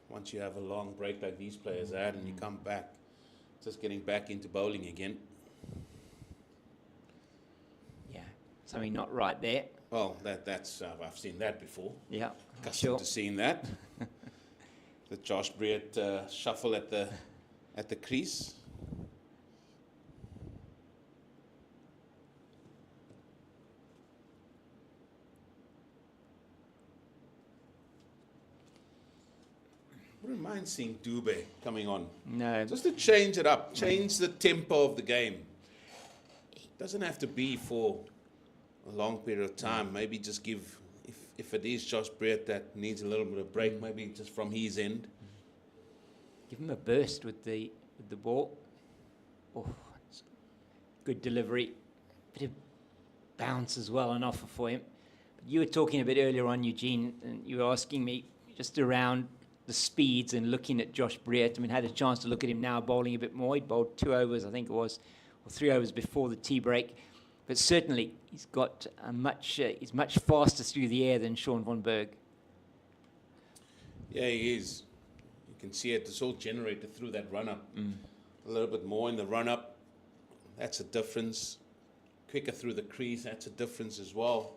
once you have a long break like these players had and you come back, just getting back into bowling again. Yeah, something not right there. Well, that's I've seen that before. Yeah, Accustomed sure. to seeing that. The Josh Breert shuffle at the crease. Wouldn't mind seeing Dube coming on. No, Just to change it up, change the tempo of the game. Doesn't have to be for a long period of time. Maybe just give, if it is Josh Breert that needs a little bit of break, maybe just from his end. give him a burst with the ball. Oh, it's good delivery. Bit of bounce as well, an offer for him. But you were talking a bit earlier on, Eugene, and you were asking me just around the speeds and looking at Josh Breert. I mean, had a chance to look at him now bowling a bit more. He bowled 2 overs, I think it was, or 3 overs before the tea break. But certainly, he's got he's much faster through the air than Sean von Berg. Yeah, he is. You can see it. It's all generated through that run-up. A little bit more in the run-up. That's a difference. Quicker through the crease. That's a difference as well.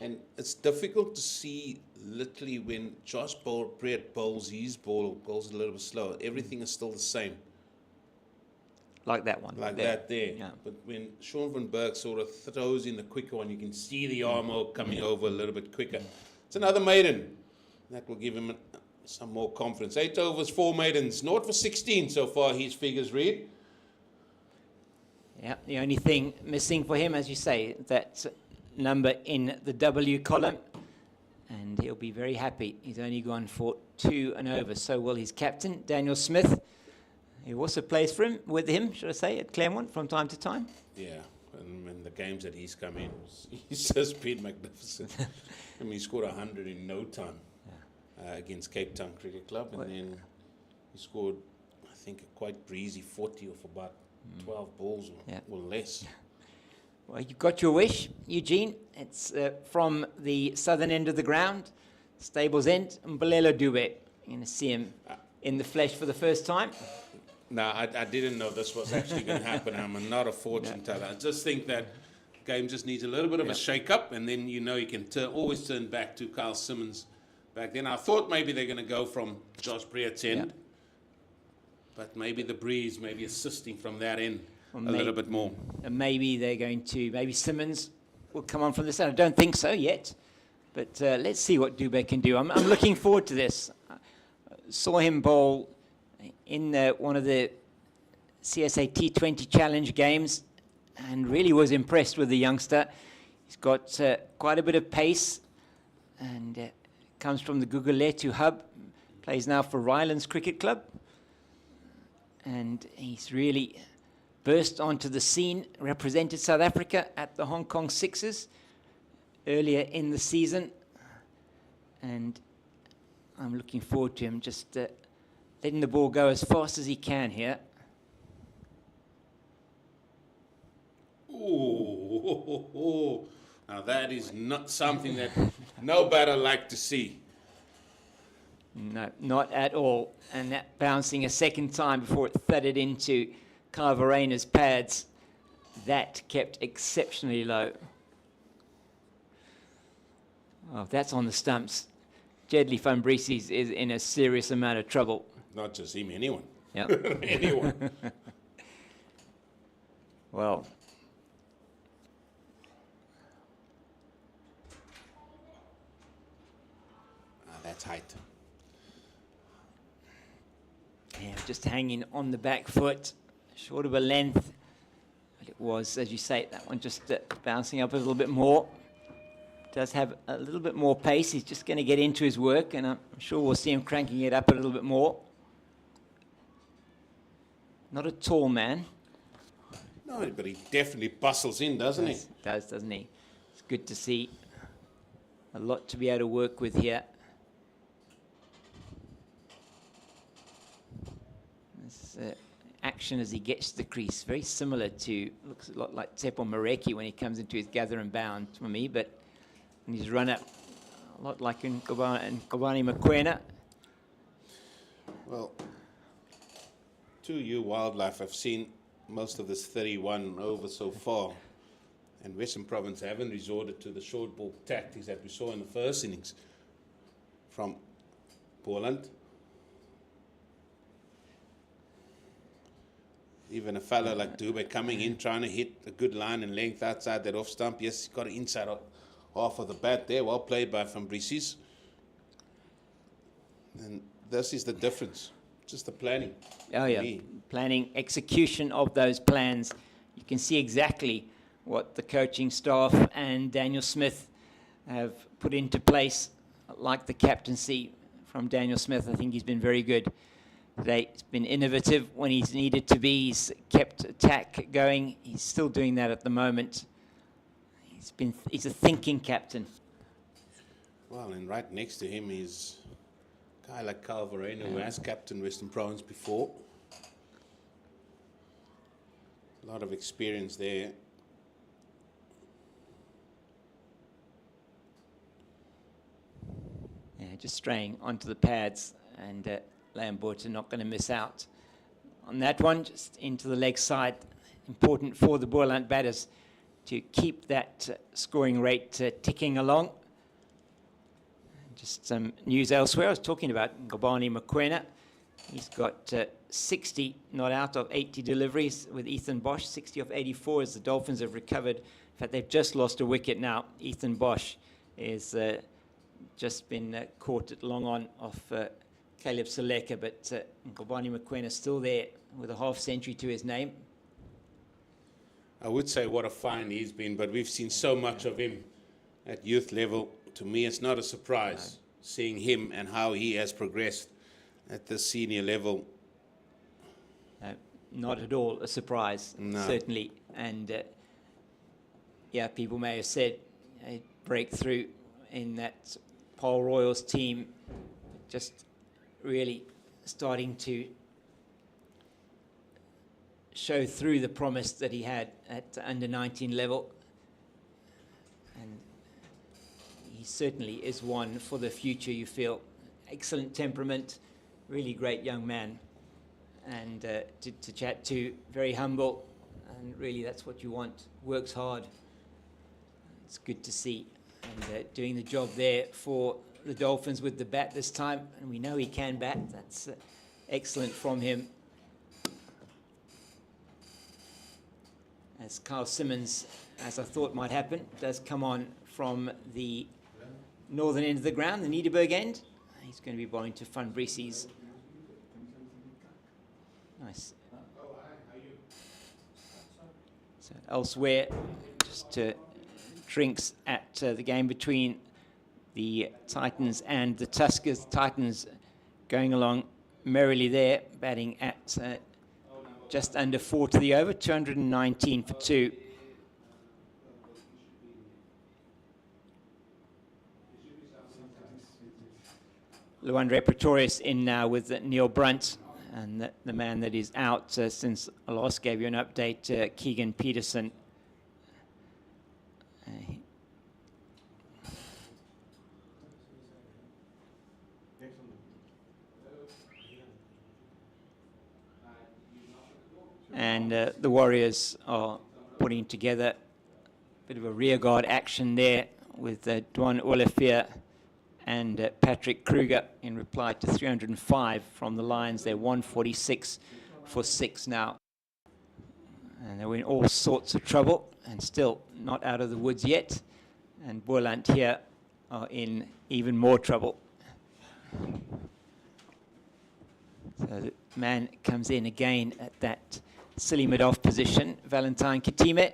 And it's difficult to see literally when Josh Breert bowls his ball, goes a little bit slower. Everything is still the same. Like that one. Like there. that there. Yeah. But when Sean van Berg sort of throws in the quicker one, you can see the arm coming over a little bit quicker. It's another maiden. That will give him some more confidence. 8 overs, 4 maidens. 0 for 16 so far, his figures read. Yeah, the only thing missing for him, as you say, that number in the W column. And he'll be very happy. He's only gone for 2 and over. So will his captain, Daniel Smith. He also plays for him, with him, should I say, at Claremont from time to time. Yeah, and in the games that he's come in, he's just been magnificent. I mean, he scored 100 in no time against Cape Town Cricket Club. And then he scored, I think, a quite breezy 40 off about 12 balls or less. Well, you've got your wish, Eugene. It's from the southern end of the ground, Stables End, Mbolelo Dube. You're going to see him in the flesh for the first time. No, I didn't know this was actually going to happen. I'm not a fortune teller. I just think that game just needs a little bit of a shake-up, and then you can always turn back to Carl Simmons back then. I thought maybe they're going to go from Josh Breert's end, but maybe the breeze, maybe assisting from that end a little bit more. And maybe they're going to, maybe Simmons will come on from the side. I don't think so yet, but let's see what Dube can do. I'm looking forward to this. Saw him bowl in one of the CSA T20 Challenge games and really was impressed with the youngster. He's got quite a bit of pace and comes from the Guguletu hub, plays now for Rylands Cricket Club, and he's really burst onto the scene, represented South Africa at the Hong Kong Sixers earlier in the season, and I'm looking forward to him just letting the ball go as fast as he can here. Ooh, now that is not something that no batter like to see. No, not at all. And that bouncing a second time before it thudded into Carvarena's pads, that kept exceptionally low. Oh, that's on the stumps. Jedley van Brieses is in a serious amount of trouble. Not just him, anyone. Yep. Anyone. Well, That's height. yeah, just hanging on the back foot, short of a length. But it was, as you say, that one just bouncing up a little bit more. Does have a little bit more pace. He's just going to get into his work, and I'm sure we'll see him cranking it up a little bit more. Not a tall man. No, but he definitely bustles in, doesn't he? Doesn't he? It's good to see. A lot to be able to work with here. This action as he gets to the crease, very similar to, looks a lot like Tsepo Mareki when he comes into his gather and bound for me, but in his run up, a lot like in Kobani Mokoena. Well, to you, Wildlife, I've seen most of this 31 over so far. And Western Province haven't resorted to the short ball tactics that we saw in the first innings from Boland. Even a fella like Dube coming in, trying to hit a good line and length outside that off stump. Yes, he got it inside half of the bat there. Well played by Fabrices. And this is the difference. Just the planning. Oh, for yeah. me. Planning, execution of those plans. You can see exactly what the coaching staff and Daniel Smith have put into place, like the captaincy from Daniel Smith. I think he's been very good today. He's been innovative when he's needed to be. He's kept attack going. He's still doing that at the moment. He's a thinking captain. Well, and right next to him is a guy like Carl Verena, who has captained Western Province before. A lot of experience there. Yeah, just straying onto the pads, and Lambert are not going to miss out on that one. Just into the leg side. Important for the Boland batters to keep that scoring rate ticking along. Just some news elsewhere. I was talking about Ngobani Mokoena. He's got 60 not out of 80 deliveries with Ethan Bosch, 60 of 84 as the Dolphins have recovered. In fact, they've just lost a wicket now. Ethan Bosch is just been caught at long on off Caleb Seleka, but Ngobani Mokoena still there with a half century to his name. I would say what a find he's been, but we've seen so much of him at youth level. To me, it's not a surprise seeing him and how he has progressed at the senior level. Not at all a surprise, No. certainly. And yeah, people may have said a breakthrough in that Paarl Royals team, just really starting to show through the promise that he had at under 19 level. And he certainly is one for the future, you feel. Excellent temperament, really great young man. And to chat to, very humble, and really that's what you want. Works hard. It's good to see. And doing the job there for the Dolphins with the bat this time. And we know he can bat. That's excellent from him. As Carl Simmons, as I thought might happen, does come on from the northern end of the ground, the Nederburg end. He's going to be bowling to Fabrices. Nice. So elsewhere, just drinks at the game between the Titans and the Tuskers. Titans going along merrily there, batting at just under 4 to the over, 219 for 2. Luandre Pretorius in now with Neil Brunt, and the man that is out since I last gave you an update, Keegan Peterson. And the Warriors are putting together a bit of a rearguard action there with Dwan Olivier and Patrick Kruger in reply to 305 from the Lions. They're 146 for 6 now. And they're in all sorts of trouble and still not out of the woods yet. And Boland here are in even more trouble. So the man comes in again at that silly mid-off position, Valentine Kitime. A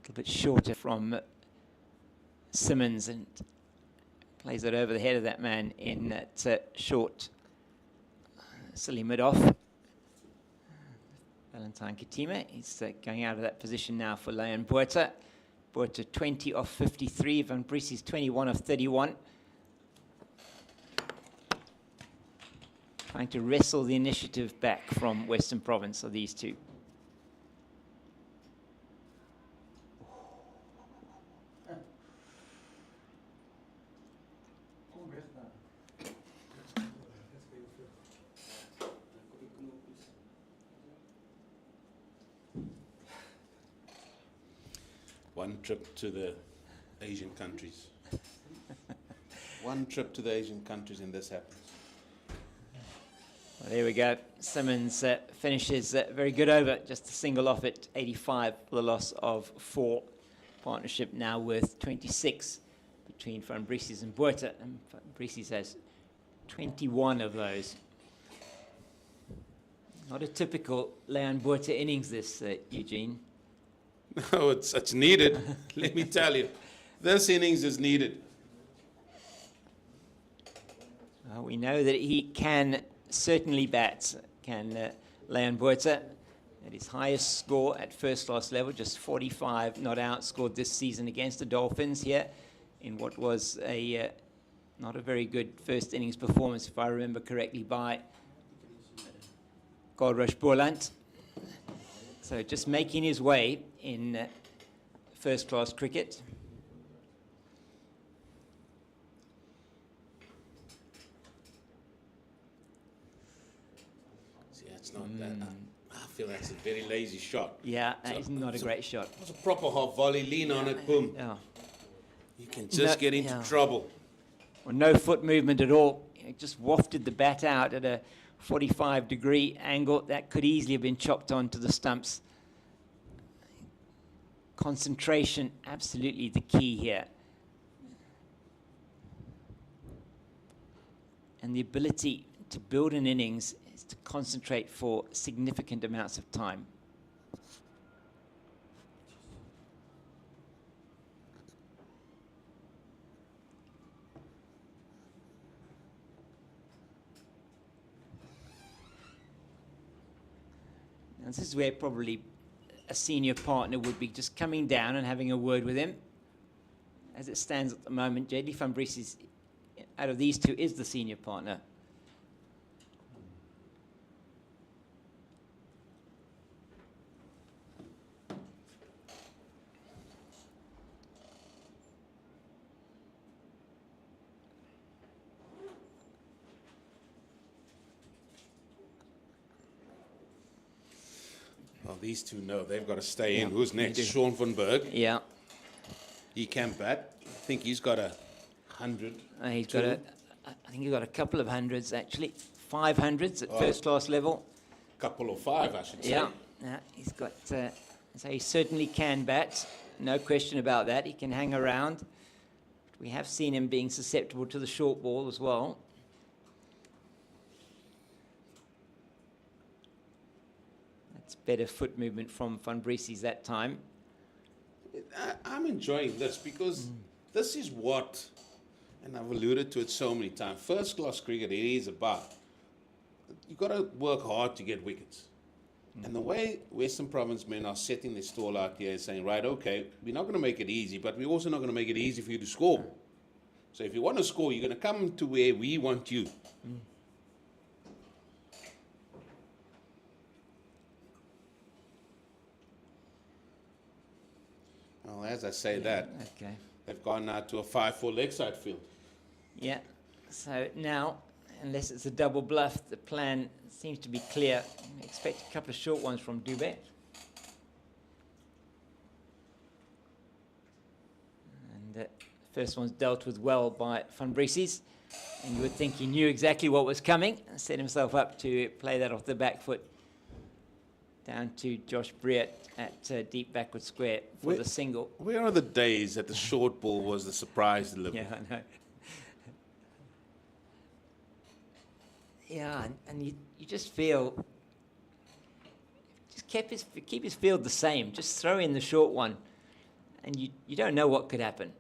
little bit shorter from Simmons, and plays it over the head of that man in that short silly mid-off. Valentine Kitime is going out of that position now for Leon Buerta. Buerta 20 off 53, Van Bries's 21 off 31. trying to wrestle the initiative back from Western Province, are these two. One trip to the Asian countries. One trip to the Asian countries and this happens. Well, there we go. Simmons finishes very good over, just a single off at 85 for the loss of 4. Partnership now worth 26 between Van Briesies and Botha, and Van Briesies has 21 of those. Not a typical Leon Botha innings this, Eugene. No, it's needed. Let me tell you, this innings is needed. We know that he can certainly bat, can Leon Botha. At his highest score at first class level, just 45 not outscored this season against the Dolphins here in what was a not a very good first innings performance, if I remember correctly, by Goldrush Boland. So just making his way in first class cricket. See, that's not that. I feel that's a very lazy shot. Yeah, it's not a great shot. It was a proper half volley, lean on it, boom. Yeah. You can just get into trouble. Well, no foot movement at all. It just wafted the bat out at a 45-degree angle. That could easily have been chopped onto the stumps. Concentration, absolutely the key here. And the ability to build an innings is to concentrate for significant amounts of time. And this is where probably a senior partner would be just coming down and having a word with him. As it stands at the moment, J.D. Van Briesies, out of these two, is the senior partner. Well, these two know they've got to stay in. Yeah, Who's next? they do. Sean van Berg. Yeah, He can bat. I think he's got 100. he's got a. I think he's got a couple of hundreds actually, 500s at first class level. Couple of 5, I should say. Yeah, he's got. So he certainly can bat, no question about that. He can hang around. We have seen him being susceptible to the short ball as well. That's better foot movement from Van Briesies that time. I'm enjoying this because this is what, and I've alluded to it so many times, first class cricket, it is about, you've got to work hard to get wickets. And the way Western Province men are setting their stall out here is saying, right, okay, we're not going to make it easy, but we're also not going to make it easy for you to score. So if you want to score, you're going to come to where we want you. Well, as I say that, Okay. they've gone now to a 5-4 leg side field. Yeah. So now, unless it's a double bluff, the plan seems to be clear. Expect a couple of short ones from Dubé. And the first one's dealt with well by Van Briesies. And you would think he knew exactly what was coming and set himself up to play that off the back foot down to Josh Breert at deep backward square for Where- the single. Where are the days that the short ball was the surprise delivery? Yeah, I know. Yeah, and you just feel, just keep his field the same. Just throw in the short one, and you don't know what could happen.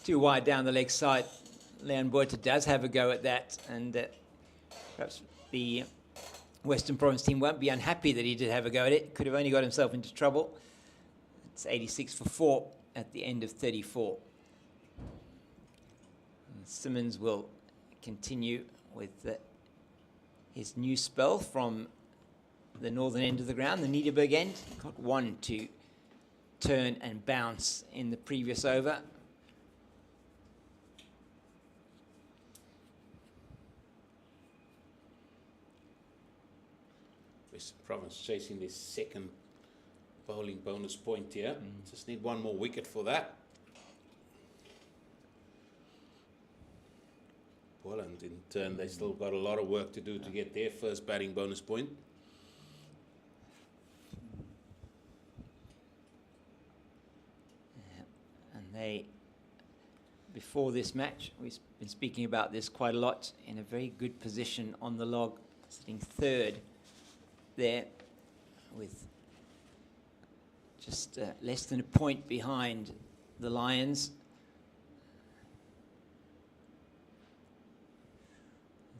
Too wide down the leg side. Leon Botha does have a go at that, and perhaps the Western Province team won't be unhappy that he did have a go at it. Could have only got himself into trouble. It's 86 for 4 at the end of 34. And Simmons will continue with his new spell from the northern end of the ground, the Niederberg end. Got one to turn and bounce in the previous over. Western Province chasing their second bowling bonus point here. Just need one more wicket for that. Boland, in turn, they still got a lot of work to do to get their first batting bonus point. And they, before this match, we've been speaking about this quite a lot, in a very good position on the log, sitting third there with just less than a point behind the Lions.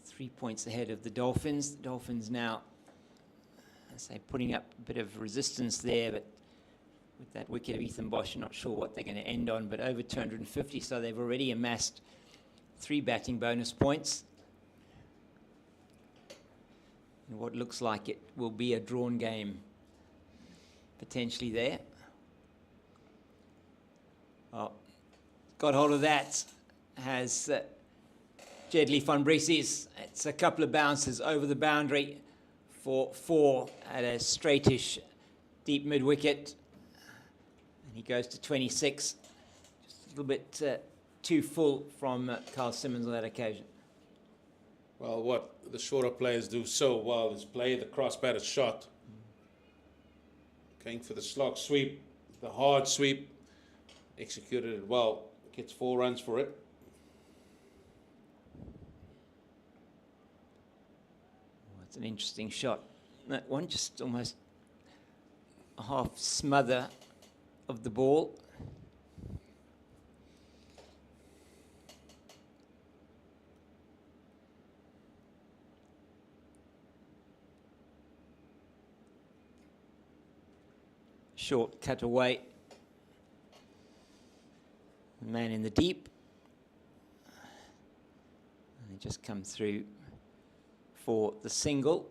3 points ahead of the Dolphins. The Dolphins now, I say, putting up a bit of resistance there, but with that wicket of Ethan Bosch, I'm not sure what they're going to end on, but over 250, so they've already amassed 3 batting bonus points. And what looks like it will be a drawn game, potentially there. Oh, got hold of that, has Jedley van Briesies. It's a couple of bounces over the boundary for 4 at a straightish deep mid wicket. And he goes to 26. Just a little bit too full from Carl Simmons on that occasion. Well, what the shorter players do so well is play the cross-batted shot. Going for the slog sweep, the hard sweep, executed it well, gets 4 runs for it. Oh, it's an interesting shot. That one just almost a half smother of the ball. Short cut away. Man in the deep. And they just come through for the single.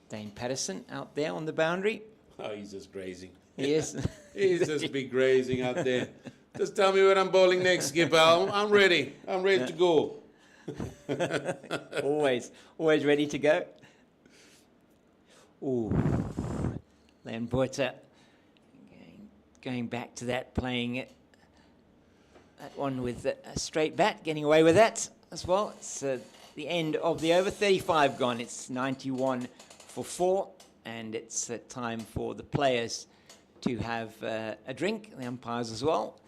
Dane Patterson out there on the boundary. Oh, he's just grazing. Yes. He's just be grazing out there. Just tell me when I'm bowling next, Skipper. I'm ready. I'm ready to go. always ready to go. Ooh, Len Boyter going back to that, playing it, that one with a straight bat, getting away with that as well. It's the end of the over, 35 gone. It's 91 for 4, and it's time for the players to have a drink, the umpires as well.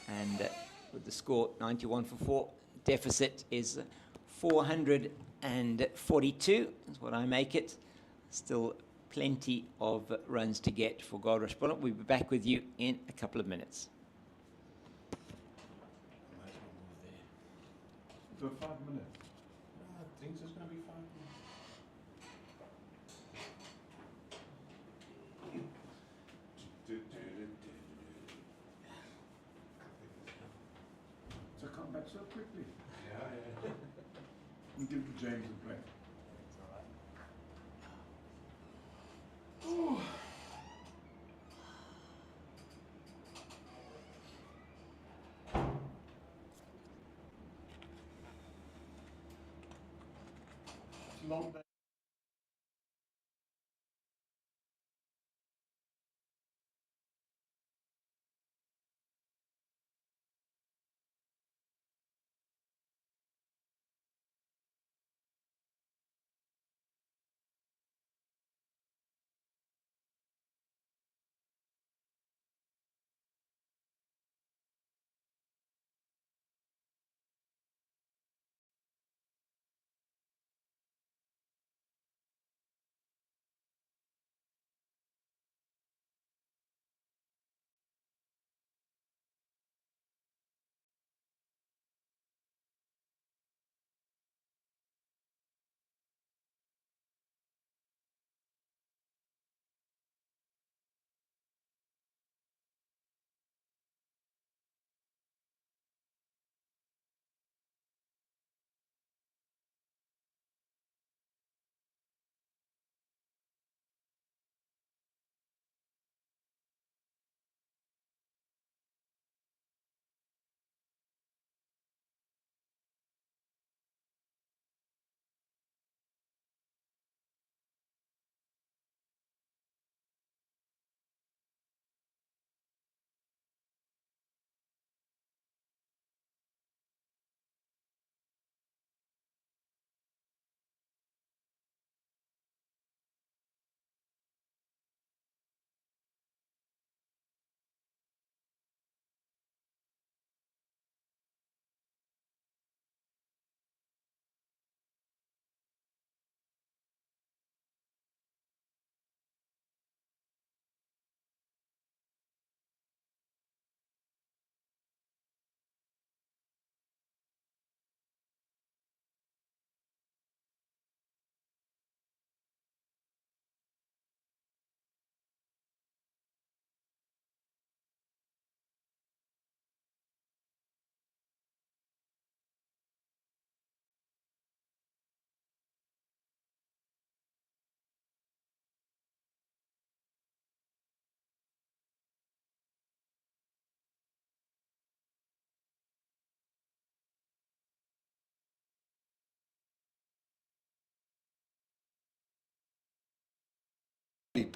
And with the score 91 for 4, deficit is 442 is what I make it. Still plenty of runs to get for Goldrush. We'll be back with you in a couple of minutes. So 5 minutes. I think it's going to be 5 So come back so quickly. Yeah. And give to James a break. Ooh. It's a long day.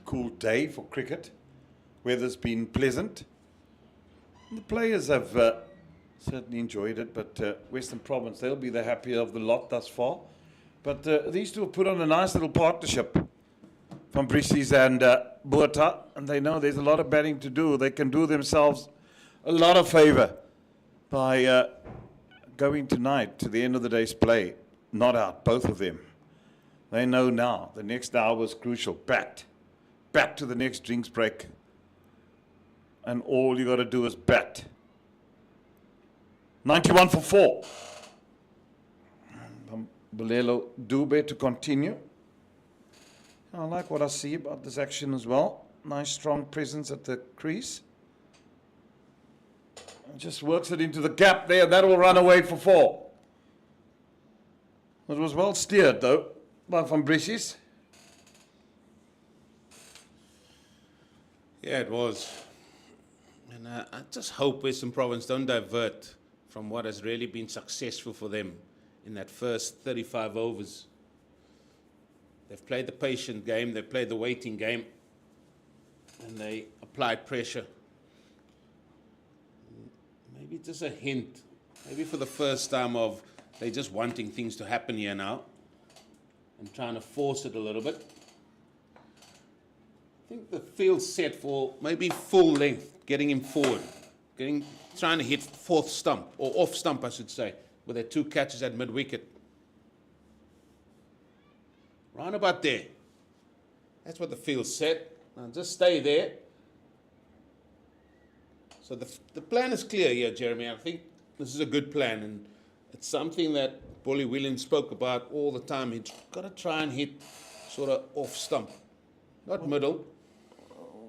decent, cool day for cricket. Weather's been pleasant. The players have certainly enjoyed it, but Western Province, they'll be the happier of the lot thus far. But these two have put on a nice little partnership from Brissies and Botha, and they know there's a lot of batting to do. They can do themselves a lot of favour by going tonight to the end of the day's play, not out, both of them. They know now the next hour is crucial. Back to the next drinks break. And all you got to do is bat. 91 for 4. Bolelo Dube to continue. I like what I see about this action as well. Nice strong presence at the crease. Just works it into the gap there. That will run away for 4. It was well steered though by Van Brissies. Yeah, it was. And I just hope Western Province don't divert from what has really been successful for them in that first 35 overs. They've played the patient game, they've played the waiting game, and they applied pressure. Maybe just a hint, maybe for the first time of they're just wanting things to happen here now and trying to force it a little bit. I think the field's set for maybe full length, getting him forward, trying to hit fourth stump, or off stump, I should say, with their 2 catches at mid-wicket. Round about there. That's what the field's set. Now just stay there. So the plan is clear here, Jeremy. I think this is a good plan, and it's something that Bolly Williams spoke about all the time. He's got to try and hit sort of off stump, not middle.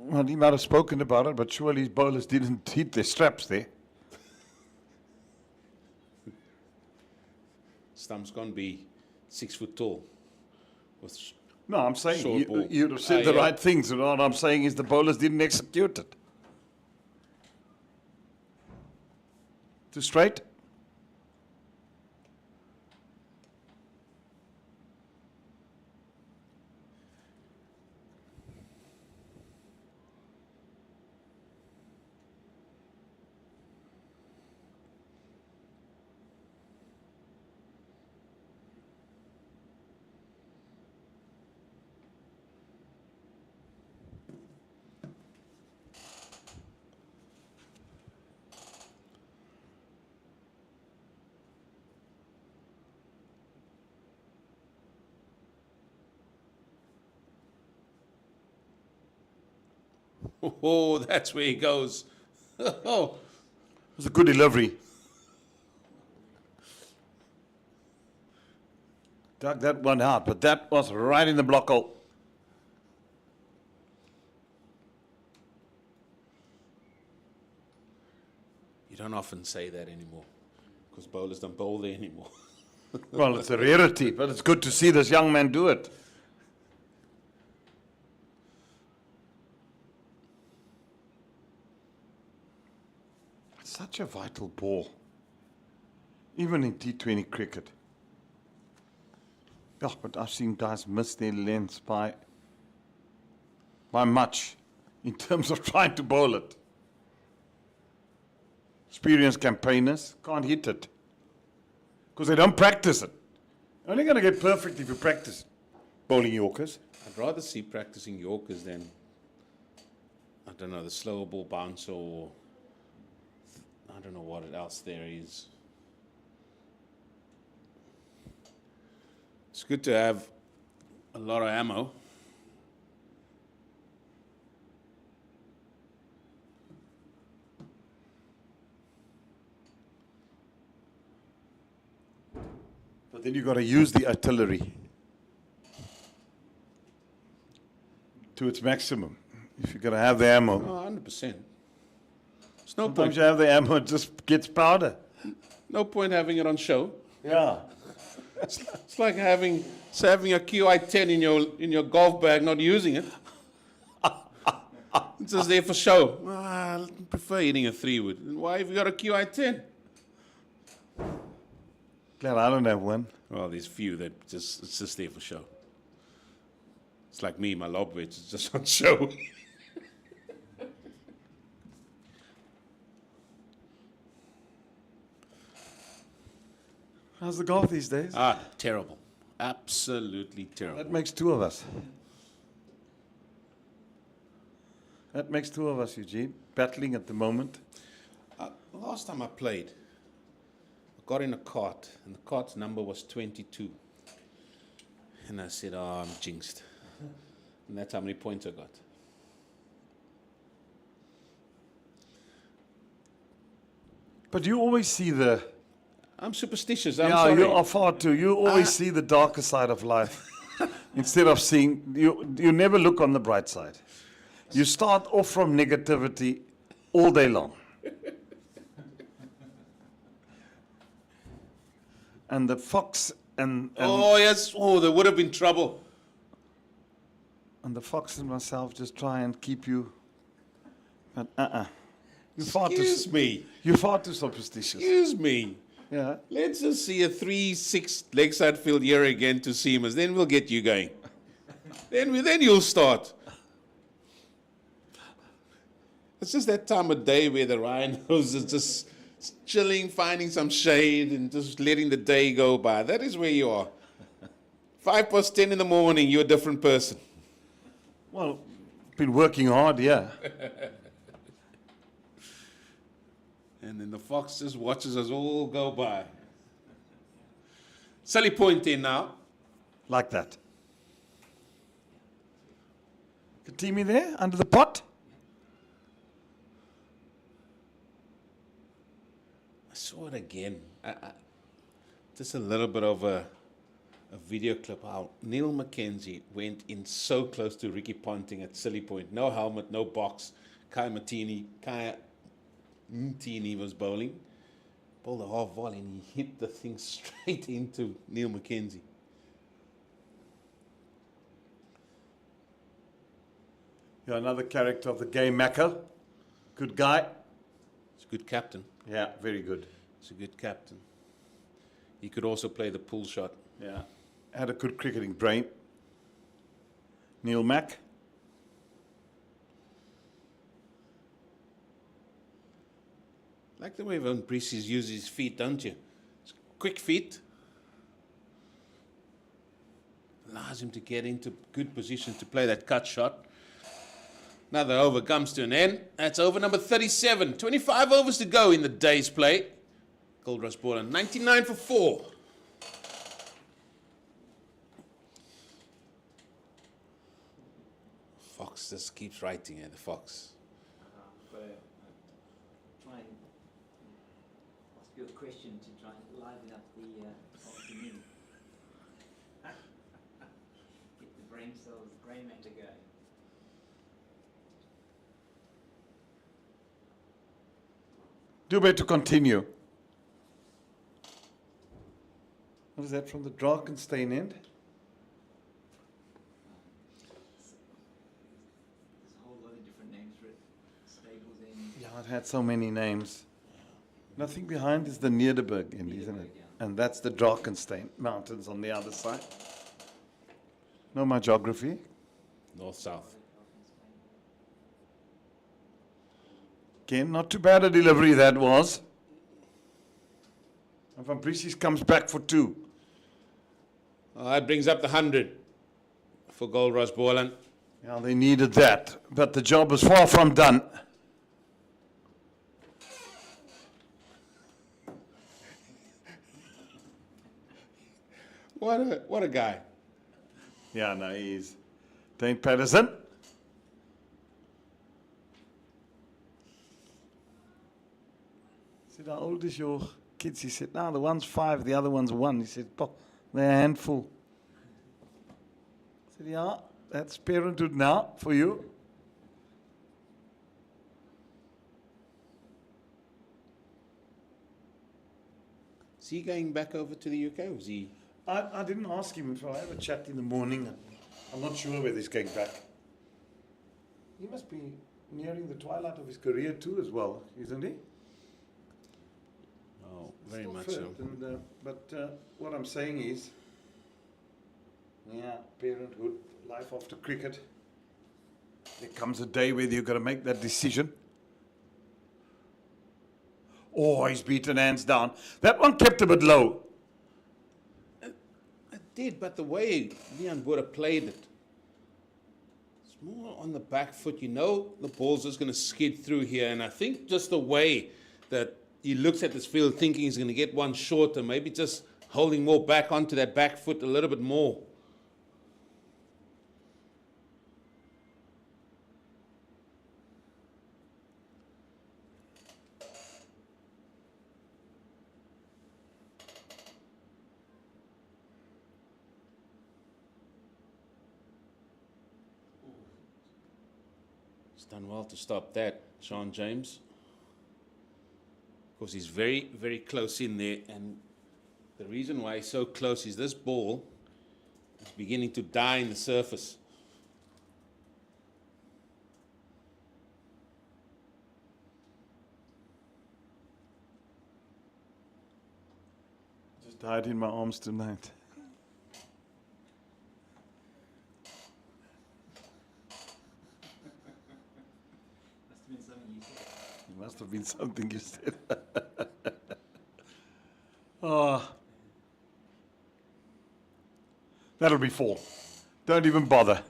Well, he might have spoken about it, but surely his bowlers didn't hit their straps there. Stump's going to be 6 foot tall. With No, I'm saying short ball. you'd have said the right things. And what I'm saying is the bowlers didn't execute it. Too straight? Oh, that's where he goes. Oh, It was a good delivery. Dug that one out, but that was right in the block hole. you don't often say that anymore because bowlers don't bowl there anymore. Well, it's a rarity, but it's good to see this young man do it. It's such a vital ball, even in T20 cricket. Yeah, but I've seen guys miss their lengths by much in terms of trying to bowl it. Experienced campaigners can't hit it because they don't practice it. You're only going to get perfect if you practice bowling Yorkers. I'd rather see practicing Yorkers than, I don't know, the slower ball bounce or I don't know what else there is. It's good to have a lot of ammo. But then you've got to use the artillery to its maximum. If you're going to have the ammo. Oh, 100%. There's no Sometimes point, you have the ammo, it just gets powder. no point having it on show. Yeah. It's like having a QI10 in your golf bag, not using it. It's just there for show. I prefer hitting a 3-wood. Why have you got a QI10? Glad I don't have one. Well, there's few that it's just there for show. It's like me, my lob wedge is just on show. How's the golf these days? Terrible. Absolutely terrible. That makes two of us. That makes two of us, Eugene. Battling at the moment. Last time I played, I got in a cart, and the cart's number was 22. And I said, I'm jinxed. And that's how many points I got. But you always see the... I'm superstitious. I'm yeah, sorry. you are far too. You always see the darker side of life. Instead of seeing... You never look on the bright side. You start off from negativity all day long. And the fox and Oh, yes. Oh, there would have been trouble. and the fox and myself just try and keep you. But You're far too. Excuse me. You're far too superstitious. Excuse me. Yeah. Let's just see a 3-6 leg side field here again to seamers. Then we'll get you going. then you'll start. It's just that time of day where the rhinos are just chilling, finding some shade, and just letting the day go by. That is where you are. 10:05 in the morning, you're a different person. Well, been working hard, yeah. And then the fox just watches us all go by. Silly point in now. Like that. Katimi there, under the pot. I saw it again. Just a little bit of a video clip how Neil Mackenzie went in so close to Ricky Ponting at Silly Point. No helmet, no box. Kaya Mtini was bowling. Bowled a half volley and he hit the thing straight into Neil Mackenzie. You're another character of the game, Mako. Good guy. He's a good captain. Yeah, very good. He's a good captain. He could also play the pull shot. Yeah. Had a good cricketing brain. Neil Mack. Like the way Van Breeses uses his feet, don't you? Quick feet. Allows him to get into good position to play that cut shot. Another over comes to an end. That's over number 37. 25 overs to go in the day's play. Goldrush Boland, 99 for 4. Fox just keeps writing here, the fox. But try and ask you a question to try and liven up the afternoon. Get the brain cells, grey matter going. Dubé to continue. What is that from the Drakenstein end? There's a whole lot of different names for it. Stables in. Yeah, it had so many names. Nothing behind is the Nederburg end, isn't it? And that's the Drakenstein Mountains on the other side. Know my geography? North-south. Again, not too bad a delivery that was. And Van Breeses comes back for 2. That brings up the 100 for Goldrush Boland. Yeah, they needed that, but the job was far from done. What a guy. Yeah, no, he's Dane Patterson. I said, how old is your kids? He said, no, the one's 5, the other one's 1. He said, Pop, they're a handful. I said, yeah, that's parenthood now for you. Is he going back over to the UK? Was he? I didn't ask him if I have a chat in the morning. I'm not sure whether he's going back. He must be nearing the twilight of his career too as well, isn't he? Oh, very Still much fit, so. but what I'm saying is, yeah, parenthood, life after cricket. There comes a day where you've got to make that decision. Oh, he's beaten hands down. That one kept a bit low. It did, but the way Leon would have played it, it's more on the back foot. You know the ball's just going to skid through here, and I think just the way that he looks at this field thinking he's going to get one shorter, maybe just holding more back onto that back foot a little bit more. He's done well to stop that, Sean James. Of course, he's very, very close in there, and the reason why he's so close is this ball is beginning to die in the surface. Just died in my arms tonight. Must have been something you said. Must have been something you said. Oh. That'll be 4. Don't even bother.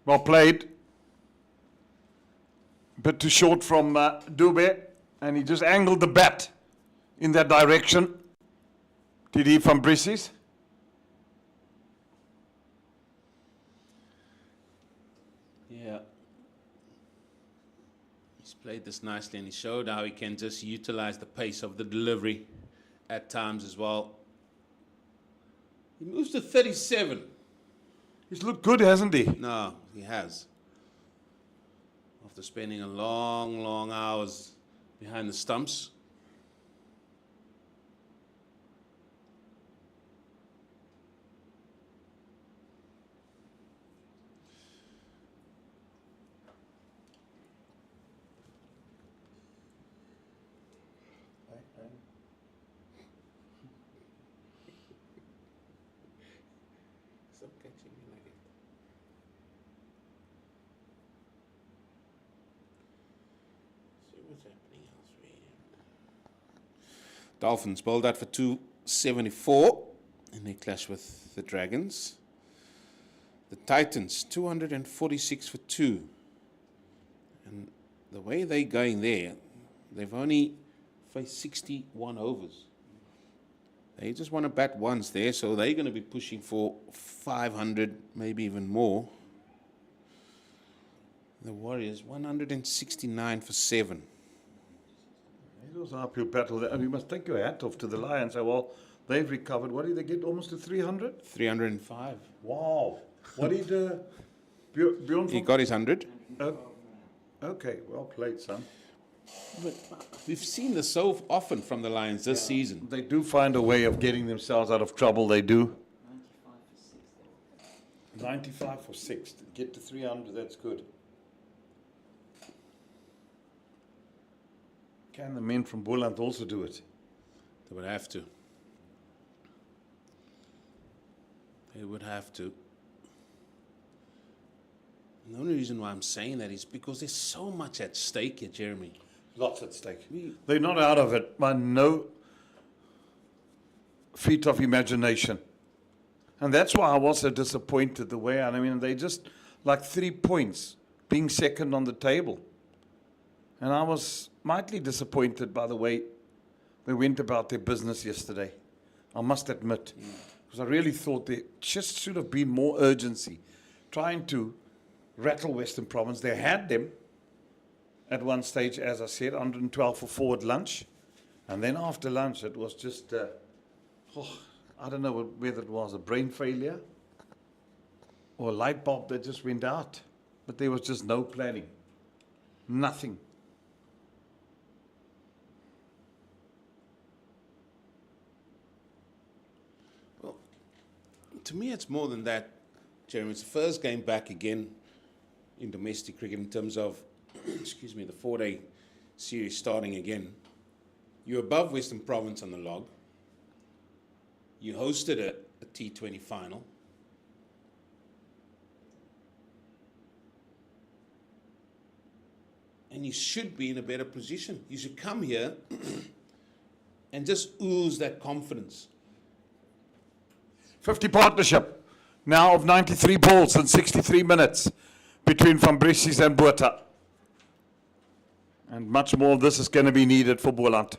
Well played. Bit too short from Dube, and he just angled the bat in that direction. Did he from Brissies? Yeah. He's played this nicely, and he showed how he can just utilize the pace of the delivery at times as well. He moves to 37. He's looked good, hasn't he? No, he has. After spending a long, long hours behind the stumps. Stop catching me like it. See what's happening elsewhere. Dolphins bowled out for 274 in their clash with the Dragons. The Titans 246 for 2. And the way they're going there, they've only faced 61 overs. They just want to bat once there, so they're going to be pushing for 500, maybe even more. The Warriors 169 for 7. It was an uphill battle there. And you must take your hat off to the Lions. Say, well, they've recovered. What did they get? Almost to 300? 305. Wow. What did Bjorn He got his 100. Okay, well played, son. But we've seen this so often from the Lions this season. They do find a way of getting themselves out of trouble, they do. 95 for 6. To get to 300, that's good. Can the men from Boland also do it? They would have to. They would have to. And the only reason why I'm saying that is because there's so much at stake here, Jeremy. Lots at stake. They're not out of it by no feat of imagination. And that's why I was so disappointed the way, I mean, they just like 3 points being second on the table. And I was mightily disappointed by the way they went about their business yesterday. I must admit. Because I really thought there just should have been more urgency trying to rattle Western Province. They had them at one stage, as I said, 112 for 4 at lunch. And then after lunch, it was just, I don't know whether it was a brain failure or a light bulb that just went out. But there was just no planning. Nothing. Well, to me, it's more than that, Jeremy. It's the first game back again in domestic cricket in terms of, excuse me, the 4-day series starting again. You're above Western Province on the log. You hosted a T20 final. and you should be in a better position. You should come here and just ooze that confidence. 50 partnership, now of 93 balls in 63 minutes between Van Brieses and Botha. And much more of this is going to be needed for Boland.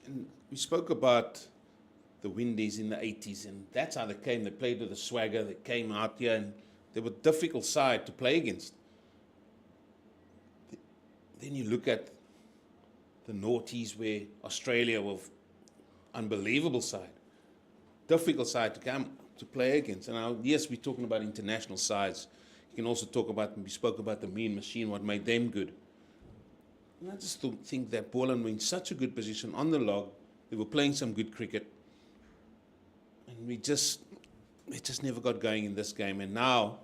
And we spoke about the Windies in the 80s, and that's how they came. They played with a swagger. They came out here, and they were a difficult side to play against. Then you look at the noughties, where Australia were unbelievable side, difficult side to come to play against. And now, yes, we're talking about international sides. You can also talk about, we spoke about the Mean Machine, what made them good. And I just think that Boland were in such a good position on the log. They were playing some good cricket. And we just never got going in this game. And now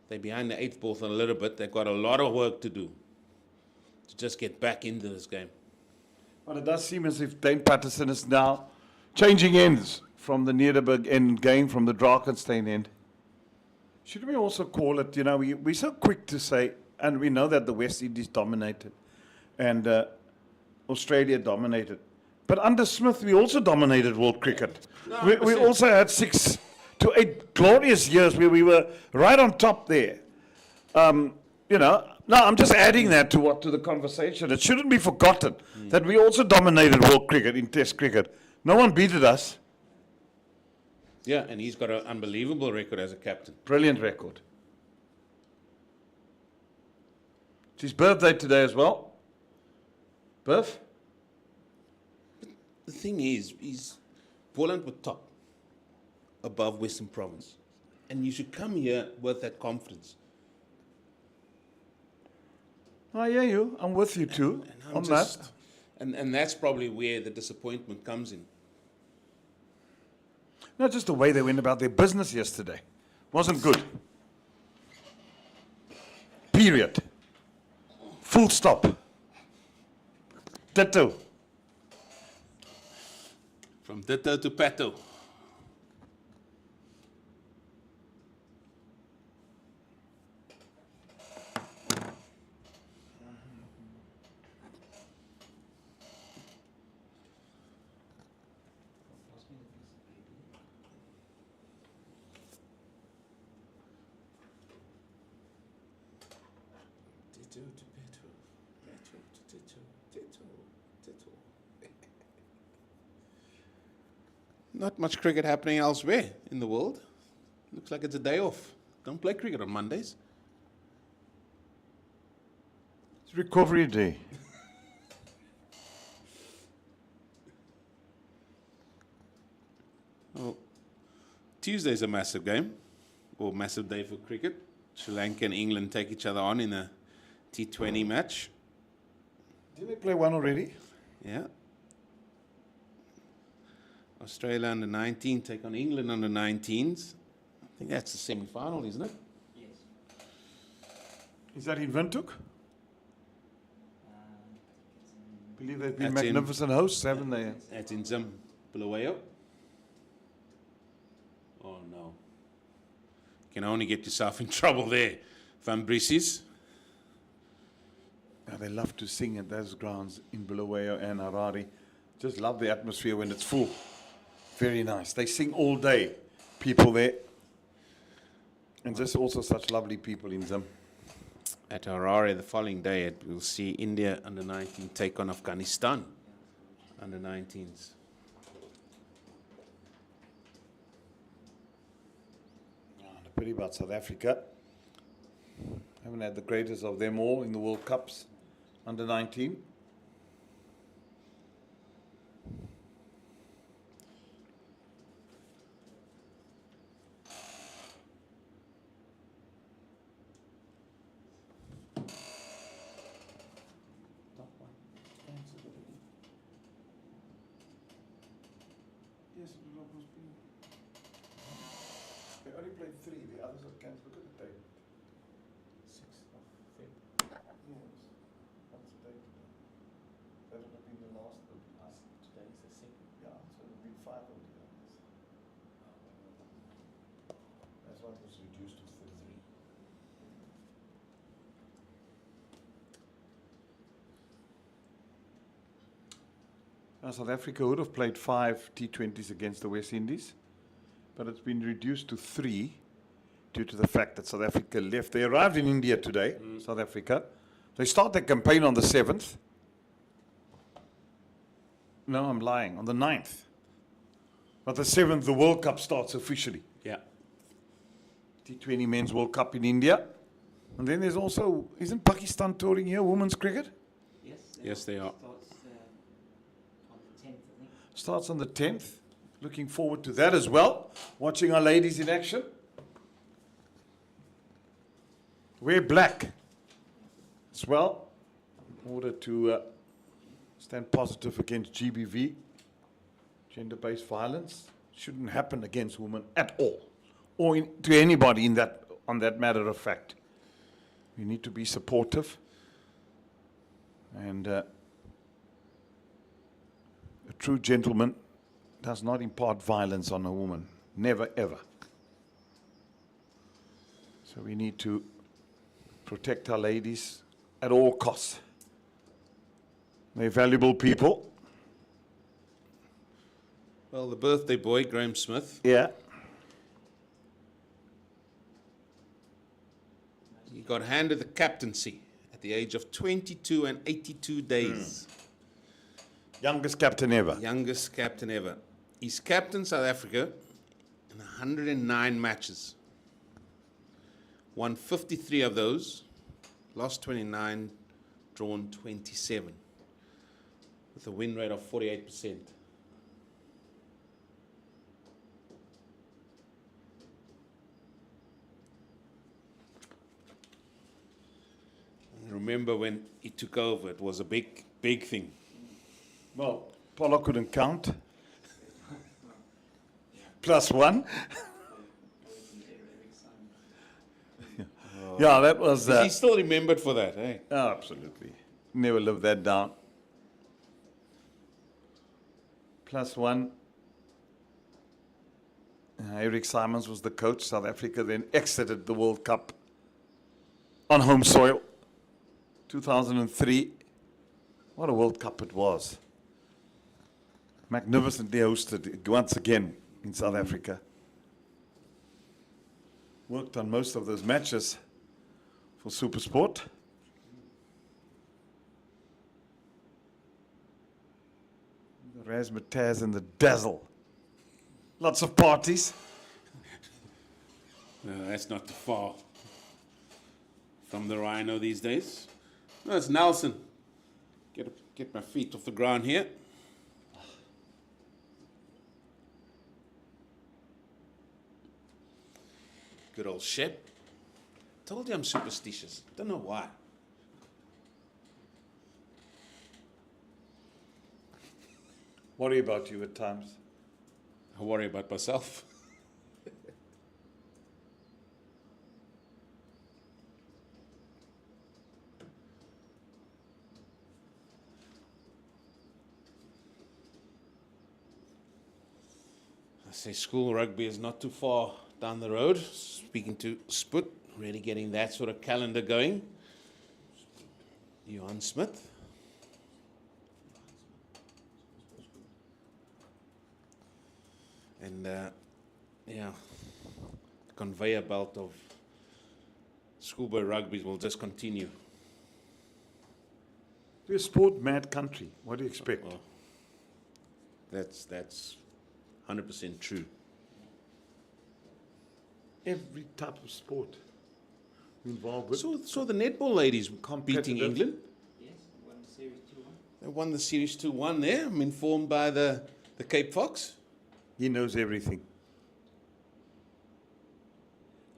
they're behind the 8th ball a little bit. They've got a lot of work to do to just get back into this game. But it does seem as if Dane Patterson is now changing ends from the Nederburg end, going from the Drakenstein end. Should we also call it, you know, we're so quick to say, and we know that the West Indies dominated and Australia dominated. But under Smith, we also dominated world cricket. We also had 6 to 8 glorious years where we were right on top there. You know, no, I'm just adding that to the conversation. It shouldn't be forgotten that we also dominated world cricket in Test cricket. No one beated us. Yeah, and he's got an unbelievable record as a captain. Brilliant record. It's his birthday today as well. Biff? The thing is Boland were top above Western Province. And you should come here with that confidence. I hear you. I'm with you too And on that. And that's probably where the disappointment comes in. Not just the way they went about their business yesterday. Wasn't good. Period. Full stop. Ditto. From ditto to pato. Ditto to pato. Pato to ditto. Ditto. Ditto. Not much cricket happening elsewhere in the world. Looks like it's a day off. Don't play cricket on Mondays. It's recovery day. Well, Tuesday's a massive game, or massive day for cricket. Sri Lanka and England take each other on in a T20 match. Didn't they play one already? Yeah. Australia under 19 take on England under 19s. I think that's the semi-final, isn't it? Yes. Is that in Windhoek? Believe they've been That's in- magnificent hosts, haven't they? That's in Zim, Bulawayo. Oh no. You can only get yourself in trouble there. Van Brieses. Yeah, they love to sing at those grounds in Bulawayo and Harare. Just love the atmosphere when it's full. Very nice. They sing all day, people there. And just also such lovely people in Zim. At Harare the following day, we'll see India under 19 take on Afghanistan under 19s. The pity about South Africa. Haven't had the greatest of them all in the World Cups under 19. Yes, it will almost be. They only played 3, the others are cancelled. Look at the date. 6th of February. Yes. What's the date today? That would have been the last. Today is the 2nd. Yeah, so it would have been 5 altogether. That's why it was reduced to 3. South Africa would have played 5 T20s against the West Indies, but it's been reduced to 3 due to the fact that South Africa left. They arrived in India today, South Africa. They start their campaign on the 7th. No, I'm lying, on the 9th. But the 7th, the World Cup starts officially. Yeah. T20 Men's World Cup in India. And then there's also, isn't Pakistan touring here, women's cricket? Yes? Yes, they are. Starts on the 10th, I think. Starts on the 10th. Looking forward to that as well. Watching our ladies in action. Wear black as well in order to stand positive against GBV, gender-based violence. Shouldn't happen against women at all, or to anybody in that, on that matter of fact. We need to be supportive, and a true gentleman does not impart violence on a woman. Never, ever. So we need to protect our ladies at all costs. They're valuable people. Well, the birthday boy, Graham Smith, Yeah. he got handed the captaincy at the age of 22 and 82 days. Youngest captain ever. Youngest captain ever. He's captained South Africa in 109 matches. Won 53 of those, lost 29, drawn 27, with a win rate of 48%. I remember when he took over, it was a big, big thing. Well, Paarl couldn't count. +1. Yeah, that was. He's still remembered for that, eh? Oh, absolutely. Never lived that down. +1. Eric Simons was the coach. South Africa then exited the World Cup on home soil. 2003. What a World Cup it was. Magnificently hosted once again in South Africa. Worked on most of those matches for SuperSport. The razzmatazz and the dazzle. Lots of parties. No, that's not too far from the Rhino these days. No, it's Nelson. Get my feet off the ground here. Good old Shep. Told you I'm superstitious. Don't know why. Worry about you at times. I worry about myself. I say school rugby is not too far down the road. Speaking to Sput, really getting that sort of calendar going. Johan Smith. And yeah, the conveyor belt of schoolboy rugby will just continue. We're a sport mad country. What do you expect? Well, that's 100% true. Every type of sport we're involved with. So the netball ladies beating Competitive. England. Yes, won the series 2-1. They won the series 2-1 there. I'm informed by the Cape Fox. He knows everything.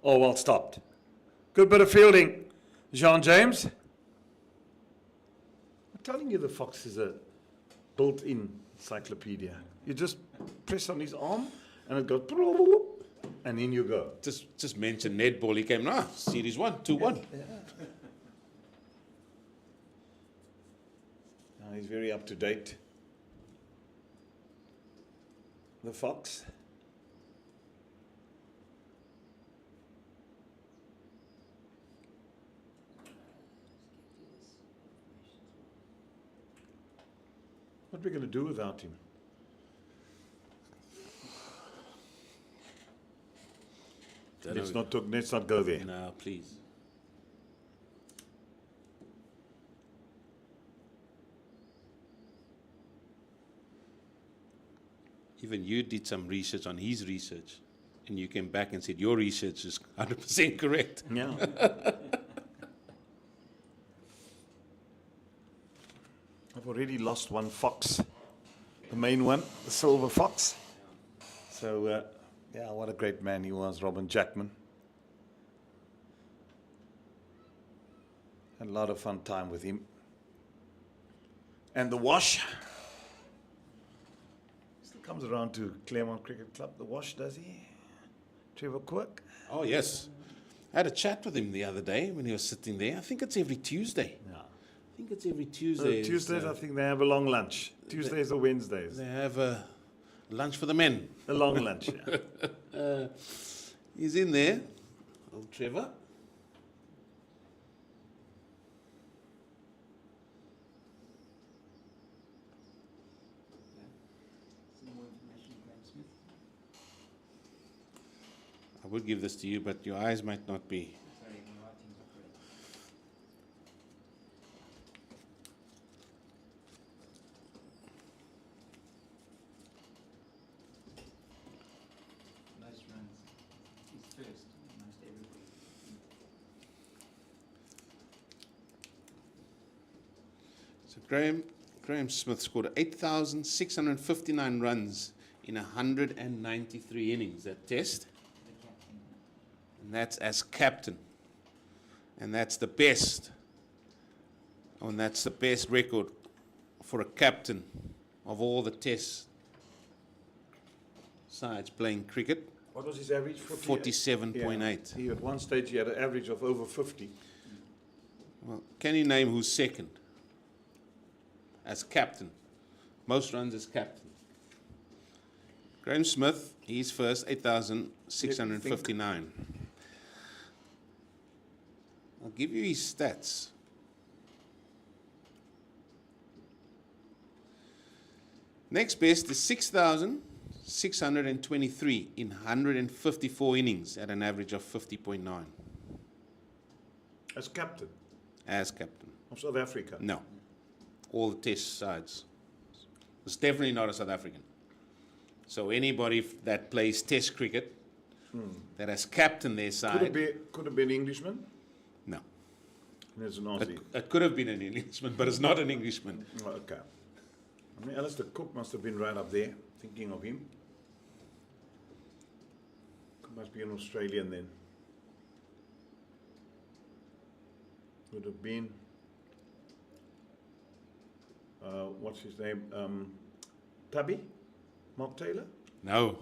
Oh, well stopped. Good bit of fielding. Jean James. I'm telling you, the Fox is a built-in encyclopedia. You just press on his arm and it goes, and in you go. Just mentioned netball. He came, series 1, 2-1. Now he's very up to date. The Fox. What What are we going to do without him? Let's not go there. No, please. Even you did some research on his research, and you came back and said your research is 100% correct. Yeah. I've already lost one fox, the main one, the silver fox. So, yeah, what a great man he was, Robin Jackman. Had a lot of fun time with him. And the wash. Still comes around to Claremont Cricket Club, the wash, does he? Trevor Quirk. Oh, yes. I had a chat with him the other day when he was sitting there. I think it's every Tuesday. Yeah. I think it's every Tuesday. Tuesdays, I think they have a long lunch. Tuesdays or Wednesdays. They have a lunch for the men. A long lunch. Yeah. He's in there, old Trevor. Some more information, Graham Smith. I would give this to you, but your eyes might not be. Sorry, my writing's not great. Most runs. He's first, most everybody. So Graham Smith scored 8,659 runs in 193 innings, that test. The captain. And that's as captain. And that's the best. And that's the best record for a captain of all the test sides playing cricket. What was his average? 47.8. Yeah. He, at one stage, he had an average of over 50. Well, can you name who's second? As captain. Most runs as captain. Graham Smith, he's first, 8,659. I'll give you his stats. Next best is 6,623 in 154 innings at an average of 50.9 As captain as captain. of South Africa. No. All the test sides. It's definitely not a South African. So anybody that plays test cricket that has captained their side. Could have been Englishman. No. There's an Aussie. It could have been an Englishman, but it's not an Englishman. Oh, okay. I mean, Alistair Cook must have been right up there, thinking of him. Cook must be an Australian then. Would have been, what's his name? Tubby? Mark Taylor? No.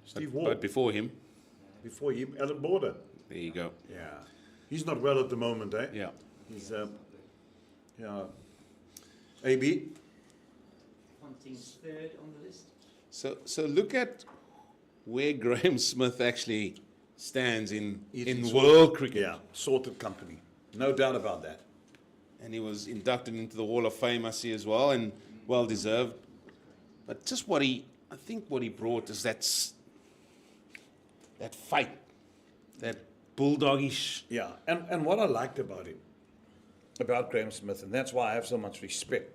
Steve But Ward. before him, Before him, Alan Border. there you go. Yeah. He's not well at the moment, eh? Yeah. He's, yeah. AB? Ponting's third on the list. So look at where Graham Smith actually stands in world cricket. Yeah, sorted company. No doubt about that. And he was inducted into the Hall of Fame, I see, as well, and well deserved. But just I think what he brought is that fight, that bulldogish. Yeah, and what I liked about him, about Graham Smith, and that's why I have so much respect,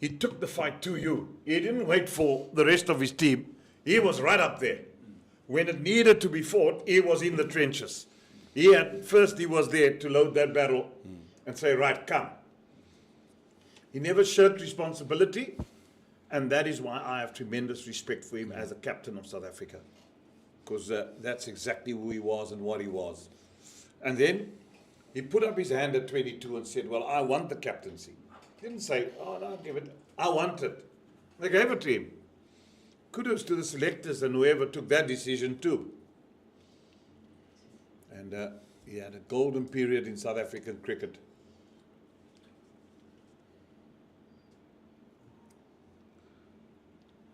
he took the fight to you. He didn't wait for the rest of his team. He was right up there. When it needed to be fought, he was in the trenches. He was there to load that barrel and say, right, come. He never shirked responsibility, and that is why I have tremendous respect for him as a captain of South Africa, because that's exactly who he was and what he was. And then he put up his hand at 22 and said, well, I want the captaincy. He didn't say, oh, no, give it. I want it. They gave it to him. Kudos to the selectors and whoever took that decision too. And he had a golden period in South African cricket.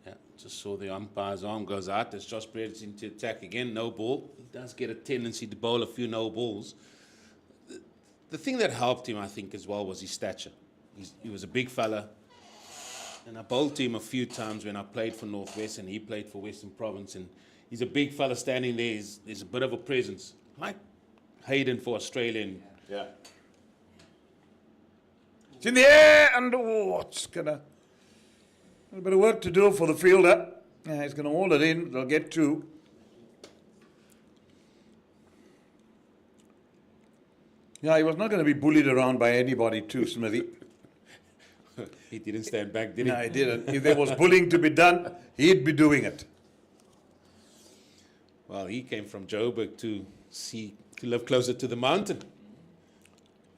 Yeah, just saw the umpire's arm goes out. As Josh Brett's into attack again, no ball. He does get a tendency to bowl a few no balls. the thing that helped him, I think, as well was his stature. He was a big fella. And I bowled to him a few times when I played for Northwest and he played for Western Province. And he's a big fella standing there. There's a bit of a presence. Like Hayden for Australia. Yeah. It's in the air, and it's gonna a bit of work to do for the fielder. Yeah, he's gonna hold it in. They'll get two. Yeah, he was not going to be bullied around by anybody too, Smithy. He didn't stand back, did he? No, he didn't. If there was bullying to be done, he'd be doing it. Well, he came from Joburg to live closer to the mountain.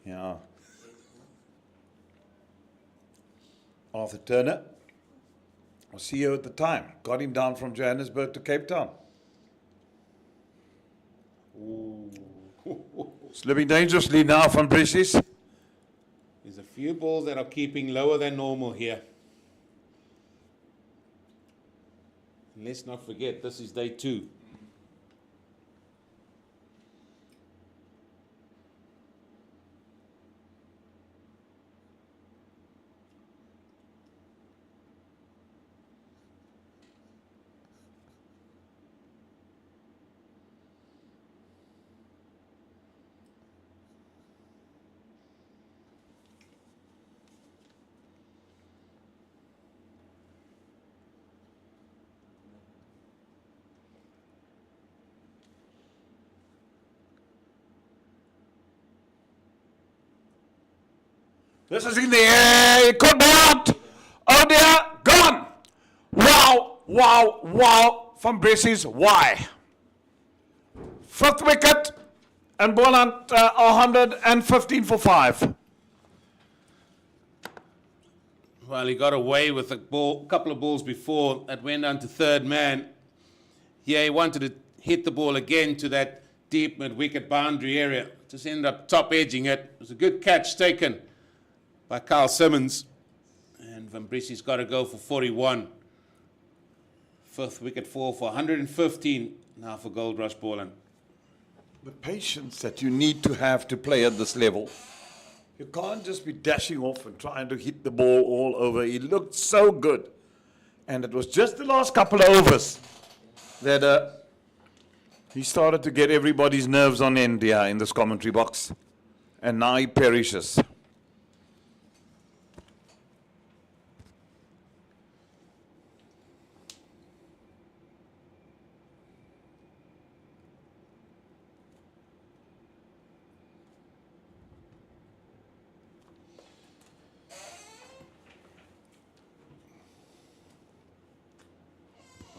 Yeah. Arthur Turner was CEO at the time. Got him down from Johannesburg to Cape Town. Slipping dangerously now from British. There's a few balls that are keeping lower than normal here. And let's not forget, this is day 2. This is in the air. It could be out. Oh dear, gone. Wow, wow, wow. From Bracey's, why? 5th wicket, and Boland 115 for 5. Well, he got away with a couple of balls before that went down to 3rd man. Yeah, he wanted to hit the ball again to that deep mid-wicket boundary area. Just ended up top edging it. It was a good catch taken by Carl Simmons. And Van Briese's got to go for 41. 5th wicket fall for 115 now for Goldrush Boland. The patience that you need to have to play at this level. You can't just be dashing off and trying to hit the ball all over. He looked so good. And it was just the last couple of overs that he started to get everybody's nerves on end here in this commentary box. And now he perishes.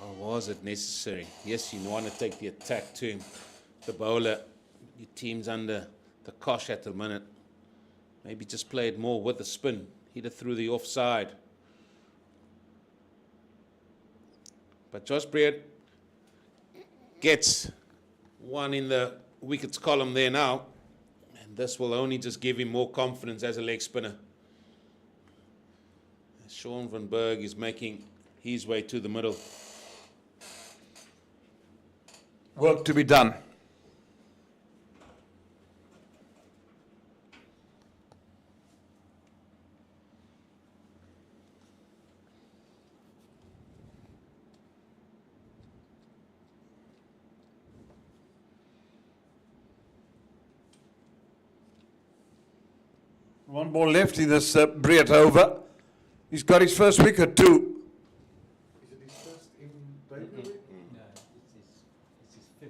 Or was it necessary? Yes, you want to take the attack to him. The bowler, your team's under the cosh at the minute. Maybe just play it more with the spin. Hit it through the offside. But Josh Breard gets one in the wickets column there now. And this will only just give him more confidence as a leg spinner. Sean van Berg is making his way to the middle. Work to be done. One ball left in this Breard over. He's got his first wicket too. Is it his first in David? No, it's his 5th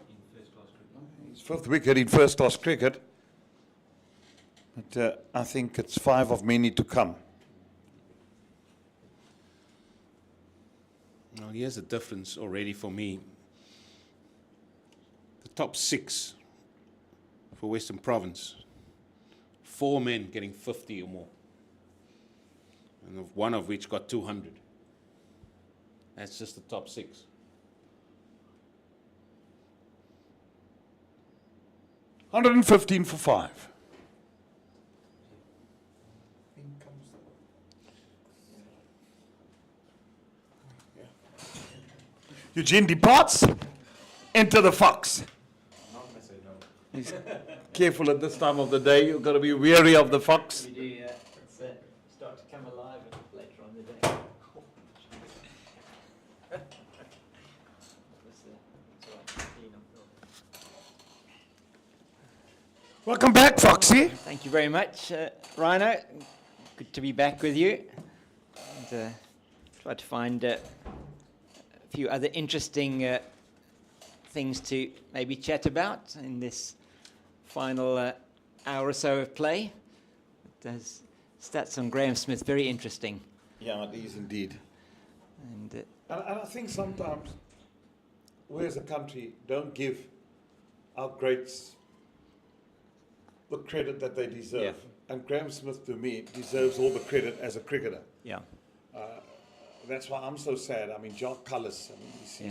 in first class cricket. His 5th wicket in first class cricket. But I think it's 5 of many to come. Now, here's the difference already for me. The top 6 for Western Province. 4 men getting 50 or more. And one of which got 200. That's just the top 6. 115 for 5. In comes Eugene departs. Enter the fox. careful at this time of the day. You've got to be wary of the fox. We do, it's start to come alive later on in the day. Welcome back, Foxy. Thank you very much, Rhino. Good to be back with you. And try to find a few other interesting things to maybe chat about in this final hour or so of play. There's stats on Graham Smith, very interesting. Yeah, it is indeed. And And I think sometimes we as a country don't give our greats the credit that they deserve. Yeah. And Graham Smith, to me, deserves all the credit as a cricketer. yeah, That's why I'm so sad. I mean, Jock Cullis, I mean, he's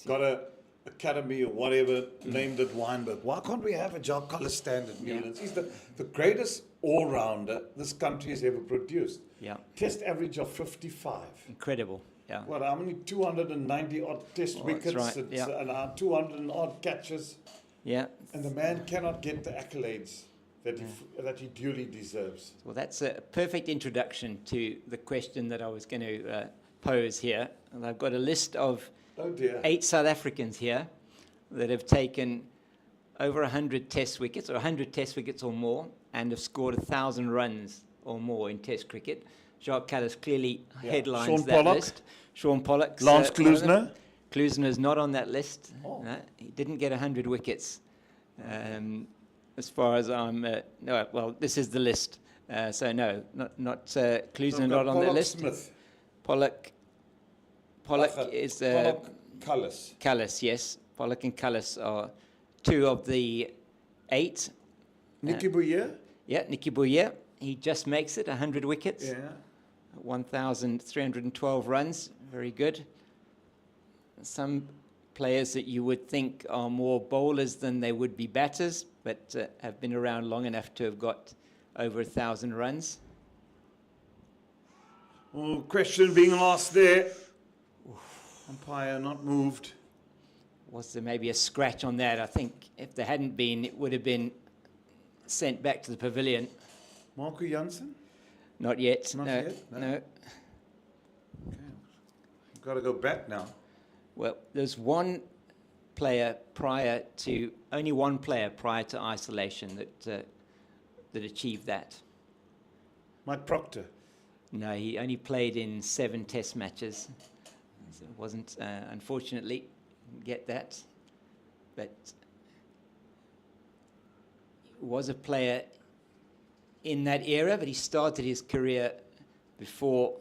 yeah. got a academy or whatever, named at Weinberg. Why can't we have a Jock Cullis stand at Newlands? He's the greatest all-rounder this country has ever produced. Yeah. Test average of 55. Incredible. Yeah. What, how many 290 odd test Oh, wickets that's right, yeah. and 200 and odd catches? Yeah. And the man cannot get the accolades that he duly deserves. Well, that's a perfect introduction to the question that I was going to pose here. And I've got a list of Oh dear. 8 South Africans here that have taken over 100 test wickets, or 100 test wickets or more, and have scored 1,000 runs or more in test cricket. Jacques Callis clearly Yeah. headlines Sean that Pollock. list. Sean Pollock. Lance Klusener. Klusener's not on that list. Oh. No, he didn't get 100 wickets. As far as I'm, no, well, this is the list. So no, not Klusener, not on that list. Smith. Pollock is Pollock Cullis. Callis, yes. Pollock and Callis are 2 of the 8. Nicky Bouyer. Yeah, Nicky Bouyer, he just makes it 100 wickets. Yeah. 1,312 runs, very good. Some players that you would think are more bowlers than they would be batters, but have been around long enough to have got over 1,000 runs. Oh, question being asked there. Umpire not moved. Was there maybe a scratch on that? I think if there hadn't been, it would have been sent back to the pavilion. Marco Jansen? Not yet. Not no, yet? No. no. Okay. Got to go back now. Well, there's only one player prior to isolation that achieved that. Mike Proctor. No, he only played in 7 test matches. So it wasn't, unfortunately, didn't get that. But he was a player in that era, but he started his career before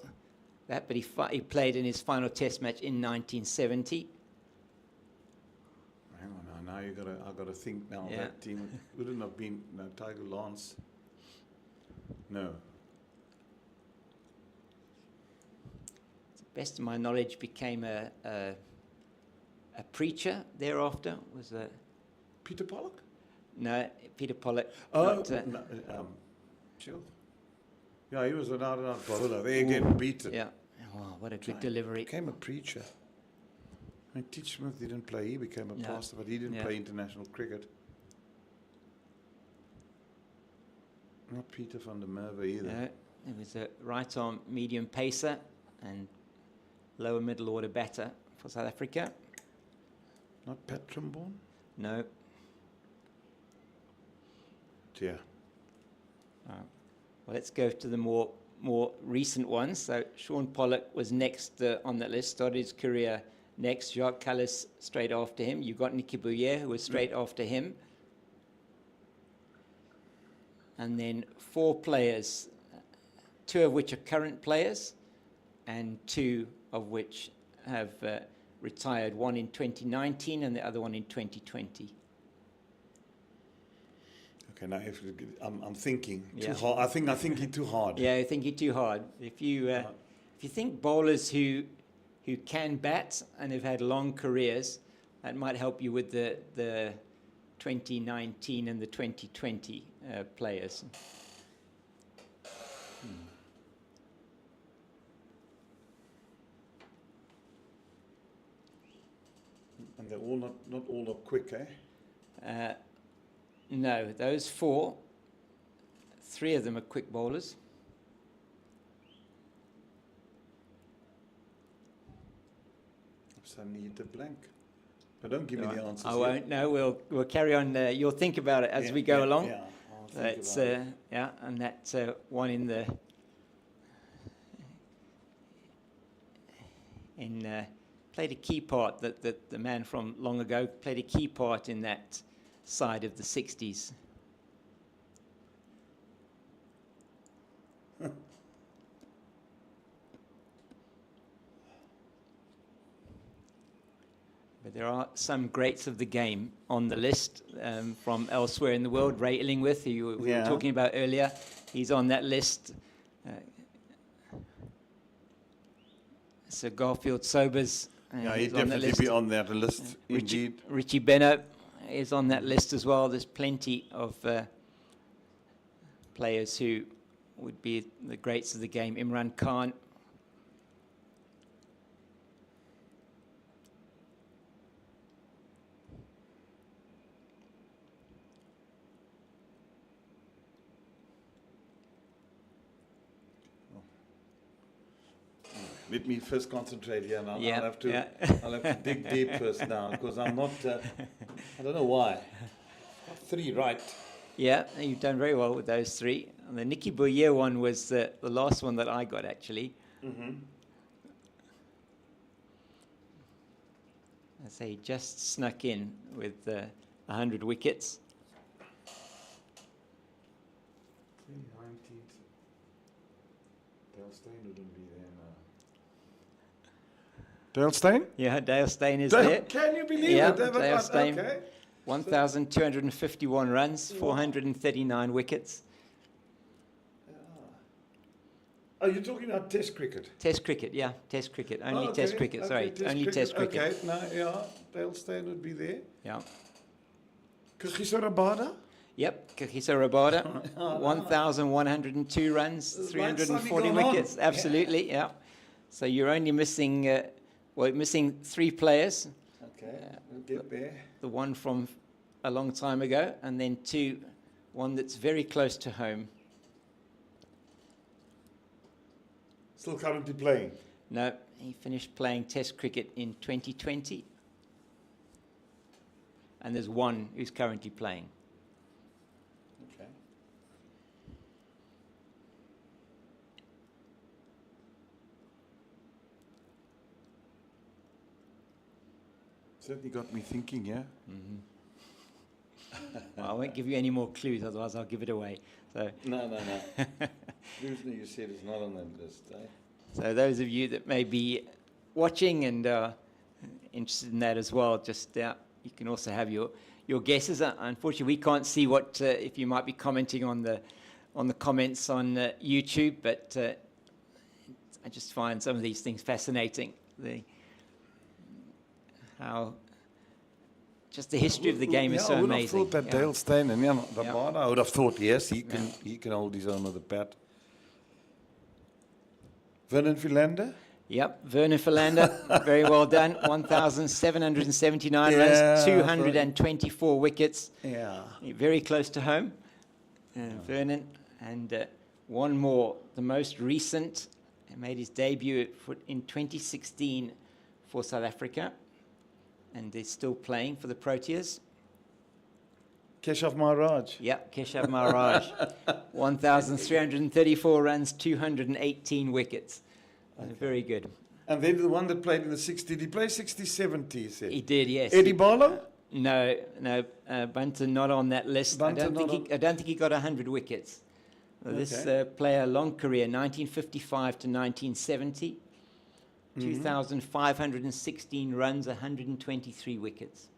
that. But he played in his final test match in 1970. Hang on now. I got to think now. Yeah. That team wouldn't have been Tiger Lance. No. To the best of my knowledge, became a preacher thereafter. Was a Peter Pollock? no Peter Pollock. Oh, not, no, sure. Yeah, he was an out-and-out bowler. They again beat it. yeah. Oh, what a good delivery. Became a preacher. I mean, Teach Smith didn't play. He became a No. pastor, but he didn't Yeah. play international cricket. Not Peter van der Merwe either. No, it was a right-arm medium pacer and lower middle order batter for South Africa. Not Pat Trimborn? No. Dear. Well, let's go to the more recent ones. So Sean Pollock was next on that list, started his career next. Jacques Callis straight after him. You got Nicky Bouyer, who was straight after him. And then 4 players, 2 of which are current players, and 2 of which have retired. One in 2019 and the other one in 2020. Okay, now I'm thinking too Yeah. hard. I'm thinking too hard. Yeah, I think you're too hard. If you think bowlers who can bat and have had long careers, that might help you with the 2019 and the 2020 players. And they're all not all are quick, eh? No, those 4, 3 of them are quick bowlers. Suddenly hit a blank. But don't give me the answers. I yet. won't. No, we'll carry on. You'll think about it as Yeah, we go yeah, along. Yeah, I'll think That's about it. yeah, and that's one in the played a key part. That the man from long ago played a key part in that side of the 60s. But there are some greats of the game on the list from elsewhere in the world. Ray Illingworth, who we were Yeah. talking about earlier, he's on that list. Sir Garfield Sobers. Yeah, he'd he's on that definitely list. be on that list, indeed. Richie Beno is on that list as well. There's plenty of players who would be the greats of the game. Imran Khan. Let me first concentrate here now. Yeah, I'll have to yeah. I'll have to dig deep first now because I'm not I don't know why. Got 3 right. Yeah, you've done very well with those 3. And the Nicky Boyer one was the last one that I got, actually. Mm-hmm. I say he just snuck in with 100 wickets. 319. Dale Steyn wouldn't be there now. Dale Steyn? Yeah, Dale Steyn is there. Can you believe Yeah, it? Dale Steyn. Okay. 1,251 runs, 439 wickets. Oh, you're talking about Test cricket? Test cricket, yeah, Test cricket. Only Oh, Test okay, cricket, okay, sorry. Only Test cricket. Okay, no, yeah, Dale Steyn would be there. Yeah. Kagiso Rabada? Yep, Kagiso Rabada, 1,102 runs, Like 340 something going wickets. on. Absolutely, yeah. So you're only missing, missing 3 players. Okay, we'll get there. The one from a long time ago, and then 2, one that's very close to home. Still currently playing. No, he finished playing Test cricket in 2020. And there's one who's currently playing. Okay. Certainly got me thinking, yeah? Well, I won't give you any more clues, otherwise I'll give it away. So, No. Usually you said it's not on that list, eh? so those of you that may be watching and interested in that as well, just you can also have your guesses. Unfortunately, we can't see what if you might be commenting on the comments on YouTube, but I just find some of these things fascinating. How just the history of the game is so I would amazing. have thought that Yeah. Dale Steyn and Yeah. Rabada, I would have thought, yes, he can hold his own with the bat. Vernon Philander? Yep, Werner Philander, very well done. 1,779 Yeah, runs, 224 wickets. Yeah. Very close to home, Vernon. And one more, the most recent, made his debut in 2016 for South Africa. And they're still playing for the Proteas. Keshav Maharaj. Yep, Keshav Maharaj. 1,334 runs, 218 wickets. Very good. And then the one that played in the 60s, did he play 60, 70, you said? He did, yes. Eddie Barlow? No, Bunter not on that list. Bunter I don't not think he got 100 wickets. This Okay. player, long career, 1955 to 1970, 2,516 runs, 123 wickets.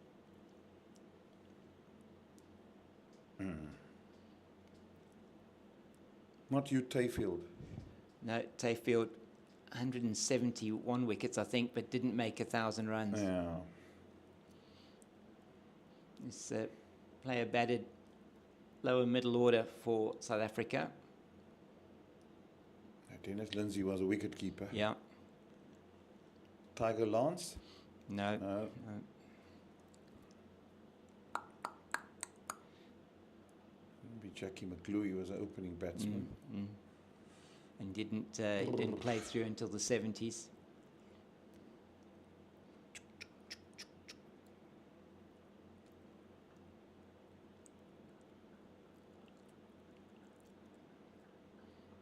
Not you, Tayfield. No, Tayfield, 171 wickets, I think, but didn't make 1,000 runs. Yeah. This player batted lower middle order for South Africa. Dennis Lindsay was a wicket keeper. Yeah, Tiger Lance? no. No. Jackie McGlue was an opening batsman. And didn't play through until the 70s.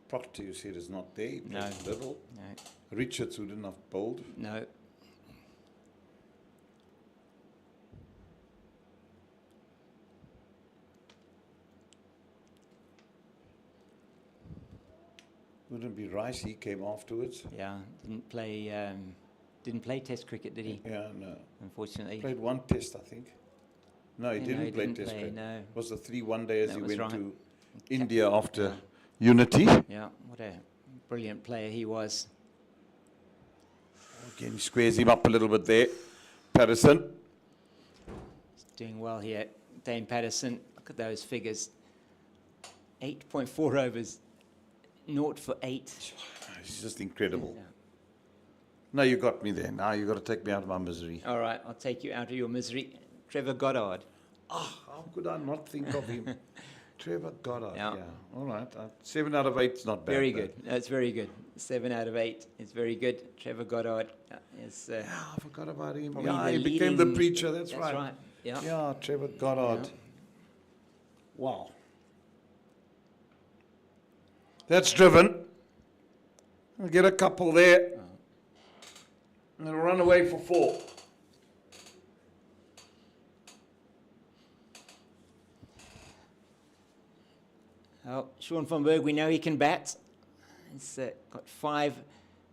Proctor, you said, is not there. He No. played little. No, Richards, who didn't have bowled. no. Wouldn't be Rice. He came afterwards. Yeah, didn't play Test cricket, did he? Yeah, no. Unfortunately. Played one test, I think. No, he Yeah, didn't he play didn't test play, cricket. no. It was the 3 one-day as That he was went right. to India after Unity. Yeah, what a brilliant player he was. Again, he squares him up a little bit there. Patterson. He's doing well here. Dane Patterson, look at those figures. 8.4 overs, 0 for 8. He's just incredible. Yeah. No, you got me there. Now you got to take me out of my misery. All right, I'll take you out of your misery. Trevor Goddard. How could I not think of him? Trevor Goddard. Yeah. Yeah. All right. 7 out of 8 is not bad. Very though. good. That's very good. 7 out of 8 is very good. Trevor Goddard is Yeah, I forgot about him. probably Yeah, the he became the leading- preacher. That's That's right. right. Yeah. Yeah, Trevor Goddard. Yeah. Wow. That's driven. I'll get a couple there. And it'll run away for 4. Oh, Sean van Berg, we know he can bat. He's got 5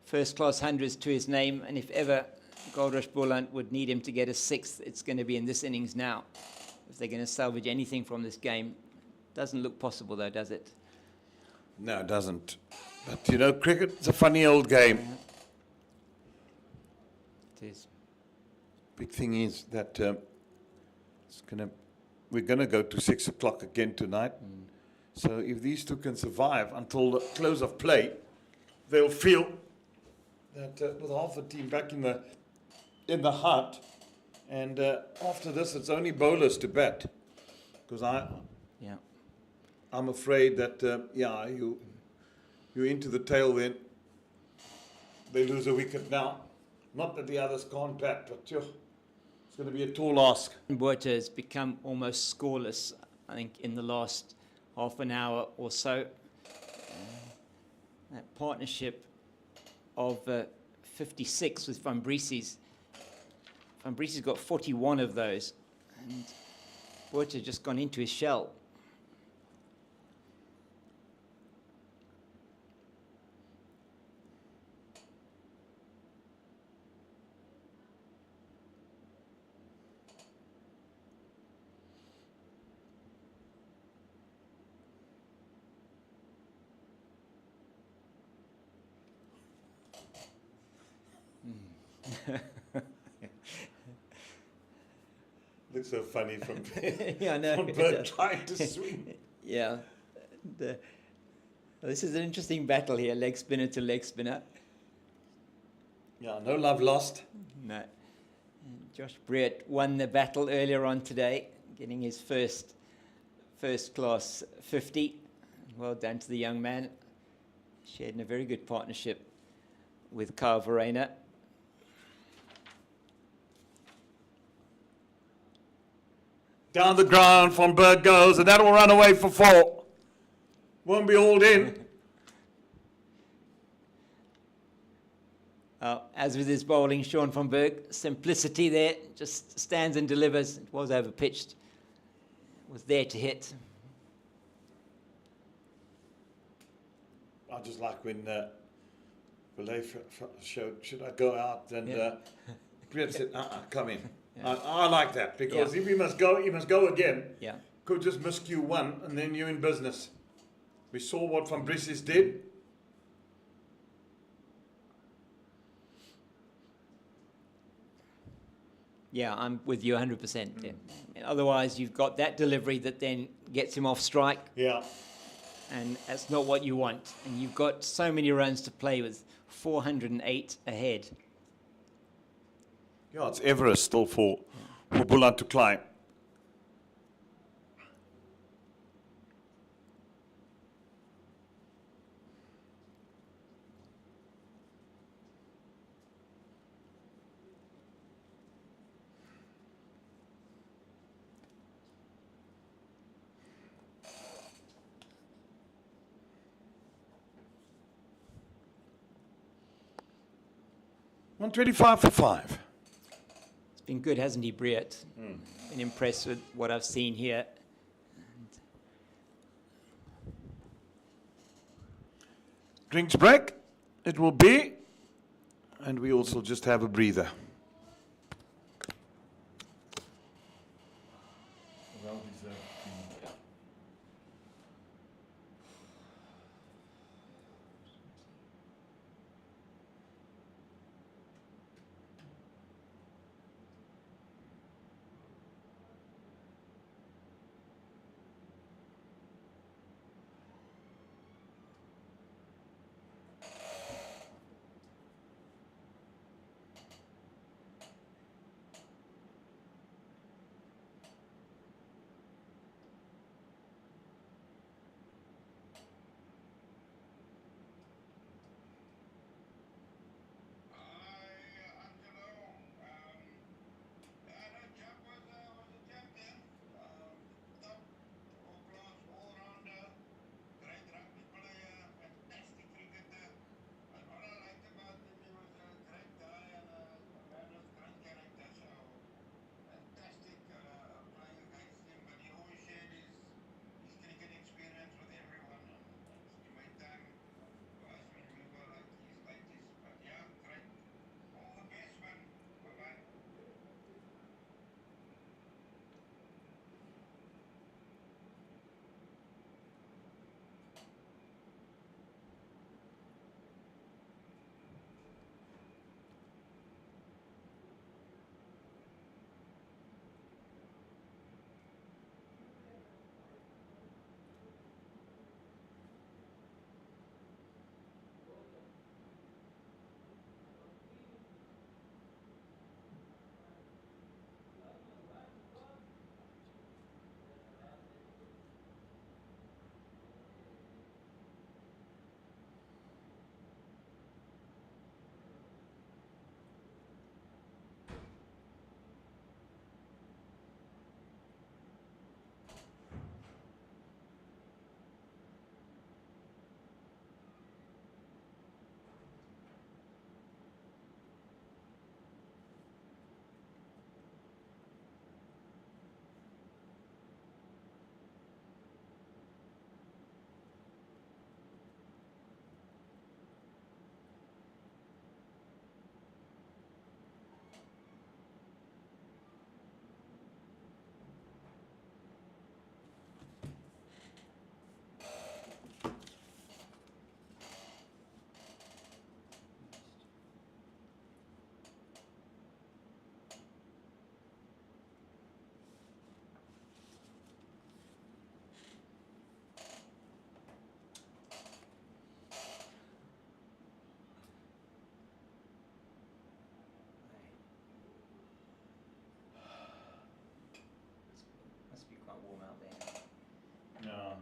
first-class hundreds to his name, and if ever Goldrush Boland would need him to get a 6th, it's going to be in this innings now. If they're going to salvage anything from this game, doesn't look possible though, does it? No, it doesn't. But you know, cricket's a funny old game. It is. Big thing is that we're going to go to 6 o'clock again tonight. So if these two can survive until the close of play, they'll feel that with half the team back in the hut, and after this, it's only bowlers to bat. Because Yeah. I'm afraid that you're into the tail then. They lose a wicket now. Not that the others can't bat, but it's going to be a tall ask. Botha has become almost scoreless, I think, in the last half an hour or so. That partnership of 56 with Van Briese's. Van Briese's got 41 of those. And Botha just gone into his shell. Looks so funny from Yeah, I know. from it Bert does. trying to swing. Yeah. This is an interesting battle here, leg spinner to leg spinner. Yeah, no love lost. No. And Josh Brett won the battle earlier on today, getting his first class 50. Well done to the young man. Shared in a very good partnership with Kyle Verena. Down the ground, Van Berg goes, and that will run away for 4. Won't be hauled in. As with his bowling, Sean van Berg, simplicity there, just stands and delivers. It was overpitched. Was there to hit. I just like when Belay showed, should I go out? And Brett said, come in. Yeah. I like that, because Yeah. if you must go again. Yeah. Could just miscue 1, and then you're in business. We saw what Van Briese's did. Yeah, I'm with you 100%. Yeah. Otherwise, you've got that delivery that then gets him off strike, Yeah. and that's not what you want. And you've got so many runs to play with, 408 ahead. Yeah, it's Everest still for Boland to climb. 125 for 5. It's been good, hasn't he, Briet? Been impressed with what I've seen here. Drinks break, it will be. And we also just have a breather. Well deserved. Must be quite warm out there. No.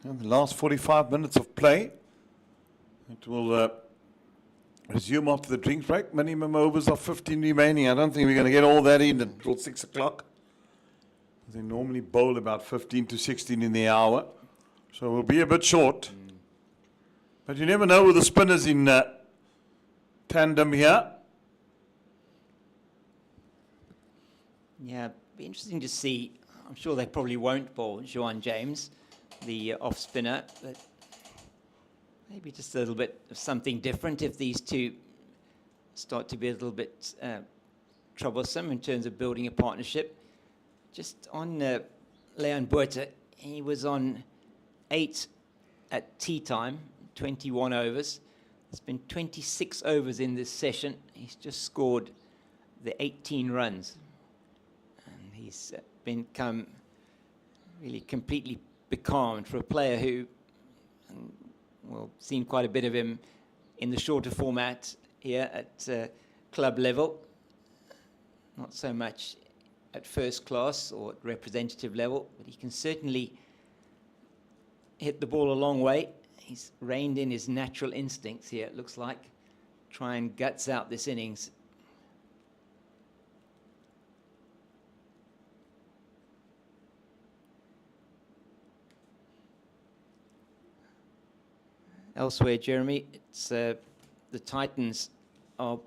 And the last 45 minutes of play. It will resume after the drinks break. Minimum overs of 15 remaining. I don't think we're going to get all that in until 6 o'clock. They normally bowl about 15 to 16 in the hour. So we'll be a bit short. But you never know with the spinners in tandem here. Yeah, be interesting to see. I'm sure they probably won't bowl Juan James, the off spinner, but maybe just a little bit of something different if these two start to be a little bit troublesome in terms of building a partnership. Just on Leon Buerta, he was on 8 at tea time, 21 overs. It's been 26 overs in this session. He's just scored the 18 runs. And he's become really completely becalmed for a player who, well, seen quite a bit of him in the shorter format here at club level. Not so much at first class or at representative level, but he can certainly hit the ball a long way. He's reined in his natural instincts here, it looks like. Try and guts out this innings. Elsewhere, Jeremy, it's the Titans are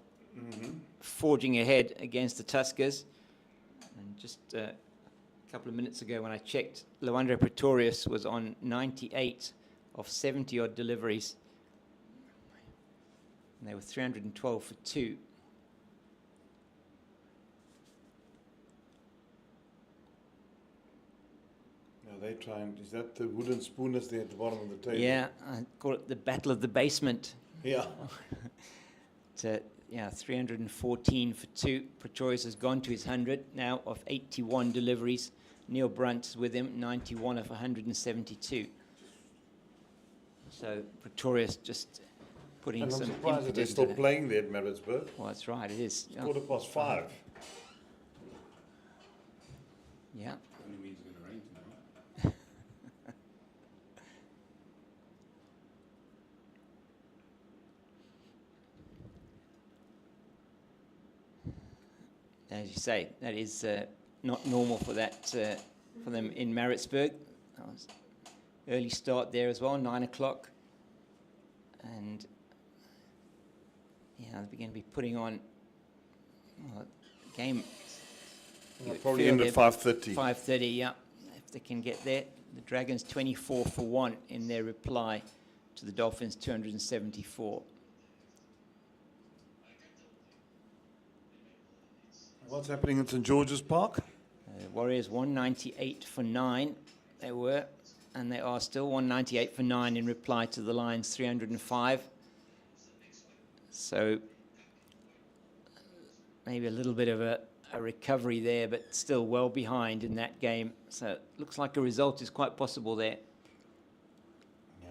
forging ahead against the Tuskers. And just a couple of minutes ago when I checked, Lwandle Pretorius was on 98 of 70-odd deliveries. And they were 312 for 2. Now they try and, is that the wooden spooners there at the bottom of the table? Yeah, I call it the battle of the basement. Yeah. Yeah, 314 for 2. Pretorius has gone to his 100 now of 81 deliveries. Neil Brunt is with him, 91 of 172. So Pretorius just putting And I'm some surprised that they're impetus still into that. playing there at Maritzburg. Well, that's right, it is. Yeah. 5:15. Yeah. Only means it's going to rain tomorrow. As you say, that is not normal for that for them in Maritzburg. That was early start there as well, 9 o'clock, and yeah, they're going to be putting on game. They'll probably end at 5:30. 5:30, yeah, if they can get there. The Dragons 24 for 1 in their reply to the Dolphins 274. What's happening at St George's Park? Warriors 198 for 9, they were, and they are still 198 for 9 in reply to the Lions 305. So maybe a little bit of a recovery there, but still well behind in that game. So it looks like a result is quite possible there. Yeah,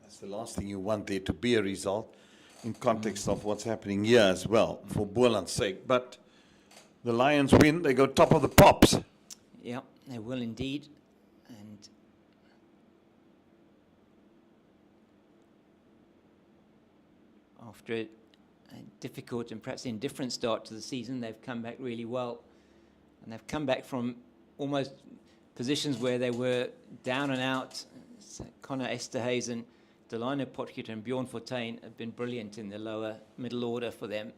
that's the last thing you want there to be a result in context of what's happening here as well, for Boland's sake. But the Lions win, they go top of the pops. Yeah, they will indeed. And after a difficult and perhaps indifferent start to the season, they've come back really well. And they've come back from almost positions where they were down and out. So Connor Esterhuizen, Delano Potgieter and Bjorn Fortuin have been brilliant in the lower middle order for them.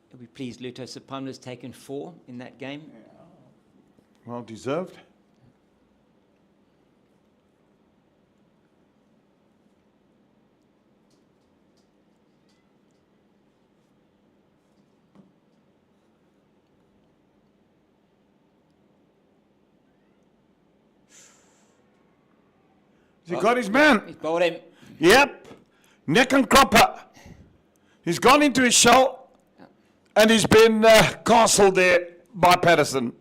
You'll be pleased Luto Sapamla's taken 4 in that game. Well deserved. Has he got his man? He's bowled him. Yep. Neck and cropper. He's gone into his shell and he's been castled there by Patterson.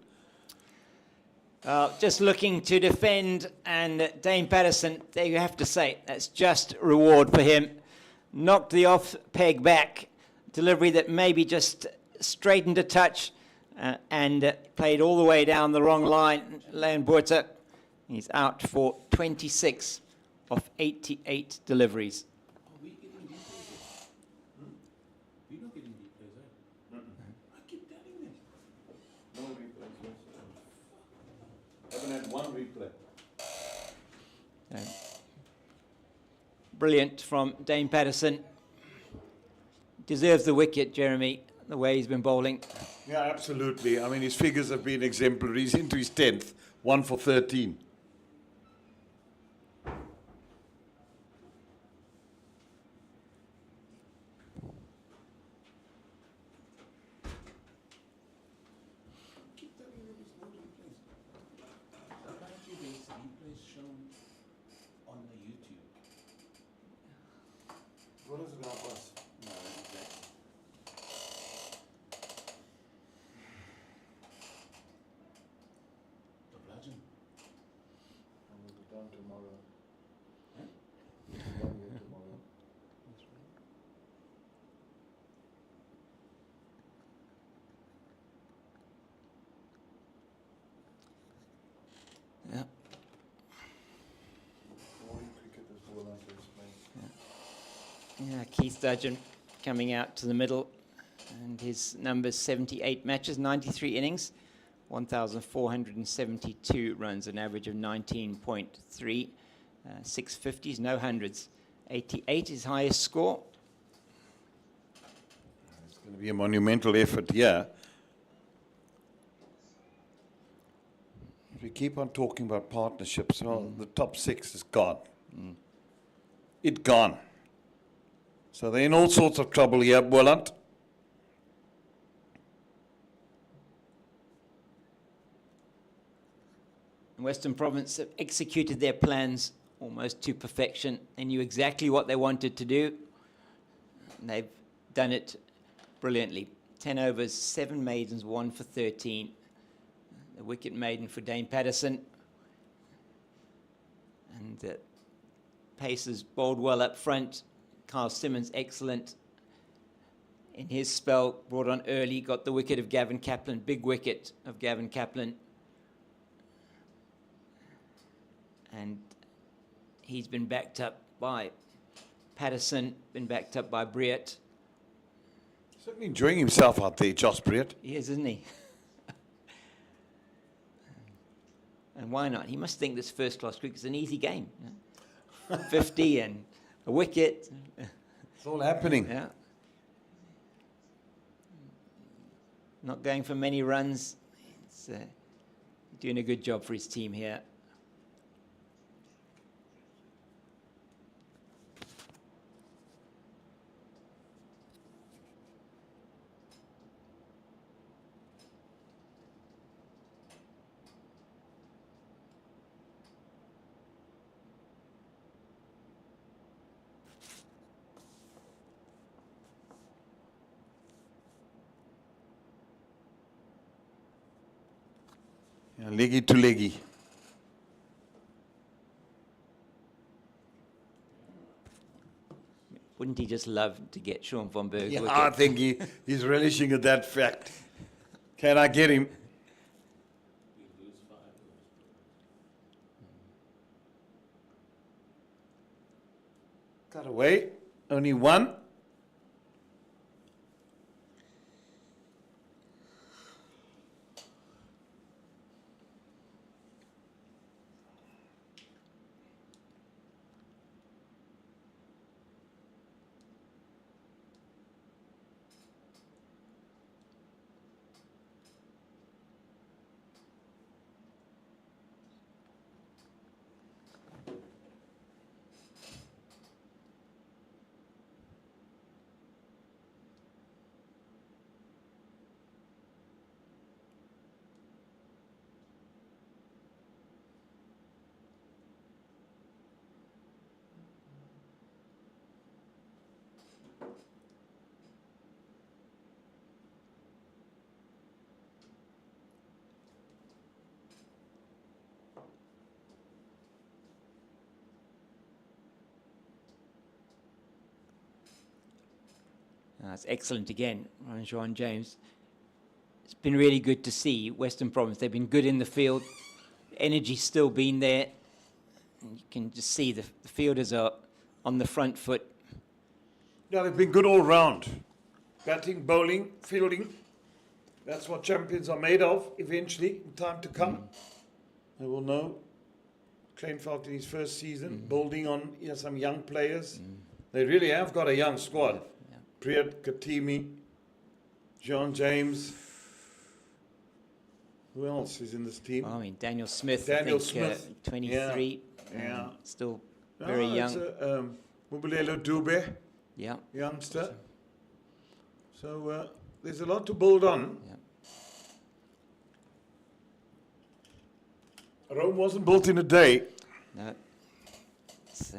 Just looking to defend, and Dane Patterson, there you have to say, that's just reward for him. Knocked the off peg back, delivery that maybe just straightened a touch and played all the way down the wrong line. Leon Buerta, he's out for 26 of 88 deliveries. Are we getting deep plays? We're not getting deep plays, eh? I keep telling them. No replay. Haven't had one replay. Brilliant from Dane Patterson. Deserves the wicket, Jeremy. the way he's been bowling. Yeah, absolutely. I mean, his figures have been exemplary. He's into his 10th, 1 for 13. Keep telling him he's not in place. Apparently there's replays shown on the YouTube. What does it help us? No, exactly. The bludgeon. And we'll be done tomorrow. Huh? We'll be done here tomorrow. Yeah. Boring cricket is Boland to explain. Yeah, Keith Dudgeon coming out to the middle, and his numbers 78 matches, 93 innings, 1,472 runs, an average of 19.3, 650s, no hundreds. 88 his highest score. It's going to be a monumental effort here. If we keep on talking about partnerships, well, the top 6 is gone. It gone. So they're in all sorts of trouble here, Boland. Western Province have executed their plans almost to perfection. They knew exactly what they wanted to do, and they've done it brilliantly. 10 overs, 7 maidens, 1 for 13. The wicket maiden for Dane Patterson. And Pacers bowled well up front. Carl Simmons, excellent in his spell, brought on early, got the wicket of Gavin Kaplan, big wicket of Gavin Kaplan. And he's been backed up by Patterson, been backed up by Briett. Certainly enjoying himself out there, Josh Briett. He is, isn't he? And why not? He must think this first-class cricket is an easy game. You know? 50 and a wicket. It's all happening. Yeah. Not going for many runs. It's doing a good job for his team here. Yeah, leggy to leggy. Wouldn't he just love to get Sean von Berg? Yeah, wicket? I think he's relishing at that fact. Can I get him? We lose 5 overs. Cut away. Only 1. It's excellent again, Sean James. It's been really good to see Western Province. They've been good in the field. Energy's still been there. And you can just see the fielders are on the front foot. Yeah, they've been good all round. Batting, bowling, fielding. That's what champions are made of eventually, in time to come. They will know. Kleinveld in his first season, building on some young players. They really have got a young squad. Briett, Katimi, John James. Who else is in this team? I mean, Daniel Smith, Daniel I think, Smith. 23. Yeah. Still very young. Mubulelo Dube, Yeah. youngster. So there's a lot to build on. Yeah. Rome wasn't built in a day. No. It's,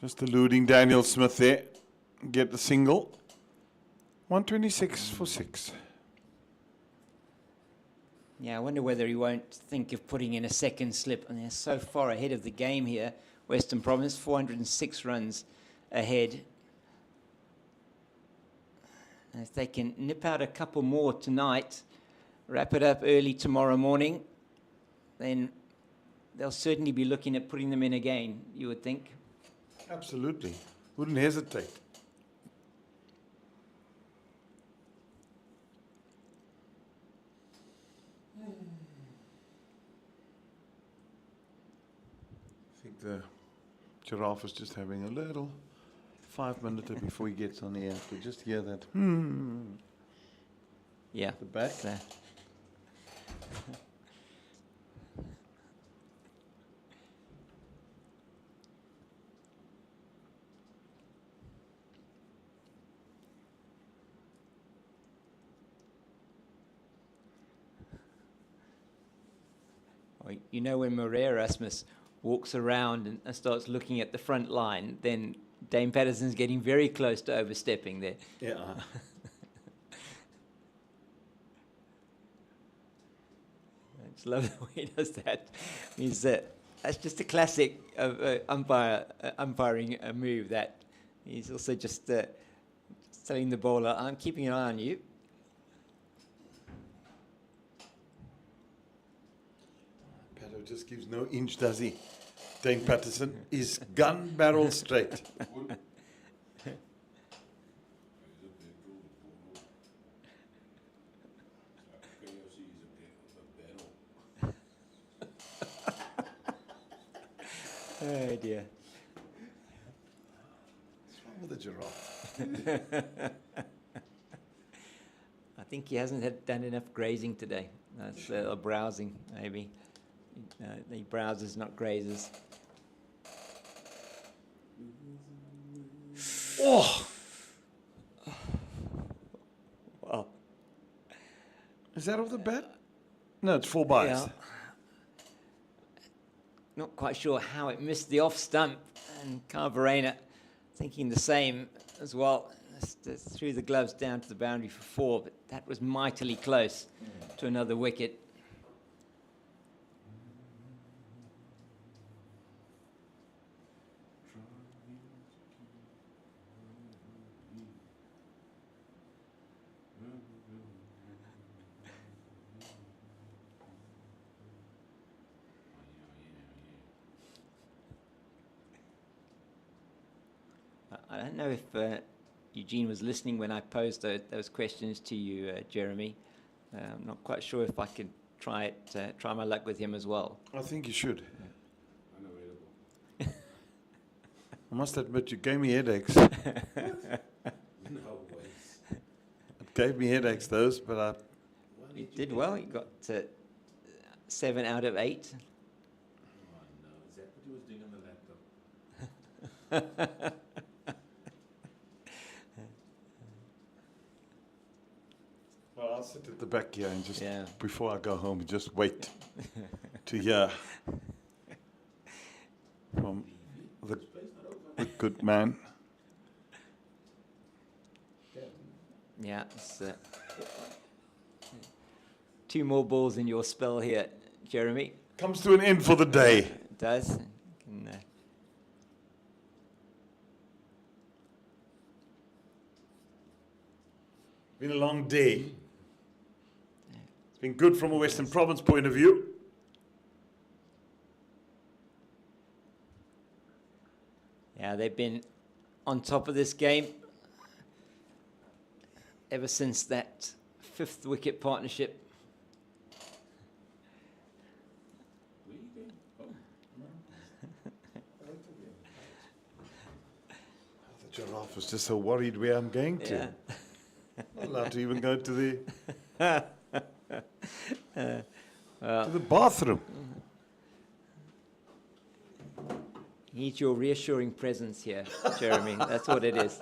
Just eluding Daniel Smith there. Get the single. 126 for 6. yeah, I wonder whether he won't think of putting in a second slip. And they're so far ahead of the game here. Western Province, 406 runs ahead. And if they can nip out a couple more tonight, wrap it up early tomorrow morning, then they'll certainly be looking at putting them in again, you would think. Absolutely. Wouldn't hesitate. I think the giraffe is just having a little 5-minute before he gets on the air. We just hear that. Yeah. The back. So, well, you know, when Marais Erasmus walks around and starts looking at the front line, then Dame Patterson's getting very close to overstepping there. Yeah. I just love the way he does that. That's just a classic of umpiring move. That he's also just telling the bowler, "I'm keeping an eye on you." Paddo just gives no inch, does he? Dane Patterson is gun barrel straight. Oh dear. What's wrong with the giraffe? I think he hasn't done enough grazing today. That's browsing, maybe. He browses, not grazes. Oh! Well, Is that off the bat? No, it's 4 byes. yeah. Not quite sure how it missed the off stump, and Carvarena thinking the same as well. Just threw the gloves down to the boundary for 4, but that was mightily close to another wicket. I don't know if Eugene was listening when I posed those questions to you, Jeremy. I'm not quite sure if I could try my luck with him as well. I think you should. I must admit, you gave me headaches. It gave me headaches, those, but You did well. You got 7 out of 8. Oh no, is that what he was doing on the laptop? Well, I'll sit at the back here and just, Yeah. before I go home, just wait to hear from the good man. Yeah, it's, 2 more balls in your spell here, Jeremy. Comes to an end for the day. It does. Been a long day. It's been good from a Western Province point of view. Yeah, they've been on top of this game ever since that 5th wicket partnership. Where are you going? Oh. Staff was just so worried where I'm going to. Yeah. Not allowed to even go to the to the bathroom. Need your reassuring presence here, Jeremy. That's what it is.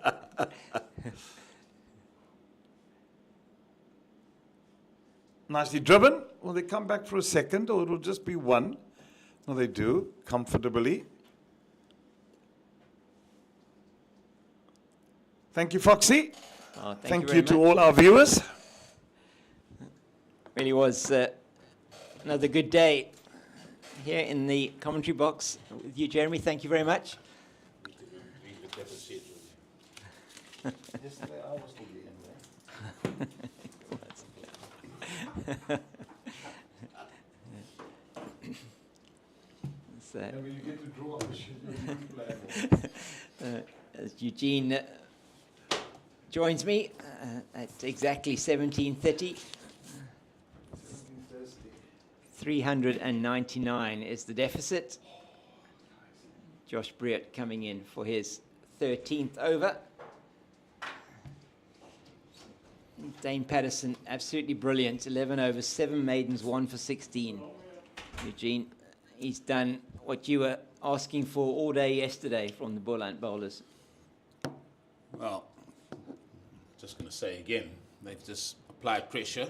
Nicely driven. Will they come back for a second, or it'll just be one? No, they do, comfortably. Thank you, Foxy. Oh, Thank very you to much. all our viewers. Really was another good day here in the commentary box with you, Jeremy. Thank you very much. Yesterday I was to be in there. So, And when you get to draw up a schedule, you play. as Eugene joins me at exactly 17:30. 399 is the deficit. Josh Breart coming in for his 13th over. Dane Patterson, absolutely brilliant. 11 overs, 7 maidens, 1 for 16. Eugene, he's done what you were asking for all day yesterday from the Boland bowlers. Well, just going to say again, they've just applied pressure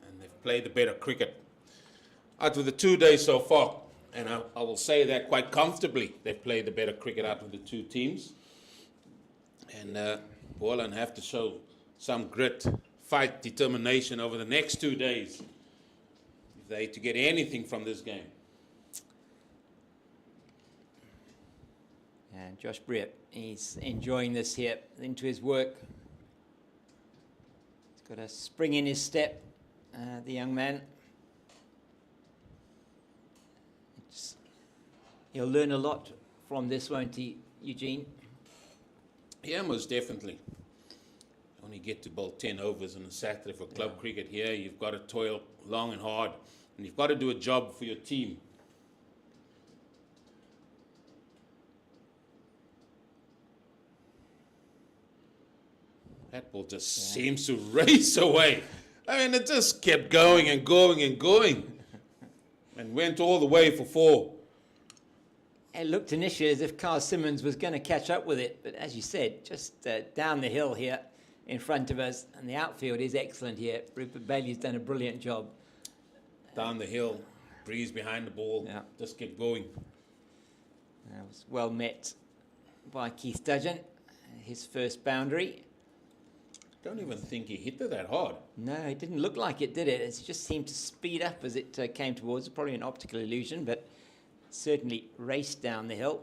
and they've played the better cricket. Out of the 2 days so far, and I will say that quite comfortably, they've played the better cricket out of the two teams. And Boland have to show some grit, fight, determination over the next 2 days if they to get anything from this game. And Josh Breart, he's enjoying this here into his work. He's got a spring in his step, the young man. He'll learn a lot from this, won't he, Eugene? Yeah, most definitely. Only get to bowl 10 overs on a Saturday for club cricket here. You've got to toil long and hard, and you've got to do a job for your team. That ball just seems to race away. I mean, it just kept going and going and going, and went all the way for 4. It looked initially as if Carl Simmons was going to catch up with it, but as you said, just down the hill here in front of us, and the outfield is excellent here. Rupert Bailey's done a brilliant job. Down the hill, breeze behind the ball, just kept going. That was well met by Keith Dudgeon, his first boundary. Don't even think he hit it that hard. No, it didn't look like it, did it? It just seemed to speed up as it came towards. Probably an optical illusion, but certainly raced down the hill.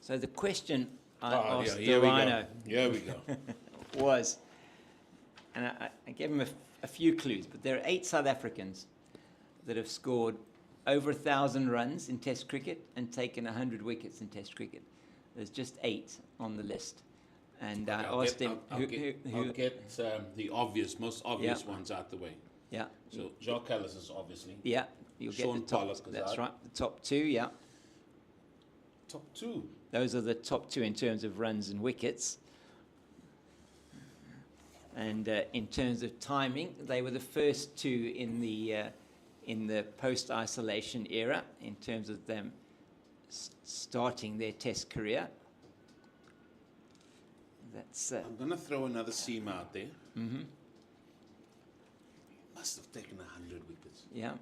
So the question I asked the Rhino Here we go. was, and I gave him a few clues, but there are 8 South Africans that have scored over 1,000 runs in Test cricket and taken 100 wickets in Test cricket. There's just 8 on the list. And I asked him I'll get the most obvious ones out the way. Yeah. So Jacques Callis is obviously. Yeah, you'll get Sean the top. Pollock is That's out. right. The top 2, yeah. Top 2. Those are the top 2 in terms of runs and wickets. And in terms of timing, they were the first 2 in the post-isolation era in terms of them starting their Test career. That's I'm going to throw another seam out there. Must have taken 100 wickets. yeah.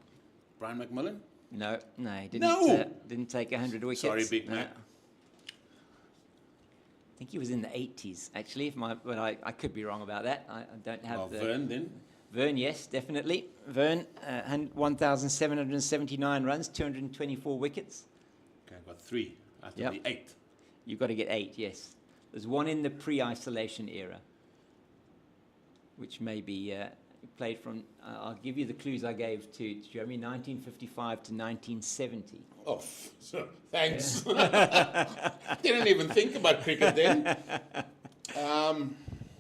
Brian McMillan? No, he didn't. No! Didn't take 100 wickets. Sorry, Big No. Mac. I think he was in the 80s, actually. But I could be wrong about that. I don't have the. Vern then? Vern, yes, definitely. Vern, 1,779 runs, 224 wickets. Okay, I've got 3 out of Yep. the 8. You've got to get 8, yes. There's one in the pre-isolation era, which may be played from, I'll give you the clues I gave to Jeremy, 1955 to 1970. Oh, thanks. Didn't even think about cricket then.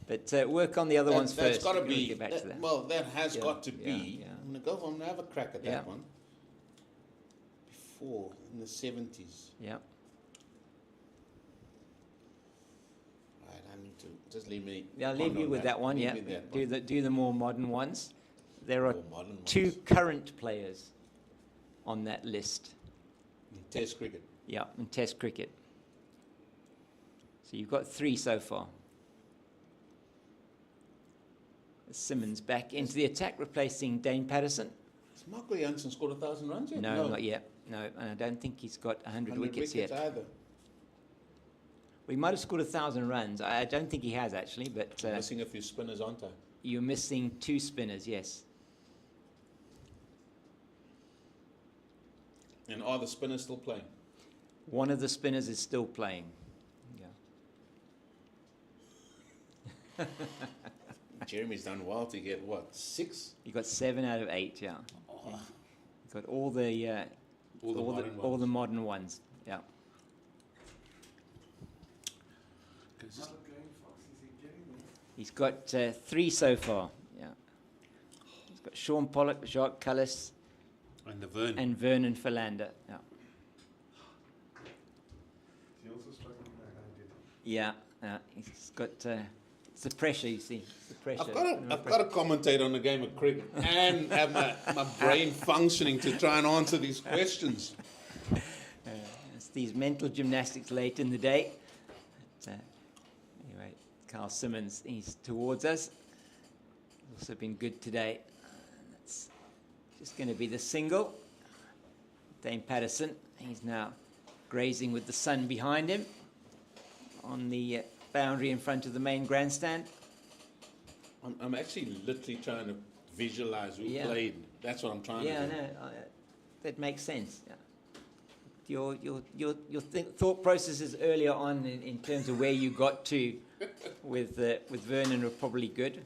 But work on the other ones That's first. got to We're gonna be. get back to that. Well, that has Yeah, got to yeah, be. yeah. I'm going to go and have a crack at that Yeah. one. 94 in the 70s. Yeah. Right, I need to just leave me. Yeah, I'll leave you with that one. Leave Yeah. me that Do one. the more modern ones. There are More modern two ones. current players on that list. In Test cricket. Yeah, in Test cricket. So you've got 3 so far. Simmons back into the attack, replacing Dane Patterson. Has Michael Jansen scored 1,000 runs yet? No, not yet. No, and I don't think he's got 100 wickets yet. either. We might have scored 1,000 runs. I don't think he has actually, but Missing a few spinners, aren't I? you're missing 2 spinners. Yes. And are the spinners still playing? One of the spinners is still playing. Yeah. Jeremy's done well to get what, 6? You got 7 out of 8. Yeah. Oh, You got all the all the modern ones. Yeah. How's it going, Fox? Is he getting there? He's got 3 so far. Yeah. He's got Sean Pollock, Jacques Cullis, And the Vern. and Vernon Philander. Yeah. He also struggling like I did. Yeah. He's got. It's the pressure, you see. It's the pressure. I've got to commentate on the game of cricket and have my brain functioning to try and answer these questions. It's these mental gymnastics late in the day. But, anyway, Carl Simmons, he's towards us. He's also been good today. That's just going to be the single. Dane Patterson, he's now grazing with the sun behind him on the boundary in front of the main grandstand. I'm actually literally trying to visualize who Yeah. played. That's what I'm trying Yeah, to do. no, that makes sense. Yeah. Your thought processes earlier on in terms of where you got to with Vernon were probably good.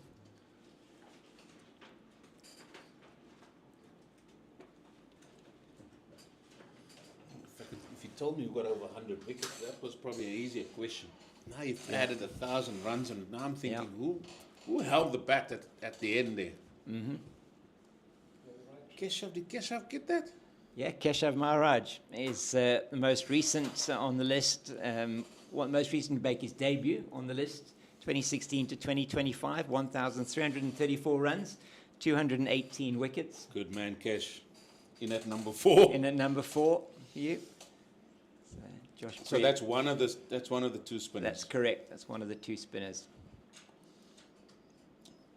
If you told me you got over 100 wickets, that was probably an easier question. Now you've added 1,000 runs, and now I'm thinking, who held the bat at the end there? Mm-hmm. Keshav, did Keshav get that? Yeah, Keshav Maharaj is the most recent on the list. Most recent to make his debut on the list, 2016 to 2025, 1,334 runs, 218 wickets. Good man, Kesh. In at number 4. In at number 4 for you. Josh So Priya. that's one of the 2 spinners. That's correct. That's one of the 2 spinners.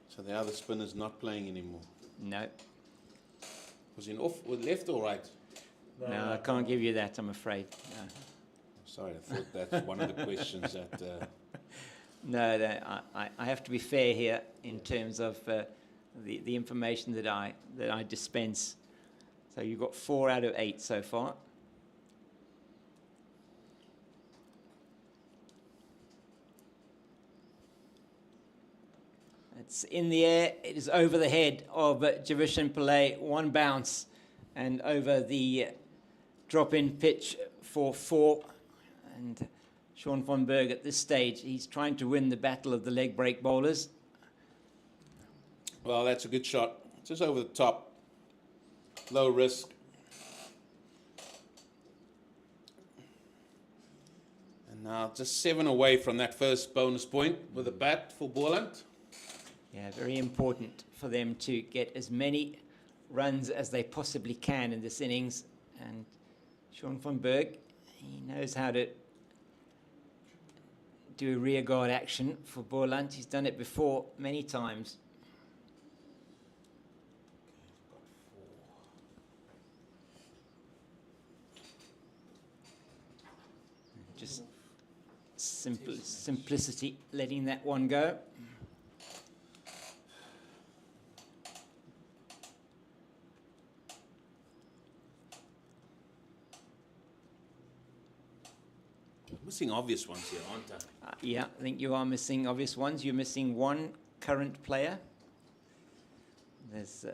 So the other spinner's not playing anymore. No, Was he was left or right? no, I can't give you that, I'm afraid. No. Sorry, I thought that's one of the questions that. No, I have to be fair here in terms of the information that I dispense. So you've got 4 out of 8 so far. It's in the air. It is over the head of Javishan Pillay. 1 bounce and over the drop-in pitch for 4. And Sean von Berg at this stage, he's trying to win the battle of the leg break bowlers. Well, that's a good shot. Just over the top. Low risk. And now just 7 away from that first bonus point with a bat for Boland. Yeah, very important for them to get as many runs as they possibly can in this innings. And Sean von Berg, he knows how to do a rear guard action for Boland. He's done it before many times. Just simplicity, letting that one go. Missing obvious ones here, aren't I? Yeah, I think you are missing obvious ones. You're missing 1 current player. There's,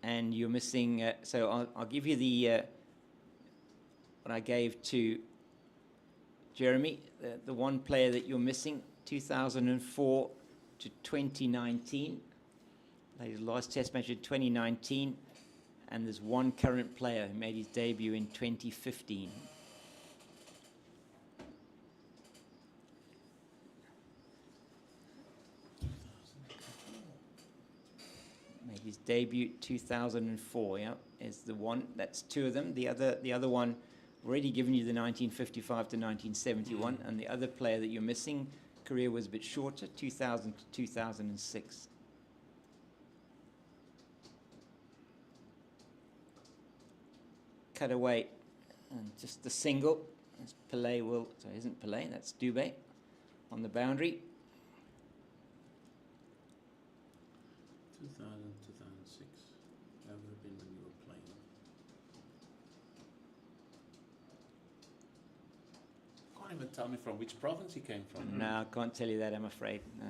and you're missing. So I'll give you the what I gave to Jeremy. The 1 player that you're missing, 2004 to 2019. Played his last Test match in 2019, and there's one current player who made his debut in 2015. Made his debut 2004. Yeah, is the one. That's two of them. The other one, already given you the 1955 to 1971, and the other player that you're missing, career was a bit shorter, 2000 to 2006. Cut away, and just the single. As Pillay will, so it isn't Pillay, that's Dubé on the boundary. 2000, 2006. That would have been when you were playing. Can't even tell me from which province he came from. No, I can't tell you that, I'm afraid. No.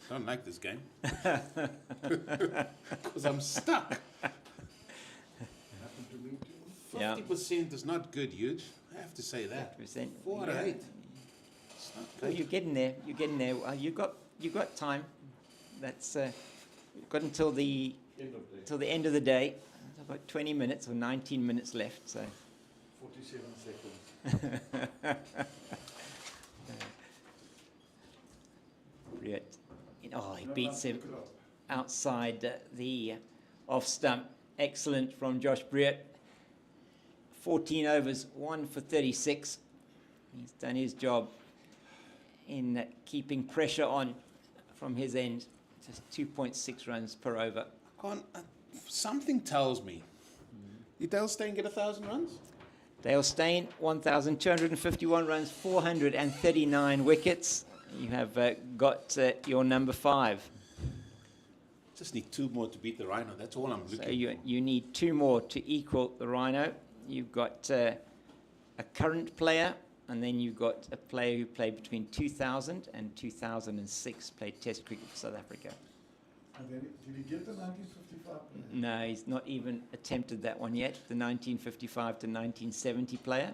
Don't like this game. Because I'm stuck. Happened to me too. Yeah. 50% is not good, huge. I have to say that. 50%. 4 out of 8. It's not Oh, good. you're getting there. You're getting there. You got time. That's you've got until the end of the day. About 20 minutes or 19 minutes left. So 47 seconds. Briet. Oh, he beats him outside the off stump. Excellent from Josh Briet. 14 overs, 1 for 36. He's done his job in keeping pressure on from his end. Just 2.6 runs per over. Something tells me. Did Dale Steyn get 1,000 runs? Dale Steyn, 1,251 runs, 439 wickets. You have got your number 5. Just need 2 more to beat the Rhino. That's all I'm looking So for. you need 2 more to equal the Rhino. You've got a current player, and then you've got a player who played between 2000 and 2006, played Test cricket for South Africa. And then, did he get the 1955? No, he's not even attempted that one yet, the 1955 to 1970 player.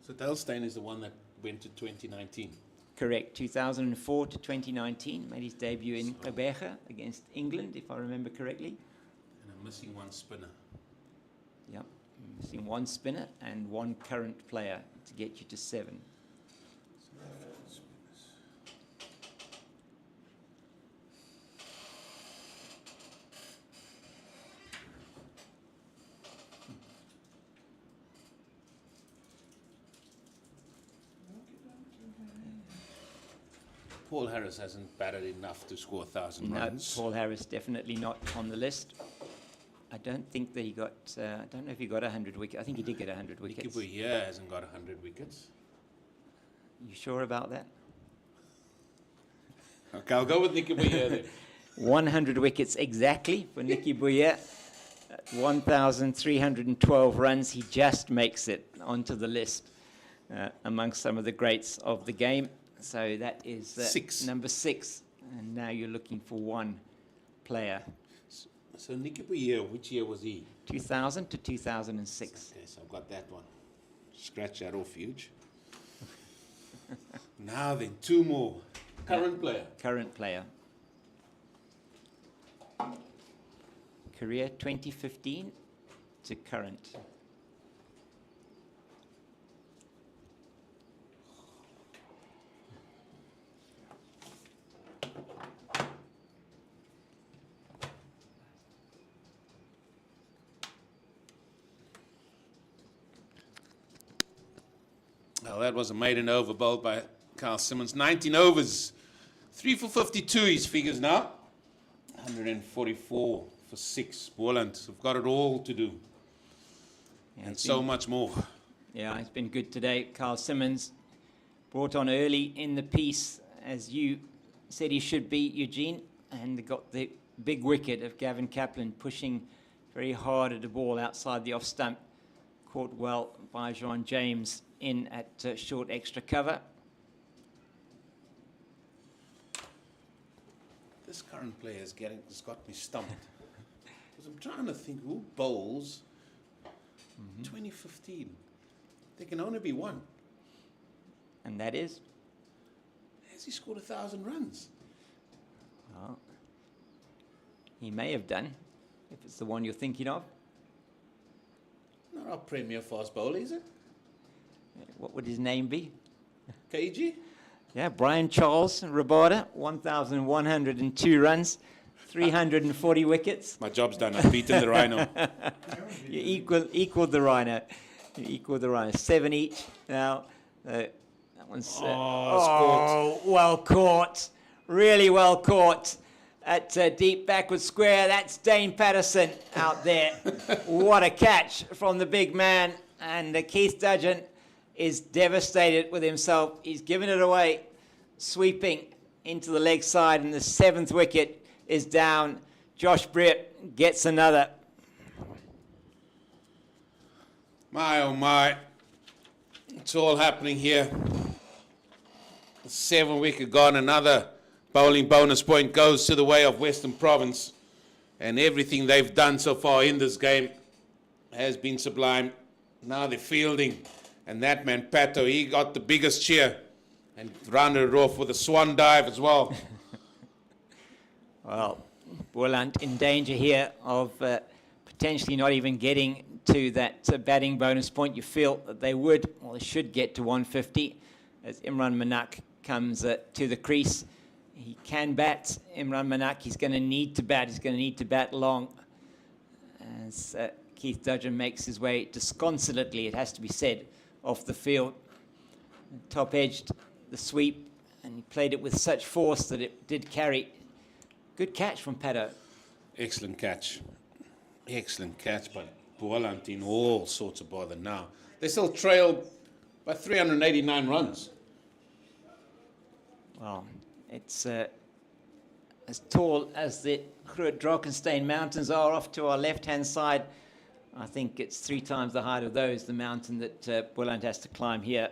So Dale Steyn is the one that went to 2019. Correct, 2004 to 2019, made his debut in Oberge against England, if I remember correctly. And I'm missing 1 spinner. Yep, missing 1 spinner and 1 current player to get you to 7. Paul Harris hasn't batted enough to score 1,000 No, runs. Paul Harris definitely not on the list. I don't think that he got, I don't know if he got 100 wickets. I think he did get 100 wickets. Nicky Boyer hasn't got 100 wickets. You sure about that? Okay, I'll go with Nicky Boyer then. 100 wickets exactly for Nicky Boyer. 1,312 runs. He just makes it onto the list amongst some of the greats of the game. So that is 6. number 6. And now you're looking for 1 player. So Nicky Boyer, which year was he? 2000 to 2006. Okay, so I've got that one. Scratch that off, huge. Now then, 2 more. Current player. Current player. Career 2015 to current. Well, that was a maiden over bowled by Carl Simmons. 19 overs. 3 for 52, his figures now. 144 for 6. Boland have got it all to do. Yeah, And it's so been- much more. Yeah, it's been good today. Carl Simmons brought on early in the piece, as you said he should be, Eugene, and got the big wicket of Gavin Kaplan pushing very hard at the ball outside the off stump. Caught well by John James in at short extra cover. This current player has got me stumped. Because I'm trying to think who bowls 2015. There can only be one. And that is, Has he scored 1,000 runs? well, He may have done, if it's the one you're thinking of. Not our premier fast bowler, is it? What would his name be? KG? Yeah, Brian Charles Rabada, 1,102 runs, 340 wickets. My job's done. I've beaten the Rhino. You equaled the Rhino. You equaled the Rhino. 7 each. Now, that one's... well caught. Really well caught. At deep backward square. That's Dane Patterson out there. What a catch from the big man. And Keith Dudgeon is devastated with himself. He's given it away. Sweeping into the leg side. And the 7th wicket is down. Josh Britt gets another. My, oh my. It's all happening here. 7 wicket gone. Another bowling bonus point goes to the way of Western Province. And everything they've done so far in this game has been sublime. Now they're fielding. And that man, Pato, he got the biggest cheer. And rounded it off with a swan dive as well. Well, Boland in danger here of potentially not even getting to that batting bonus point. You feel that they would, or they should get to 150 as Imran Manak comes to the crease. He can bat, Imran Manak. He's going to need to bat. He's going to need to bat long as Keith Dudgeon makes his way disconsolately, it has to be said, off the field. Top-edged the sweep, and he played it with such force that it did carry. Good catch from Pato. Excellent catch. Excellent catch by Boland in all sorts of bother now. They still trail by 389 runs. Well, it's as tall as the Groot Drakensberg Mountains are off to our left-hand side. I think it's 3 times the height of those, the mountain that Boland has to climb here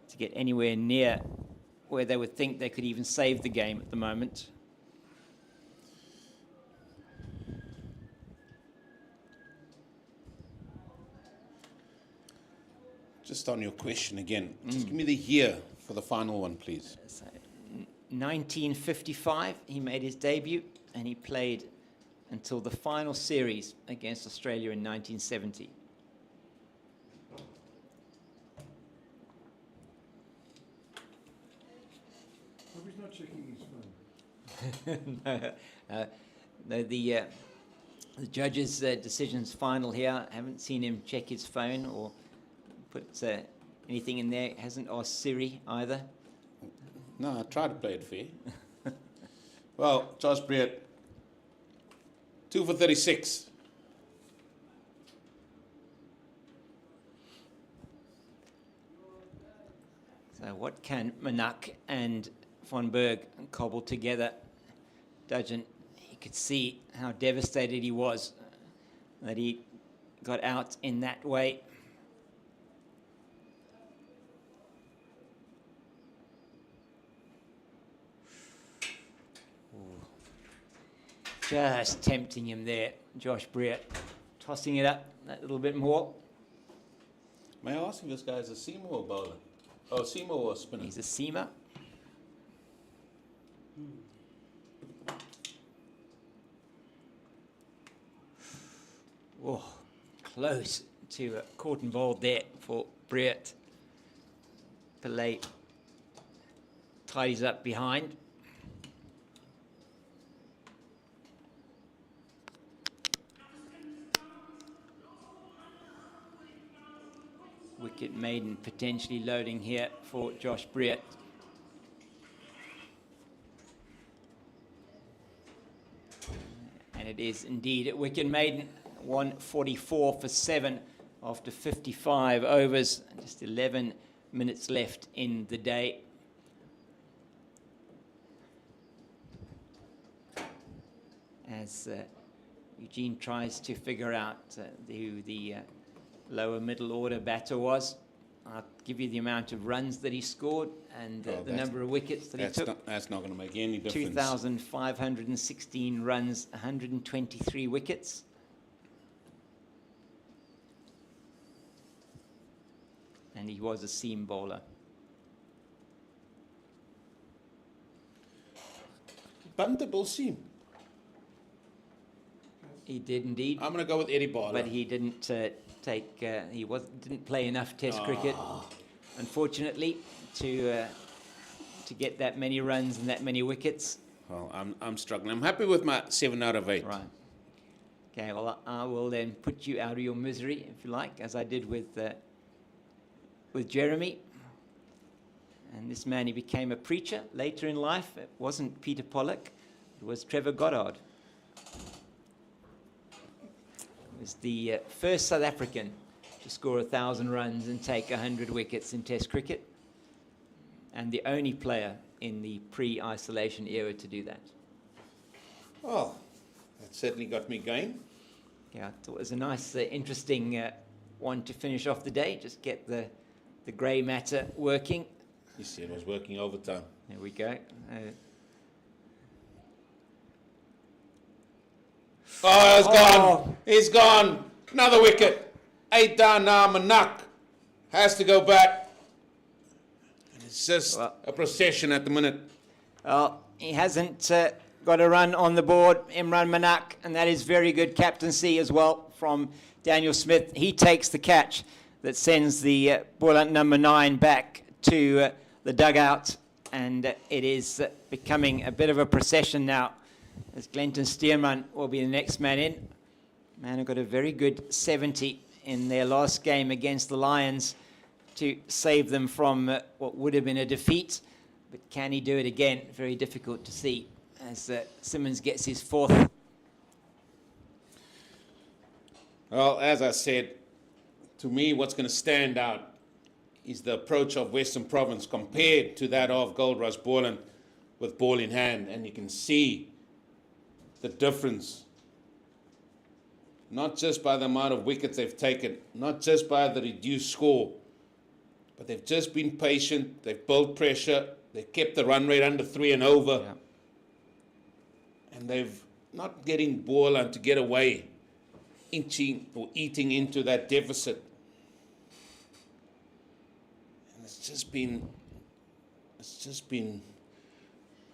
to get anywhere near where they would think they could even save the game at the moment. Just on your question again, just give me the year for the final one, please. So, 1955, he made his debut, and he played until the final series against Australia in 1970. Hope he's not checking his phone. No, the judge's decision's final here. I haven't seen him check his phone or put anything in there. Hasn't asked Siri either. No, I tried to play it fair. Well, Josh Britt, 2 for 36. So what can Manak and Von Berg cobble together? Dudgeon, he could see how devastated he was that he got out in that way. Just tempting him there, Josh Britt, tossing it up that little bit more. May I ask if this guy is a seamer or bowler? Oh, seamer or spinner? He's a seamer. Oh, close to a caught and bowled there for Britt. Pillay tidies up behind. Wicket maiden potentially loading here for Josh Britt. And it is indeed a wicket maiden. 144 for 7 after 55 overs. Just 11 minutes left in the day. As Eugene tries to figure out who the lower middle order batter was. I'll give you the amount of runs that he scored and the number of wickets that he took. That's not going to make any difference. 2,516 runs, 123 wickets. And he was a seam bowler. Buntable seam. He did indeed, I'm going to go with Eddie Barlow. but he didn't didn't play enough Test cricket, unfortunately, to get that many runs and that many wickets. Well, I'm struggling. I'm happy with my 7 out of 8. Right. Okay. Well, I will then put you out of your misery, if you like, as I did with Jeremy. And this man, he became a preacher later in life. It wasn't Peter Pollock. It was Trevor Goddard. He was the first South African to score 1,000 runs and take 100 wickets in Test cricket, and the only player in the pre-isolation era to do that. Oh, that certainly got me going. Yeah, I thought it was a nice, interesting one to finish off the day. Just get the grey matter working. You see, it was working overtime. There we go. Oh, it's Oh. gone. He's gone. Another wicket. 8 down now. Manak has to go back. And it's just Well- a procession at the minute. Well, he hasn't got a run on the board, Imran Manak, and that is very good captaincy as well from Daniel Smith. He takes the catch that sends the Boland number 9 back to the dugout, and it is becoming a bit of a procession now, as Glenton Stearman will be the next man in. Man who got a very good 70 in their last game against the Lions to save them from what would have been a defeat. But can he do it again? Very difficult to see as Simmons gets his 4th. Well, as I said, to me, what's going to stand out is the approach of Western Province compared to that of Goldrush Boland with ball in hand. And you can see the difference, not just by the amount of wickets they've taken, not just by the reduced score, but they've just been patient, they've built pressure, they've kept the run rate under 3 and over, Yeah. and they've not getting Boland to get away, inching or eating into that deficit. And it's just been,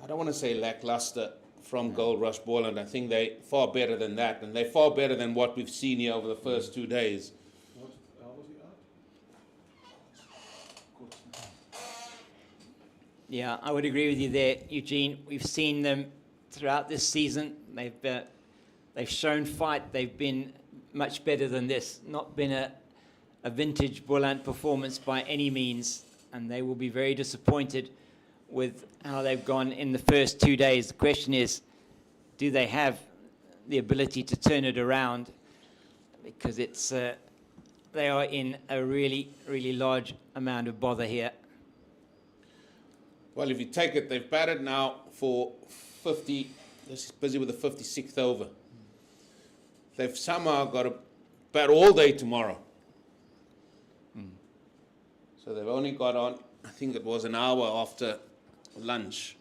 I don't want to say lackluster from Goldrush Boland. I think they're far better than that, and they're far better than what we've seen here over the first 2 days. How was he out? Yeah, I would agree with you there, Eugene. We've seen them throughout this season. They've shown fight. They've been much better than this. Not been a vintage Boland performance by any means, and they will be very disappointed with how they've gone in the first 2 days. The question is, do they have the ability to turn it around? Because they are in a really, really large amount of bother here. Well, if you take it, they've batted now for 50, this is busy with the 56th over. They've somehow got to bat all day tomorrow. So they've only got on, I think it was an hour after lunch.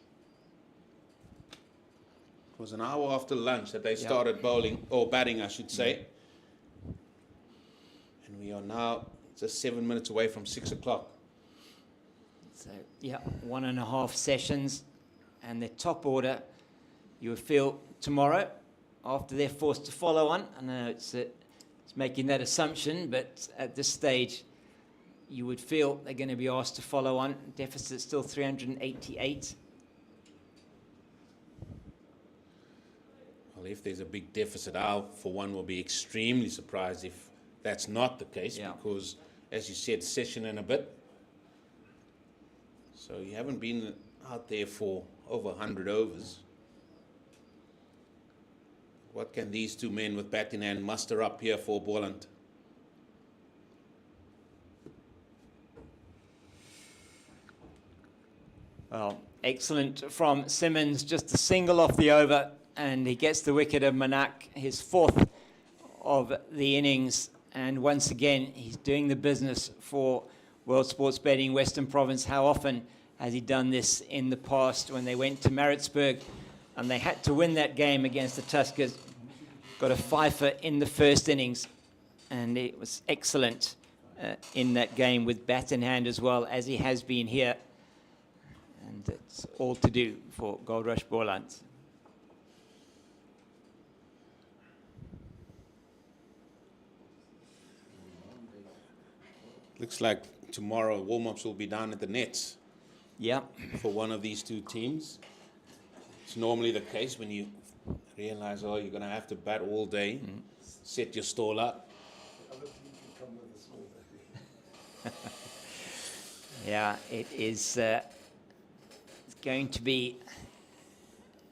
It was an hour after lunch that they started bowling, or batting, I should say. And we are now just 7 minutes away from 6 o'clock. So, yeah, 1.5 sessions. And their top order, you would feel tomorrow, after they're forced to follow on. I know it's making that assumption, but at this stage, you would feel they're going to be asked to follow on. Deficit still 388. Well, if there's a big deficit, I, for one, will be extremely surprised if that's not the case, because, as you said, session and a bit. So you haven't been out there for over 100 overs. What can these two men with bat in hand muster up here for Boland? Well, excellent from Simmons, just a single off the over, and he gets the wicket of Manak, his 4th of the innings. And once again, he's doing the business for World Sports Betting Western Province. How often has he done this in the past when they went to Maritzburg and they had to win that game against the Tuskers? Got a fifer in the first innings, and it was excellent in that game with bat in hand as well, as he has been here. And it's all to do for Goldrush Boland. Looks like tomorrow warm-ups will be down at the nets Yeah. for one of these two teams. It's normally the case when you realize, oh, you're going to have to bat all day, set your stall up. Other teams will come with a small Yeah, it is it's going to be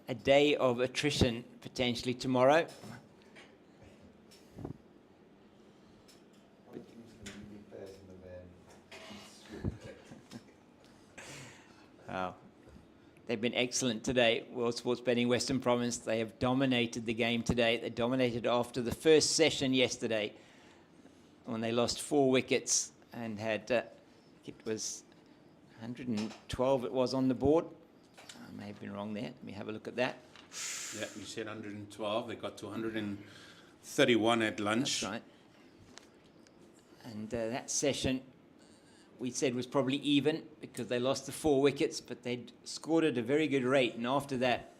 a day of attrition potentially tomorrow. Other teams can leave players in the van. Wow. They've been excellent today, World Sports Betting Western Province. They have dominated the game today. They dominated after the first session yesterday when they lost 4 wickets and had, it was 112 it was on the board. I may have been wrong there. Let me have a look at that. Yeah, you said 112. They got to 131 at lunch. That's right. And that session we said was probably even because they lost the 4 wickets, but they'd scored at a very good rate. And after that,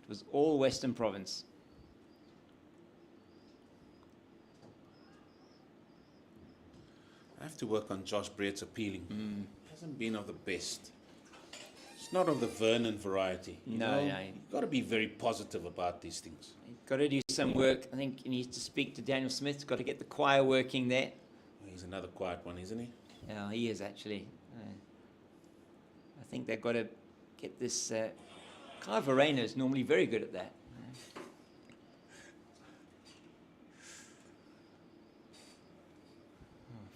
it was all Western Province. I have to work on Josh Brett's appealing. Hasn't been of the best. It's not of the Vernon variety. You No, know? no. You've got to be very positive about these things. He's got to do some work. I think he needs to speak to Daniel Smith. He's got to get the choir working there. He's another quiet one, isn't he? Yeah, he is actually. I think they've got to get this. Kai Verena is normally very good at that.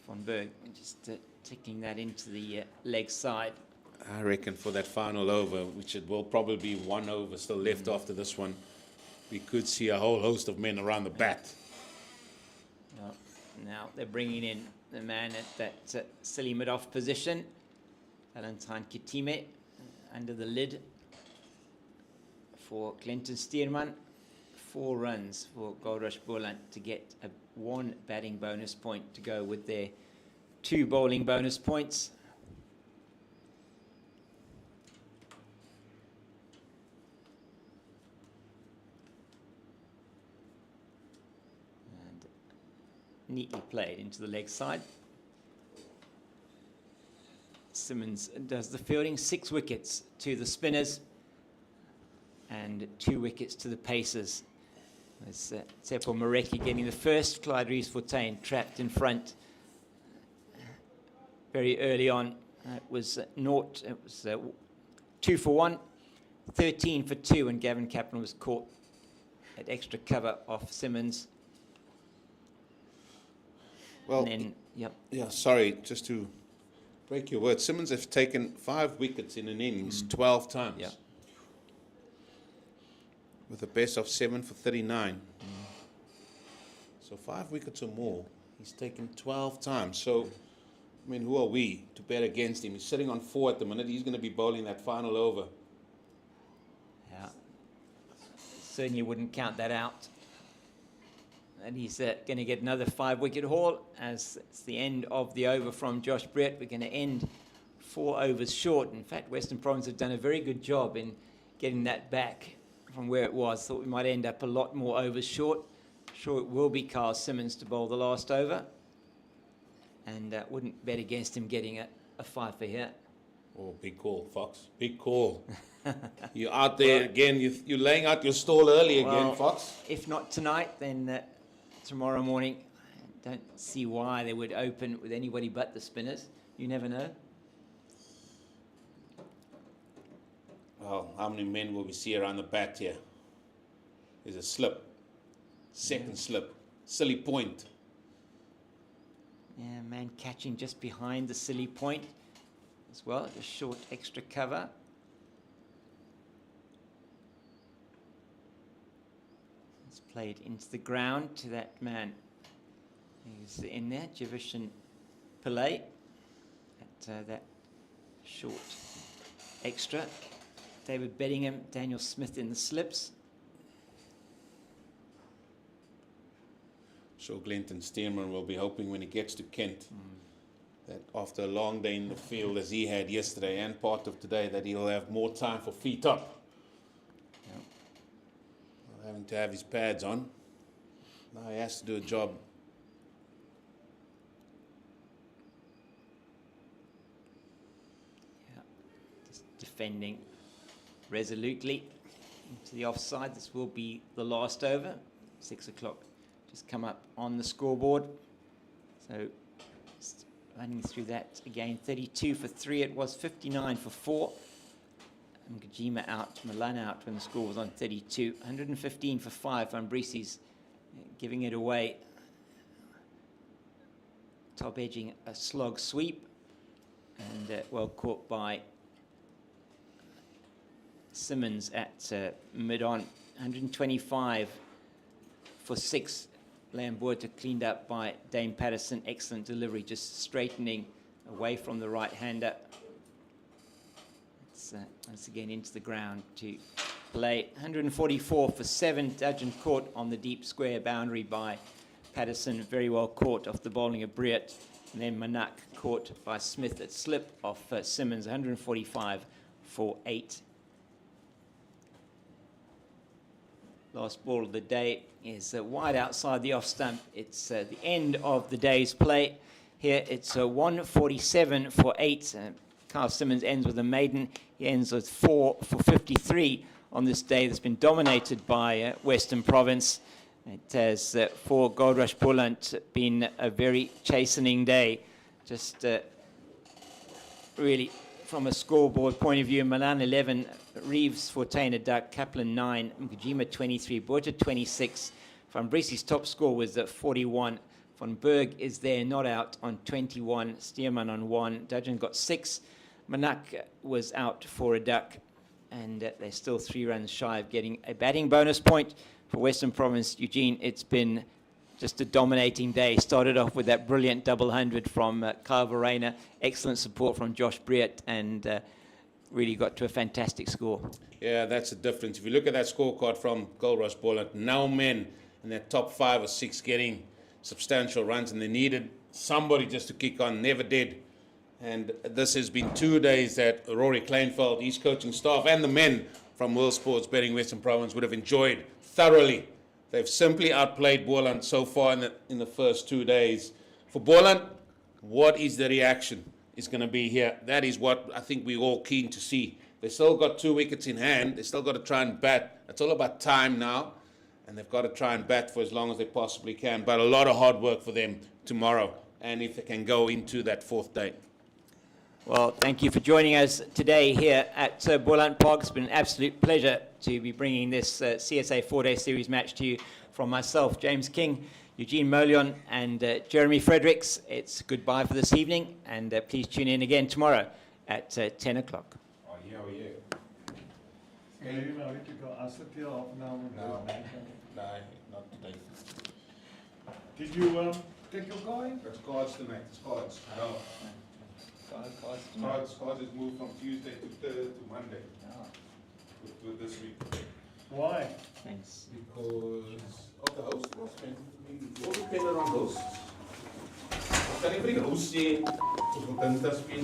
Von Berg, just ticking that into the leg side. I reckon for that final over, which it will probably be 1 over still left after this one, we could see a whole host of men around the bat. Well, now they're bringing in the man at that silly mid-off position, Valentine Kitime, under the lid for Clinton Stearman. 4 runs for Goldrush Boland to get a 1 batting bonus point to go with their 2 bowling bonus points. And neatly played into the leg side. Simmons does the fielding, 6 wickets to the spinners and 2 wickets to the pacers. There's Tsepo Mareki getting the first, Clyde Rees-Fontaine trapped in front very early on. It was 2 for 1, 13 for 2, and Gavin Kaplan was caught at extra cover off Simmons. Well, And then, yep. yeah, sorry, just to break your word. Simmons have taken 5 wickets in an innings 12 times. Yeah. With a best of 7 for 39. So 5 wickets or more. He's taken 12 times. So, I mean, who are we to bet against him? He's sitting on 4 at the minute. He's going to be bowling that final over. Yeah. Certainly wouldn't count that out. And he's going to get another 5-wicket haul as it's the end of the over from Josh Brett. We're going to end 4 overs short. In fact, Western Province have done a very good job in getting that back from where it was. Thought we might end up a lot more overs short. Sure, it will be Carl Simmons to bowl the last over. And wouldn't bet against him getting a 5 for here. Oh, big call, Fox. Big call. You're out there again. You're laying out your stall early again, Well, Fox. If not tonight, then tomorrow morning. I don't see why they would open with anybody but the spinners. You never know. Well, how many men will we see around the bat here? There's a slip. Second slip. Silly point. Yeah, man catching just behind the silly point as well. Just short extra cover. It's played into the ground to that man. He's in there, Jivishan Pillay. At that short extra. David Beddingham, Daniel Smith in the slips. Sure, Clinton Stearman will be hoping when he gets to Kent that after a long day in the field as he had yesterday and part of today, that he'll have more time for feet up. Yep. Having to have his pads on. Now he has to do a job. defending resolutely into the offside. This will be the last over. 6 o'clock just come up on the scoreboard. So just running through that again. 32 for 3. It was 59 for 4. Ngajima out, Milan out when the score was on 32. 115 for 5. Ambrisi's giving it away. Top edging a slog sweep. And well caught by Simmons at mid-on. 125 for 6. Lamborta cleaned up by Dane Patterson. Excellent delivery, just straightening away from the right-hander. It's once again into the ground to play. 144 for 7. Dudgeon caught on the deep square boundary by Patterson. Very well caught off the bowling of Briat. And then Manak caught by Smith at slip off Simmons. 145 for 8. Last ball of the day is wide outside the off stump. It's the end of the day's play. Here it's 147 for 8. Carl Simmons ends with a maiden. He ends with 4 for 53 on this day that's been dominated by Western Province. It has, for Goldrush Boland, been a very chastening day. Just really, from a scoreboard point of view, Milan 11, Reeves 14, a duck, Kaplan 9, Ngajima 23, Botha 26. Van Briese's top score was 41. Van Berg is there, not out, on 21. Steerman on 1. Dudgeon got 6. Manak was out for a duck. And they're still 3 runs shy of getting a batting bonus point. For Western Province, Eugene, it's been just a dominating day. Started off with that brilliant double 100 from Kyle Verreynne. Excellent support from Josh Briat, and really got to a fantastic score. Yeah, that's the difference. If you look at that scorecard from Goldrush Boland, no men in that top 5 or 6 getting substantial runs, and they needed somebody just to kick on, never did. And this has been 2 days that Rory Kleinfeld, his coaching staff, and the men from World Sports Betting Western Province would have enjoyed thoroughly. They've simply outplayed Boland so far in the first 2 days. For Boland, what is the reaction is going to be here? That is what I think we're all keen to see. They still got 2 wickets in hand. They still got to try and bat. It's all about time now, and they've got to try and bat for as long as they possibly can. But a lot of hard work for them tomorrow, and if they can go into that 4th day. Well, thank you for joining us today here at Boland Park. It's been an absolute pleasure to be bringing this CSA 4-day series match to you from myself, James King, Eugene Molion, and Jeremy Fredericks. It's goodbye for this evening, and please tune in again tomorrow at 10 o'clock. Oh, yeah, oh, yeah. Maybe I need to go. I'll sit here half an hour. No, not today. Did you take your car in? It's cards tonight. It's cards. No. Cards is moved from Tuesday to Monday. With this week. Why? Thanks. Because of the host was we all depended on hosts. Kan nie vir die host sê ons moet Dinsdag speel.